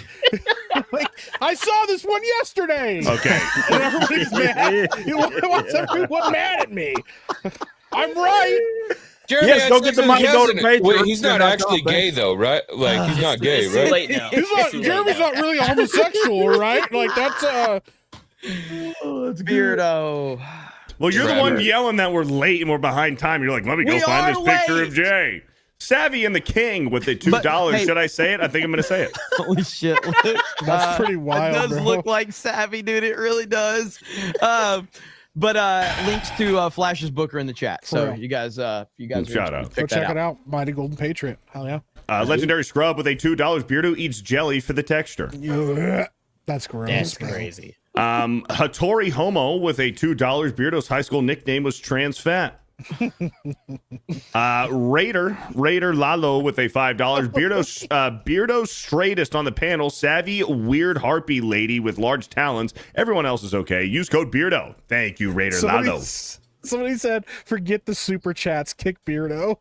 Like, I saw this one yesterday. Okay. And everybody's mad. Why was everyone mad at me? I'm right. Jeremy, Yes, go that's get the like money, go to Patreon. Patreon. Wait, he's not That's actually all, gay, though, right? Like, he's not gay, It's too right? late now. He's not, It's too late Jeremy's now. not really a homosexual, right? Like that's It's Beardo. Well, you're the Trevor. one yelling that we're late and we're behind time. You're like, let me go We find are this picture of late. Jay. Savvy and the King with the $2. But, hey- Should I say it? I think I'm going to say it. Holy shit. That's pretty wild, It does bro. look like Savvy, dude. It really does. But links to Flash's book are in the chat. So real. you guys are Shout out. go check it out. Mighty Golden Patriot. Hell yeah. Legendary Scrub with a $2. Beardo eats jelly for the texture. Yeah. That's gross. That's bro. crazy. Hattori Homo with a $2. Beardo's high school nickname was Trans Fat. Raider Lalo with a $5. Beardo's straightest on the panel. Savvy weird harpy lady with large talons. Everyone else is okay. Use code Beardo. Thank you, Raider Lalo. Somebody said, forget the super chats, kick Beardo.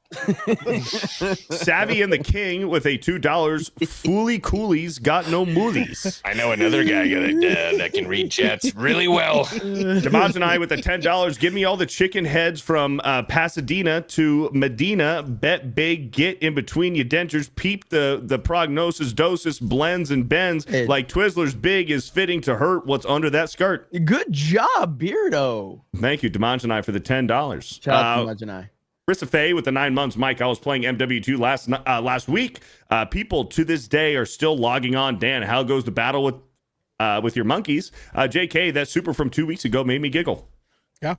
Savvy and the King with a $2. Fooly Coolies got no moolies. I know another guy that can read chats really well. Demaz and I with a $10. Give me all the chicken heads from Pasadena to Medina. Bet big, get in between your dentures. Peep the prognosis, doses, blends, and bends. Like Twizzler's big is fitting to hurt what's under that skirt. Good job, Beardo. Thank you, Demaz and I, for the $10. Shout out to Majinai. Krista Faye with the 9 months. Mike, I was playing MW2 last week. People to this day are still logging on. Dan, how goes the battle with your monkeys? JK, that super from 2 weeks ago made me giggle. Yeah.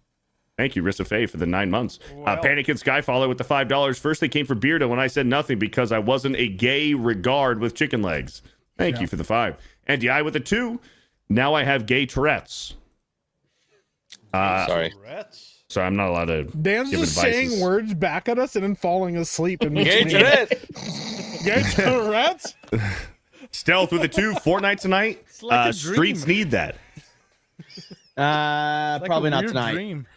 Thank you, Rissa Faye, for the 9 months. Panic and Skyfaller with the $5. First, they came for Beardo when I said nothing because I wasn't a gay regard with chicken legs. Thank you for the 5. NDI with the 2. Now I have gay Tourette's. Sorry. So I'm not allowed to Dan's give just advices. saying words back at us and then falling asleep in Gay between. Tourette. Gay Tourette's? Stealth with a 2. Fortnite tonight. like a Streets dream. need that. Like Probably a not weird tonight. dream.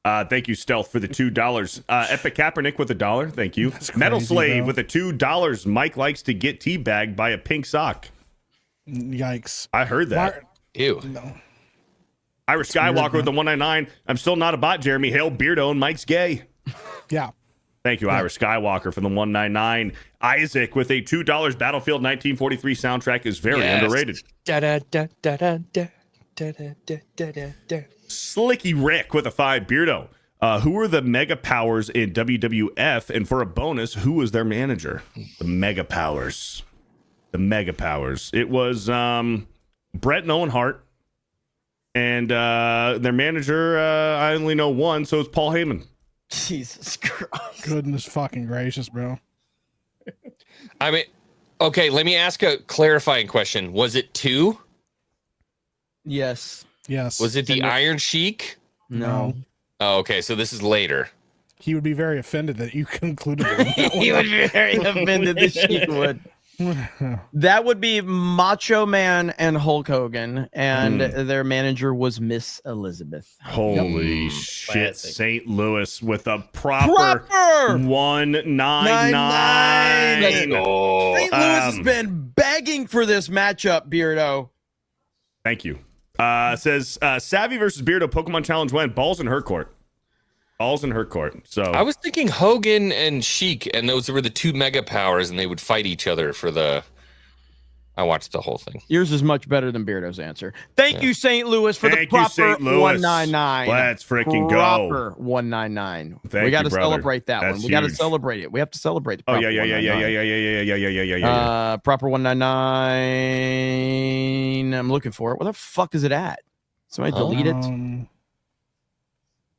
Thank you, Stealth, for the $2. Epic Kaepernick with $1. Thank you. Metal crazy, Slave bro. with the $2. Mike likes to get teabagged by a pink sock. Yikes. I heard that. Ew. No. Irish Skywalker with the 199. I'm still not a bot, Jeremy. Hail Beardo and Mike's gay. Yeah. Thank you, Irish Skywalker, for the 199. Isaac with a $2 Battlefield 1943 soundtrack is very underrated. Slicky Rick with a 5. Beardo. Who were the Mega Powers in WWF? And for a bonus, who was their manager? The Mega Powers. The Mega Powers. It was Brett and Owen Hart. And their manager, I only know one, so it's Paul Heyman. Jesus Christ. Goodness fucking gracious, bro. I mean, okay, let me ask a clarifying question. Was it 2? Yes. Yes. Was it the Iron Sheik? No. Oh, okay, so this is later. He would be very offended that you concluded it. He would be very offended that she would. That would be Macho Man and Hulk Hogan, and their manager was Miss Elizabeth. Holy shit. Classic. St. Louis with a proper 199. Let's go. St. Louis has been begging for this matchup, Beardo. Thank you. Says Savvy versus Beardo Pokemon Challenge went. Balls in her court. Balls in her court. So I was thinking Hogan and Sheik, and those were the 2 Mega Powers, and they would fight each other for the. I watched the whole thing. Yours is much better than Beardo's answer. Thank you, St. Louis, for Thank the you, proper St. Louis. 199. Let's freaking go. Proper 199. Thank We got you, to brother. celebrate that That's one. We got to huge. celebrate it. We have to celebrate the Oh proper yeah. 199. Proper 199. I'm looking for it. Where the fuck is it at? Somebody delete it.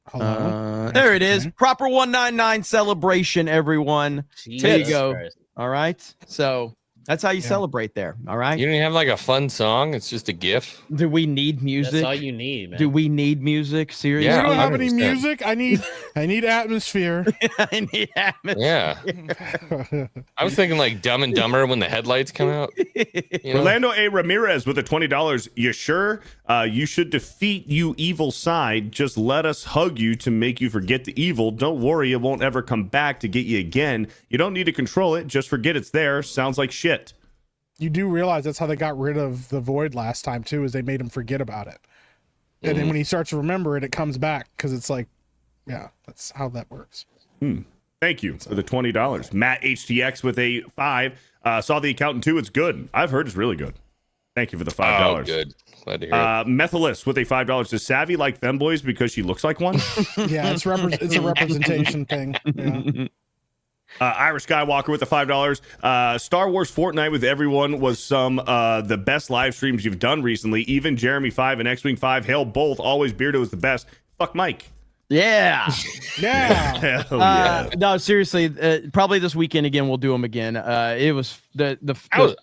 Hold on. There it is. Proper 199 celebration, everyone. There you Jesus go. Christ. All right. So that's how you celebrate there. All right. You don't even have like a fun song. It's just a GIF. Do we need music? That's all you need, man. Do we need music? Seriously? Yeah, You don't have any 100%. music? I need atmosphere. I need atmosphere. Yeah. I was thinking like Dumb and Dumber when the headlights come out. You know? Orlando A. Ramirez with the $20. You sure? You should defeat you evil side. Just let us hug you to make you forget the evil. Don't worry, it won't ever come back to get you again. You don't need to control it. Just forget it's there. Sounds like shit. You do realize that's how they got rid of the Void last time too, is they made him forget about it. And then when he starts to remember it, it comes back because it's like, yeah, that's how that works. Thank you for the $20. Matt HTX with a 5. Saw The Accountant 2. It's good. I've heard it's really good. Thank you for the $5. Oh, good. Glad to hear it. Methalist with a $5. Does Savvy like femboys because she looks like one? Yeah, it's a representation thing. Yeah. Irish Skywalker with the $5. Star Wars Fortnite with everyone was some the best live streams you've done recently. Even Jeremy 5 and X-Wing 5. Hail both. Always Beardo is the best. Fuck Mike. Yeah. Yeah. Hell yeah. No, seriously. Probably this weekend again. We'll do them again. It was the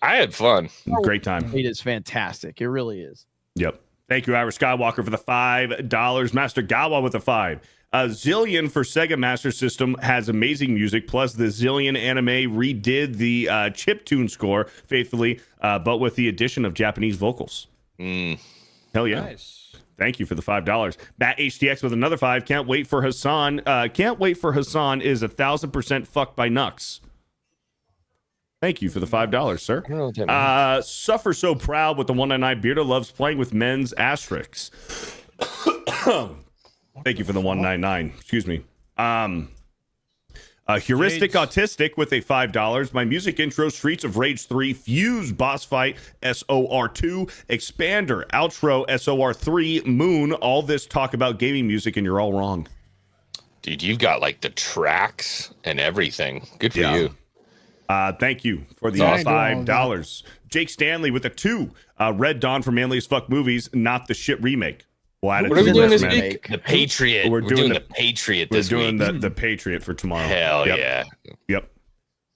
I had fun. Great time. It is fantastic. It really is. Yep. Thank you, Irish Skywalker, for the $5. Master Gawa with the 5. Zillion for Sega Master System has amazing music. Plus, the Zillion anime redid the chiptune score faithfully, but with the addition of Japanese vocals. Hell yeah. Nice. Thank you for the $5. Matt HTX with another 5. Can't wait for Hassan. Can't wait for Hassan is 1,000% fucked by Nux. Thank you for the $5, sir. I don't know what that means. Suffer So Proud with the 199. Beardo loves playing with men's asterisks. Thank you for the 199. Excuse me. Heuristic Autistic with a $5. My music intro: Streets of Rage 3, Fuse boss fight SOR2, Expander outro SOR3, Moon. All this talk about gaming music, and you're all wrong. Dude, you've got like the tracks and everything. Good for you. Thank you for the Awesome. $5. Jake Stanley with a 2. Red Dawn for Manly as Fuck Movies, not the shit remake. We'll add it What to are we the doing this resume. week? The Patriot. We're doing the Patriot this week. We're week. doing the Patriot for tomorrow. Hell Yep. yeah. Yep.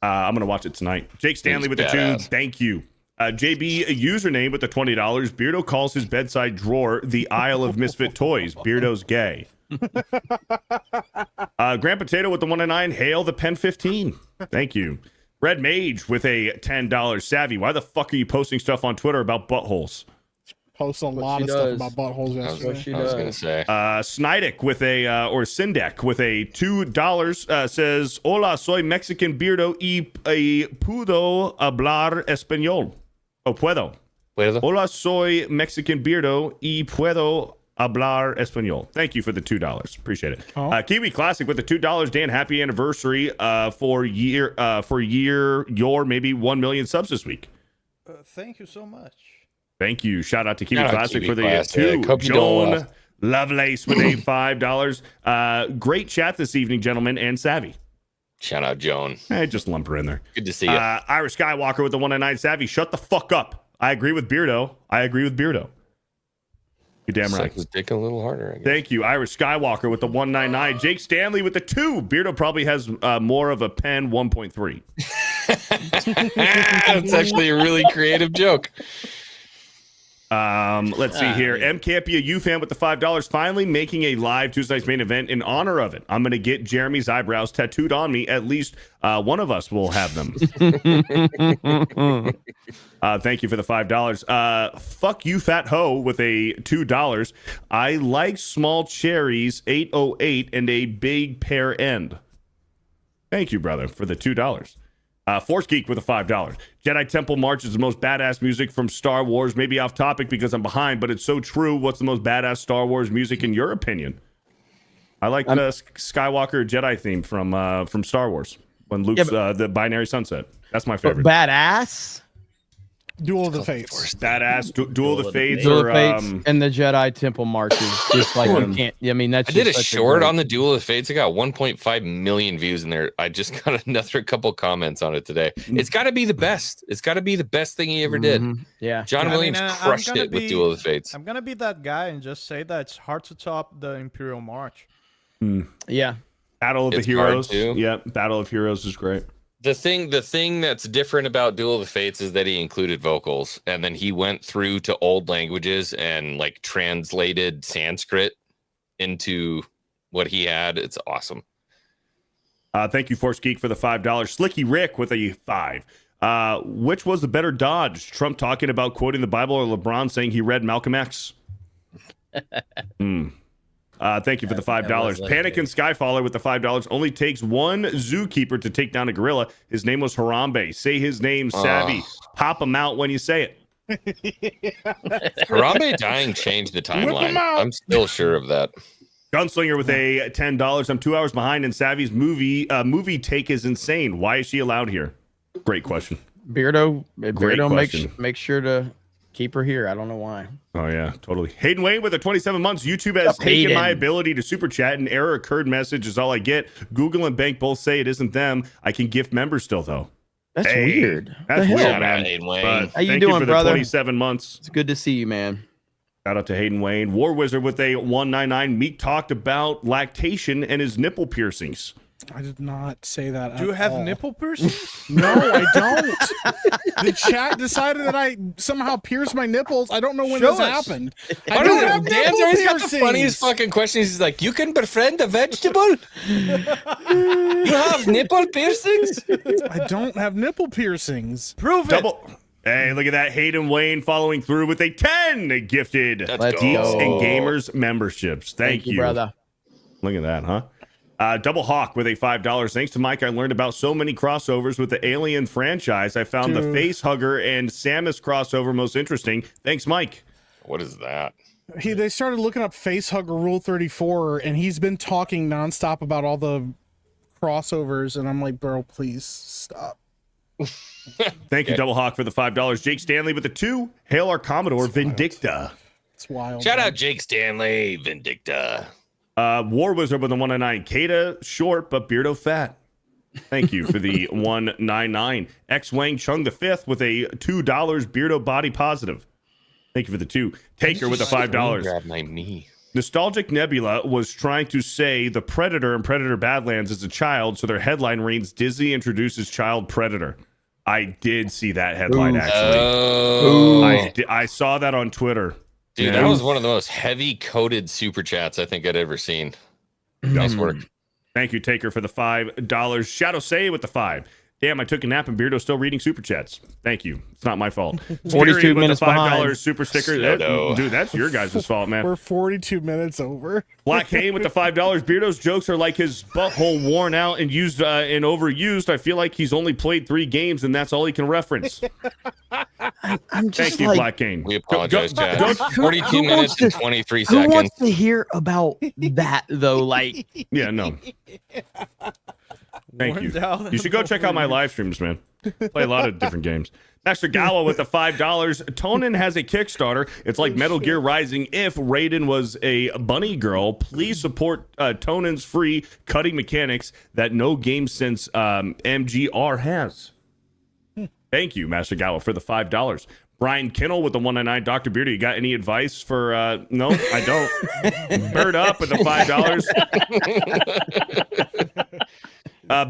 I'm going to watch it tonight. Jake Stanley with the 2. badass. Thank you. JB, a username with the $20. Beardo calls his bedside drawer the Isle of Misfit Toys. Beardo's gay. Grand Potato with the 109. Hail the Pen 15. Thank you. Red Mage with a $10. Savvy, why the fuck are you posting stuff on Twitter about buttholes? post a lot of stuff about buttholes yesterday. I was gonna say. Snidek with a or Sindek with a $2 says, "Hola, soy Mexican Beardo y puedo hablar español." Oh, puedo. Hola, soy Mexican Beardo y puedo hablar español. Thank you for the $2. Appreciate it. Kiwi Classic with the $2. Dan, happy anniversary for your maybe 1 million subs this week. Thank you so much. Thank you. Shout out to Kiwi Shout out Classic Kiwi for the Classic. 2. Hope you don't Joan Lovelace with a $5. Great chat this evening, gentlemen, and Savvy. Shout out Joan. Hey, just lump her in there. Good to see you. Irish Skywalker with the 199. Savvy, shut the fuck up. I agree with Beardo. You're damn right. Suck his dick a little harder, I guess. Thank you. Irish Skywalker with the 199. Jake Stanley with the 2. Beardo probably has more of a pen 1.3. That's actually a really creative joke. Let's see here. M. Campia, you fan with the $5. Finally making a live Tuesday Night's Main Event in honor of it. I'm going to get Jeremy's eyebrows tattooed on me. At least one of us will have them. Thank you for the $5. Fuck you, fat hoe, with a $2. I like small cherries, 808, and a big pear end. Thank you, brother, for the $2. Force Geek with a $5. Jedi Temple March is the most badass music from Star Wars. Maybe off topic because I'm behind, but it's so true. What's the most badass Star Wars music in your opinion? I like the Skywalker Jedi theme from Star Wars when Luke's the Binary Sunset. That's my favorite. Badass. Duel of the Fates. Badass. Duel of the Fates. Duel of the Fates and the Jedi Temple marches. Just like you can't. I mean, that's. I did a short on the Duel of the Fates. I got 1.5 million views in there. I just got another couple comments on it today. It's got to be the best. It's got to be the best thing he ever did. Yeah. John Williams crushed it with Duel of the Fates. I'm gonna be that guy and just say that it's hard to top the Imperial March. Yeah. Battle of the It's Heroes. hard too. Yeah. Battle of Heroes is great. The thing that's different about Duel of the Fates is that he included vocals, and then he went through to old languages and like translated Sanskrit into what he had. It's awesome. Thank you, Force Geek, for the $5. Slicky Rick with a 5. Which was the better dodge? Trump talking about quoting the Bible or LeBron saying he read Malcolm X? Thank you for the $5. Panic and Skyfaller with the $5. Only takes one zookeeper to take down a gorilla. His name was Harambe. Say his name, Savvy. Pop him out when you say it. Harambe dying changed the timeline. I'm still sure of that. Gunslinger with a $10. I'm 2 hours behind, and Savvy's movie take is insane. Why is she allowed here? Great question. Beardo question. make sure to keep her here. I don't know why. Oh yeah, totally. Hayden Wayne with the 27 months. YouTube has taken my ability to super chat. An error occurred message is all I get. Google and Bank both say it isn't them. I can gift members still though. That's weird. That's The weird, hell? man. Hayden Wayne. But How you thank doing, for brother? The 27 months. It's good to see you, man. Shout out to Hayden Wayne. War Wizard with a 199. Meek talked about lactation and his nipple piercings. I did not say that. Do you have nipple piercings? No, I don't. The chat decided that I somehow pierced my nipples. I don't know when this happened. I don't have Dan's nipple always got the piercings. funniest fucking questions. He's like, "You can befriend a vegetable? You have nipple piercings?" I don't have nipple piercings. Prove it. Hey, look at that. Hayden Wayne following through with a 10 gifted Let's Geeks go. and Gamers memberships. Thank you, brother. Look at that, huh? Double Hawk with a $5. Thanks to Mike, I learned about so many crossovers with the Alien franchise. I found the Face Hugger and Samus crossover most interesting. Thanks, Mike. What is that? They started looking up Facehugger Rule 34, and he's been talking nonstop about all the crossovers, and I'm like, bro, please stop. Thank you, Double Hawk, for the $5. Jake Stanley with the 2. Hail our Commodore, Vindicta. It's wild. Shout out Jake Stanley, Vindicta. War Wizard with the 199. Kata short, but Beardo fat. Thank you for the 199. X Wang Chung the 5th with a $2 Beardo body positive. Thank you for the 2. Taker with the $5. Grab my knee. Nostalgic Nebula was trying to say the Predator in Predator Badlands is a child, so their headline reads Disney introduces child predator. I did see that headline, actually. Oh. I saw that on Twitter. Dude, that was one of the most heavy coded super chats I think I'd ever seen. Nice work. Thank you, Taker, for the $5. Shadow Say with the 5. Damn, I took a nap and Beardo's still reading super chats. Thank you. It's not my fault. 42 minutes with the $5 behind. super sticker. Dude, that's your guys' fault, man. We're 42 minutes over. Black Kane with the $5. Beardo's jokes are like his butthole worn out and used and overused. I feel like he's only played 3 games and that's all he can reference. I'm just Thank you, Black Kane. We apologize, Chad. don't- 42 minutes and 23 Who seconds. wants to hear about that though? Like, Yeah, no. Thank you. You should go check out my live streams, man. Play a lot of different games. Master Gallo with the $5. Tonin has a Kickstarter. It's like Metal Gear Rising. If Raiden was a bunny girl, please support Tonin's free cutting mechanics that no game since MGR has. Thank you, Master Gallo, for the $5. Brian Kinnell with the 199. Dr. Beardy, you got any advice for no, I don't. Bird up with the $5.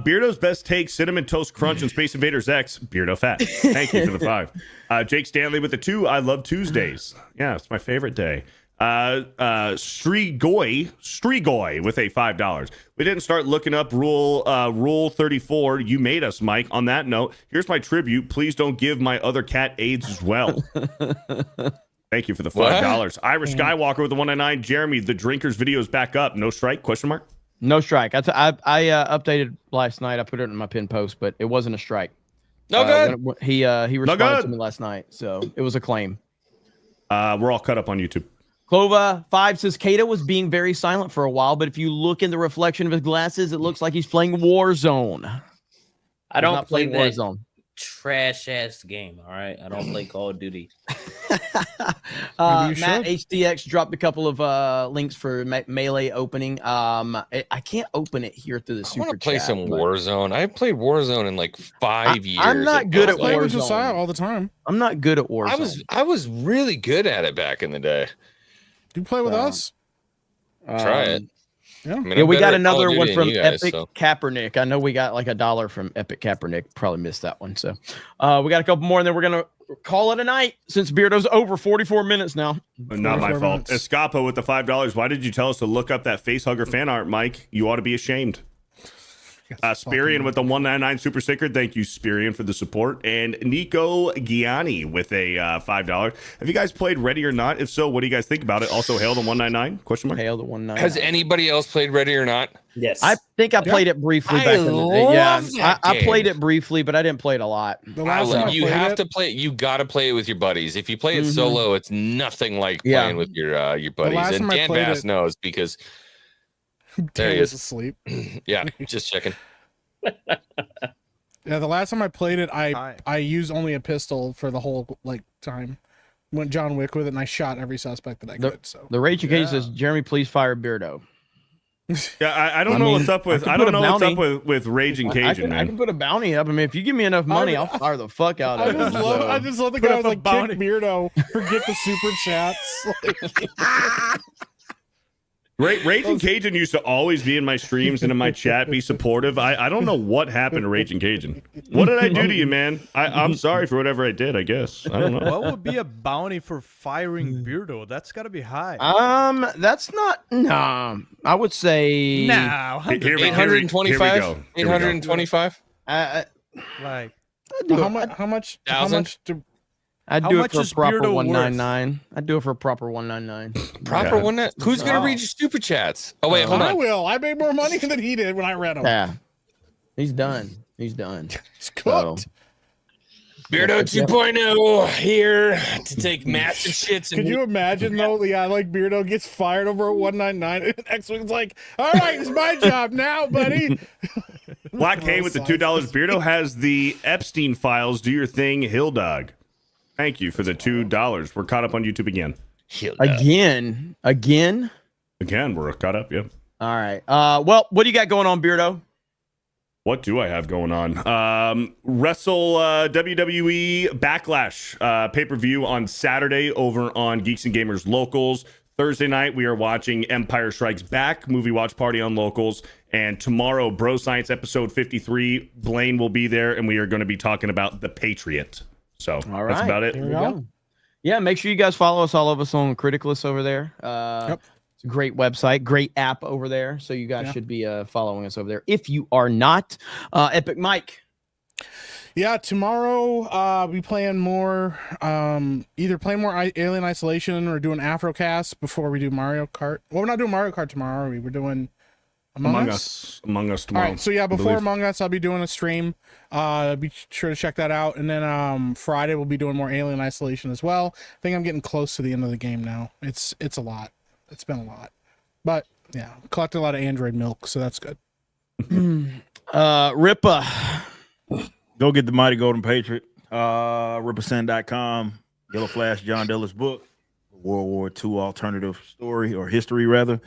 Beardo's best take, Cinnamon Toast Crunch and Space Invaders X. Beardo fat. Thank you for the 5. Jake Stanley with the 2. I love Tuesdays. Yeah, it's my favorite day. Strigoy with a $5. We didn't start looking up rule 34. You made us, Mike. On that note, here's my tribute. Please don't give my other cat AIDS as well. Thank you for the $5. Irish Skywalker with the 199. Jeremy, the drinkers video is back up. No strike? Question mark. no strike. I updated last night. I put it in my pin post, but it wasn't a strike. No good. He responded to me last night, so it was a claim. We're all cut up on YouTube. Clova 5 says Kato was being very silent for a while, but if you look in the reflection of his glasses, it looks like he's playing Warzone. I don't play that Warzone. trash ass game. All right, I don't play Call of Duty. Matt HDX dropped a couple of links for Melee opening. I can't open it here through the super I want to play chat, some but Warzone. I havened played Warzone in like 5 years. I'm not good at Play with Warzone. Josiah all the time. I'm not good at Warzone. I was really good at it back in the day. Do you play with us? Try it. Yeah, I mean, Yeah, I'm we better got at Call another of one Duty from than you guys, Epic so. Kaepernick. I know we got like $1 from Epic Kaepernick. Probably missed that one. So we got a couple more, and then we're gonna call it a night since Beardo's over 44 minutes now. Not my fault. Escapa with the $5. Why did you tell us to look up that facehugger fan art, Mike? You ought to be ashamed. Spirian with the 199 super sticker. Thank you, Spirian, for the support. And Nico Gianni with a $5. Have you guys played Ready or Not? If so, what do you guys think about it? Also, hail the 199? Question mark. Hail the 199. Has anybody else played Ready or Not? Yes. I think I played it briefly back in the day. Yeah, I played game. it briefly, but I didn't play it a lot. You have to play it. You got to play it with your buddies. If you play it solo, it's nothing like playing with your buddies. last And time I Dan played Bass it- knows because there Dan he was is. asleep. Yeah, just checking. Yeah, the last time I played it, I used only a pistol for the whole time. Went John Wick with it, and I shot every suspect that I could. So The Rage Cage says, Jeremy, please fire Beardo. Yeah, I don't know what's up with I don't know what's up with Raging Cajun, I man. can put a bounty up. I mean, if you give me enough money, I'll fire the fuck out of it. I just love the Put guy up was a like, bounty. kick Beardo, forget the super chats. Raging Cajun used to always be in my streams and in my chat, be supportive. I don't know what happened to Raging Cajun. What did I do to you, man? I'm sorry for whatever I did, I guess. I don't know. What would be a bounty for firing Beardo? That's got to be high. That's not. No, I would say. No, Here we go. 825. 825. Like How much? I'd How do it much for a is proper Beardo 199. I'd do it for a proper 199. Proper one. Who's gonna read your super chats? Oh wait, hold I on. will. I made more money than he did when I read them. Yeah, he's done. He's done. It's cooked. Beardo 2.0 here to take massive shits. Could you imagine though? The guy like Beardo gets fired over a 199, and X-Wing's like, "All right, it's my job now, buddy." Black K with the $2. Beardo has the Epstein files. Do your thing, Hill Dog. Thank you for the $2. We're caught up on YouTube again. Again. Again, we're caught up. Yep. All right. Well, what do you got going on, Beardo? What do I have going on? WWE Backlash pay-per-view on Saturday over on Geeks and Gamers Locals. Thursday night, we are watching Empire Strikes Back, movie watch party on Locals. And tomorrow, Bro Science episode 53, Blaine will be there, and we are going to be talking about The Patriot. So All right. that's about it. Here we go. Yeah, make sure you guys follow us, all of us on Criticalist over there. It's a great website, great app over there. So you guys should be following us over there. If you are not, Epic Mike. Yeah, tomorrow I'll be playing more, either playing more Alien Isolation or doing Afrocast before we do Mario Kart. Well, we're not doing Mario Kart tomorrow, are we? We're doing Among Us? Among Us All tomorrow. right, so yeah, before Among Us, I'll be doing a stream. Be sure to check that out. And then Friday, we'll be doing more Alien Isolation as well. I think I'm getting close to the end of the game now. It's a lot. It's been a lot. But yeah, collected a lot of Android milk, so that's good. Ripa. Go get the Mighty Golden Patriot. Ripasend.com. Yellow Flash, John Diller's book. World War II alternative story or history, rather.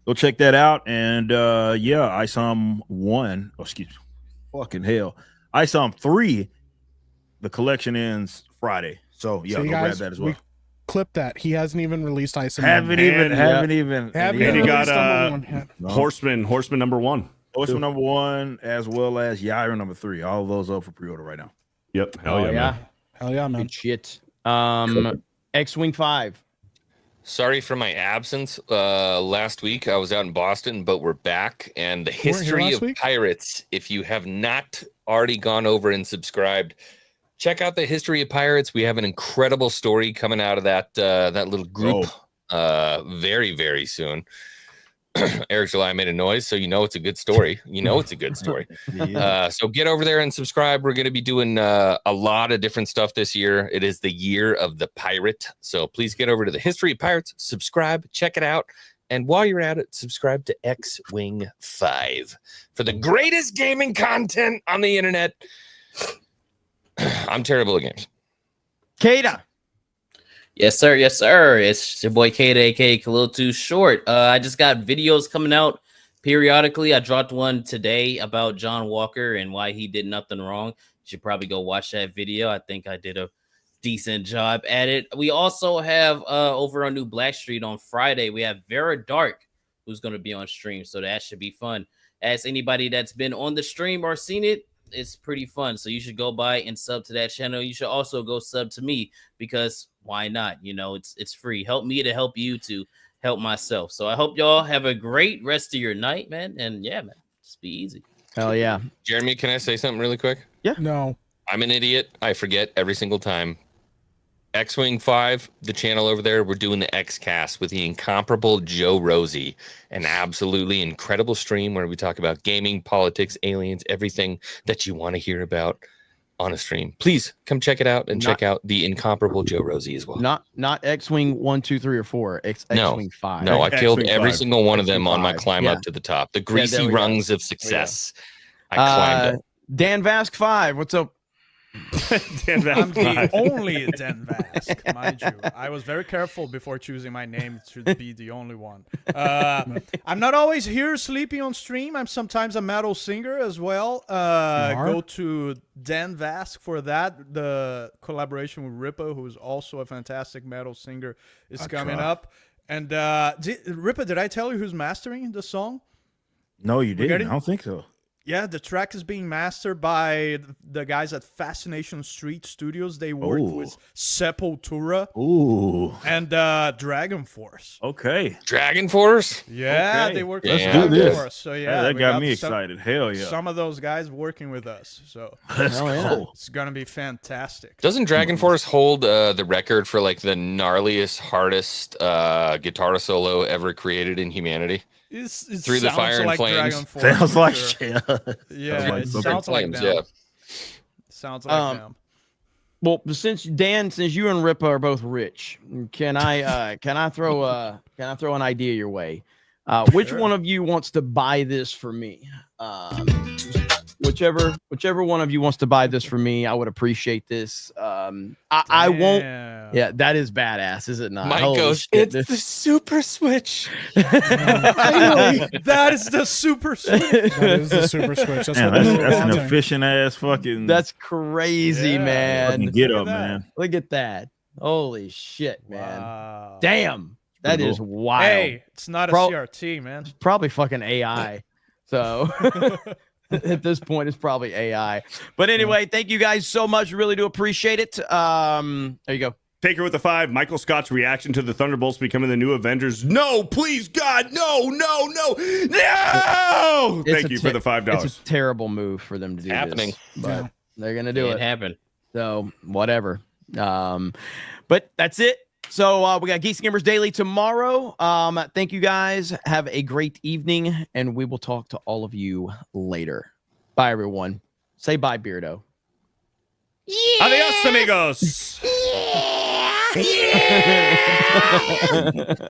Go check that out. And yeah, ISOM 1. Oh, excuse me. Fucking hell. ISOM 3. The collection ends Friday. So yeah, go grab that as well. Clip that. He hasn't even released ISOM. Haven't even. And you got Horseman number 1. Horseman number 1, as well as Yaira number 3. All of those up for pre-order right now. Yep. Hell yeah, man. Hell yeah, man. Good shit. X-Wing 5. Sorry for my absence. Last week I was out in Boston, but we're back. And the history of pirates, if you have not already gone over and subscribed, check out the history of pirates. We have an incredible story coming out of that little group very, very soon. Eric July made a noise, so you know it's a good story. So get over there and subscribe. We're going to be doing a lot of different stuff this year. It is the year of the pirate, so please get over to the History of Pirates, subscribe, check it out, and while you're at it, subscribe to X-Wing 5 for the greatest gaming content on the internet. I'm terrible at games. Kata. Yes, sir. Yes, sir. It's your boy Kata, aka a little too short. I just got videos coming out periodically. I dropped one today about John Walker and why he did nothing wrong. You should probably go watch that video. I think I did a decent job at it. We also have over on New Blackstreet on Friday, we have Vera Dark, who's going to be on stream. So that should be fun. As anybody that's been on the stream or seen it, it's pretty fun. So you should go by and sub to that channel. You should also go sub to me because why not? You know, it's free. Help me to help you to help myself. So I hope y'all have a great rest of your night, man. And yeah, man, just be easy. Hell yeah. Jeremy, can I say something really quick? Yeah. No. I'm an idiot. I forget every single time. X-Wing 5, the channel over there, we're doing the X-Cast with the incomparable Joe Rosie, an absolutely incredible stream where we talk about gaming, politics, aliens, everything that you want to hear about on a stream. Please come check it out and check out the incomparable Joe Rosie as well. Not X-Wing 1, 2, 3, or 4. X-Wing 5. No, I killed every single one of them on my climb up to the top. The greasy rungs of success. I climbed it. Dan Vask 5, what's up? I'm the only Dan Vask, mind you. I was very careful before choosing my name to be the only one. I'm not always here sleeping on stream. I'm sometimes a metal singer as well. Go to Dan Vask for that. The collaboration with Ripa, who's also a fantastic metal singer, is coming up. And Ripa, did I tell you who's mastering the song? No, you didn't. I don't think so. Yeah, the track is being mastered by the guys at Fascination Street Studios. They work with Sepultura and Dragon Force. Okay. Dragon Force? Yeah, they work with Dragon Force. So yeah, that got me excited. Hell yeah. Some of those guys working with us. So it's going to be fantastic. Doesn't Dragon Force hold the record for like the gnarliest, hardest guitar solo ever created in humanity? It Through the fire and flames. Sounds like shit. Yeah, it sounds like them. Yeah. Sounds like them. Well, since you and Ripa are both rich, can I throw an idea your way? Which one of you wants to buy this for me? Whichever one of you wants to buy this for me, I would apprate this. I won't. Yeah, that is badass, is it not? Mike goes, it's the Super Switch. That is the Super Switch. That is the Super Switch. That's an efficient ass fucking. That's crazy, man. Get up, man. Look at that. Holy shit, man. Wow. Damn. That is wild. Hey, it's not a CRT, man. It's probably fucking AI. So at this point, it's probably AI. But anyway, thank you guys so much. Really do appreciate it. There you go. Taker with the 5. Michael Scott's reaction to the Thunderbolts becoming the new Avengers. No, please, God, no. Thank you for the $5. It's a terrible move for them to do. Happening. This, but They're gonna do it. Happen. So whatever. But that's it. So we got Geeks and Gamers Daily tomorrow. Thank you guys. Have a great evening, and we will talk to all of you later. Bye, everyone. Say bye, Beardo. Adios, amigos. Yeah.